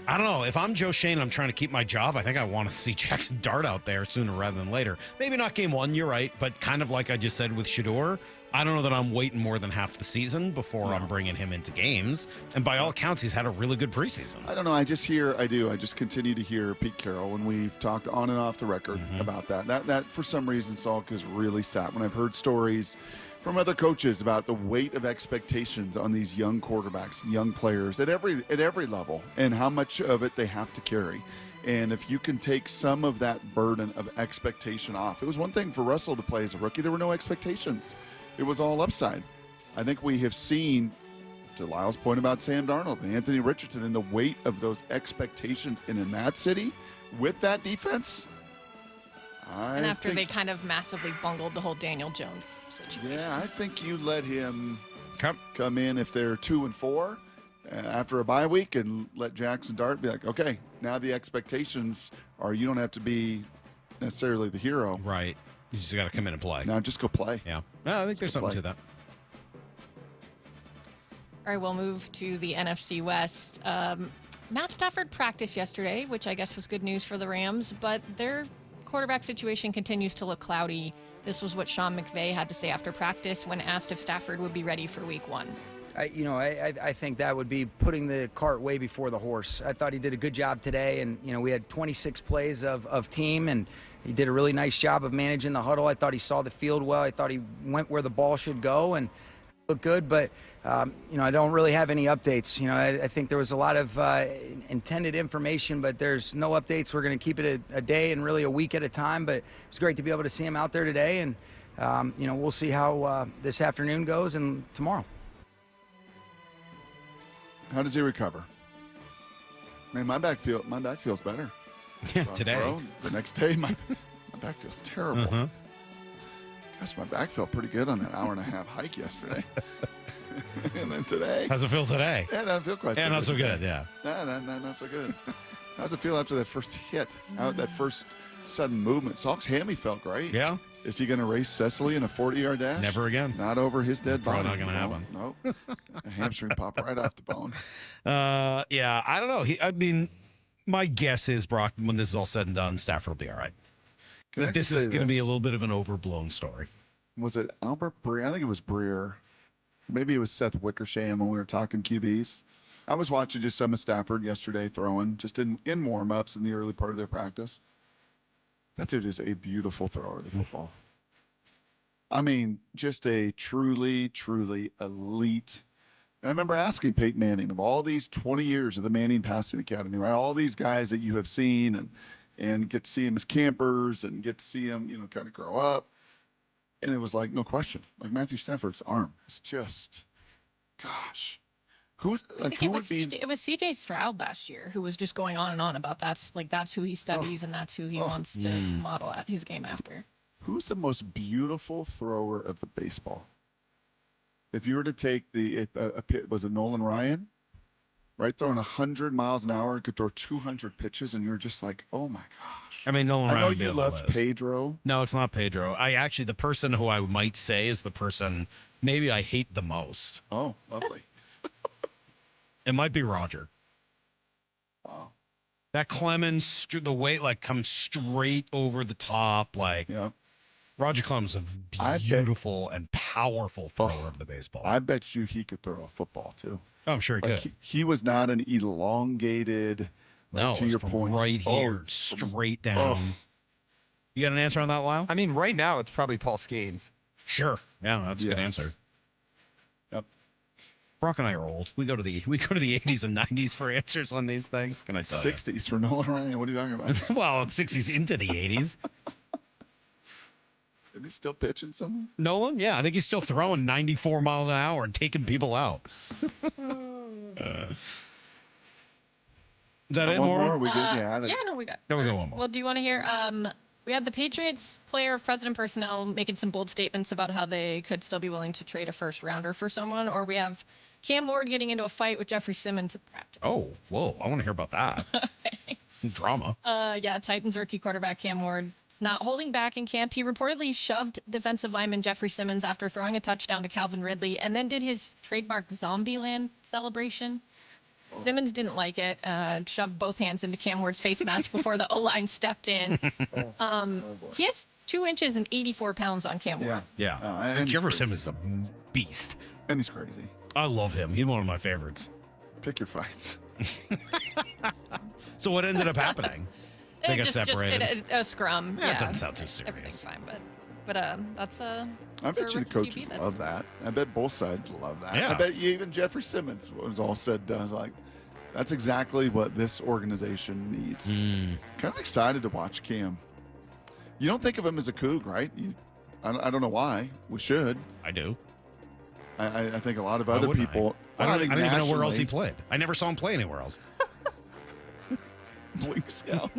I don't know. If I'm Joe Shane and I'm trying to keep my job, I think I want to see Jackson Dart out there sooner rather than later. Maybe not game one, you're right, but kind of like I just said with Shedeur, I don't know that I'm waiting more than half the season before I'm bringing him into games. And by all accounts, he's had a really good preseason. I don't know. I just continue to hear Pete Carroll, when we've talked on and off the record about that. That for some reason, Salk is really sat. When I've heard stories from other coaches about the weight of expectations on these young quarterbacks, young players at every level, and how much of it they have to carry. And if you can take some of that burden of expectation off. It was one thing for Russell to play as a rookie. There were no expectations. It was all upside. I think we have seen, to Lyle's point about Sam Darnold and Anthony Richardson, and the weight of those expectations, and in that city with that defense, and after they kind of massively bungled the whole Daniel Jones situation. Yeah, I think you let him come in if they're 2-4 after a bye week, and let Jackson Dart be like, okay, now the expectations are you don't have to be necessarily the hero. Right. You just got to come in and play. Now just go play. Yeah. No, I think there's something to that. All right, we'll move to the NFC West. Matt Stafford practiced yesterday, which I guess was good news for the Rams, but their quarterback situation continues to look cloudy. This was what Sean McVay had to say after practice when asked if Stafford would be ready for week 1. I think that would be putting the cart way before the horse. I thought he did a good job today, and, we had 26 plays of team, and he did a really nice job of managing the huddle. I thought he saw the field well. I thought he went where the ball should go and looked good, but, I don't really have any updates. I think there was a lot of intended information, but there's no updates. We're going to keep it a day and really a week at a time, but it's great to be able to see him out there today, and, we'll see how this afternoon goes and tomorrow. How does he recover? Man, my back feels better. Yeah, today. The next day, my back feels terrible. Gosh, my back felt pretty good on that hour-and-a-half hike yesterday. And then today. How's it feel today? Yeah, doesn't feel quite so good. Not so good, yeah. Not so good. How's it feel after that first hit? That first sudden movement? Salk's hammy felt great. Yeah. Is he going to race Cecily in a 40-yard dash? Never again. Not over his dead body. Probably not going to happen. Nope. A hamstring pop right off the bone. Yeah, I don't know. My guess is, Brock, when this is all said and done, Stafford will be all right. This is going to be a little bit of an overblown story. Was it Albert Breer? I think it was Breer. Maybe it was Seth Wickersham when we were talking QBs. I was watching just some of Stafford yesterday throwing, just in warm-ups in the early part of their practice. That dude is a beautiful thrower of the football. I mean, just a truly, truly elite. And I remember asking Peyton Manning, of all these 20 years of the Manning Passing Academy, right, all these guys that you have seen and get to see them as campers and get to see them, kind of grow up. And it was like, no question. Like Matthew Stafford's arm is just, gosh. It was CJ Stroud last year who was just going on and on about that's who he studies and that's who he wants to model his game after. Who's the most beautiful thrower of the baseball? If you were to take was it Nolan Ryan? Right, throwing 100 miles an hour, could throw 200 pitches, and you're just like, oh my gosh. I mean, Nolan Ryan. I know would be you on the love list. Pedro. No, it's not Pedro. The person who I might say is the person maybe I hate the most. Oh, lovely. It might be Roger. Wow. That Clemens, the way comes straight over the top, Roger Clemens is a beautiful and powerful thrower of the baseball. I bet you he could throw a football too. Oh, I'm sure he could. He was not an elongated. No, to your point, right here, straight down. You got an answer on that, Lyle? I mean, right now it's probably Paul Skeens. Sure. Yeah, that's a good answer. Yep. Brock and I are old. We go to the 80s and 90s for answers on these things. Can I tell 60s for Nolan Ryan? What are you talking about? Well, 60s into the 80s. Is he still pitching somewhere? Nolan? Yeah, I think he's still throwing 94 miles an hour and taking people out. Is that it, Maura? We good? Yeah. No, we got. There we go, one more. Well, do you want to hear? We had the Patriots player of president personnel making some bold statements about how they could still be willing to trade a first rounder for someone, or we have Cam Ward getting into a fight with Jeffrey Simmons at practice. Oh, whoa! I want to hear about that. Drama. Titans rookie quarterback Cam Ward not holding back in camp. He reportedly shoved defensive lineman Jeffrey Simmons after throwing a touchdown to Calvin Ridley, and then did his trademark Zombieland celebration. Simmons didn't like it, shoved both hands into Cam Ward's face mask before the O-line stepped in. He has 2 inches and 84 pounds on Cam Ward. Yeah. And Jeffrey Simmons is a beast. And he's crazy. I love him. He's one of my favorites. Pick your fights. So what ended up happening? They got separated. Just a scrum. Yeah, it doesn't sound too serious. Everything's fine, but that's I bet you the coaches love that. I bet both sides love that. Yeah. I bet you even Jeffrey Simmons was all said done. I was like, that's exactly what this organization needs. Kind of excited to watch Cam. You don't think of him as a Coug, right? I don't know why. We should. I do. I think a lot of other people. I don't even know where else he played. I never saw him play anywhere else. Blink Scout.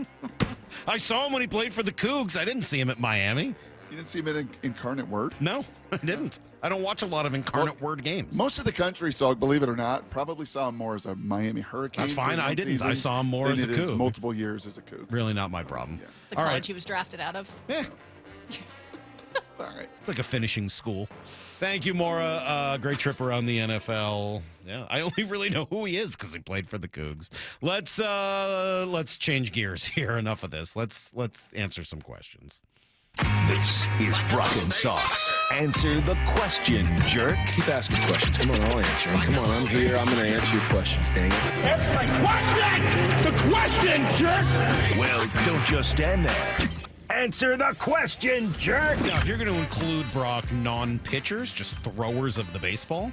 I saw him when he played for the Cougs. I didn't see him at Miami. You didn't see him in Incarnate Word? No, I didn't. I don't watch a lot of Incarnate Word games. Most of the country, Salk, believe it or not, probably saw him more as a Miami Hurricane. That's fine. I didn't. I saw him more as a Coug. Multiple years as a Coug. Really not my problem. Yeah. the college he was drafted out of. Yeah. All right. It's like a finishing school. Thank you, Maura. Great trip around the NFL. Yeah, I only really know who he is because he played for the Cougs. Let's change gears here. Enough of this. Let's answer some questions. This is Brock and Salk's Answer the Question, Jerk. Keep asking questions. Come on, I'll answer them. Come on, I'm here. I'm going to answer your questions, dang it. Answer my question! The question, jerk! Well, don't just stand there. Answer the question, jerk! Now, if you're going to include, Brock, non-pitchers, just throwers of the baseball,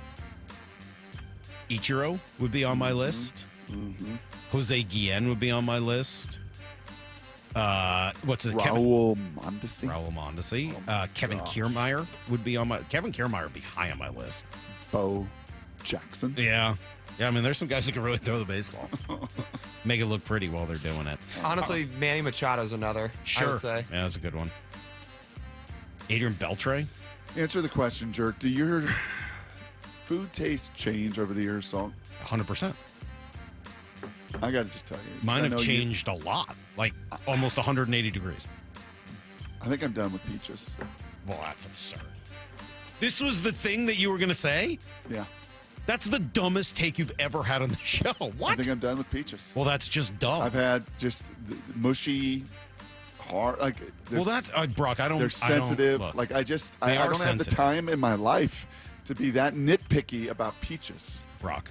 Ichiro would be on my list. Mm-hmm. Jose Guillen would be on my list. What's his Raul Mondesi. Raul Mondesi. Kevin Kiermaier would be on my. Kevin Kiermaier would be high on my list. Bo Jackson. Yeah. I mean, there's some guys who can really throw the baseball. Make it look pretty while they're doing it. Honestly, Manny Machado's another. Sure. I would say. Yeah, that's a good one. Adrian Beltre. Answer the question, jerk. Do your food tastes change over the years, Salk? 100%. I got to just tell you. Mine have changed a lot, like almost 180 degrees. I think I'm done with peaches. Well, that's absurd. This was the thing that you were going to say? Yeah. That's the dumbest take you've ever had on the show. What? I think I'm done with peaches. Well, that's just dumb. I've had just mushy, hard. Like, well, that's Brock. I don't. They're sensitive. I don't, like I don't have the time in my life to be that nitpicky about peaches. Brock.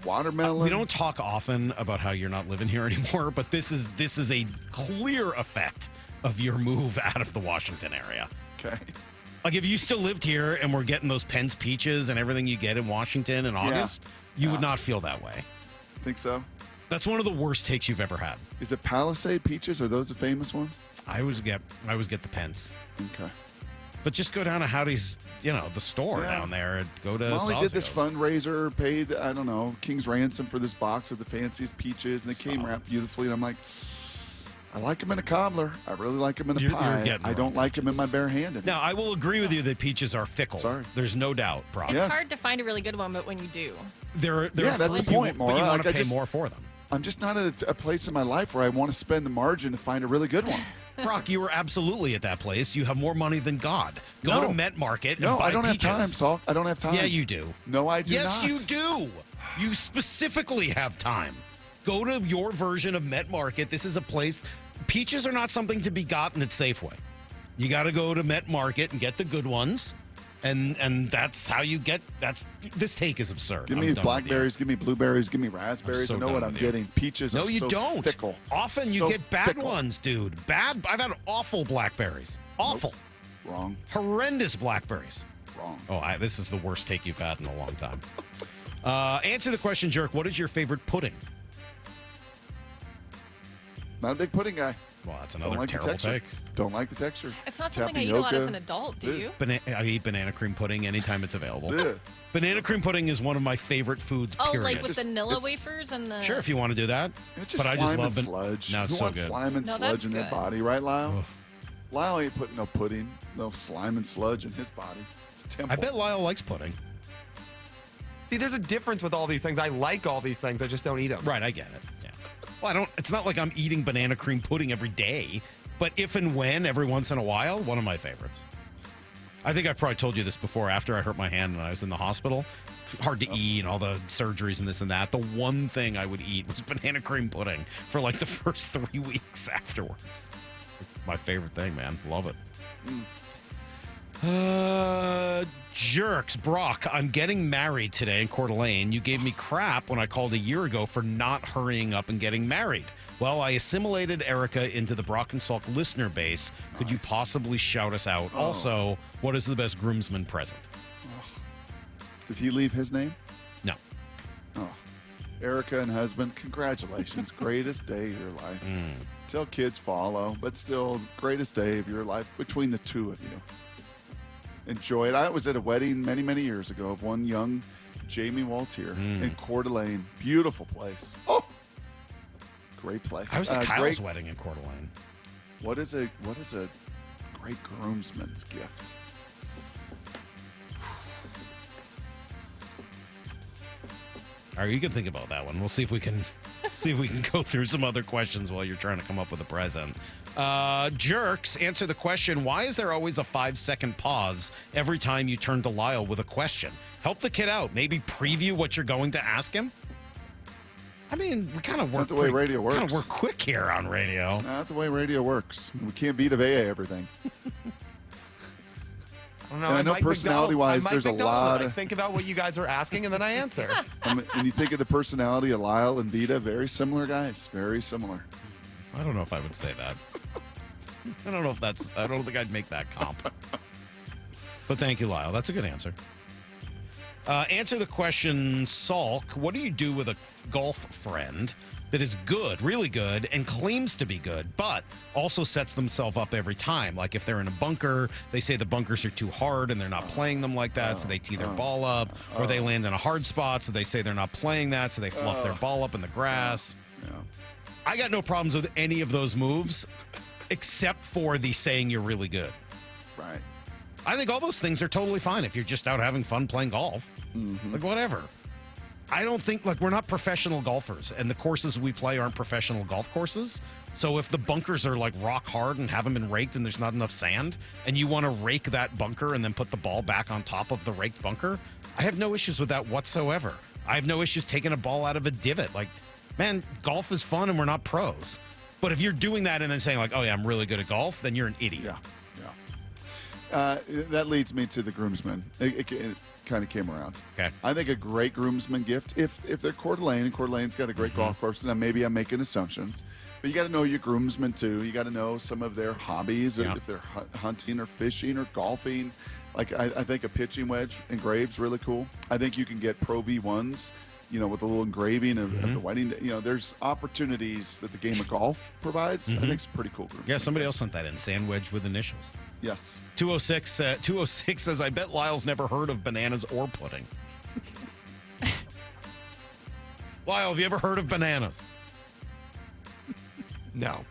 Watermelon. We don't talk often about how you're not living here anymore, but this is a clear effect of your move out of the Washington area. Okay. Like if you still lived here and we're getting those Penn's peaches and everything you get in Washington in August, you would not feel that way. Think so? That's one of the worst takes you've ever had. Is it Palisade peaches? Are those the famous ones? I always get the Penn's. Okay. But just go down to Howdy's, the store down there and go to Molly Sosco's. did this fundraiser, paid, I don't know, King's ransom for this box of the fanciest peaches, and they came wrapped beautifully. And I'm like, I like them in a cobbler. I really like them in a You're pie. getting I don't like them in my bare hand. Now, I will agree with you that peaches are fickle. Sorry. There's no doubt, Brock. It's hard to find a really good one, but when you do. They're that's the fruit, point, Maura. but you want to Like, pay more for them. I'm just not at a place in my life where I want to spend the margin to find a really good one. Brock, you were absolutely at that place. You have more money than God. Go to Met Market and buy I don't peaches. have time, Salk. I don't have time. Yeah, you do. No, I do yes, not. you do. You specifically have time. Go to your version of Met Market. This is a place. Peaches are not something to be gotten at Safeway. You got to go to Met Market and get the good ones. And that's how you get. This take is absurd. Give me blackberries, give me blueberries, give me raspberries. I know what I'm getting. Peaches No, are you so don't. fickle. Often you So get bad fickle. ones, dude. Bad. I've had awful blackberries. Awful. Wrong. Horrendous blackberries. Wrong. Oh, this is the worst take you've had in a long time. Answer the question, Jerk. What is your favorite pudding? Not a big pudding guy. Well, that's Don't another like the terrible texture. take. Don't like the texture. It's not something I eat a lot as an Tapioca. adult, do you? I eat banana cream pudding anytime it's available. Yeah. Banana cream pudding is one of my favorite foods, Oh, period. like with vanilla wafers and the... Sure, if you want to do that. It's just but I slime just love and sludge. No, it's Who so wants good. slime and No, sludge that's in their good. body, right, Lyle? Ugh. Lyle ain't putting no pudding, no slime and sludge in his body. It's a temple. I bet Lyle likes pudding. See, there's a difference with all these things. I like all these things. I just don't eat them. Right, I get it. Yeah. Well, I don't. It's not like I'm eating banana cream pudding every day, but if and when, every once in a while, one of my favorites. I think I've probably told you this before. After I hurt my hand when I was in the hospital, hard to eat and all the surgeries and this and that. The one thing I would eat was banana cream pudding for like the first 3 weeks afterwards. It's my favorite thing, man. Love it. Jerks. Brock, I'm getting married today in Coeur d'Alene. You gave me crap when I called a year ago for not hurrying up and getting married. Well, I assimilated Erica into the Brock and Salk listener base. Could you possibly shout us out? Oh. Also, what is the best groomsman present? Did he leave his name? No. Oh. Erica and husband, congratulations. Greatest day of your life. Till kids follow, but still, greatest day of your life between the two of you. Enjoy it. I was at a wedding many, many years ago of one young Jamie Waltier in Coeur d'Alene. Beautiful place. Oh, great place. I was at Kyle's great- wedding in Coeur d'Alene. What is a great groomsman's gift? All right, you can think about that one. We'll see if we can go through some other questions while you're trying to come up with a present. Jerks, answer the question. Why is there always a 5-second pause every time you turn to Lyle with a question? Help the kid out. Maybe preview what you're going to ask him. I mean, we kind of work not the way radio works. Kind of work quick here on radio. It's not the way radio works. We can't beat of AA everything. I don't know. And I I'm know Mike personality-wise, McDonald. I'm Mike there's a McDonald. lot I of- think about what you guys are asking, and then I answer. And you think of the personality of Lyle and Vita, very similar guys. Very similar. I don't know if I would say that. I don't think I'd make that comp. But thank you, Lyle. That's a good answer. Answer the question, Salk. What do you do with a golf friend that is good, really good, and claims to be good, but also sets themselves up every time? Like if they're in a bunker, they say the bunkers are too hard and they're not playing them like that, so they tee their ball up, or they land in a hard spot, so they say they're not playing that, so they fluff their ball up in the grass. I got no problems with any of those moves, except for the saying you're really good. Right. I think all those things are totally fine if you're just out having fun playing golf. Like, whatever. I don't think, like, we're not professional golfers, and the courses we play aren't professional golf courses. So if the bunkers are, like, rock hard and haven't been raked and there's not enough sand, and you want to rake that bunker and then put the ball back on top of the raked bunker, I have no issues with that whatsoever. I have no issues taking a ball out of a divot. Like, man, golf is fun and we're not pros. But if you're doing that and then saying, like, oh, yeah, I'm really good at golf, then you're an idiot. That leads me to the groomsmen. It kind of came around. Okay. I think a great groomsman gift, if they're Coeur d'Alene, and Coeur d'Alene's got a great golf course, and maybe I'm making assumptions, but you got to know your groomsmen too. You got to know some of their hobbies, or if they're hunting or fishing or golfing. Like I think a pitching wedge engraved really cool. I think you can get Pro V1s, with a little engraving of the wedding. There's opportunities that the game of golf provides. I think it's pretty cool. Yeah, somebody else sent that in. Sand wedge with initials. Yes. 206 says, I bet Lyle's never heard of bananas or pudding. Lyle, have you ever heard of bananas? No.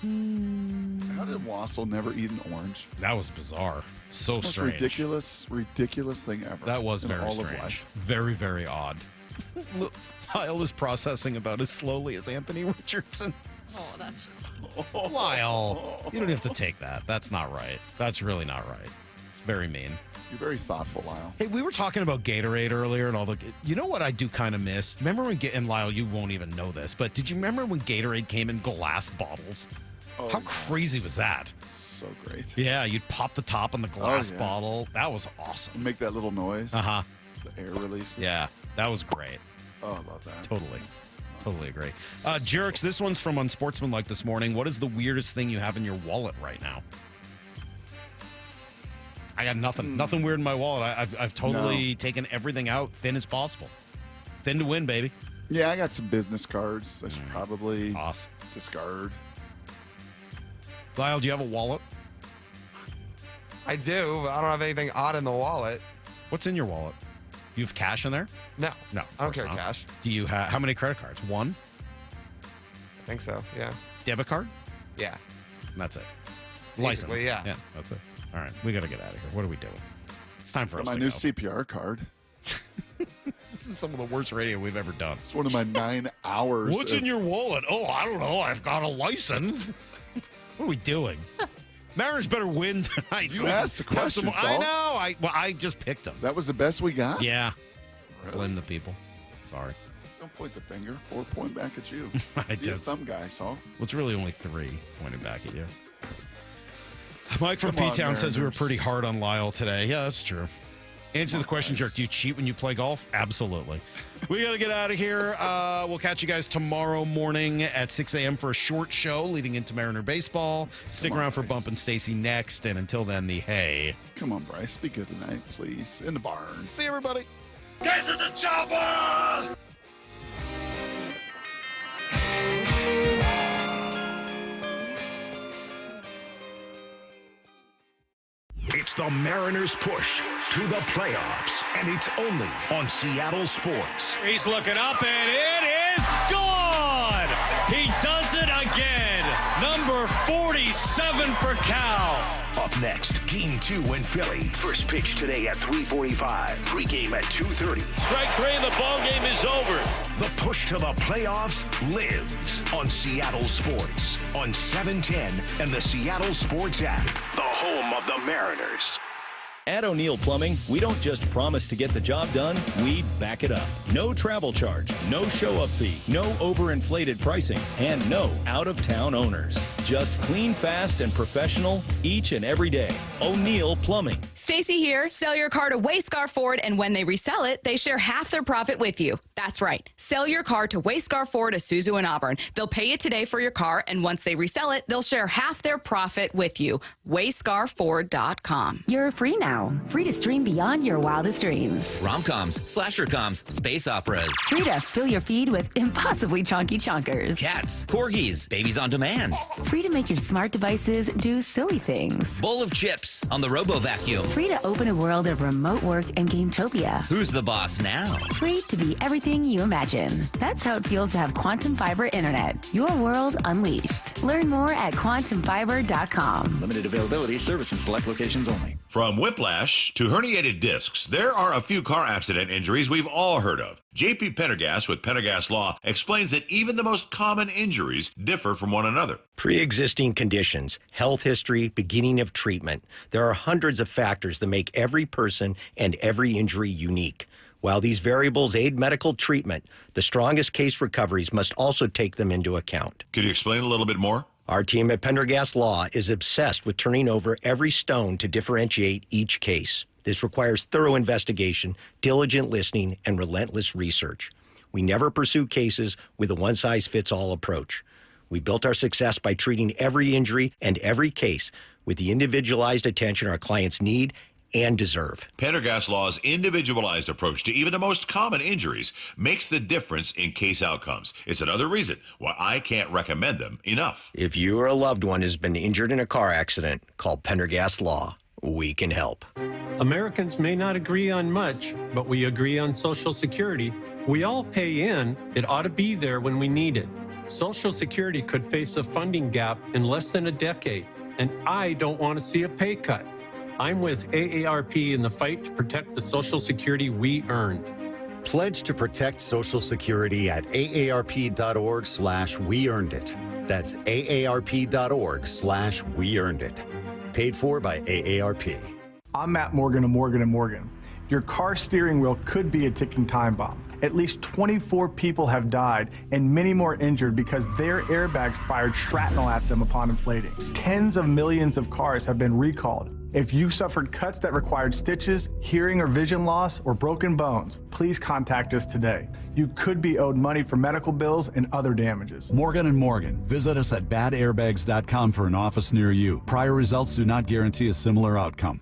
How did Wassel never eat an orange? That was bizarre. So It's the strange. most ridiculous thing ever. That was in very all of strange. life. Very, very odd. Look, Lyle is processing about as slowly as Anthony Richardson. Oh, that's just... Lyle, you don't have to take that. That's not right. That's really not right. It's very mean. You're very thoughtful, Lyle. Hey, we were talking about Gatorade earlier and all the. You know what I do kind of miss? Remember when, and Lyle, you won't even know this, but did you remember when Gatorade came in glass bottles? Oh, How crazy was that? So great. Yeah, you'd pop the top on the glass yeah. bottle. That was awesome. Make that little noise. Uh-huh. The air release. Yeah, that was great. Oh, I love that. Totally agree. Jerks, this one's from Unsportsmanlike this morning. What is the weirdest thing you have in your wallet right now? I got nothing. Nothing weird in my wallet. I've totally taken everything out thin as possible. Thin to win, baby. Yeah, I got some business cards. I should probably discard. Lyle, do you have a wallet? I do, but I don't have anything odd in the wallet. What's in your wallet? You have cash in there? No. No. I don't carry not. cash. Do you have how many credit cards? One? I think so, yeah. Debit card? Yeah. And that's it. Basically, License. yeah. Yeah, that's it. All right, we got to get out of here. What are we doing? It's time for Got us my to new go. CPR card. This is some of the worst radio we've ever done. It's one of my 9 hours. What's in your wallet? Oh, I don't know. I've got a license. What are we doing? Mariners better win tonight. You asked the question, I Salk. know. I just picked them. That was the best we got? Yeah. Really? Blame the people. Sorry. Don't point the finger. 4 point back at you. I Be a did. thumb guy, Salk. Well, it's really only 3 pointing back at you. Mike from Come on, P-Town says we were Mariners. pretty hard on Lyle today. Yeah, that's true. Answer the question, Jerk. Do you cheat when you play golf? Absolutely. We got to get out of here. We'll catch you guys tomorrow morning at 6 a.m. for a short show leading into Mariner baseball. Stick Come on, around for Bryce. Bump and Stacy next. And until then, the hey. Come on, Bryce. Be good tonight, please. In the barn. See everybody. Get to the chopper! It's the Mariners' push to the playoffs, and it's only on Seattle Sports. He's looking up, and it is gone! He does it again! Number 47 for Cal. Up next, Game 2 in Philly. First pitch today at 3:45. Pregame at 2:30. Strike 3, the ball game is over. The push to the playoffs lives on Seattle Sports on 710 and the Seattle Sports app, the home of the Mariners. At O'Neill Plumbing, we don't just promise to get the job done, we back it up. No travel charge, no show-up fee, no overinflated pricing, and no out-of-town owners. Just clean, fast, and professional each and every day. O'Neill Plumbing. Stacy here. Sell your car to Wayscar Ford, and when they resell it, they share half their profit with you. That's right. Sell your car to Wayscar Ford, Isuzu, and Auburn. They'll pay you today for your car, and once they resell it, they'll share half their profit with you. WayscarFord.com. You're free now. Free to stream beyond your wildest dreams. Rom-coms, slasher-coms, space operas. Free to fill your feed with impossibly chonky chonkers. Cats, corgis, babies on demand. Free to make your smart devices do silly things. Bowl of chips on the Robo-Vacuum. Free to open a world of remote work and Gametopia. Who's the boss now? Free to be everything you imagine. That's how it feels to have Quantum Fiber Internet. Your world unleashed. Learn more at quantumfiber.com. Limited availability, service in select locations only. From whiplash to herniated discs, there are a few car accident injuries we've all heard of. J.P. Pendergast with Pendergast Law explains that even the most common injuries differ from one another. Pre-existing conditions, health history, beginning of treatment. There are hundreds of factors that make every person and every injury unique. While these variables aid medical treatment, the strongest case recoveries must also take them into account. Could you explain a little bit more? Our team at Pendergast Law is obsessed with turning over every stone to differentiate each case. This requires thorough investigation, diligent listening, and relentless research. We never pursue cases with a one-size-fits-all approach. We built our success by treating every injury and every case with the individualized attention our clients need and deserve. Pendergast Law's individualized approach to even the most common injuries makes the difference in case outcomes. It's another reason why I can't recommend them enough. If you or a loved one has been injured in a car accident, call Pendergast Law. We can help. Americans may not agree on much, but we agree on Social Security. We all pay in. It ought to be there when we need it. Social Security could face a funding gap in less than a decade, and I don't want to see a pay cut. I'm with AARP in the fight to protect the Social Security we earned. Pledge to protect Social Security at aarp.org/weearnedit. That's aarp.org/weearnedit. Paid for by AARP. I'm Matt Morgan of Morgan & Morgan. Your car steering wheel could be a ticking time bomb. At least 24 people have died and many more injured because their airbags fired shrapnel at them upon inflating. Tens of millions of cars have been recalled. If you suffered cuts that required stitches, hearing or vision loss, or broken bones, please contact us today. You could be owed money for medical bills and other damages. Morgan & Morgan. Visit us at badairbags.com for an office near you. Prior results do not guarantee a similar outcome.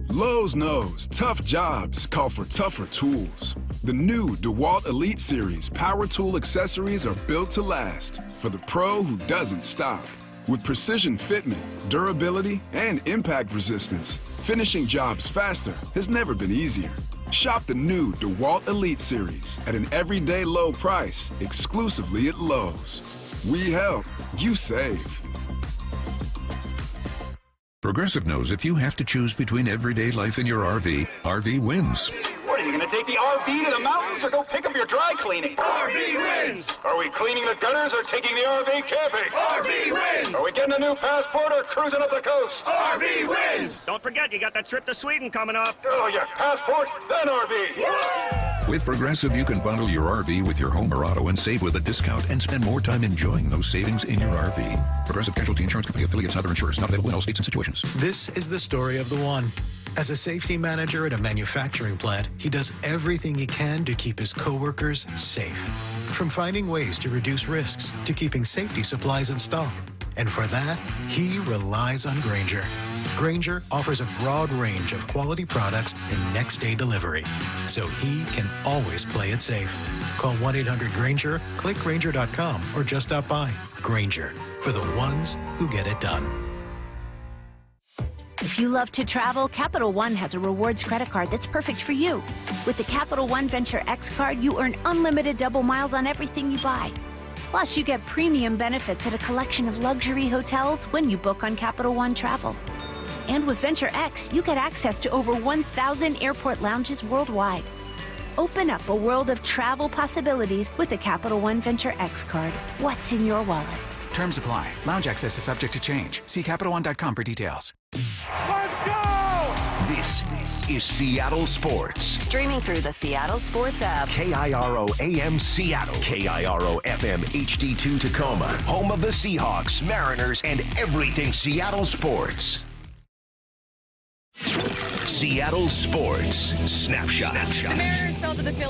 Lowe's knows tough jobs call for tougher tools. The new DeWalt Elite Series power tool accessories are built to last for the pro who doesn't stop. With precision fitment, durability, and impact resistance, finishing jobs faster has never been easier. Shop the new DeWalt Elite Series at an everyday low price exclusively at Lowe's. We help, you save. Progressive knows if you have to choose between everyday life and your RV, RV wins. What, are you going to take the RV to the mountains or go pick up your dry cleaning? RV wins! Are we cleaning the gutters or taking the RV camping? RV wins! Are we getting a new passport or cruising up the coast? RV wins! Don't forget, you got that trip to Sweden coming up. Oh, yeah, passport, then RV. With Progressive, you can bundle your RV with your home or auto and save with a discount and spend more time enjoying those savings in your RV. Progressive Casualty Insurance Company affiliates and other insurers not available in all states and situations. This is the story of the one. As a safety manager at a manufacturing plant, he does everything he can to keep his coworkers safe. From finding ways to reduce risks to keeping safety supplies in stock. And for that, he relies on Grainger. Grainger offers a broad range of quality products and next-day delivery, so he can always play it safe. Call 1-800-GRAINGER, click Grainger.com, or just stop by. Grainger, for the ones who get it done. If you love to travel, Capital One has a rewards credit card that's perfect for you. With the Capital One Venture X card, you earn unlimited double miles on everything you buy. Plus, you get premium benefits at a collection of luxury hotels when you book on Capital One Travel. And with Venture X, you get access to over 1,000 airport lounges worldwide. Open up a world of travel possibilities with the Capital One Venture X card. What's in your wallet? Terms apply. Lounge access is subject to change. See CapitalOne.com for details. Let's go! This is Seattle Sports. Streaming through the Seattle Sports app. KIRO AM Seattle. KIRO FM HD2 Tacoma. Home of the Seahawks, Mariners, and everything Seattle sports. Seattle Sports Snapshot. The Mariners fell to the Phillies.